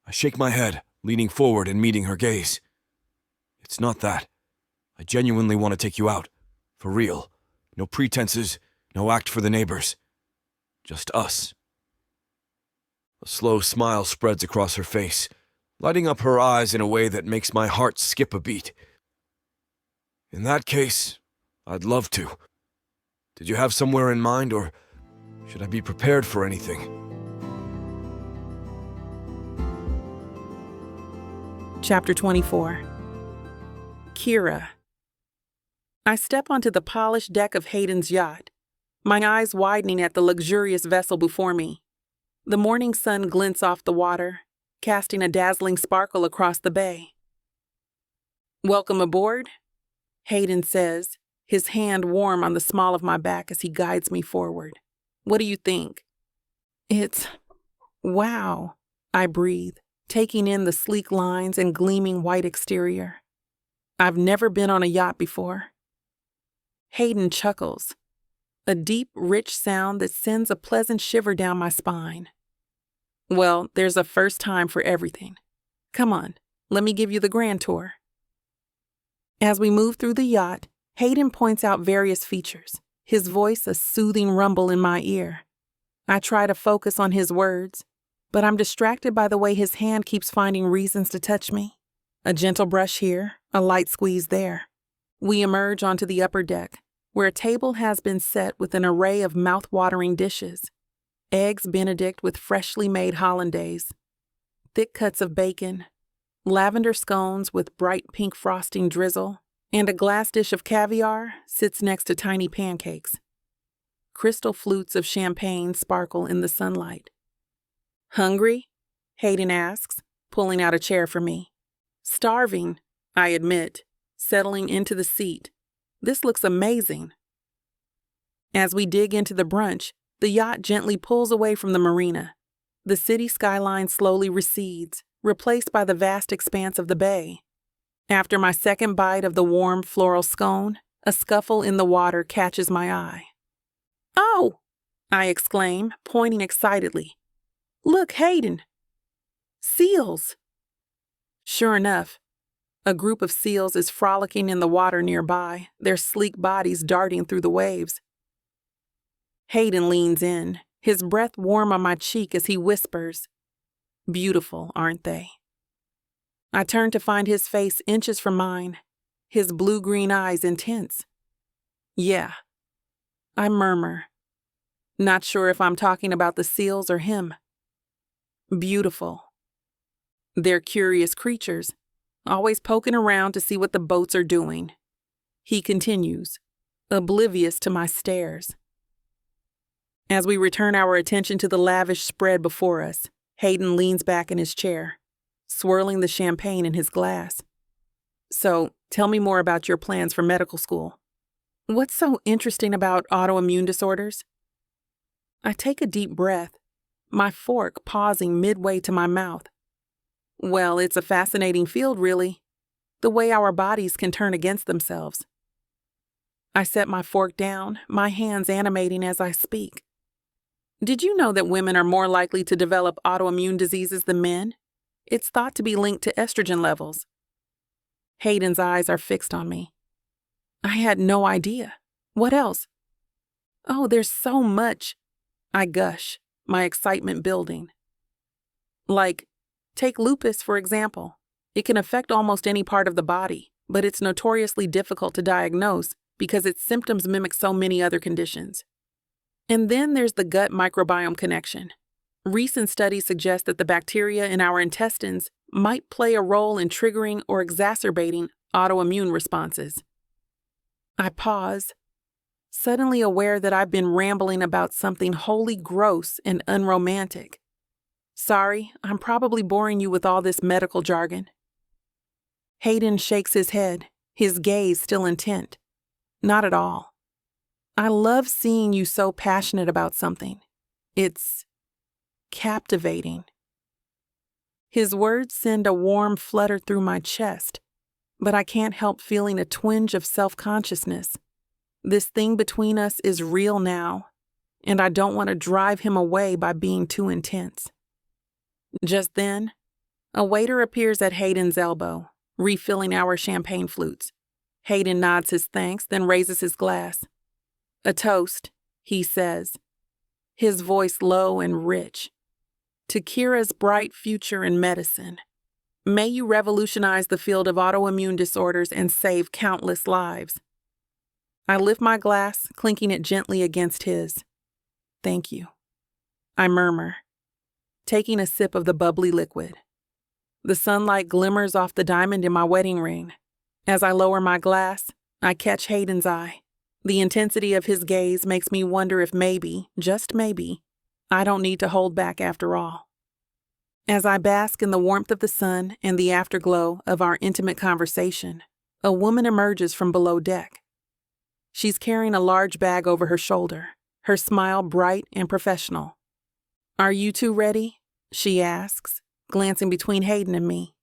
I shake my head, leaning forward and meeting her gaze. It's not that. I genuinely want to take you out. For real. No pretenses, no act for the neighbors. Just us. A slow smile spreads across her face, lighting up her eyes in a way that makes my heart skip a beat. In that case, I'd love to. Did you have somewhere in mind, or should I be prepared for anything? Chapter 24. Kira. I step onto the polished deck of Hayden's yacht, my eyes widening at the luxurious vessel before me. The morning sun glints off the water, casting a dazzling sparkle across the bay. Welcome aboard, Hayden says, his hand warm on the small of my back as he guides me forward. What do you think? It's... wow, I breathe, taking in the sleek lines and gleaming white exterior. I've never been on a yacht before. Hayden chuckles, a deep, rich sound that sends a pleasant shiver down my spine. Well, there's a first time for everything. Come on, let me give you the grand tour. As we move through the yacht, Hayden points out various features, his voice a soothing rumble in my ear. I try to focus on his words, but I'm distracted by the way his hand keeps finding reasons to touch me. A gentle brush here, a light squeeze there. We emerge onto the upper deck, where a table has been set with an array of mouth-watering dishes. Eggs Benedict with freshly made hollandaise, thick cuts of bacon, lavender scones with bright pink frosting drizzle, and a glass dish of caviar sits next to tiny pancakes. Crystal flutes of champagne sparkle in the sunlight. Hungry? Hayden asks, pulling out a chair for me. Starving, I admit, settling into the seat. This looks amazing. As we dig into the brunch, the yacht gently pulls away from the marina. The city skyline slowly recedes, replaced by the vast expanse of the bay. After my second bite of the warm floral scone, a scuffle in the water catches my eye. Oh! I exclaim, pointing excitedly. Look, Hayden! Seals! Sure enough, a group of seals is frolicking in the water nearby, their sleek bodies darting through the waves. Hayden leans in, his breath warm on my cheek as he whispers, "Beautiful, aren't they?" I turn to find his face inches from mine, his blue-green eyes intense. Yeah. I murmur, not sure if I'm talking about the seals or him. Beautiful. They're curious creatures, always poking around to see what the boats are doing. He continues, oblivious to my stares. As we return our attention to the lavish spread before us, Hayden leans back in his chair, swirling the champagne in his glass. So, tell me more about your plans for medical school. What's so interesting about autoimmune disorders? I take a deep breath, my fork pausing midway to my mouth. Well, it's a fascinating field, really. The way our bodies can turn against themselves. I set my fork down, my hands animating as I speak. Did you know that women are more likely to develop autoimmune diseases than men? It's thought to be linked to estrogen levels. Hayden's eyes are fixed on me. I had no idea. What else? Oh, there's so much. I gush, my excitement building. Like, take lupus, for example. It can affect almost any part of the body, but it's notoriously difficult to diagnose because its symptoms mimic so many other conditions. And then there's the gut microbiome connection. Recent studies suggest that the bacteria in our intestines might play a role in triggering or exacerbating autoimmune responses. I pause, suddenly aware that I've been rambling about something wholly gross and unromantic. Sorry, I'm probably boring you with all this medical jargon. Hayden shakes his head, his gaze still intent. Not at all. I love seeing you so passionate about something. It's captivating. His words send a warm flutter through my chest, but I can't help feeling a twinge of self-consciousness. This thing between us is real now, and I don't want to drive him away by being too intense. Just then, a waiter appears at Hayden's elbow, refilling our champagne flutes. Hayden nods his thanks, then raises his glass. A toast, he says, his voice low and rich. To Kira's bright future in medicine. May you revolutionize the field of autoimmune disorders and save countless lives. I lift my glass, clinking it gently against his. Thank you, I murmur, taking a sip of the bubbly liquid. The sunlight glimmers off the diamond in my wedding ring. As I lower my glass, I catch Hayden's eye. The intensity of his gaze makes me wonder if maybe, just maybe, I don't need to hold back after all. As I bask in the warmth of the sun and the afterglow of our intimate conversation, a woman emerges from below deck. She's carrying a large bag over her shoulder, her smile bright and professional. Are you two ready? She asks, glancing between Hayden and me.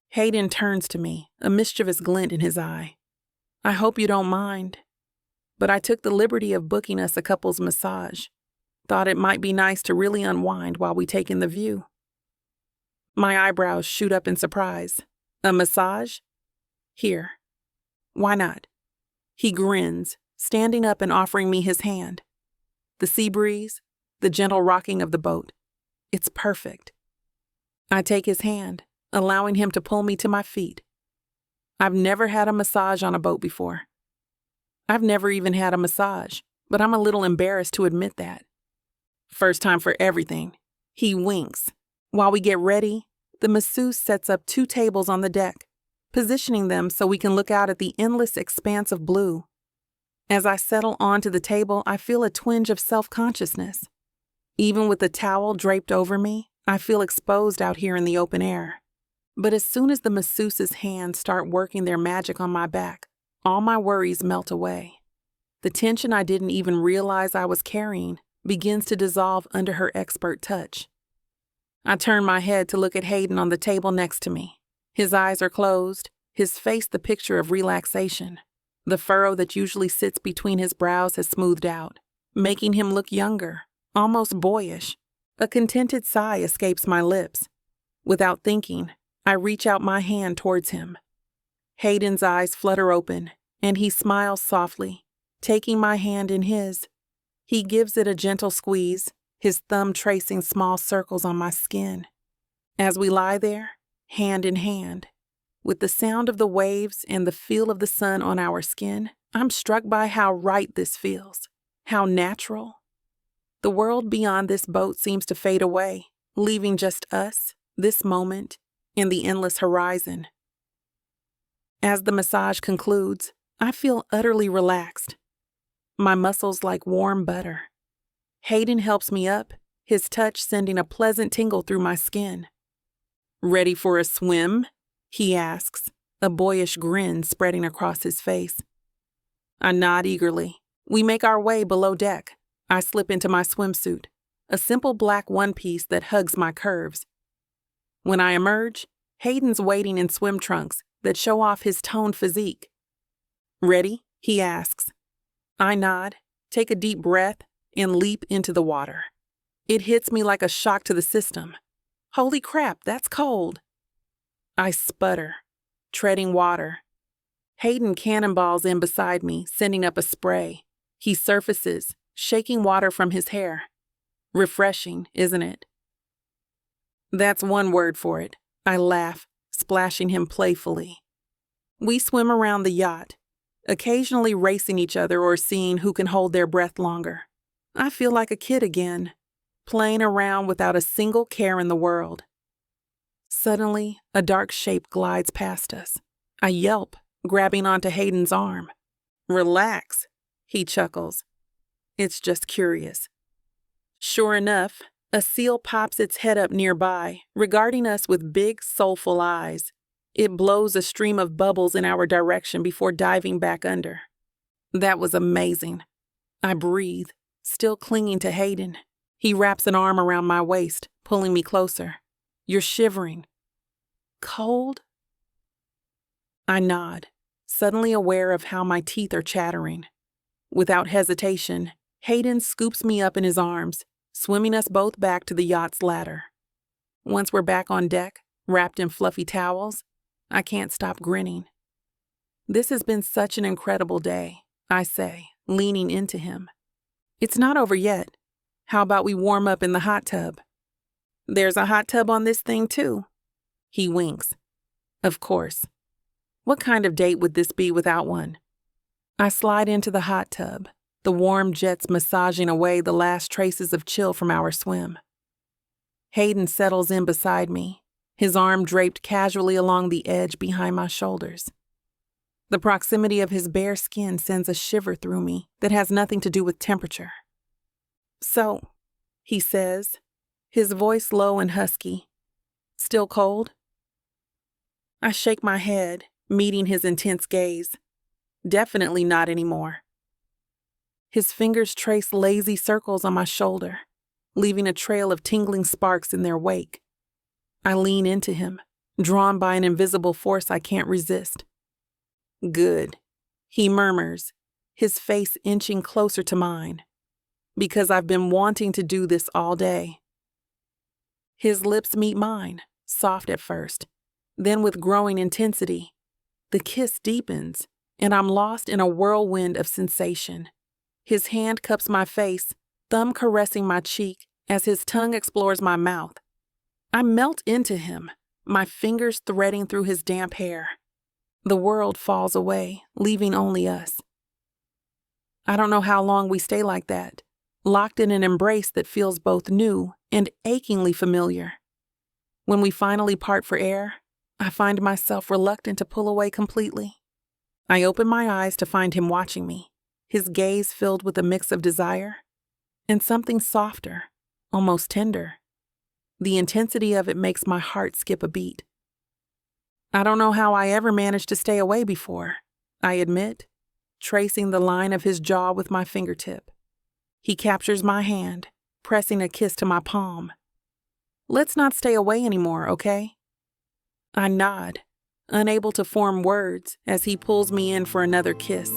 Hayden turns to me, a mischievous glint in his eye. I hope you don't mind, but I took the liberty of booking us a couple's massage. Thought it might be nice to really unwind while we take in the view. My eyebrows shoot up in surprise. A massage? Here. Why not? He grins, standing up and offering me his hand. The sea breeze, the gentle rocking of the boat. It's perfect. I take his hand, allowing him to pull me to my feet. I've never had a massage on a boat before. I've never even had a massage, but I'm a little embarrassed to admit that. First time for everything. He winks. While we get ready, the masseuse sets up 2 tables on the deck, positioning them so we can look out at the endless expanse of blue. As I settle onto the table, I feel a twinge of self-consciousness. Even with the towel draped over me, I feel exposed out here in the open air. But as soon as the masseuse's hands start working their magic on my back, all my worries melt away. The tension I didn't even realize I was carrying begins to dissolve under her expert touch. I turn my head to look at Hayden on the table next to me. His eyes are closed, his face the picture of relaxation. The furrow that usually sits between his brows has smoothed out, making him look younger, almost boyish. A contented sigh escapes my lips. Without thinking, I reach out my hand towards him. Hayden's eyes flutter open, and he smiles softly, taking my hand in his. He gives it a gentle squeeze, his thumb tracing small circles on my skin. As we lie there, hand in hand, With the sound of the waves and the feel of the sun on our skin, I'm struck by how right this feels, how natural. The world beyond this boat seems to fade away, leaving just us, this moment, and the endless horizon. As the massage concludes, I feel utterly relaxed. My muscles like warm butter. Hayden helps me up, his touch sending a pleasant tingle through my skin. "Ready for a swim?" he asks, a boyish grin spreading across his face. I nod eagerly. We make our way below deck. I slip into my swimsuit, a simple black one-piece that hugs my curves. When I emerge, Hayden's waiting in swim trunks that show off his toned physique. "Ready?" he asks. I nod, take a deep breath, and leap into the water. It hits me like a shock to the system. Holy crap, that's cold. I sputter, treading water. Hayden cannonballs in beside me, sending up a spray. He surfaces, shaking water from his hair. Refreshing, isn't it? That's one word for it. I laugh, splashing him playfully. We swim around the yacht, occasionally racing each other or seeing who can hold their breath longer. I feel like a kid again, playing around without a single care in the world. Suddenly, a dark shape glides past us. I yelp, grabbing onto Hayden's arm. "Relax," he chuckles. It's just curious. Sure enough, a seal pops its head up nearby, regarding us with big, soulful eyes. It blows a stream of bubbles in our direction before diving back under. That was amazing. I breathe, still clinging to Hayden. He wraps an arm around my waist, pulling me closer. "You're shivering." "Cold?" I nod, suddenly aware of how my teeth are chattering. Without hesitation, Hayden scoops me up in his arms, swimming us both back to the yacht's ladder. Once we're back on deck, wrapped in fluffy towels, I can't stop grinning. This has been such an incredible day, I say, leaning into him. It's not over yet. How about we warm up in the hot tub? There's a hot tub on this thing too. He winks. Of course. What kind of date would this be without one? I slide into the hot tub, the warm jets massaging away the last traces of chill from our swim. Hayden settles in beside me, his arm draped casually along the edge behind my shoulders. The proximity of his bare skin sends a shiver through me that has nothing to do with temperature. "So," he says, his voice low and husky. "Still cold?" I shake my head, meeting his intense gaze. Definitely not anymore. His fingers trace lazy circles on my shoulder, leaving a trail of tingling sparks in their wake. I lean into him, drawn by an invisible force I can't resist. "Good," he murmurs, his face inching closer to mine. "Because I've been wanting to do this all day." His lips meet mine, soft at first, then with growing intensity. The kiss deepens, and I'm lost in a whirlwind of sensation. His hand cups my face, thumb caressing my cheek as his tongue explores my mouth. I melt into him, my fingers threading through his damp hair. The world falls away, leaving only us. I don't know how long we stay like that, locked in an embrace that feels both new and achingly familiar. When we finally part for air, I find myself reluctant to pull away completely. I open my eyes to find him watching me, his gaze filled with a mix of desire and something softer, almost tender. The intensity of it makes my heart skip a beat. I don't know how I ever managed to stay away before, I admit, tracing the line of his jaw with my fingertip. He captures my hand, pressing a kiss to my palm. "Let's not stay away anymore, okay?" I nod, unable to form words as he pulls me in for another kiss.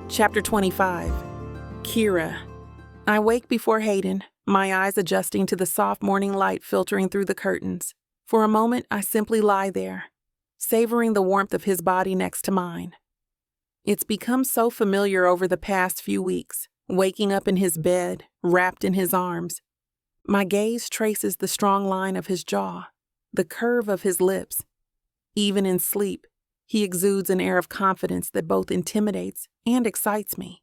Chapter 25. Kira. I wake before Hayden, my eyes adjusting to the soft morning light filtering through the curtains. For a moment, I simply lie there, savoring the warmth of his body next to mine. It's become so familiar over the past few weeks, waking up in his bed, wrapped in his arms. My gaze traces the strong line of his jaw, the curve of his lips. Even in sleep, he exudes an air of confidence that both intimidates and excites me.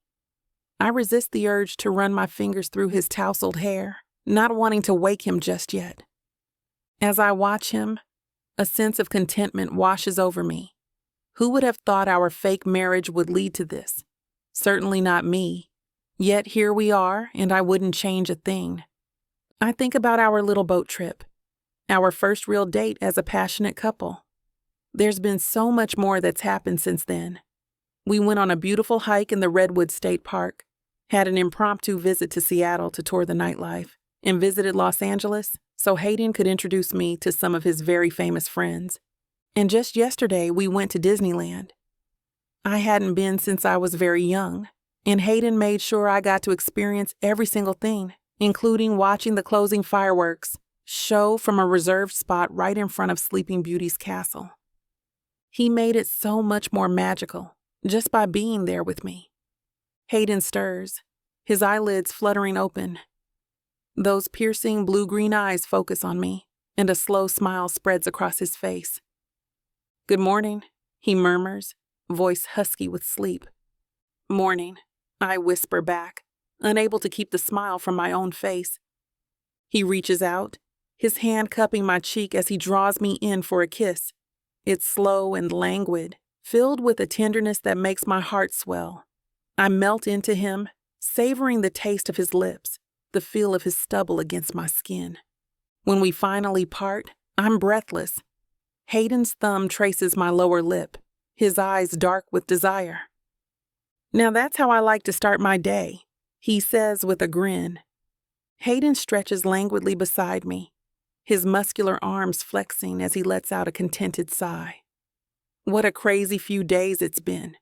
I resist the urge to run my fingers through his tousled hair, not wanting to wake him just yet. As I watch him, a sense of contentment washes over me. Who would have thought our fake marriage would lead to this? Certainly not me. Yet here we are, and I wouldn't change a thing. I think about our little boat trip, our first real date as a passionate couple. There's been so much more that's happened since then. We went on a beautiful hike in the Redwood State Park, had an impromptu visit to Seattle to tour the nightlife, and visited Los Angeles so Hayden could introduce me to some of his very famous friends. And just yesterday, we went to Disneyland. I hadn't been since I was very young, and Hayden made sure I got to experience every single thing, including watching the closing fireworks show from a reserved spot right in front of Sleeping Beauty's castle. He made it so much more magical just by being there with me. Hayden stirs, his eyelids fluttering open. Those piercing blue-green eyes focus on me, and a slow smile spreads across his face. "Good morning," he murmurs, voice husky with sleep. "Morning," I whisper back, unable to keep the smile from my own face. He reaches out, his hand cupping my cheek as he draws me in for a kiss. It's slow and languid, filled with a tenderness that makes my heart swell. I melt into him, savoring the taste of his lips, the feel of his stubble against my skin. When we finally part, I'm breathless. Hayden's thumb traces my lower lip, his eyes dark with desire. "Now that's how I like to start my day," he says with a grin. Hayden stretches languidly beside me, his muscular arms flexing as he lets out a contented sigh. "What a crazy few days it's been,"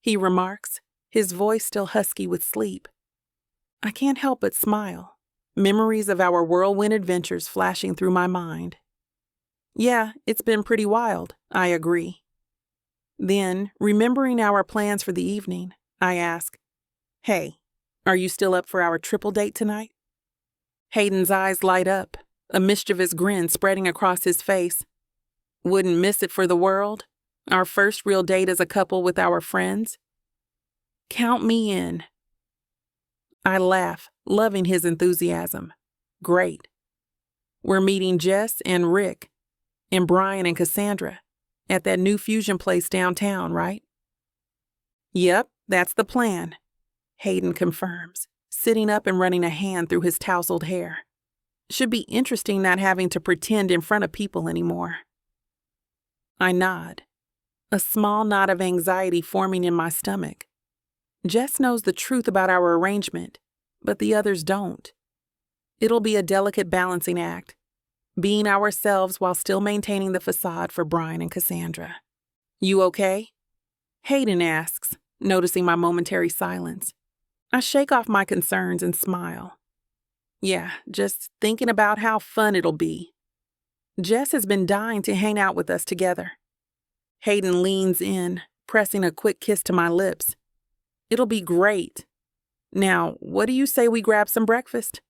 he remarks, his voice still husky with sleep. I can't help but smile, memories of our whirlwind adventures flashing through my mind. "Yeah, it's been pretty wild," I agree. Then, remembering our plans for the evening, I ask, "Hey, are you still up for our triple date tonight?" Hayden's eyes light up, a mischievous grin spreading across his face. "Wouldn't miss it for the world. Our first real date as a couple with our friends." "Count me in." I laugh, loving his enthusiasm. "Great. We're meeting Jess and Rick, and Brian and Cassandra, at that new fusion place downtown, right?" "Yep, that's the plan," Hayden confirms, sitting up and running a hand through his tousled hair. "Should be interesting not having to pretend in front of people anymore." I nod, a small knot of anxiety forming in my stomach. Jess knows the truth about our arrangement, but the others don't. It'll be a delicate balancing act, being ourselves while still maintaining the facade for Brian and Cassandra. "You okay?" Hayden asks, noticing my momentary silence. I shake off my concerns and smile. "Yeah, just thinking about how fun it'll be. Jess has been dying to hang out with us together." Hayden leans in, pressing a quick kiss to my lips. "It'll be great. Now, what do you say we grab some breakfast?"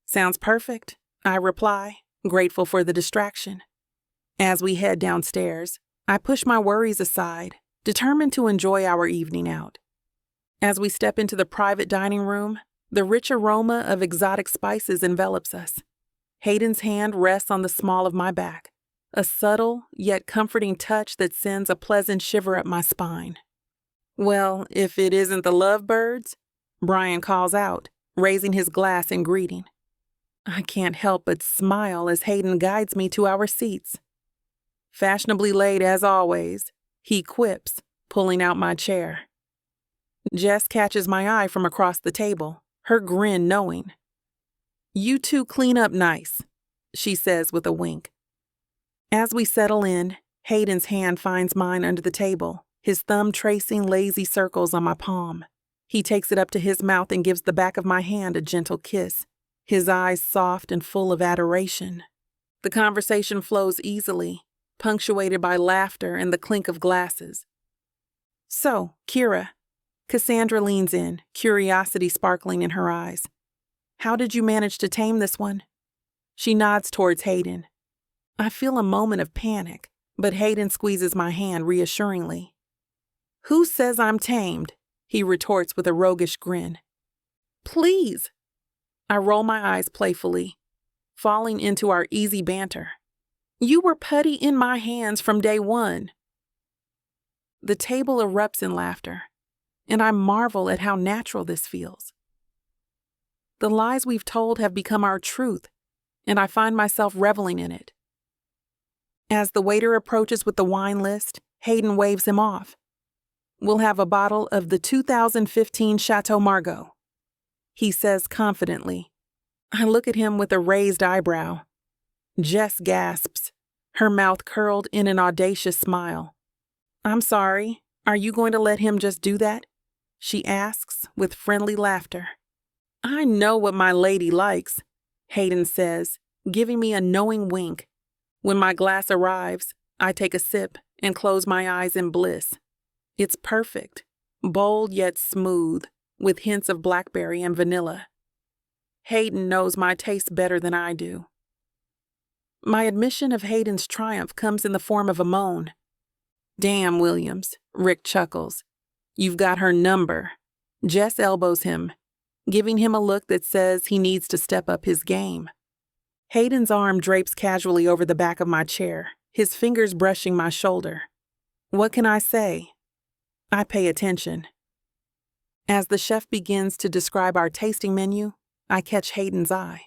"Sounds perfect," I reply, grateful for the distraction. As we head downstairs, I push my worries aside, determined to enjoy our evening out. As we step into the private dining room, the rich aroma of exotic spices envelops us. Hayden's hand rests on the small of my back, a subtle yet comforting touch that sends a pleasant shiver up my spine. "Well, if it isn't the lovebirds," Brian calls out, raising his glass in greeting. I can't help but smile as Hayden guides me to our seats. "Fashionably late as always," he quips, pulling out my chair. Jess catches my eye from across the table, her grin knowing. "You two clean up nice," she says with a wink. As we settle in, Hayden's hand finds mine under the table, his thumb tracing lazy circles on my palm. He takes it up to his mouth and gives the back of my hand a gentle kiss, his eyes soft and full of adoration. The conversation flows easily, punctuated by laughter and the clink of glasses. "So, Kira," Cassandra leans in, curiosity sparkling in her eyes. How did you manage to tame this one? She nods towards Hayden. I feel a moment of panic, but Hayden squeezes my hand reassuringly. Who says I'm tamed? He retorts with a roguish grin. Please. I roll my eyes playfully, falling into our easy banter. You were putty in my hands from day one. The table erupts in laughter, and I marvel at how natural this feels. The lies we've told have become our truth, and I find myself reveling in it. As the waiter approaches with the wine list, Hayden waves him off. We'll have a bottle of the 2015 Chateau Margaux, he says confidently. I look at him with a raised eyebrow. Jess gasps, her mouth curled in an audacious smile. I'm sorry, are you going to let him just do that? She asks with friendly laughter. I know what my lady likes, Hayden says, giving me a knowing wink. When my glass arrives, I take a sip and close my eyes in bliss. It's perfect, bold yet smooth, with hints of blackberry and vanilla. Hayden knows my taste better than I do. My admission of Hayden's triumph comes in the form of a moan. Damn, Williams, Rick chuckles. You've got her number. Jess elbows him, giving him a look that says he needs to step up his game. Hayden's arm drapes casually over the back of my chair, his fingers brushing my shoulder. What can I say? I pay attention. As the chef begins to describe our tasting menu, I catch Hayden's eye.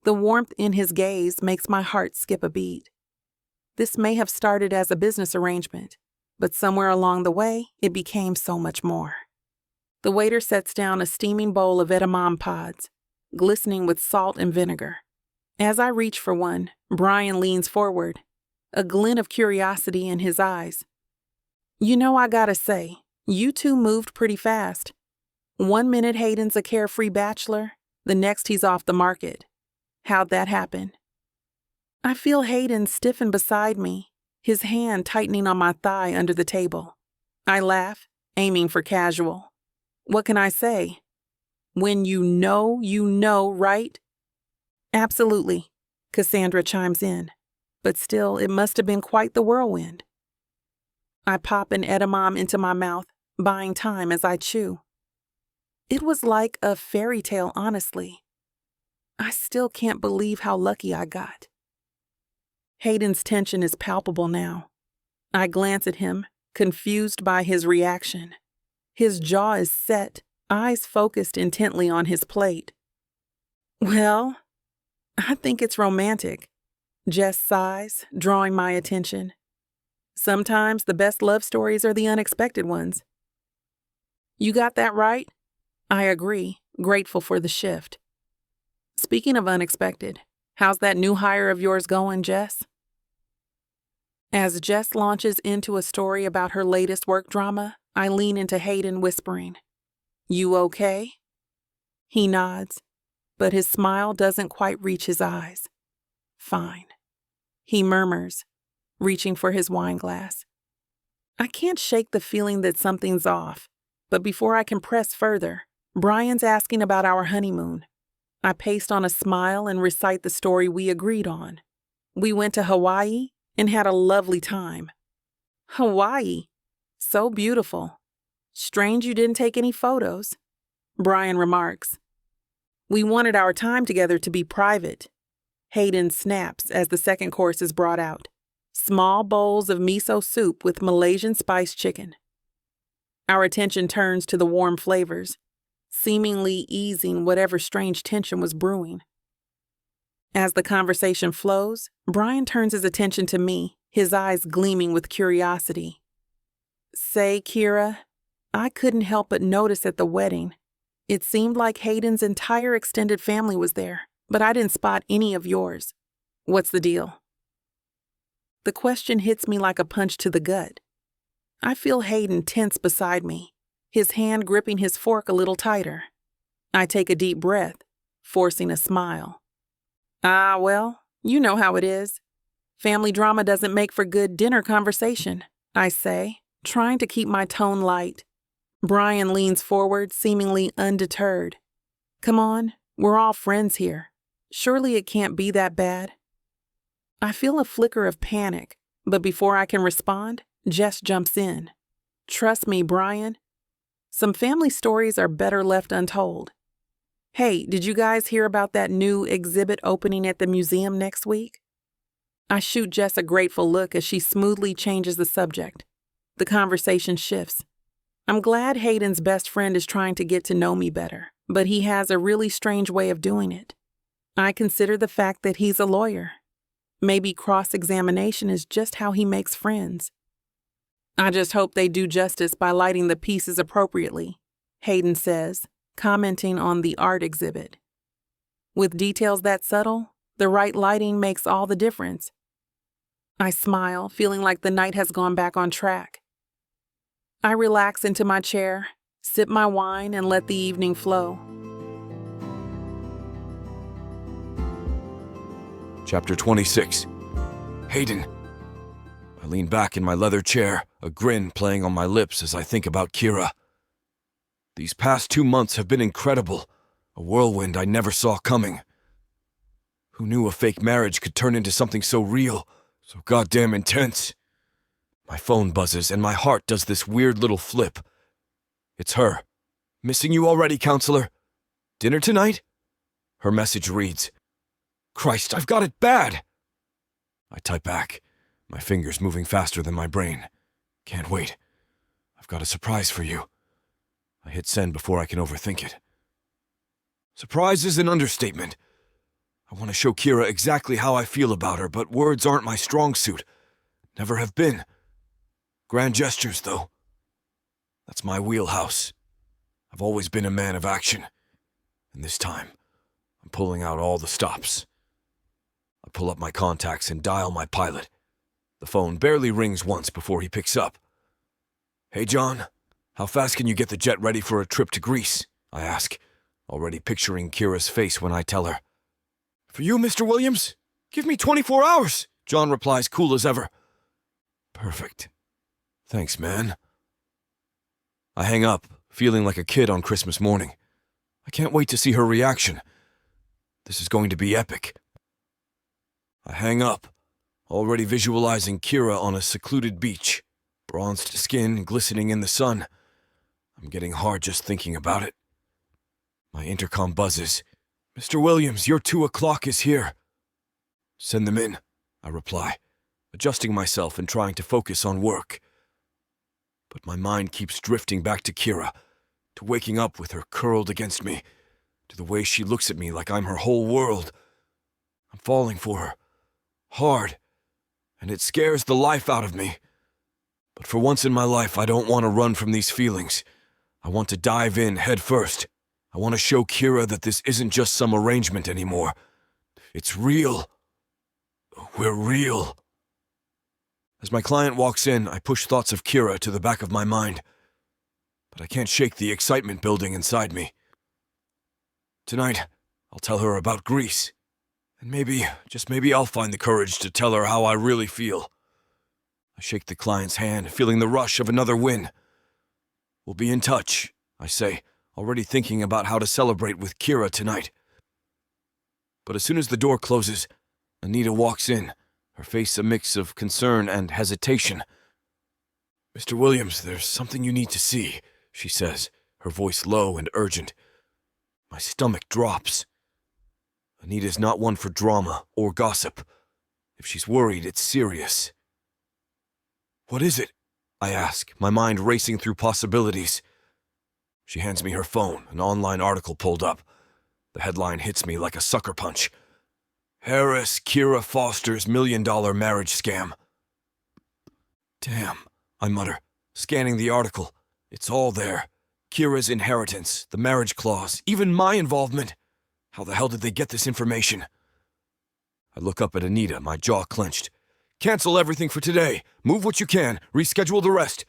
The warmth in his gaze makes my heart skip a beat. This may have started as a business arrangement, but somewhere along the way, it became so much more. The waiter sets down a steaming bowl of edamame pods, glistening with salt and vinegar. As I reach for one, Brian leans forward, a glint of curiosity in his eyes. You know, I gotta say, you two moved pretty fast. 1 minute Hayden's a carefree bachelor, the next he's off the market. How'd that happen? I feel Hayden stiffen beside me, his hand tightening on my thigh under the table. I laugh, aiming for casual. What can I say? When you know, right? Absolutely, Cassandra chimes in, but still, it must have been quite the whirlwind. I pop an edamame into my mouth, buying time as I chew. It was like a fairy tale, honestly. I still can't believe how lucky I got. Hayden's tension is palpable now. I glance at him, confused by his reaction. His jaw is set, eyes focused intently on his plate. Well, I think it's romantic, Jess sighs, drawing my attention. Sometimes the best love stories are the unexpected ones. You got that right? I agree, grateful for the shift. Speaking of unexpected, how's that new hire of yours going, Jess? As Jess launches into a story about her latest work drama, I lean into Hayden whispering, You okay? He nods, but his smile doesn't quite reach his eyes. Fine, he murmurs, reaching for his wine glass. I can't shake the feeling that something's off, but before I can press further, Brian's asking about our honeymoon. I paste on a smile and recite the story we agreed on. We went to Hawaii and had a lovely time. Hawaii? So beautiful. Strange you didn't take any photos, Brian remarks. We wanted our time together to be private. Hayden snaps as the second course is brought out. Small bowls of miso soup with Malaysian spiced chicken. Our attention turns to the warm flavors, seemingly easing whatever strange tension was brewing. As the conversation flows, Brian turns his attention to me, his eyes gleaming with curiosity. Say, Kira, I couldn't help but notice at the wedding. It seemed like Hayden's entire extended family was there, but I didn't spot any of yours. What's the deal? The question hits me like a punch to the gut. I feel Hayden tense beside me, his hand gripping his fork a little tighter. I take a deep breath, forcing a smile. Ah, well, you know how it is. Family drama doesn't make for good dinner conversation, I say, trying to keep my tone light. Brian leans forward, seemingly undeterred. Come on, We're all friends here. Surely it can't be that bad. I feel a flicker of panic, but before I can respond, Jess jumps in. Trust me, Brian. Some family stories are better left untold. Hey, did you guys hear about that new exhibit opening at the museum next week? I shoot Jess a grateful look as she smoothly changes the subject. The conversation shifts. I'm glad Hayden's best friend is trying to get to know me better, but he has a really strange way of doing it. I consider the fact that he's a lawyer. Maybe cross-examination is just how he makes friends. I just hope they do justice by lighting the pieces appropriately, Hayden says, commenting on the art exhibit. With details that subtle, the right lighting makes all the difference. I smile, feeling like the night has gone back on track. I relax into my chair, sip my wine, and let the evening flow. Chapter 26. Hayden. I lean back in my leather chair, a grin playing on my lips as I think about Kira. These past 2 months have been incredible, a whirlwind I never saw coming. Who knew a fake marriage could turn into something so real, so goddamn intense? My phone buzzes and my heart does this weird little flip. It's her. Missing you already, counselor? Dinner tonight? Her message reads, Christ, I've got it bad! I type back, my fingers moving faster than my brain. Can't wait. I've got a surprise for you. I hit send before I can overthink it. Surprise is an understatement. I want to show Kira exactly how I feel about her, but words aren't my strong suit. Never have been. Grand gestures, though. That's my wheelhouse. I've always been a man of action. And this time, I'm pulling out all the stops. I pull up my contacts and dial my pilot. The phone barely rings once before he picks up. Hey, John, how fast can you get the jet ready for a trip to Greece? I ask, already picturing Kira's face when I tell her. For you, Mr. Williams? Give me 24 hours, John replies, cool as ever. Perfect. Thanks, man. I hang up, feeling like a kid on Christmas morning. I can't wait to see her reaction. This is going to be epic. I hang up, already visualizing Kira on a secluded beach, bronzed skin glistening in the sun. I'm getting hard just thinking about it. My intercom buzzes. Mr. Williams, your 2 o'clock is here. Send them in, I reply, adjusting myself and trying to focus on work. But my mind keeps drifting back to Kira, to waking up with her curled against me, to the way she looks at me like I'm her whole world. I'm falling for her, hard, and it scares the life out of me. But for once in my life, I don't want to run from these feelings. I want to dive in head first. I want to show Kira that this isn't just some arrangement anymore. It's real. We're real. As my client walks in, I push thoughts of Kira to the back of my mind. But I can't shake the excitement building inside me. Tonight, I'll tell her about Greece. And maybe, just maybe I'll find the courage to tell her how I really feel. I shake the client's hand, feeling the rush of another win. We'll be in touch, I say, already thinking about how to celebrate with Kira tonight. But as soon as the door closes, Anita walks in, her face a mix of concern and hesitation. Mr. Williams, there's something you need to see, she says, her voice low and urgent. My stomach drops. Anita's not one for drama or gossip. If she's worried, it's serious. What is it? I ask, my mind racing through possibilities. She hands me her phone, an online article pulled up. The headline hits me like a sucker punch. Harris Kira Foster's $1 million marriage scam. Damn, I mutter, scanning the article. It's all there. Kira's inheritance, the marriage clause, even my involvement. How the hell did they get this information? I look up at Anita, my jaw clenched. Cancel everything for today. Move what you can. Reschedule the rest.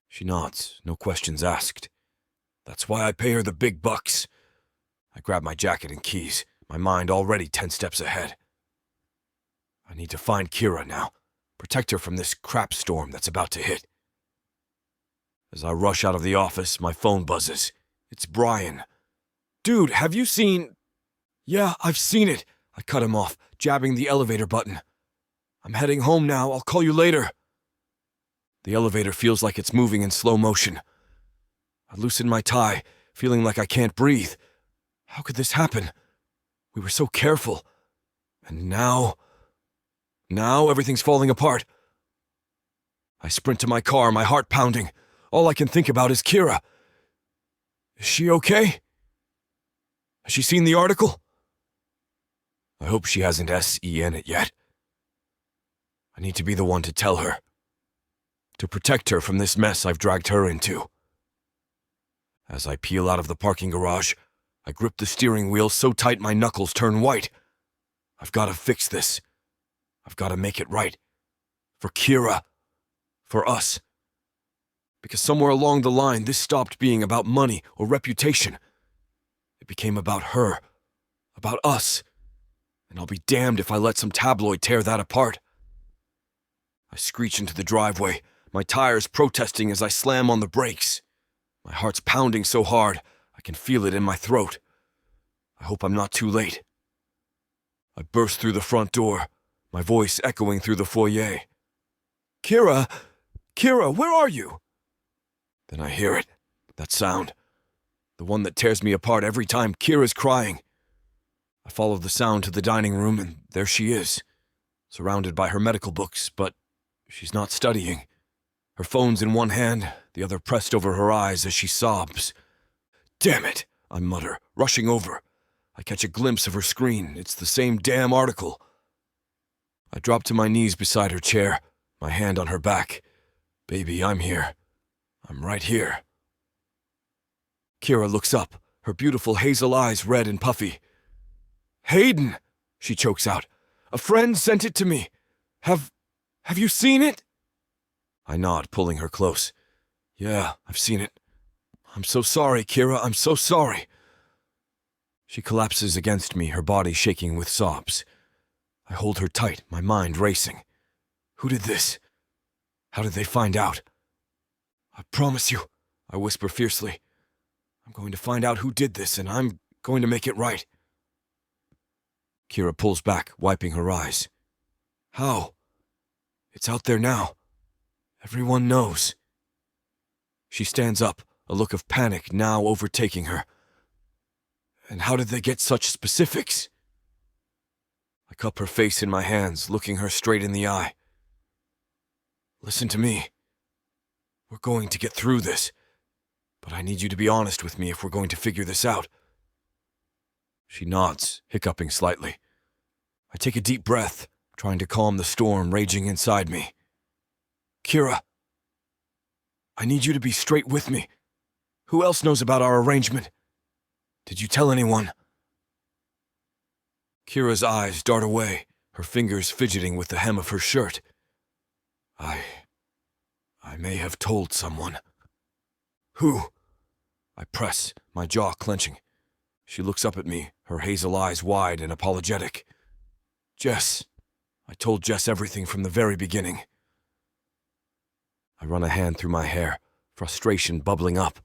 She nods, no questions asked. That's why I pay her the big bucks. I grab my jacket and keys, my mind already 10 steps ahead. I need to find Kira now, protect her from this crap storm that's about to hit. As I rush out of the office, my phone buzzes. It's Brian. Dude, have you seen... Yeah, I've seen it. I cut him off, jabbing the elevator button. I'm heading home now. I'll call you later. The elevator feels like it's moving in slow motion. I loosen my tie, feeling like I can't breathe. How could this happen? We were so careful. And now everything's falling apart. I sprint to my car, my heart pounding. All I can think about is Kira. Is she okay? Has she seen the article? I hope she hasn't SEN it yet. I need to be the one to tell her. To protect her from this mess I've dragged her into. As I peel out of the parking garage, I grip the steering wheel so tight my knuckles turn white. I've got to fix this. I've got to make it right. For Kira. For us. Because somewhere along the line, this stopped being about money or reputation. It became about her. About us. And I'll be damned if I let some tabloid tear that apart. I screech into the driveway, my tires protesting as I slam on the brakes. My heart's pounding so hard, I can feel it in my throat. I hope I'm not too late. I burst through the front door, my voice echoing through the foyer. Kira! Kira, where are you? Then I hear it, that sound. The one that tears me apart every time Kira's crying. I follow the sound to the dining room, and there she is, surrounded by her medical books, but she's not studying. Her phone's in one hand, the other pressed over her eyes as she sobs. Damn it, I mutter, rushing over. I catch a glimpse of her screen. It's the same damn article. I drop to my knees beside her chair, my hand on her back. Baby, I'm here. I'm right here. Kira looks up, her beautiful hazel eyes red and puffy. Hayden, she chokes out. A friend sent it to me. Have you seen it? I nod, pulling her close. Yeah, I've seen it. I'm so sorry, Kira, I'm so sorry. She collapses against me, her body shaking with sobs. I hold her tight, my mind racing. Who did this? How did they find out? I promise you, I whisper fiercely. I'm going to find out who did this, and I'm going to make it right. Kira pulls back, wiping her eyes. How? It's out there now. Everyone knows. She stands up, a look of panic now overtaking her. And how did they get such specifics? I cup her face in my hands, looking her straight in the eye. Listen to me. We're going to get through this, but I need you to be honest with me if we're going to figure this out. She nods, hiccuping slightly. I take a deep breath, trying to calm the storm raging inside me. Kira, I need you to be straight with me. Who else knows about our arrangement? Did you tell anyone? Kira's eyes dart away, her fingers fidgeting with the hem of her shirt. I may have told someone. Who? I press, my jaw clenching. She looks up at me, her hazel eyes wide and apologetic. Jess. I told Jess everything from the very beginning. I run a hand through my hair, frustration bubbling up.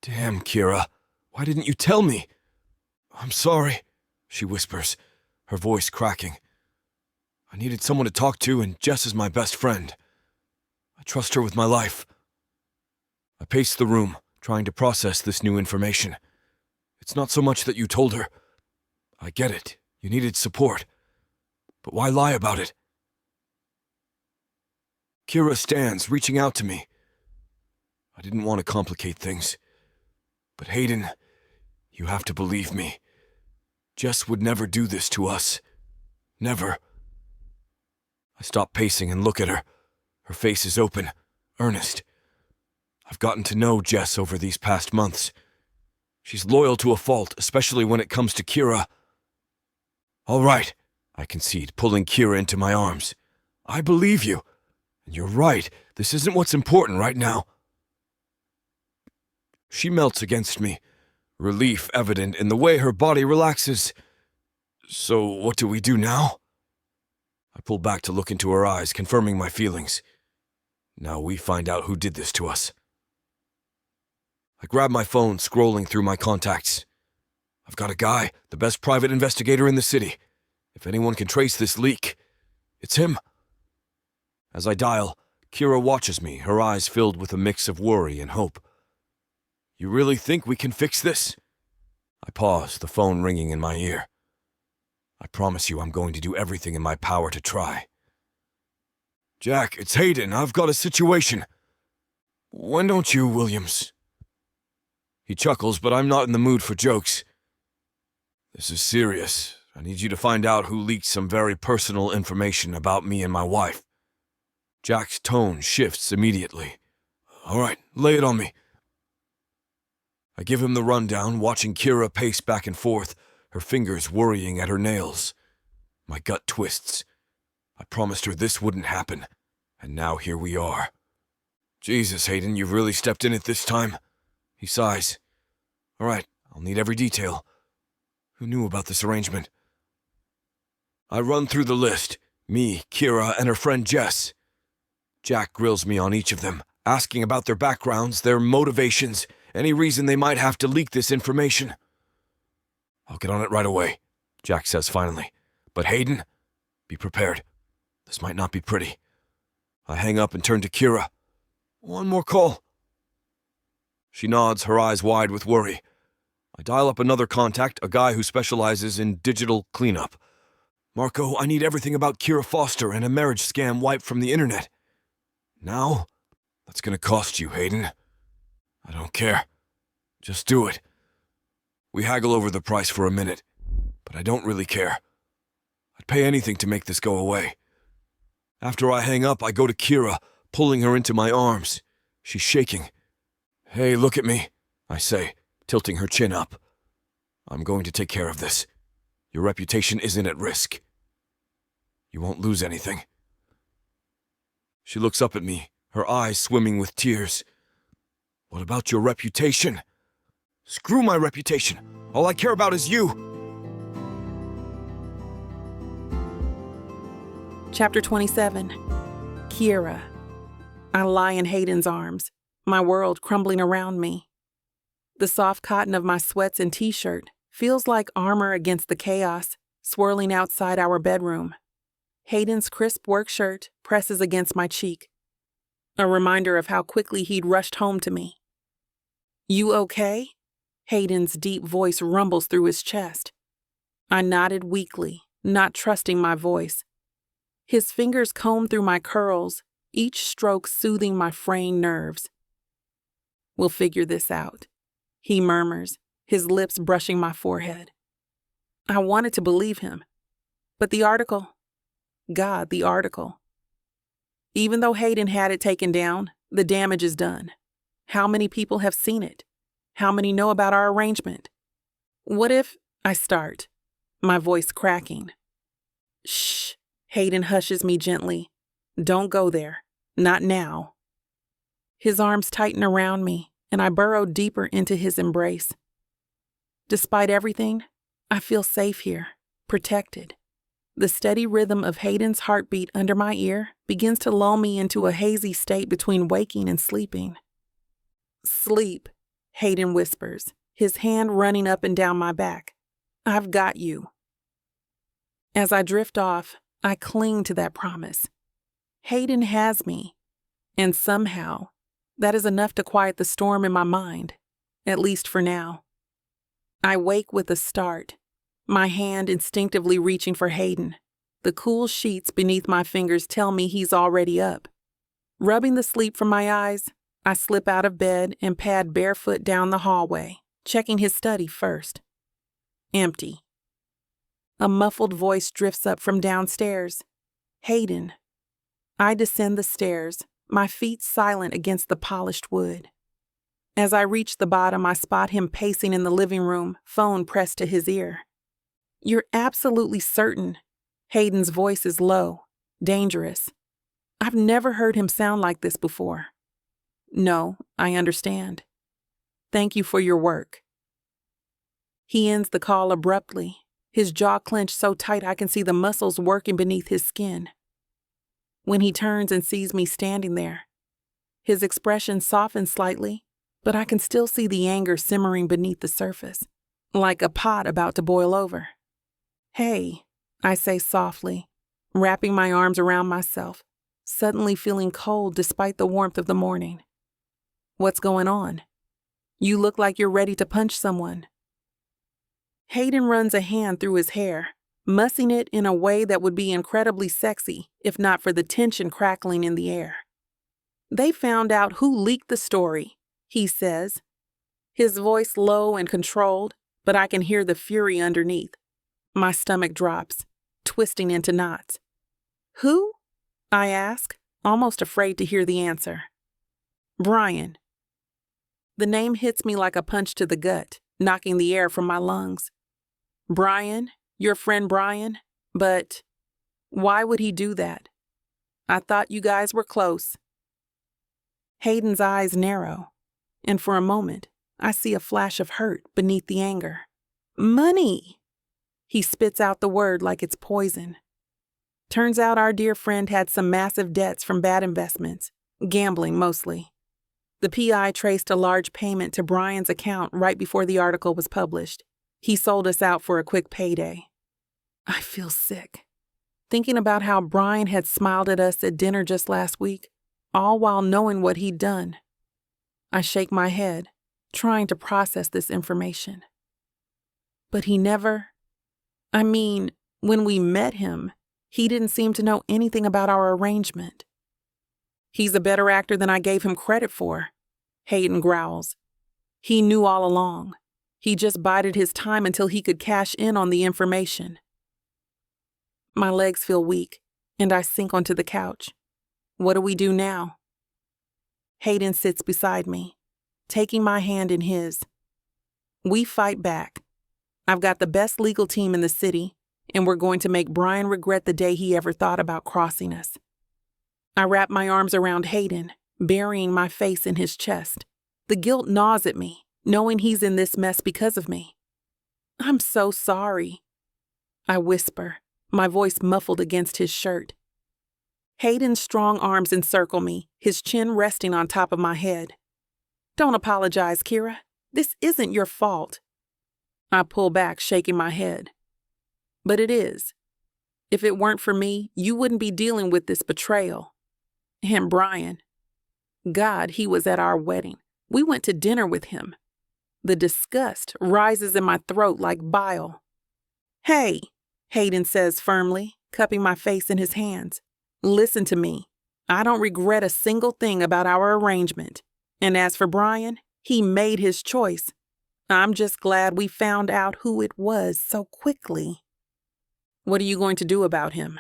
Damn, Kira. Why didn't you tell me? I'm sorry, she whispers, her voice cracking. I needed someone to talk to, and Jess is my best friend. I trust her with my life. I pace the room, trying to process this new information. It's not so much that you told her. I get it. You needed support. But why lie about it? Kira stands, reaching out to me. I didn't want to complicate things. But Hayden, you have to believe me. Jess would never do this to us. Never. I stop pacing and look at her. Her face is open, earnest. I've gotten to know Jess over these past months. She's loyal to a fault, especially when it comes to Kira. All right, I concede, pulling Kira into my arms. I believe you. And you're right, this isn't what's important right now. She melts against me, relief evident in the way her body relaxes. So what do we do now? I pull back to look into her eyes, confirming my feelings. Now we find out who did this to us. I grab my phone, scrolling through my contacts. I've got a guy, the best private investigator in the city. If anyone can trace this leak, it's him. As I dial, Kira watches me, her eyes filled with a mix of worry and hope. You really think we can fix this? I pause, the phone ringing in my ear. I promise you I'm going to do everything in my power to try. Jack, it's Hayden. I've got a situation. When don't you, Williams? He chuckles, but I'm not in the mood for jokes. This is serious. I need you to find out who leaked some very personal information about me and my wife. Jack's tone shifts immediately. All right, lay it on me. I give him the rundown, watching Kira pace back and forth, her fingers worrying at her nails. My gut twists. I promised her this wouldn't happen, and now here we are. Jesus, Hayden, you've really stepped in it this time. He sighs. All right, I'll need every detail. Who knew about this arrangement? I run through the list. Me, Kira, and her friend Jess. Jack grills me on each of them, asking about their backgrounds, their motivations, any reason they might have to leak this information. I'll get on it right away, Jack says finally. But Hayden, be prepared. This might not be pretty. I hang up and turn to Kira. One more call. She nods, her eyes wide with worry. I dial up another contact, a guy who specializes in digital cleanup. Marco, I need everything about Kira Foster and a marriage scam wiped from the internet. Now? That's gonna cost you, Hayden. I don't care. Just do it. We haggle over the price for a minute, but I don't really care. I'd pay anything to make this go away. After I hang up, I go to Kira, pulling her into my arms. She's shaking. Hey, look at me, I say, tilting her chin up. I'm going to take care of this. Your reputation isn't at risk. You won't lose anything. She looks up at me, her eyes swimming with tears. What about your reputation? Screw my reputation. All I care about is you. Chapter 27. Kira. I lie in Hayden's arms, my world crumbling around me. The soft cotton of my sweats and t-shirt feels like armor against the chaos swirling outside our bedroom. Hayden's crisp work shirt presses against my cheek, a reminder of how quickly he'd rushed home to me. You okay? Hayden's deep voice rumbles through his chest. I nodded weakly, not trusting my voice. His fingers comb through my curls, each stroke soothing my fraying nerves. We'll figure this out, he murmurs, his lips brushing my forehead. I wanted to believe him, but the article, the article. Even though Hayden had it taken down, the damage is done. How many people have seen it? How many know about our arrangement? What if I start, my voice cracking? Shh, Hayden hushes me gently. Don't go there. Not now. His arms tighten around me, and I burrow deeper into his embrace. Despite everything, I feel safe here, protected. The steady rhythm of Hayden's heartbeat under my ear begins to lull me into a hazy state between waking and sleeping. Sleep, Hayden whispers, his hand running up and down my back. I've got you. As I drift off, I cling to that promise. Hayden has me, and somehow, that is enough to quiet the storm in my mind, at least for now. I wake with a start, my hand instinctively reaching for Hayden. The cool sheets beneath my fingers tell me he's already up. Rubbing the sleep from my eyes, I slip out of bed and pad barefoot down the hallway, checking his study first. Empty. A muffled voice drifts up from downstairs. Hayden. I descend the stairs, my feet silent against the polished wood. As I reach the bottom, I spot him pacing in the living room, phone pressed to his ear. You're absolutely certain? Hayden's voice is low, dangerous. I've never heard him sound like this before. No, I understand. Thank you for your work. He ends the call abruptly, his jaw clenched so tight I can see the muscles working beneath his skin. When he turns and sees me standing there, his expression softens slightly, but I can still see the anger simmering beneath the surface. like a pot about to boil over. Hey, I say softly, wrapping my arms around myself, suddenly feeling cold despite the warmth of the morning. What's going on? You look like you're ready to punch someone. Hayden runs a hand through his hair, mussing it in a way that would be incredibly sexy if not for the tension crackling in the air. They found out who leaked the story, he says, his voice low and controlled, but I can hear the fury underneath. My stomach drops, twisting into knots. Who? I ask, almost afraid to hear the answer. Brian. The name hits me like a punch to the gut, knocking the air from my lungs. Brian? Your friend Brian? But why would he do that? I thought you guys were close. Hayden's eyes narrow, and for a moment, I see a flash of hurt beneath the anger. Money! He spits out the word like it's poison. Turns out our dear friend had some massive debts from bad investments, gambling mostly. The PI traced a large payment to Brian's account right before the article was published. He sold us out for a quick payday. I feel sick. Thinking about how Brian had smiled at us at dinner just last week, all while knowing what he'd done. I shake my head, trying to process this information. But he never... when we met him, he didn't seem to know anything about our arrangement. He's a better actor than I gave him credit for, Hayden growls. He knew all along. He just bided his time until he could cash in on the information. My legs feel weak, and I sink onto the couch. What do we do now? Hayden sits beside me, taking my hand in his. We fight back. I've got the best legal team in the city, and we're going to make Brian regret the day he ever thought about crossing us. I wrap my arms around Hayden, burying my face in his chest. The guilt gnaws at me, knowing he's in this mess because of me. I'm so sorry, I whisper, my voice muffled against his shirt. Hayden's strong arms encircle me, his chin resting on top of my head. Don't apologize, Kira. This isn't your fault. I pull back, shaking my head. But it is. If it weren't for me, you wouldn't be dealing with this betrayal. And Brian. God, he was at our wedding. We went to dinner with him. The disgust rises in my throat like bile. Hey, Hayden says firmly, cupping my face in his hands. Listen to me. I don't regret a single thing about our arrangement. And as for Brian, he made his choice. I'm just glad we found out who it was so quickly. What are you going to do about him?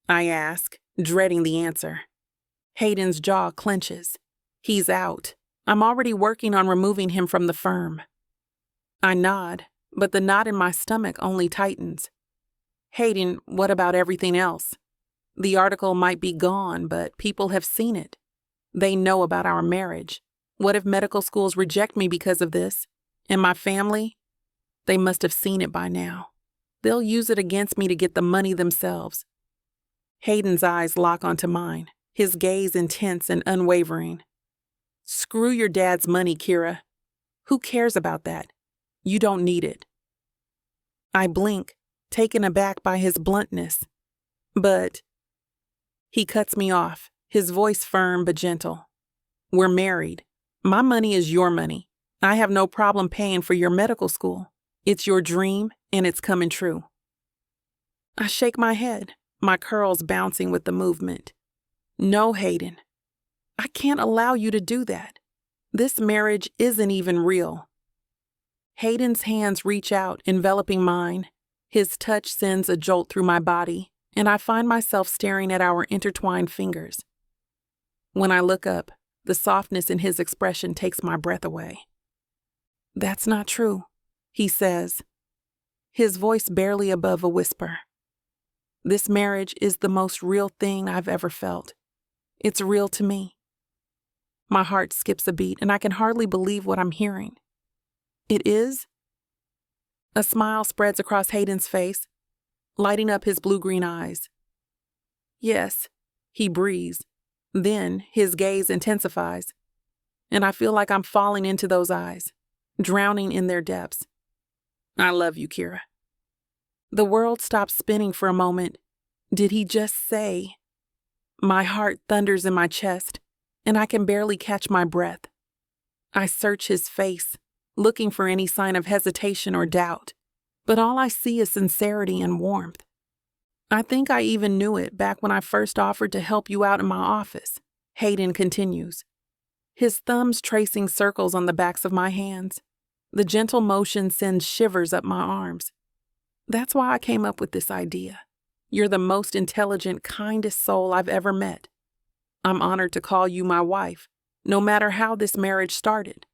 I ask, dreading the answer. Hayden's jaw clenches. He's out. I'm already working on removing him from the firm. I nod, but the knot in my stomach only tightens. Hayden, what about everything else? The article might be gone, but people have seen it. They know about our marriage. What if medical schools reject me because of this? And my family? They must have seen it by now. They'll use it against me to get the money themselves. Hayden's eyes lock onto mine, his gaze intense and unwavering. Screw your dad's money, Kira. Who cares about that? You don't need it. I blink, taken aback by his bluntness. But... He cuts me off, his voice firm but gentle. We're married. My money is your money. I have no problem paying for your medical school. It's your dream, and it's coming true. I shake my head, my curls bouncing with the movement. No, Hayden. I can't allow you to do that. This marriage isn't even real. Hayden's hands reach out, enveloping mine. His touch sends a jolt through my body, and I find myself staring at our intertwined fingers. When I look up, the softness in his expression takes my breath away. That's not true, he says, his voice barely above a whisper. This marriage is the most real thing I've ever felt. It's real to me. My heart skips a beat, and I can hardly believe what I'm hearing. It is? A smile spreads across Hayden's face, lighting up his blue-green eyes. Yes, he breathes. Then his gaze intensifies, and I feel like I'm falling into those eyes, drowning in their depths. I love you, Kira. The world stops spinning for a moment. Did he just say? My heart thunders in my chest, and I can barely catch my breath. I search his face, looking for any sign of hesitation or doubt, but all I see is sincerity and warmth. I think I even knew it back when I first offered to help you out in my office, Hayden continues, his thumbs tracing circles on the backs of my hands. The gentle motion sends shivers up my arms. That's why I came up with this idea. You're the most intelligent, kindest soul I've ever met. I'm honored to call you my wife, no matter how this marriage started.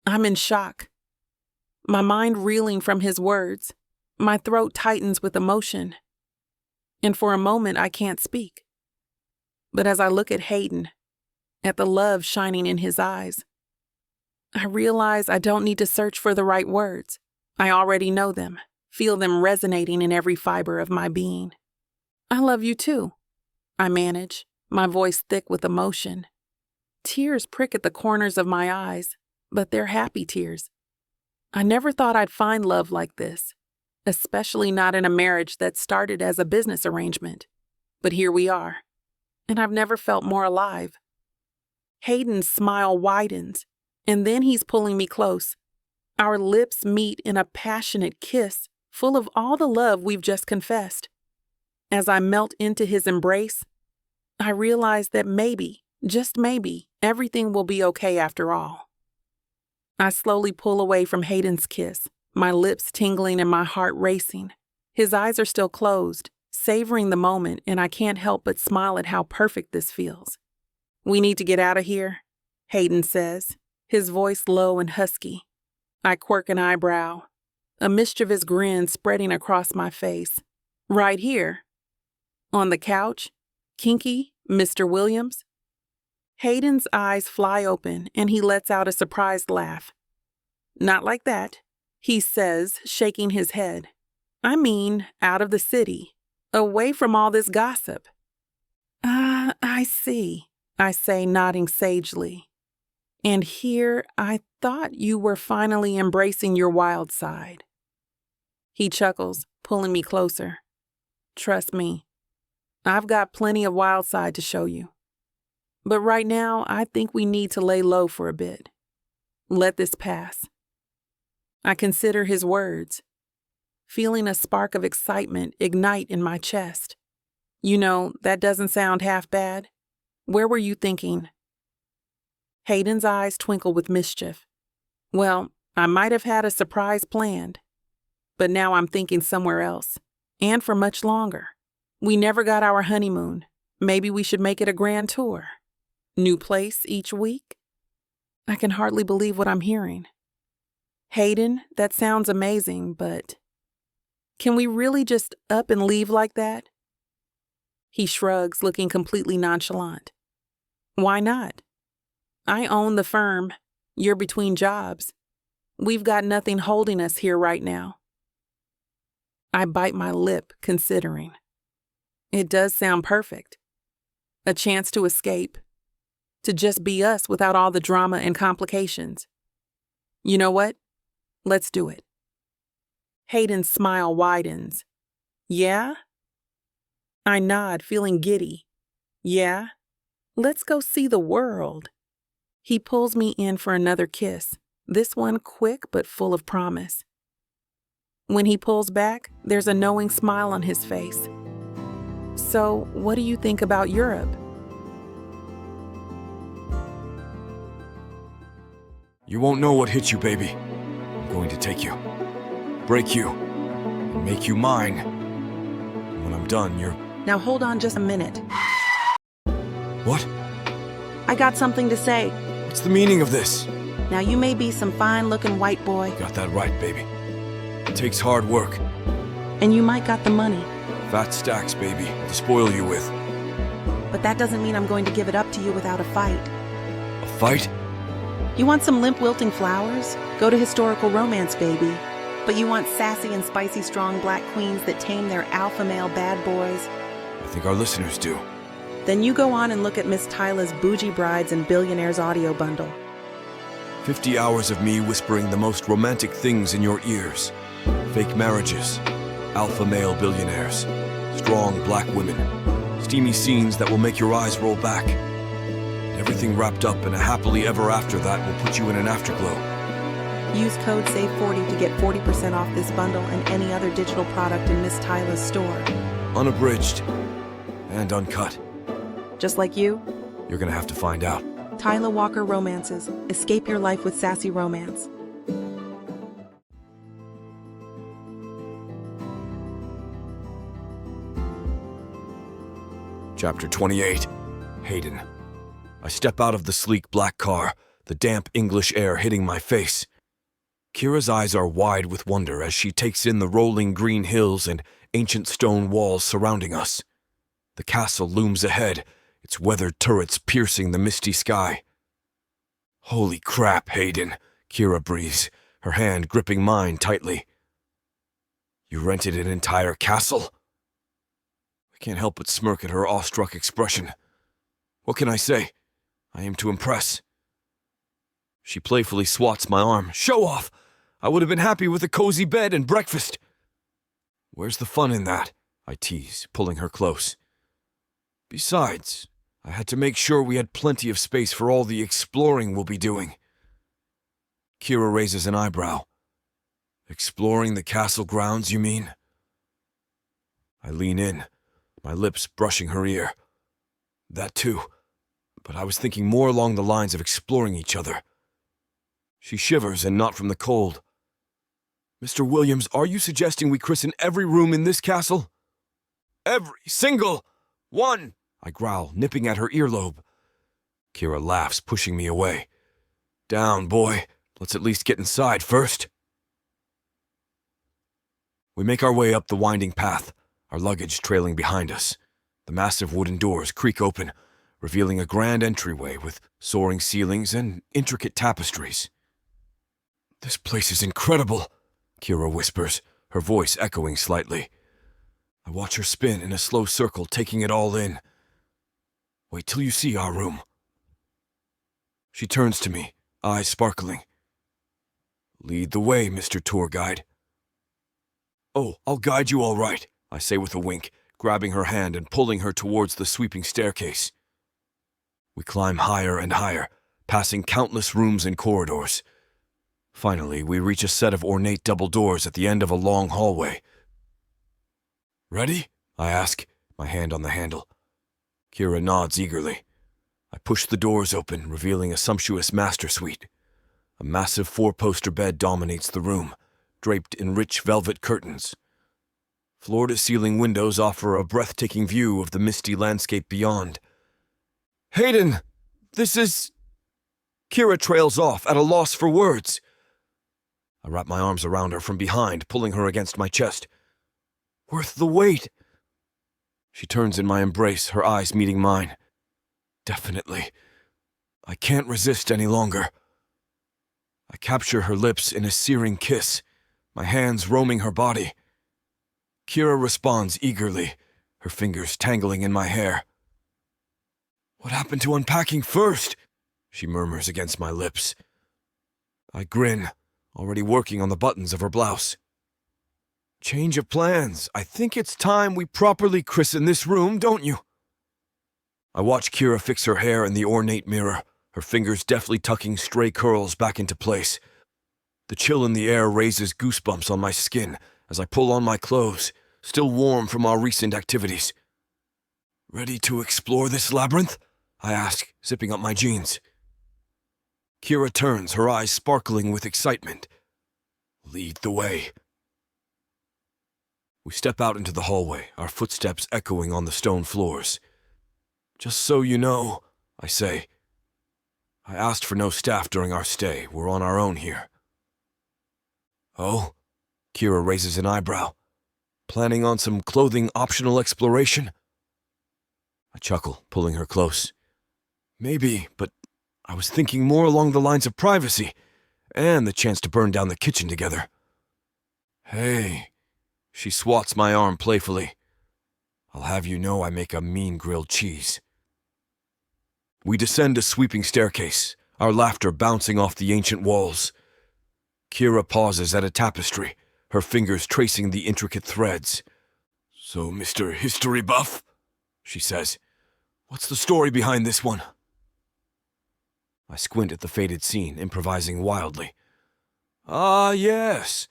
I'm in shock. My mind reeling from his words. My throat tightens with emotion. And for a moment, I can't speak. But as I look at Hayden, at the love shining in his eyes, I realize I don't need to search for the right words. I already know them, feel them resonating in every fiber of my being. I love you too, I manage, my voice thick with emotion. Tears prick at the corners of my eyes, but they're happy tears. I never thought I'd find love like this, especially not in a marriage that started as a business arrangement. But here we are, and I've never felt more alive. Hayden's smile widens, and then he's pulling me close. Our lips meet in a passionate kiss, full of all the love we've just confessed. As I melt into his embrace, I realize that maybe, just maybe, everything will be okay after all. I slowly pull away from Hayden's kiss, my lips tingling and my heart racing. His eyes are still closed, savoring the moment, and I can't help but smile at how perfect this feels. We need to get out of here, Hayden says, his voice low and husky. I quirk an eyebrow, a mischievous grin spreading across my face. Right here? On the couch? Kinky, Mr. Williams? Hayden's eyes fly open and he lets out a surprised laugh. Not like that, he says, shaking his head. I mean, out of the city, away from all this gossip. I see, I say, nodding sagely. And here I thought you were finally embracing your wild side. He chuckles, pulling me closer. Trust me, I've got plenty of wild side to show you. But right now, I think we need to lay low for a bit. Let this pass. I consider his words, feeling a spark of excitement ignite in my chest. You know, that doesn't sound half bad. Where were you thinking? Hayden's eyes twinkle with mischief. Well, I might have had a surprise planned, but now I'm thinking somewhere else, and for much longer. We never got our honeymoon. Maybe we should make it a grand tour. New place each week? I can hardly believe what I'm hearing. Hayden, that sounds amazing, but can we really just up and leave like that? He shrugs, looking completely nonchalant. Why not? I own the firm. You're between jobs. We've got nothing holding us here right now. I bite my lip, considering. It does sound perfect. A chance to escape. To just be us without all the drama and complications. You know what? Let's do it. Hayden's smile widens. Yeah? I nod, feeling giddy. Yeah? Let's go see the world. He pulls me in for another kiss, this one quick but full of promise. When he pulls back, there's a knowing smile on his face. So, what do you think about Europe? You won't know what hit you, baby. I'm going to take you, break you, and make you mine. And when I'm done, you're... Now hold on just a minute. What? I got something to say. What's the meaning of this? Now you may be some fine-looking white boy, Got that right, baby. It takes hard work. and you might got the money, Fat stacks, baby, to spoil you with. but that doesn't mean I'm going to give it up to you without a fight. A fight? You want some limp wilting flowers? Go to historical romance, baby. But you want sassy and spicy strong black queens that tame their alpha male bad boys? I think our listeners do. Then you go on and look at Miss Tyla's Bougie Brides and Billionaires audio bundle. 50 hours of me whispering the most romantic things in your ears. Fake marriages, alpha male billionaires, strong black women, steamy scenes that will make your eyes roll back. And everything wrapped up in a happily ever after that will put you in an afterglow. Use code SAVE40 to get 40% off this bundle and any other digital product in Miss Tyla's store. Unabridged and uncut. Just like you, You're gonna have to find out. Tyla Walker Romances. Escape your life with sassy romance. Chapter 28. Hayden. I step out of the sleek black car, the damp English air hitting my face. Kira's eyes are wide with wonder as she takes in the rolling green hills and ancient stone walls surrounding us. The castle looms ahead, its weathered turrets piercing the misty sky. Holy crap, Hayden, Kira breathes, her hand gripping mine tightly. You rented an entire castle? I can't help but smirk at her awestruck expression. What can I say? I aim to impress. She playfully swats my arm. Show off! I would have been happy with a cozy bed and breakfast. Where's the fun in that? I tease, pulling her close. Besides, I had to make sure we had plenty of space for all the exploring we'll be doing. Kira raises an eyebrow. Exploring the castle grounds, you mean? I lean in, my lips brushing her ear. That too, but I was thinking more along the lines of exploring each other. She shivers, and not from the cold. Mr. Williams, are you suggesting we christen every room in this castle? Every single one, I growl, nipping at her earlobe. Kira laughs, pushing me away. Down, boy. Let's at least get inside first. We make our way up the winding path, our luggage trailing behind us. The massive wooden doors creak open, revealing a grand entryway with soaring ceilings and intricate tapestries. This place is incredible, Kira whispers, her voice echoing slightly. I watch her spin in a slow circle, taking it all in. Wait till you see our room. She turns to me, eyes sparkling. Lead the way, Mr. Tour Guide. Oh, I'll guide you all right, I say with a wink, grabbing her hand and pulling her towards the sweeping staircase. We climb higher and higher, passing countless rooms and corridors. Finally, we reach a set of ornate double doors at the end of a long hallway. Ready? I ask, my hand on the handle. Kira nods eagerly. I push the doors open, revealing a sumptuous master suite. A massive four-poster bed dominates the room, draped in rich velvet curtains. Floor-to-ceiling windows offer a breathtaking view of the misty landscape beyond. Hayden! This is... Kira trails off, at a loss for words. I wrap my arms around her from behind, pulling her against my chest. Worth the wait. She turns in my embrace, her eyes meeting mine. Definitely. I can't resist any longer. I capture her lips in a searing kiss, my hands roaming her body. Kira responds eagerly, her fingers tangling in my hair. What happened to unpacking first? She murmurs against my lips. I grin, already working on the buttons of her blouse. Change of plans. I think it's time we properly christen this room, don't you? I watch Kira fix her hair in the ornate mirror, her fingers deftly tucking stray curls back into place. The chill in the air raises goosebumps on my skin as I pull on my clothes, still warm from our recent activities. Ready to explore this labyrinth? I ask, zipping up my jeans. Kira turns, her eyes sparkling with excitement. Lead the way. We step out into the hallway, our footsteps echoing on the stone floors. Just so you know, I say. I asked for no staff during our stay. We're on our own here. Oh? Kira raises an eyebrow. Planning on some clothing-optional exploration? I chuckle, pulling her close. Maybe, but I was thinking more along the lines of privacy, and the chance to burn down the kitchen together. Hey, she swats my arm playfully. I'll have you know I make a mean grilled cheese. We descend a sweeping staircase, our laughter bouncing off the ancient walls. Kira pauses at a tapestry, her fingers tracing the intricate threads. "So, Mr. History Buff," she says, "what's the story behind this one?" I squint at the faded scene, improvising wildly. "Ah, yes.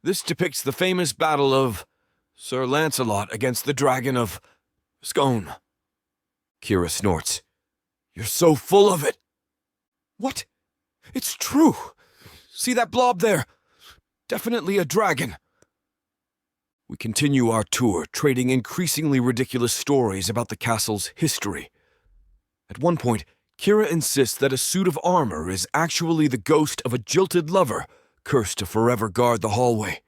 This depicts the famous battle of Sir Lancelot against the dragon of Scone." Kira snorts. "You're so full of it." "What? It's true. See that blob there? Definitely a dragon." We continue our tour, trading increasingly ridiculous stories about the castle's history. At one point, Kira insists that a suit of armor is actually the ghost of a jilted lover cursed to forever guard the hallway.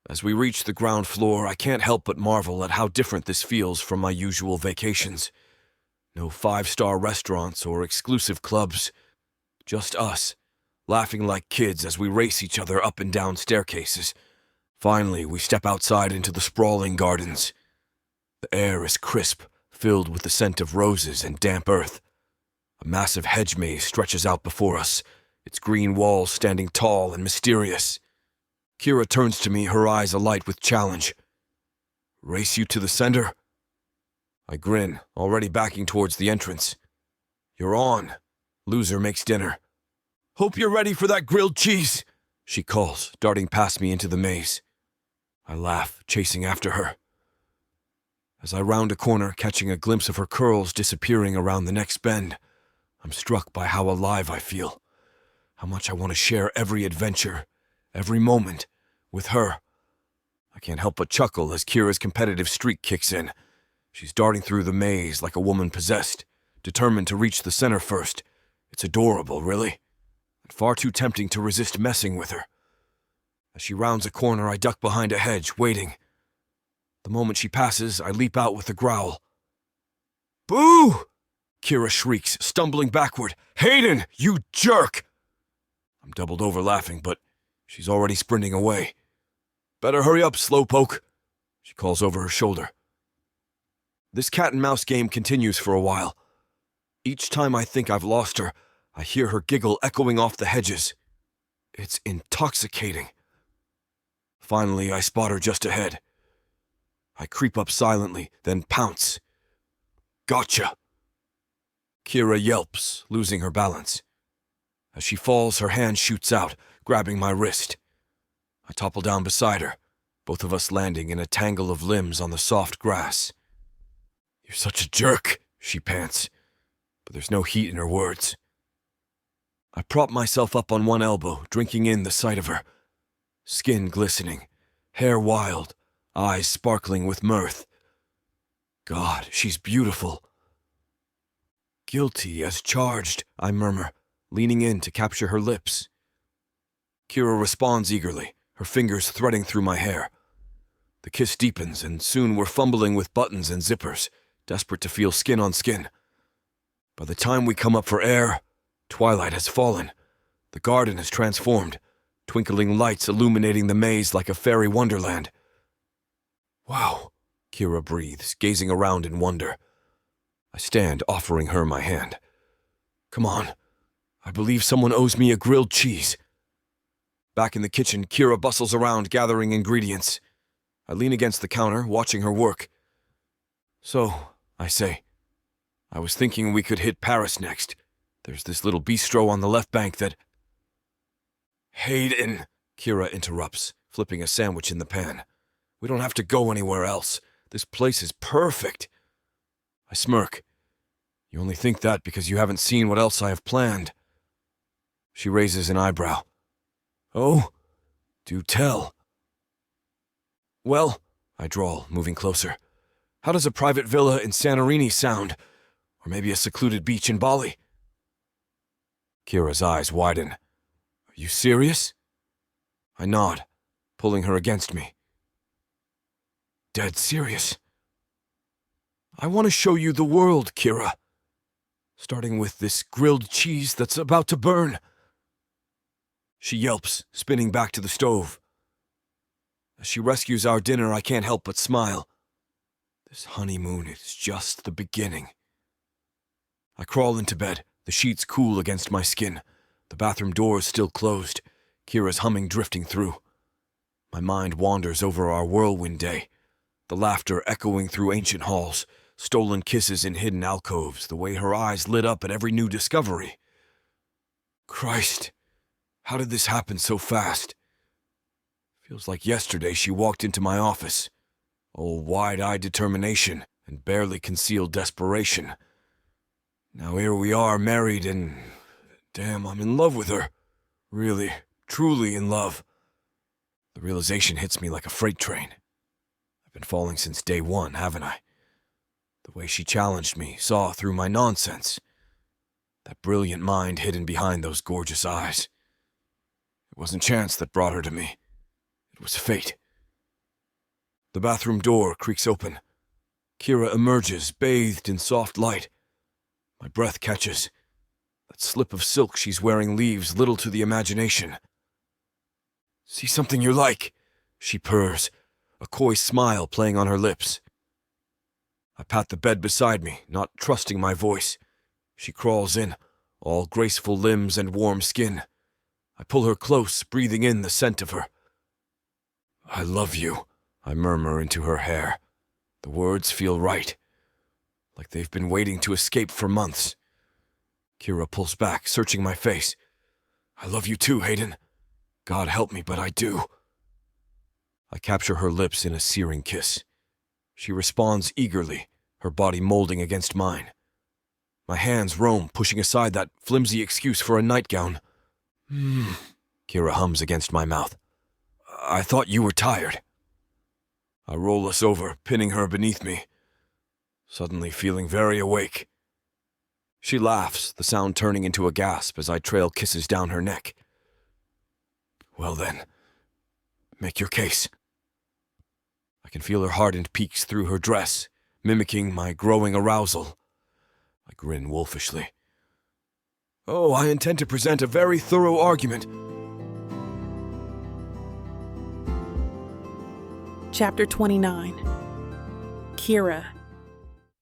As we reach the ground floor, I can't help but marvel at how different this feels from my usual vacations. No five-star restaurants or exclusive clubs. Just us, laughing like kids as we race each other up and down staircases. Finally, we step outside into the sprawling gardens. The air is crisp, filled with the scent of roses and damp earth. A massive hedge maze stretches out before us, its green walls standing tall and mysterious. Kira turns to me, her eyes alight with challenge. "Race you to the center?" I grin, already backing towards the entrance. "You're on. Loser makes dinner." "Hope you're ready for that grilled cheese," she calls, darting past me into the maze. I laugh, chasing after her. As I round a corner, catching a glimpse of her curls disappearing around the next bend, I'm struck by how alive I feel, how much I want to share every adventure, every moment, with her. I can't help but chuckle as Kira's competitive streak kicks in. She's darting through the maze like a woman possessed, determined to reach the center first. It's adorable, really, and far too tempting to resist messing with her. As she rounds a corner, I duck behind a hedge, waiting. The moment she passes, I leap out with a growl. "Boo!" Kira shrieks, stumbling backward. "Hayden, you jerk!" I'm doubled over laughing, but she's already sprinting away. "Better hurry up, slowpoke," she calls over her shoulder. This cat-and-mouse game continues for a while. Each time I think I've lost her, I hear her giggle echoing off the hedges. It's intoxicating. Finally, I spot her just ahead. I creep up silently, then pounce. "Gotcha!" Kira yelps, losing her balance. As she falls, her hand shoots out, grabbing my wrist. I topple down beside her, both of us landing in a tangle of limbs on the soft grass. "You're such a jerk," she pants, but there's no heat in her words. I prop myself up on one elbow, drinking in the sight of her. Skin glistening, hair wild, eyes sparkling with mirth. God, she's beautiful. "Guilty as charged," I murmur, leaning in to capture her lips. Kira responds eagerly, her fingers threading through my hair. The kiss deepens, and soon we're fumbling with buttons and zippers, desperate to feel skin on skin. By the time we come up for air, twilight has fallen. The garden is transformed, twinkling lights illuminating the maze like a fairy wonderland. "Wow," Kira breathes, gazing around in wonder. I stand, offering her my hand. "Come on. I believe someone owes me a grilled cheese." Back in the kitchen, Kira bustles around gathering ingredients. I lean against the counter, watching her work. "So," I say, "I was thinking we could hit Paris next. There's this little bistro on the left bank that—" "Hayden," Kira interrupts, flipping a sandwich in the pan. "We don't have to go anywhere else. This place is perfect." I smirk. "You only think that because you haven't seen what else I have planned." She raises an eyebrow. "Oh? Do tell." "Well," I drawl, moving closer, "how does a private villa in Santorini sound? Or maybe a secluded beach in Bali?" Kira's eyes widen. "Are you serious?" I nod, pulling her against me. "Dead serious. I want to show you the world, Kira. Starting with this grilled cheese that's about to burn." She yelps, spinning back to the stove. As she rescues our dinner, I can't help but smile. This honeymoon is just the beginning. I crawl into bed, the sheets cool against my skin, the bathroom doors still closed, Kira's humming drifting through. My mind wanders over our whirlwind day, the laughter echoing through ancient halls, stolen kisses in hidden alcoves, the way her eyes lit up at every new discovery. Christ, how did this happen so fast? Feels like yesterday she walked into my office, all wide-eyed determination and barely concealed desperation. Now here we are, married, and damn, I'm in love with her. Really, truly in love. The realization hits me like a freight train. I've been falling since day one, haven't I? The way she challenged me, saw through my nonsense. That brilliant mind hidden behind those gorgeous eyes. It wasn't chance that brought her to me. It was fate. The bathroom door creaks open. Kira emerges, bathed in soft light. My breath catches. That slip of silk she's wearing leaves little to the imagination. See something you like, she purrs, a coy smile playing on her lips. I pat the bed beside me, not trusting my voice. She crawls in, all graceful limbs and warm skin. I pull her close, breathing in the scent of her. I love you, I murmur into her hair. The words feel right, like they've been waiting to escape for months. Kira pulls back, searching my face. I love you too, Hayden. God help me, but I do. I capture her lips in a searing kiss. She responds eagerly, her body molding against mine. My hands roam, pushing aside that flimsy excuse for a nightgown. Kira hums against my mouth. I thought you were tired. I roll us over, pinning her beneath me, suddenly feeling very awake. She laughs, the sound turning into a gasp as I trail kisses down her neck. Well then, make your case. I can feel her hardened peaks through her dress, mimicking my growing arousal. I grin wolfishly. Oh, I intend to present a very thorough argument. Chapter 29. Kira.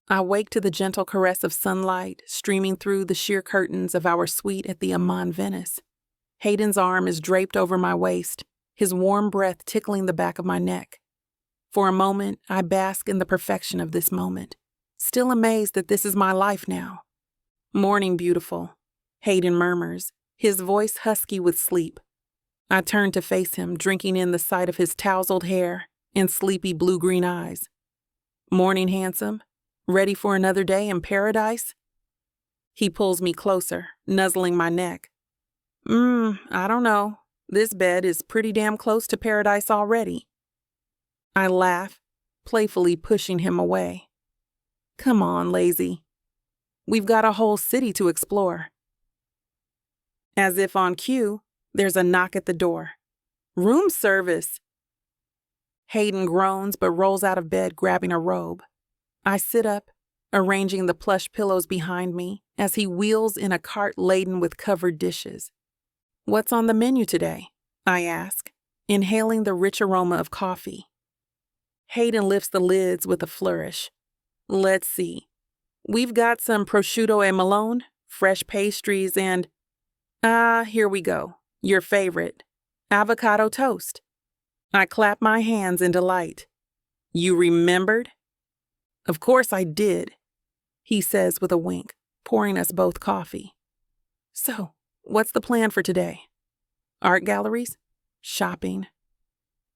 I wake to the gentle caress of sunlight streaming through the sheer curtains of our suite at the Amman Venice. Hayden's arm is draped over my waist, his warm breath tickling the back of my neck. For a moment, I bask in the perfection of this moment, still amazed that this is my life now. Morning, beautiful, Hayden murmurs, his voice husky with sleep. I turn to face him, drinking in the sight of his tousled hair and sleepy blue-green eyes. Morning, handsome. Ready for another day in paradise? He pulls me closer, nuzzling my neck. I don't know. This bed is pretty damn close to paradise already. I laugh, playfully pushing him away. Come on, lazy. We've got a whole city to explore. As if on cue, there's a knock at the door. Room service. Hayden groans but rolls out of bed, grabbing a robe. I sit up, arranging the plush pillows behind me as he wheels in a cart laden with covered dishes. What's on the menu today? I ask, inhaling the rich aroma of coffee. Hayden lifts the lids with a flourish. Let's see. We've got some prosciutto e melone, fresh pastries, and... here we go. Your favorite. Avocado toast. I clap my hands in delight. You remembered? Of course I did, he says with a wink, pouring us both coffee. So, what's the plan for today? Art galleries? Shopping?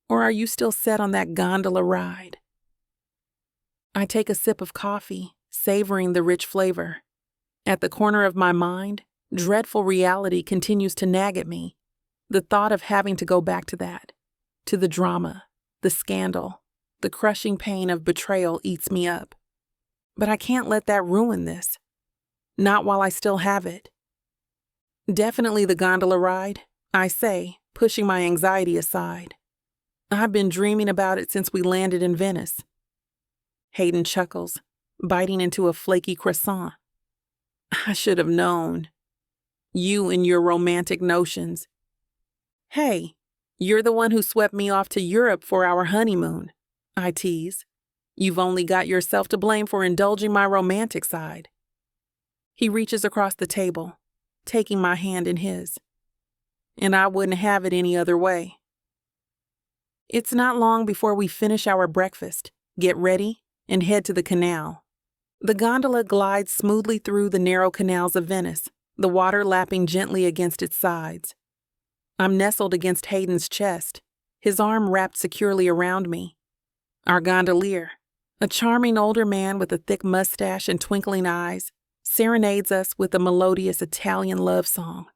Or are you still set on that gondola ride? I take a sip of coffee, savoring the rich flavor. At the corner of my mind, dreadful reality continues to nag at me. The thought of having to go back to that, to the drama, the scandal, the crushing pain of betrayal eats me up. But I can't let that ruin this. Not while I still have it. Definitely the gondola ride, I say, pushing my anxiety aside. I've been dreaming about it since we landed in Venice. Hayden chuckles, biting into a flaky croissant. I should have known. You and your romantic notions. Hey, you're the one who swept me off to Europe for our honeymoon, I tease. You've only got yourself to blame for indulging my romantic side. He reaches across the table, taking my hand in his. And I wouldn't have it any other way. It's not long before we finish our breakfast, get ready, and head to the canal. The gondola glides smoothly through the narrow canals of Venice, the water lapping gently against its sides. I'm nestled against Hayden's chest, his arm wrapped securely around me. Our gondolier, a charming older man with a thick mustache and twinkling eyes, serenades us with a melodious Italian love song.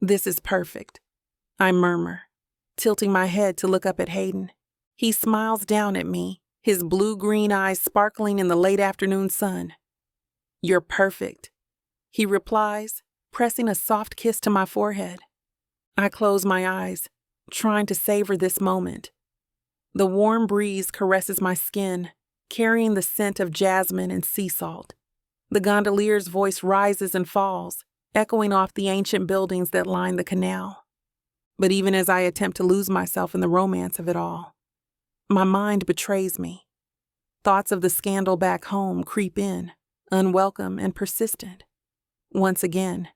This is perfect, I murmur, tilting my head to look up at Hayden. He smiles down at me, his blue-green eyes sparkling in the late afternoon sun. You're perfect, he replies, pressing a soft kiss to my forehead. I close my eyes, trying to savor this moment. The warm breeze caresses my skin, carrying the scent of jasmine and sea salt. The gondolier's voice rises and falls, echoing off the ancient buildings that line the canal. But even as I attempt to lose myself in the romance of it all, my mind betrays me. Thoughts of the scandal back home creep in, unwelcome and persistent. Once again.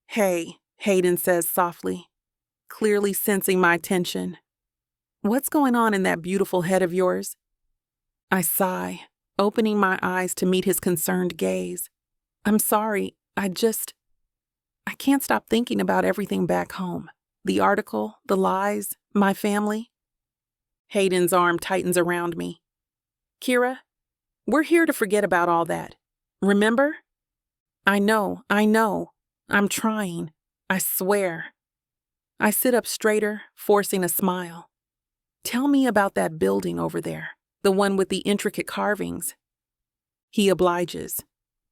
"Hey," Hayden says softly, clearly sensing my tension. "What's going on in that beautiful head of yours?" I sigh, opening my eyes to meet his concerned gaze. "I'm sorry, I can't stop thinking about everything back home. The article, the lies, my family." Hayden's arm tightens around me. "Kira, we're here to forget about all that. Remember?" I know. I'm trying. I swear." I sit up straighter, forcing a smile. "Tell me about that building over there, the one with the intricate carvings." He obliges,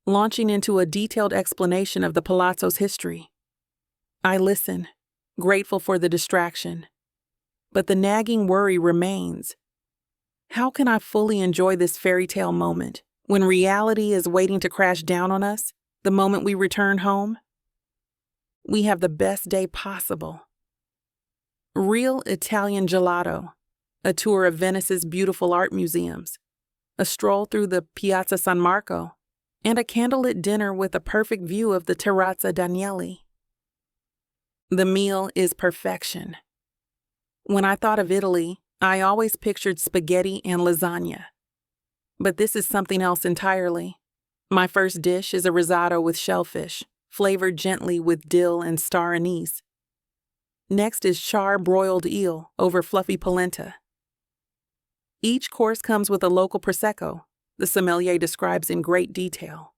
launching into a detailed explanation of the palazzo's history. I listen, grateful for the distraction. But the nagging worry remains. How can I fully enjoy this fairy tale moment when reality is waiting to crash down on us the moment we return home? We have the best day possible. Real Italian gelato, a tour of Venice's beautiful art museums, a stroll through the Piazza San Marco, and a candlelit dinner with a perfect view of the Terrazza Danieli. The meal is perfection. When I thought of Italy, I always pictured spaghetti and lasagna. But this is something else entirely. My first dish is a risotto with shellfish, flavored gently with dill and star anise. Next is char-broiled eel over fluffy polenta. Each course comes with a local prosecco, the sommelier describes in great detail.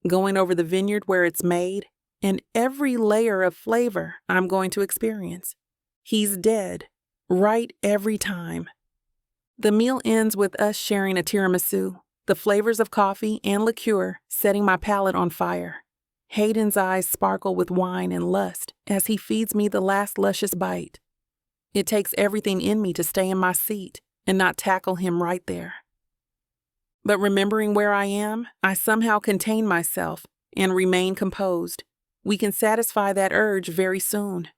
Going over the vineyard where it's made, and every layer of flavor I'm going to experience. He's dead, right every time. The meal ends with us sharing a tiramisu, the flavors of coffee and liqueur setting my palate on fire. Hayden's eyes sparkle with wine and lust as he feeds me the last luscious bite. It takes everything in me to stay in my seat and not tackle him right there. But remembering where I am, I somehow contain myself and remain composed. We can satisfy that urge very soon.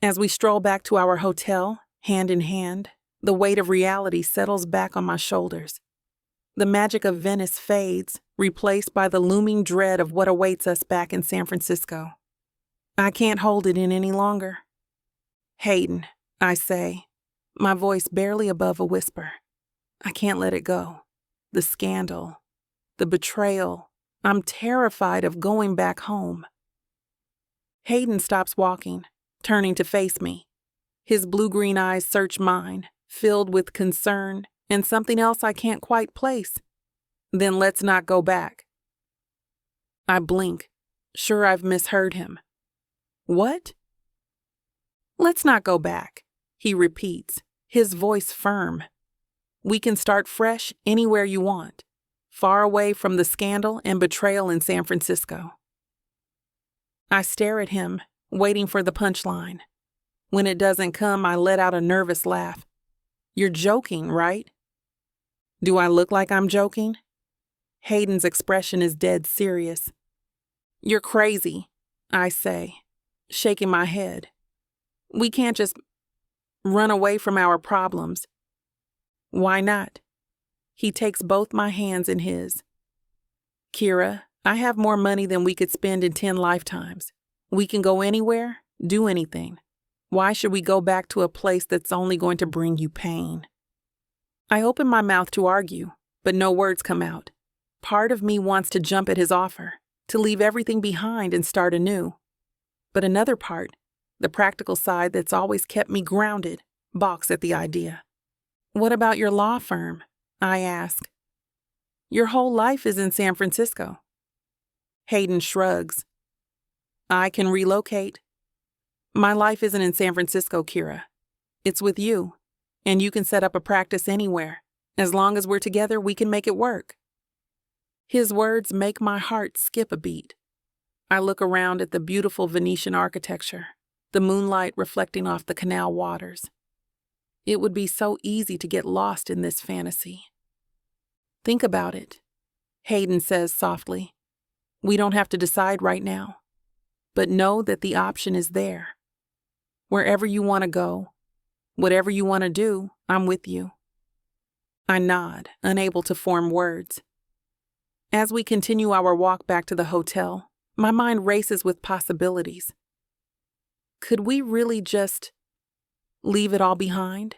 As we stroll back to our hotel, hand in hand, the weight of reality settles back on my shoulders. The magic of Venice fades, replaced by the looming dread of what awaits us back in San Francisco. I can't hold it in any longer. "Hayden," I say, my voice barely above a whisper. I can't let it go. The scandal, the betrayal. I'm terrified of going back home. Hayden stops walking, turning to face me. His blue-green eyes search mine, filled with concern and something else I can't quite place. "Then let's not go back." I blink, sure I've misheard him. "What?" "Let's not go back," he repeats, his voice firm. "We can start fresh anywhere you want, far away from the scandal and betrayal in San Francisco." I stare at him, waiting for the punchline. When it doesn't come, I let out a nervous laugh. "You're joking, right?" Do I look like I'm joking? Hayden's expression is dead serious. "You're crazy," I say, shaking my head. "We can't just run away from our problems." "Why not?" He takes both my hands in his. "Kira, I have more money than we could spend in 10 lifetimes. We can go anywhere, do anything. Why should we go back to a place that's only going to bring you pain? I open my mouth to argue, but no words come out. Part of me wants to jump at his offer, to leave everything behind and start anew. But another part, the practical side that's always kept me grounded, balks at the idea. What about your law firm? I ask. Your whole life is in San Francisco. Hayden shrugs. I can relocate. My life isn't in San Francisco, Kira. It's with you, and you can set up a practice anywhere. As long as we're together, we can make it work. His words make my heart skip a beat. I look around at the beautiful Venetian architecture, the moonlight reflecting off the canal waters. It would be so easy to get lost in this fantasy. Think about it, Hayden says softly. We don't have to decide right now, but know that the option is there. Wherever you want to go, whatever you want to do, I'm with you. I nod, unable to form words. As we continue our walk back to the hotel, my mind races with possibilities. Could we really just leave it all behind?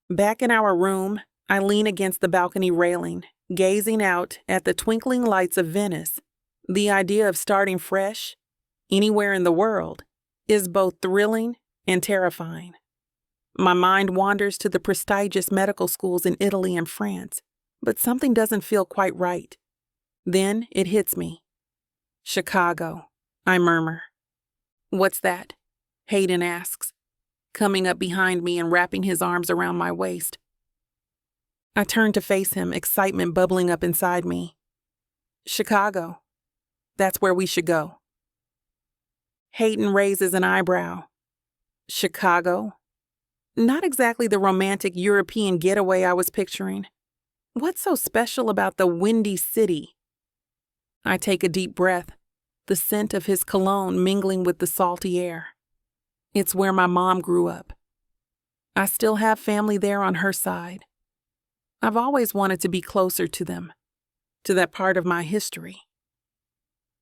Back in our room, I lean against the balcony railing, gazing out at the twinkling lights of Venice. The idea of starting fresh, anywhere in the world, is both thrilling and terrifying. My mind wanders to the prestigious medical schools in Italy and France, but something doesn't feel quite right. Then it hits me. Chicago, I murmur. What's that? Hayden asks, coming up behind me and wrapping his arms around my waist. I turn to face him, excitement bubbling up inside me. Chicago. That's where we should go. Hayden raises an eyebrow. Chicago? Not exactly the romantic European getaway I was picturing. What's so special about the windy city? I take a deep breath, the scent of his cologne mingling with the salty air. It's where my mom grew up. I still have family there on her side. I've always wanted to be closer to them, to that part of my history.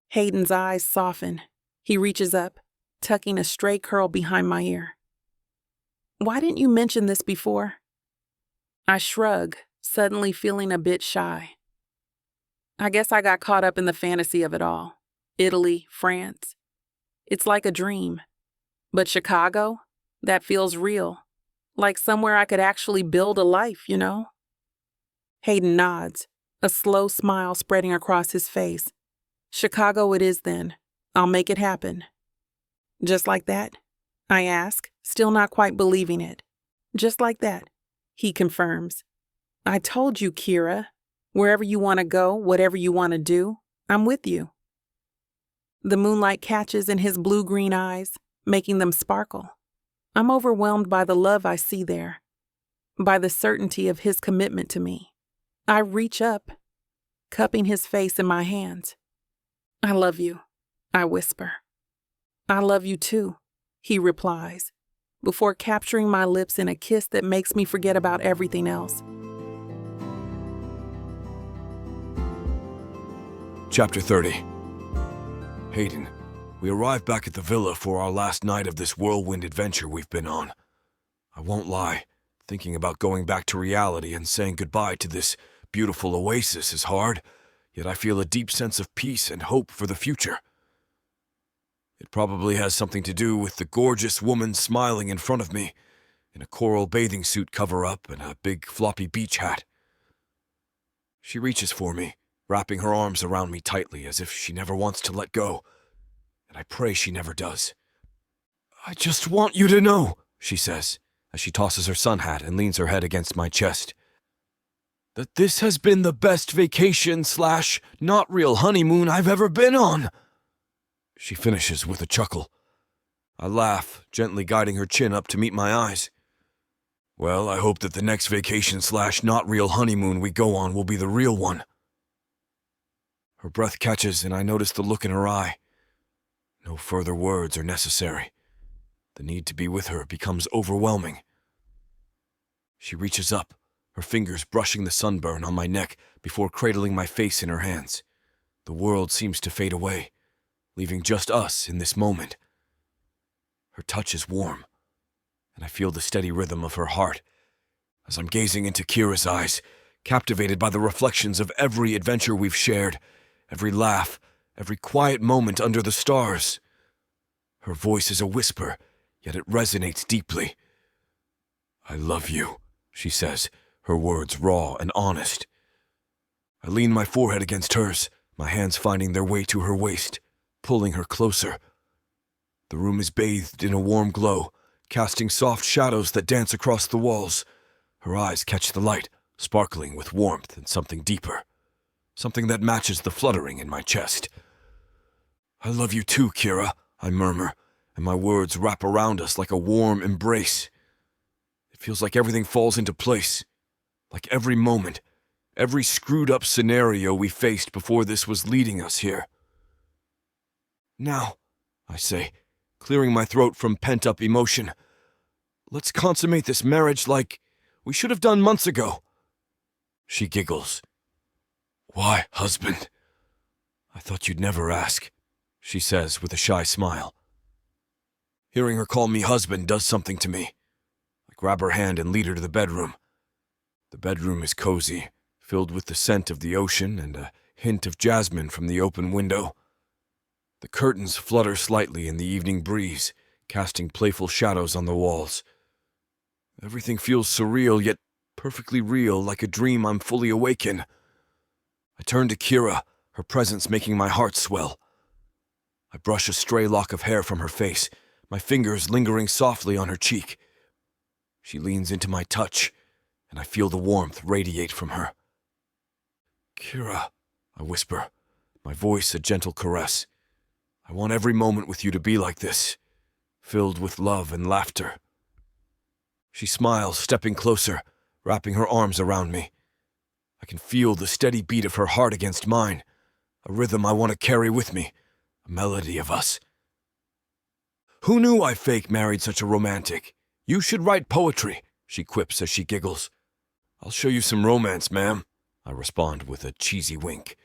Hayden's eyes soften. He reaches up, tucking a stray curl behind my ear. Why didn't you mention this before? I shrug, suddenly feeling a bit shy. I guess I got caught up in the fantasy of it all. Italy, France. It's like a dream. But Chicago? That feels real. Like somewhere I could actually build a life, you know? Hayden nods, a slow smile spreading across his face. Chicago it is then. I'll make it happen. Just like that? I ask, still not quite believing it. Just like that, he confirms. I told you, Kira. Wherever you want to go, whatever you want to do, I'm with you. The moonlight catches in his blue-green eyes, making them sparkle. I'm overwhelmed by the love I see there, by the certainty of his commitment to me. I reach up, cupping his face in my hands. I love you, I whisper. I love you too, he replies, before capturing my lips in a kiss that makes me forget about everything else. Chapter 30. Hayden, we arrived back at the villa for our last night of this whirlwind adventure we've been on. I won't lie, thinking about going back to reality and saying goodbye to this beautiful oasis is hard, yet I feel a deep sense of peace and hope for the future. It probably has something to do with the gorgeous woman smiling in front of me, in a coral bathing suit cover-up and a big floppy beach hat. She reaches for me, wrapping her arms around me tightly as if she never wants to let go, and I pray she never does. I just want you to know, she says, as she tosses her sun hat and leans her head against my chest, that this has been the best vacation/not real honeymoon I've ever been on. She finishes with a chuckle. I laugh, gently guiding her chin up to meet my eyes. Well, I hope that the next vacation/not real honeymoon we go on will be the real one. Her breath catches and I notice the look in her eye. No further words are necessary. The need to be with her becomes overwhelming. She reaches up, her fingers brushing the sunburn on my neck before cradling my face in her hands. The world seems to fade away, leaving just us in this moment. Her touch is warm, and I feel the steady rhythm of her heart as I'm gazing into Kira's eyes, captivated by the reflections of every adventure we've shared, every laugh, every quiet moment under the stars. Her voice is a whisper, yet it resonates deeply. "I love you," she says, her words raw and honest. I lean my forehead against hers, my hands finding their way to her waist, pulling her closer. The room is bathed in a warm glow, casting soft shadows that dance across the walls. Her eyes catch the light, sparkling with warmth and something deeper, something that matches the fluttering in my chest. "I love you too, Kira," I murmur, and my words wrap around us like a warm embrace. It feels like everything falls into place, like every moment, every screwed-up scenario we faced before this was leading us here. "Now," I say, clearing my throat from pent-up emotion, "let's consummate this marriage like we should have done months ago." She giggles. "Why, husband?" "I thought you'd never ask," she says with a shy smile. Hearing her call me husband does something to me. I grab her hand and lead her to the bedroom. The bedroom is cozy, filled with the scent of the ocean and a hint of jasmine from the open window. The curtains flutter slightly in the evening breeze, casting playful shadows on the walls. Everything feels surreal, yet perfectly real, like a dream I'm fully awake in. I turn to Kira, her presence making my heart swell. I brush a stray lock of hair from her face, my fingers lingering softly on her cheek. She leans into my touch, and I feel the warmth radiate from her. "Kira," I whisper, my voice a gentle caress. "I want every moment with you to be like this, filled with love and laughter." She smiles, stepping closer, wrapping her arms around me. I can feel the steady beat of her heart against mine, a rhythm I want to carry with me, a melody of us. "Who knew I fake married such a romantic? You should write poetry," she quips as she giggles. "I'll show you some romance, ma'am," I respond with a cheesy wink.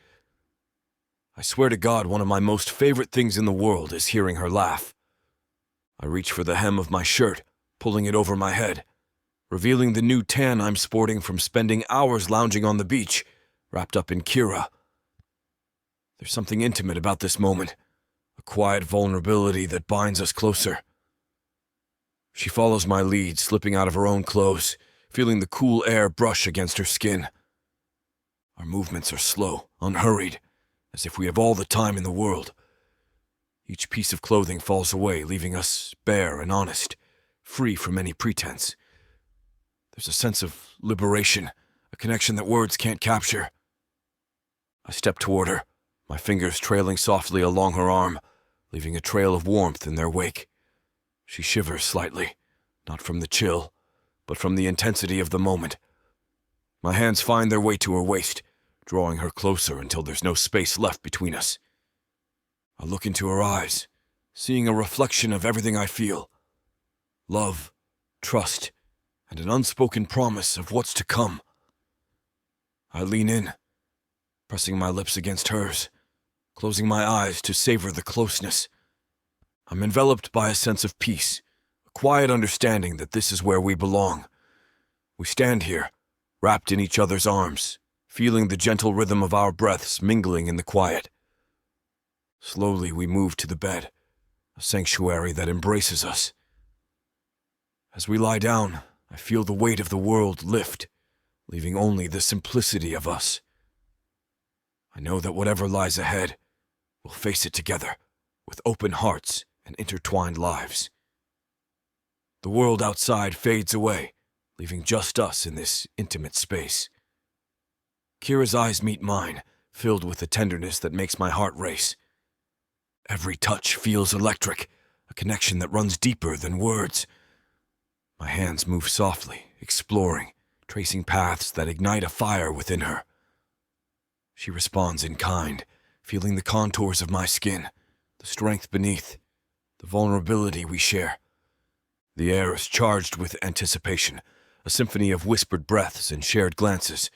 I swear to God, one of my most favorite things in the world is hearing her laugh. I reach for the hem of my shirt, pulling it over my head, revealing the new tan I'm sporting from spending hours lounging on the beach, wrapped up in Kira. There's something intimate about this moment, a quiet vulnerability that binds us closer. She follows my lead, slipping out of her own clothes, feeling the cool air brush against her skin. Our movements are slow, unhurried, as if we have all the time in the world. Each piece of clothing falls away, leaving us bare and honest, free from any pretense. There's a sense of liberation, a connection that words can't capture. I step toward her, my fingers trailing softly along her arm, leaving a trail of warmth in their wake. She shivers slightly, not from the chill, but from the intensity of the moment. My hands find their way to her waist, drawing her closer until there's no space left between us. I look into her eyes, seeing a reflection of everything I feel. Love, trust, and an unspoken promise of what's to come. I lean in, pressing my lips against hers, closing my eyes to savor the closeness. I'm enveloped by a sense of peace, a quiet understanding that this is where we belong. We stand here, wrapped in each other's arms, feeling the gentle rhythm of our breaths mingling in the quiet. Slowly we move to the bed, a sanctuary that embraces us. As we lie down, I feel the weight of the world lift, leaving only the simplicity of us. I know that whatever lies ahead, we'll face it together, with open hearts and intertwined lives. The world outside fades away, leaving just us in this intimate space. Kira's eyes meet mine, filled with a tenderness that makes my heart race. Every touch feels electric, a connection that runs deeper than words. My hands move softly, exploring, tracing paths that ignite a fire within her. She responds in kind, feeling the contours of my skin, the strength beneath, the vulnerability we share. The air is charged with anticipation, a symphony of whispered breaths and shared glances.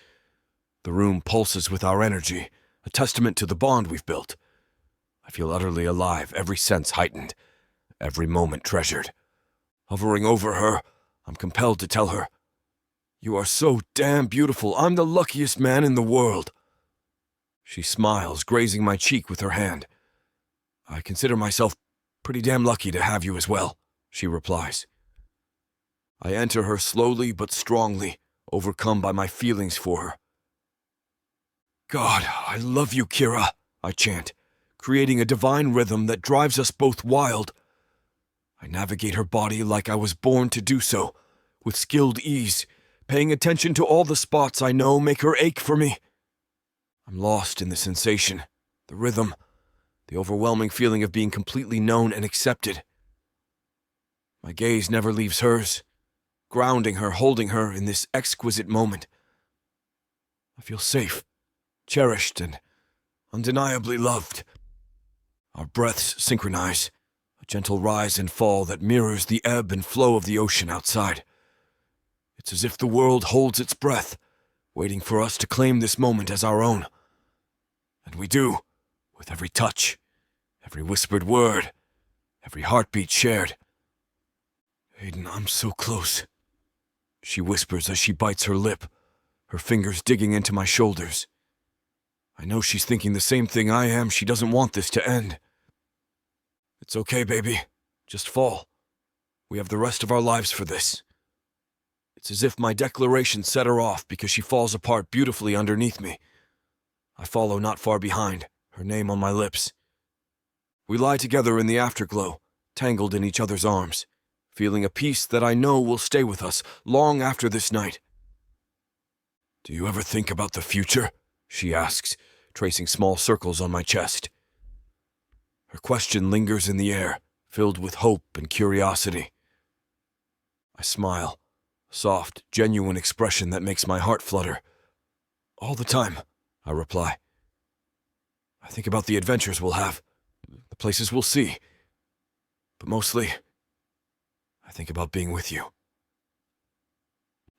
The room pulses with our energy, a testament to the bond we've built. I feel utterly alive, every sense heightened. every moment treasured. Hovering over her, I'm compelled to tell her, "You are so damn beautiful. I'm the luckiest man in the world." She smiles, grazing my cheek with her hand. "I consider myself pretty damn lucky to have you as well," she replies. I enter her slowly but strongly, overcome by my feelings for her. "God, I love you, Kira," I chant, creating a divine rhythm that drives us both wild. I navigate her body like I was born to do so, with skilled ease, paying attention to all the spots I know make her ache for me. I'm lost in the sensation, the rhythm, the overwhelming feeling of being completely known and accepted. My gaze never leaves hers, grounding her, holding her in this exquisite moment. I feel safe, cherished, and undeniably loved. Our breaths synchronize, a gentle rise and fall that mirrors the ebb and flow of the ocean outside. It's as if the world holds its breath, waiting for us to claim this moment as our own. And we do, with every touch, every whispered word, every heartbeat shared. "Hayden, I'm so close," she whispers as she bites her lip, her fingers digging into my shoulders. I know she's thinking the same thing I am. She doesn't want this to end. "It's okay, baby. Just fall. We have the rest of our lives for this." It's as if my declaration set her off because she falls apart beautifully underneath me. I follow not far behind, her name on my lips. We lie together in the afterglow, tangled in each other's arms, feeling a peace that I know will stay with us long after this night. "Do you ever think about the future?" she asks, tracing small circles on my chest. Her question lingers in the air, filled with hope and curiosity. I smile, a soft, genuine expression that makes my heart flutter. "All the time," I reply. "I think about the adventures we'll have, the places we'll see, but mostly, I think about being with you."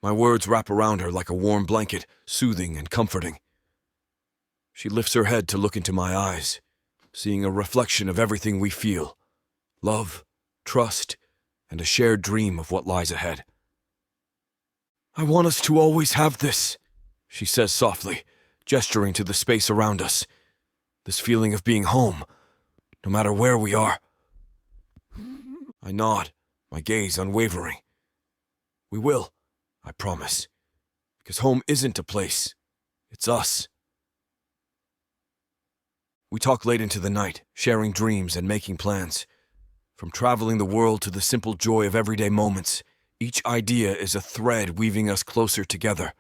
My words wrap around her like a warm blanket, soothing and comforting. She lifts her head to look into my eyes, seeing a reflection of everything we feel: love, trust, and a shared dream of what lies ahead. "I want us to always have this," she says softly, gesturing to the space around us. "This feeling of being home, no matter where we are." I nod, my gaze unwavering. "We will, I promise, because home isn't a place, it's us." We talk late into the night, sharing dreams and making plans. From traveling the world to the simple joy of everyday moments, each idea is a thread weaving us closer together.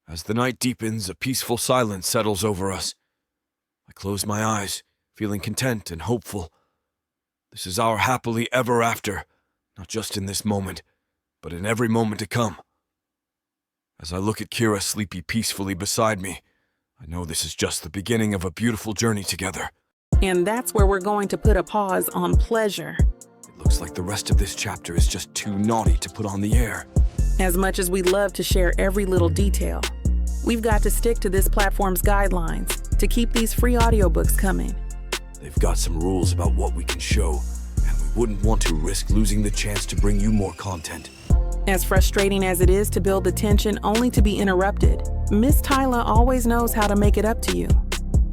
As the night deepens, a peaceful silence settles over us. I close my eyes, feeling content and hopeful. This is our happily ever after, not just in this moment, but in every moment to come. As I look at Kira sleepy peacefully beside me, I know this is just the beginning of a beautiful journey together. And that's where we're going to put a pause on pleasure. It looks like the rest of this chapter is just too naughty to put on the air. As much as we love to share every little detail, we've got to stick to this platform's guidelines to keep these free audiobooks coming. They've got some rules about what we can show, and we wouldn't want to risk losing the chance to bring you more content. As frustrating as it is to build the tension only to be interrupted, Miss Tyla always knows how to make it up to you.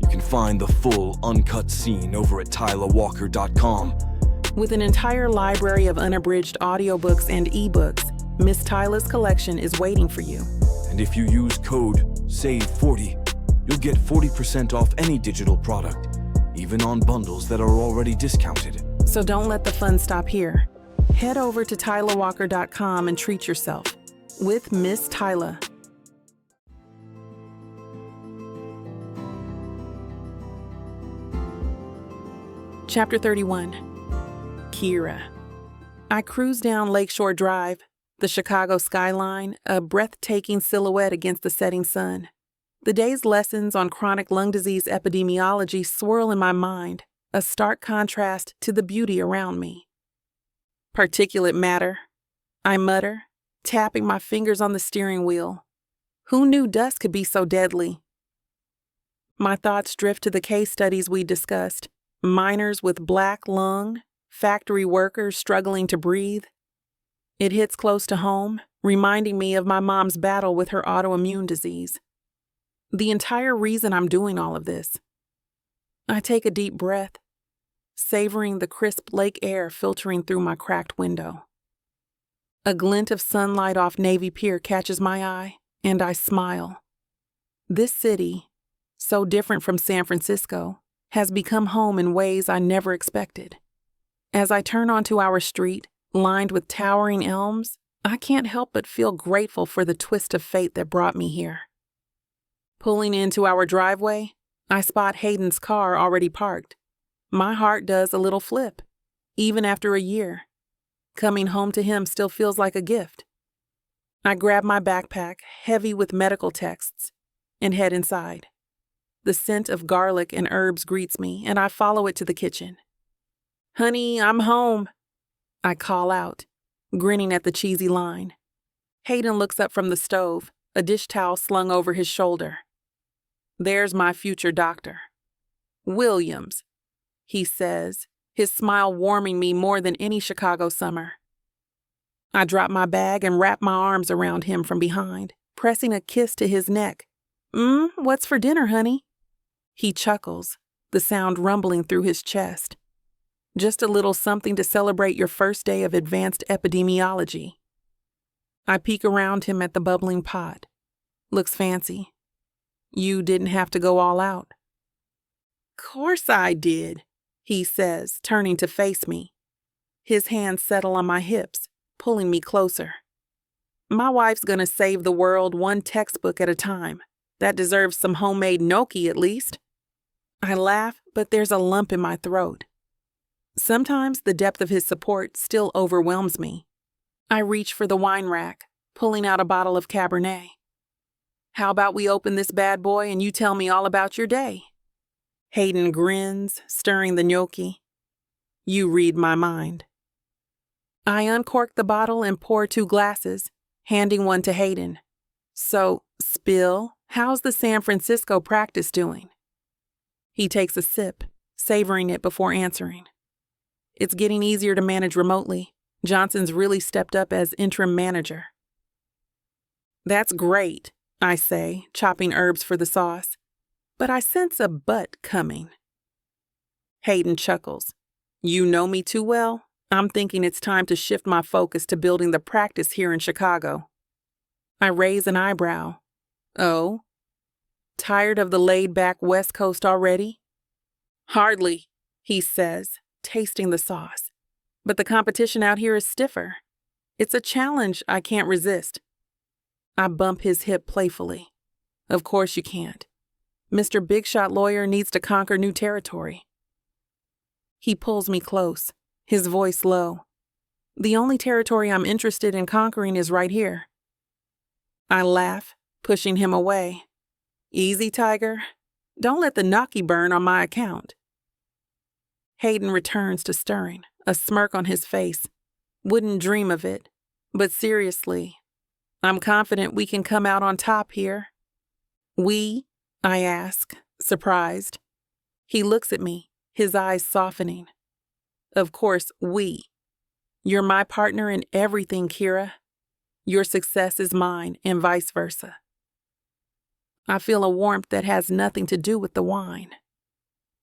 You can find the full, uncut scene over at TylaWalker.com. With an entire library of unabridged audiobooks and ebooks, Miss Tyla's collection is waiting for you. And if you use code SAVE40, you'll get 40% off any digital product, even on bundles that are already discounted. So don't let the fun stop here. Head over to TylaWalker.com and treat yourself with Miss Tyla. Chapter 31. Kira. I cruise down Lakeshore Drive, the Chicago skyline, a breathtaking silhouette against the setting sun. The day's lessons on chronic lung disease epidemiology swirl in my mind, a stark contrast to the beauty around me. Particulate matter, I mutter, tapping my fingers on the steering wheel. Who knew dust could be so deadly? My thoughts drift to the case studies we discussed. Miners with black lung, factory workers struggling to breathe. It hits close to home, reminding me of my mom's battle with her autoimmune disease. The entire reason I'm doing all of this. I take a deep breath, savoring the crisp lake air filtering through my cracked window. A glint of sunlight off Navy Pier catches my eye, and I smile. This city, so different from San Francisco, has become home in ways I never expected. As I turn onto our street, lined with towering elms, I can't help but feel grateful for the twist of fate that brought me here. Pulling into our driveway, I spot Hayden's car already parked. My heart does a little flip, even after a year. Coming home to him still feels like a gift. I grab my backpack, heavy with medical texts, and head inside. The scent of garlic and herbs greets me, and I follow it to the kitchen. "Honey, I'm home," I call out, grinning at the cheesy line. Hayden looks up from the stove, a dish towel slung over his shoulder. "There's my future doctor. Williams," he says, his smile warming me more than any Chicago summer. I drop my bag and wrap my arms around him from behind, pressing a kiss to his neck. What's for dinner, honey?" He chuckles, the sound rumbling through his chest. "Just a little something to celebrate your first day of advanced epidemiology." I peek around him at the bubbling pot. Looks fancy. "You didn't have to go all out." "Course I did," he says, turning to face me. His hands settle on my hips, pulling me closer. "My wife's gonna save the world one textbook at a time. That deserves some homemade gnocchi at least." I laugh, but there's a lump in my throat. Sometimes the depth of his support still overwhelms me. I reach for the wine rack, pulling out a bottle of Cabernet. "How about we open this bad boy and you tell me all about your day?" Hayden grins, stirring the gnocchi. "You read my mind." I uncork the bottle and pour 2 glasses, handing one to Hayden. "So, spill, how's the San Francisco practice doing?" He takes a sip, savoring it before answering. "It's getting easier to manage remotely. Johnson's really stepped up as interim manager." "That's great," I say, chopping herbs for the sauce. But I sense a but coming. Hayden chuckles. "You know me too well. I'm thinking it's time to shift my focus to building the practice here in Chicago." I raise an eyebrow. "Oh? Tired of the laid-back West Coast already?" "Hardly," he says, tasting the sauce. "But the competition out here is stiffer. It's a challenge I can't resist." I bump his hip playfully. "Of course you can't. Mr. Big Shot Lawyer needs to conquer new territory." He pulls me close, his voice low. "The only territory I'm interested in conquering is right here." I laugh, pushing him away. "Easy, Tiger. Don't let the gnocchi burn on my account." Hayden returns to stirring, a smirk on his face. "Wouldn't dream of it. But seriously, I'm confident we can come out on top here." "We?" I ask, surprised. He looks at me, his eyes softening. "Of course, we. You're my partner in everything, Kira. Your success is mine, and vice versa." I feel a warmth that has nothing to do with the wine.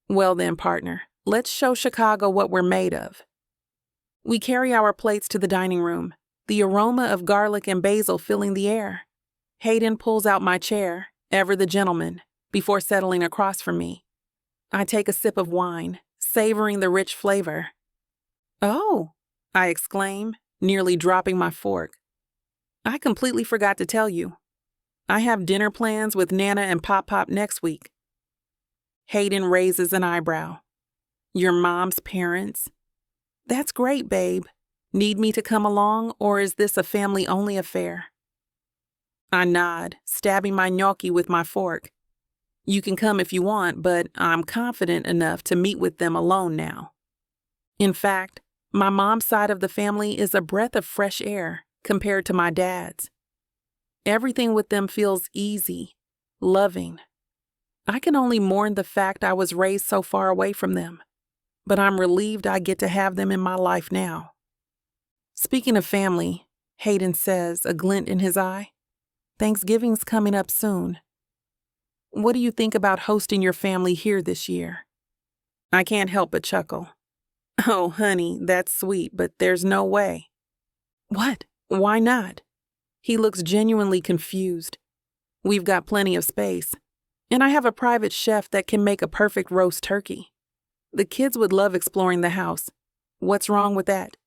"Well then, partner, let's show Chicago what we're made of." We carry our plates to the dining room, the aroma of garlic and basil filling the air. Hayden pulls out my chair, ever the gentleman, before settling across from me. I take a sip of wine, savoring the rich flavor. "Oh," I exclaim, nearly dropping my fork. "I completely forgot to tell you. I have dinner plans with Nana and Pop Pop next week." Hayden raises an eyebrow. "Your mom's parents? That's great, babe. Need me to come along, or is this a family-only affair?" I nod, stabbing my gnocchi with my fork. "You can come if you want, but I'm confident enough to meet with them alone now." In fact, my mom's side of the family is a breath of fresh air compared to my dad's. Everything with them feels easy, loving. I can only mourn the fact I was raised so far away from them. but I'm relieved I get to have them in my life now. Speaking of family, Hayden says, a glint in his eye, Thanksgiving's coming up soon. What do you think about hosting your family here this year? I can't help but chuckle. Oh, honey, that's sweet, but there's no way. What? Why not? He looks genuinely confused. We've got plenty of space, and I have a private chef that can make a perfect roast turkey. The kids would love exploring the house. What's wrong with that?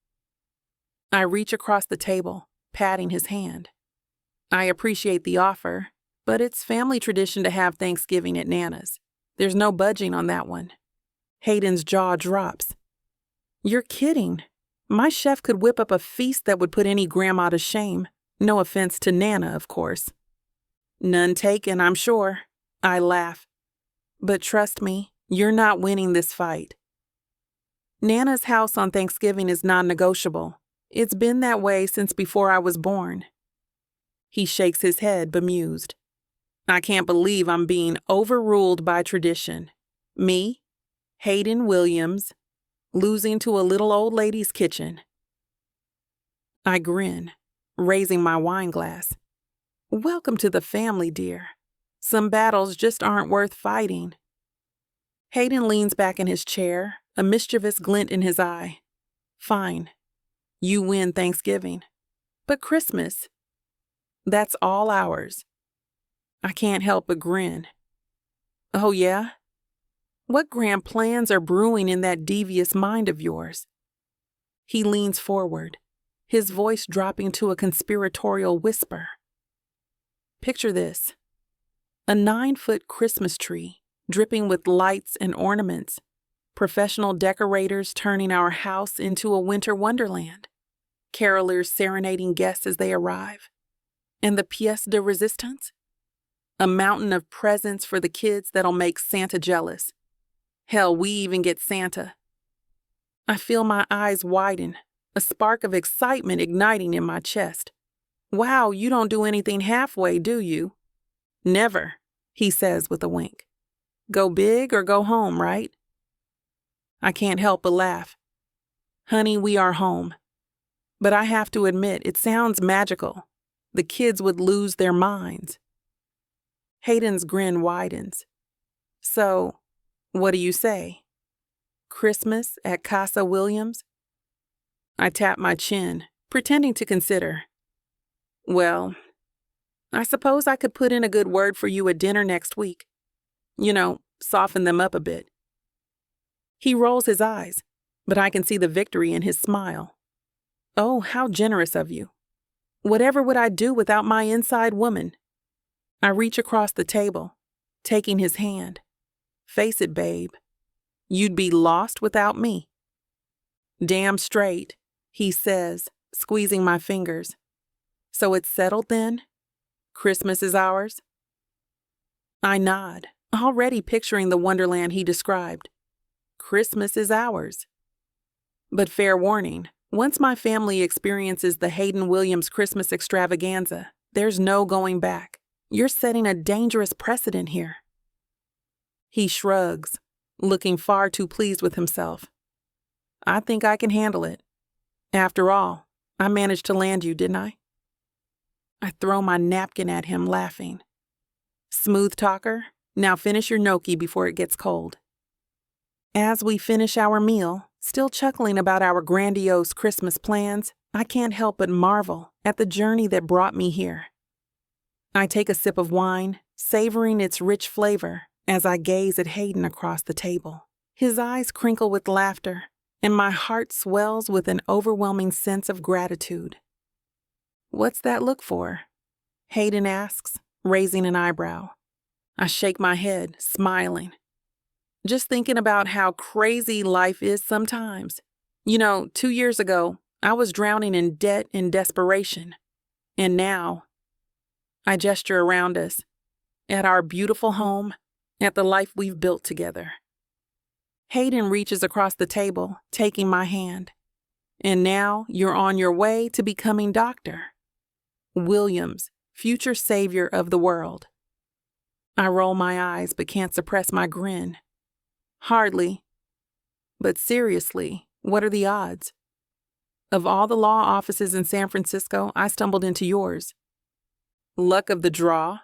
I reach across the table, patting his hand. I appreciate the offer, but it's family tradition to have Thanksgiving at Nana's. There's no budging on that one. Hayden's jaw drops. You're kidding. My chef could whip up a feast that would put any grandma to shame. No offense to Nana, of course. None taken, I'm sure. I laugh. But trust me, you're not winning this fight. Nana's house on Thanksgiving is non-negotiable. It's been that way since before I was born. He shakes his head, bemused. I can't believe I'm being overruled by tradition. Me, Hayden Williams, losing to a little old lady's kitchen. I grin, raising my wine glass. Welcome to the family, dear. Some battles just aren't worth fighting. Hayden leans back in his chair, a mischievous glint in his eye. Fine. You win Thanksgiving. But Christmas, that's all ours. I can't help but grin. Oh, yeah? What grand plans are brewing in that devious mind of yours? He leans forward, his voice dropping to a conspiratorial whisper. Picture this. A 9-foot Christmas tree, dripping with lights and ornaments. Professional decorators turning our house into a winter wonderland. Carolers serenading guests as they arrive. And the pièce de résistance? A mountain of presents for the kids that'll make Santa jealous. Hell, we even get Santa. I feel my eyes widen, a spark of excitement igniting in my chest. Wow, you don't do anything halfway, do you? Never, he says with a wink. Go big or go home, right? I can't help but laugh. Honey, we are home. But I have to admit, it sounds magical. The kids would lose their minds. Hayden's grin widens. So, what do you say? Christmas at Casa Williams? I tap my chin, pretending to consider. Well, I suppose I could put in a good word for you at dinner next week. You know, soften them up a bit. He rolls his eyes, but I can see the victory in his smile. Oh, how generous of you. Whatever would I do without my inside woman? I reach across the table, taking his hand. Face it, babe. You'd be lost without me. Damn straight, he says, squeezing my fingers. So it's settled then? Christmas is ours? I nod, already picturing the wonderland he described. Christmas is ours. But fair warning, once my family experiences the Hayden Williams Christmas extravaganza, there's no going back. You're setting a dangerous precedent here. He shrugs, looking far too pleased with himself. I think I can handle it. After all, I managed to land you, didn't I? I throw my napkin at him, laughing. Smooth talker, now finish your gnocchi before it gets cold. As we finish our meal, still chuckling about our grandiose Christmas plans, I can't help but marvel at the journey that brought me here. I take a sip of wine, savoring its rich flavor as I gaze at Hayden across the table. His eyes crinkle with laughter, and my heart swells with an overwhelming sense of gratitude. What's that look for? Hayden asks, raising an eyebrow. I shake my head, smiling. Just thinking about how crazy life is sometimes. You know, 2 years ago, I was drowning in debt and desperation. And now, I gesture around us, at our beautiful home, at the life we've built together. Hayden reaches across the table, taking my hand. And now you're on your way to becoming Dr. Williams, future savior of the world. I roll my eyes but can't suppress my grin. Hardly. But seriously, what are the odds? Of all the law offices in San Francisco, I stumbled into yours. Luck of the draw?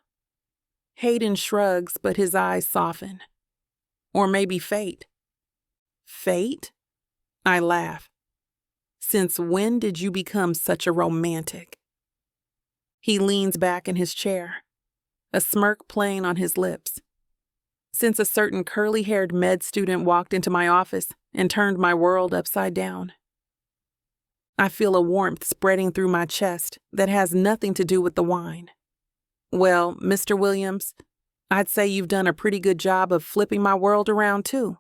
Hayden shrugs, but his eyes soften. Or maybe fate. Fate? I laugh. Since when did you become such a romantic? He leans back in his chair, a smirk playing on his lips. Since a certain curly-haired med student walked into my office and turned my world upside down. I feel a warmth spreading through my chest that has nothing to do with the wine. Well, Mr. Williams, I'd say you've done a pretty good job of flipping my world around too.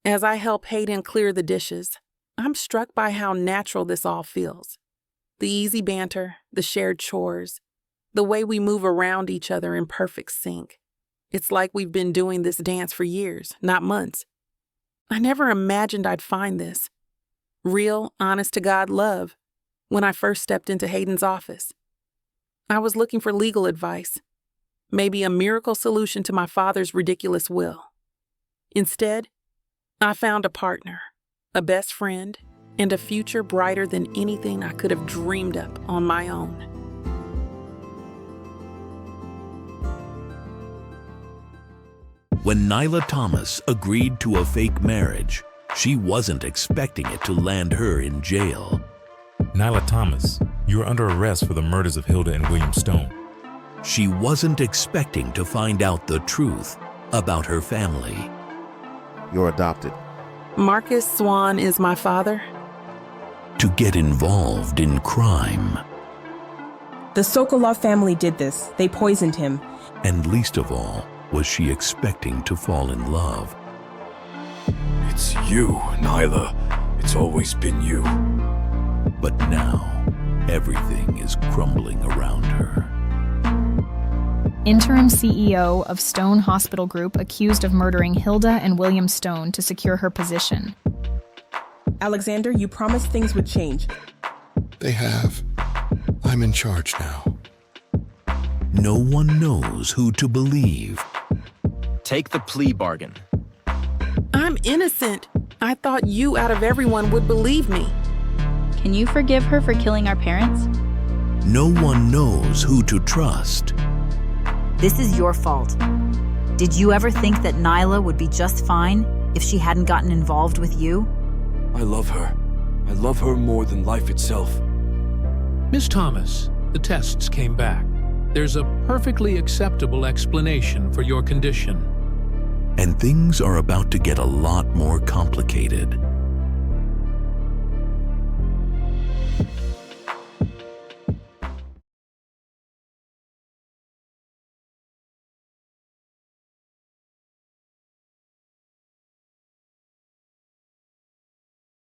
As I help Hayden clear the dishes, I'm struck by how natural this all feels. The easy banter, the shared chores, the way we move around each other in perfect sync. It's like we've been doing this dance for years, not months. I never imagined I'd find this. Real, honest-to-God love when I first stepped into Hayden's office. I was looking for legal advice, maybe a miracle solution to my father's ridiculous will. Instead, I found a partner, a best friend, and a future brighter than anything I could have dreamed up on my own. When Nyla Thomas agreed to a fake marriage, she wasn't expecting it to land her in jail. Nyla Thomas, you are under arrest for the murders of Hilda and William Stone. She wasn't expecting to find out the truth about her family. You're adopted. Marcus Swan is my father. To get involved in crime. The Sokolov family did this. They poisoned him. And least of all, was she expecting to fall in love. It's you, Nyla. It's always been you. But now, everything is crumbling around her. Interim CEO of Stone Hospital Group accused of murdering Hilda and William Stone to secure her position. Alexander, you promised things would change. They have. I'm in charge now. No one knows who to believe. Take the plea bargain. I'm innocent. I thought you out of everyone would believe me. Can you forgive her for killing our parents? No one knows who to trust. This is your fault. Did you ever think that Nyla would be just fine if she hadn't gotten involved with you? I love her. I love her more than life itself. Miss Thomas, the tests came back. There's a perfectly acceptable explanation for your condition. And things are about to get a lot more complicated.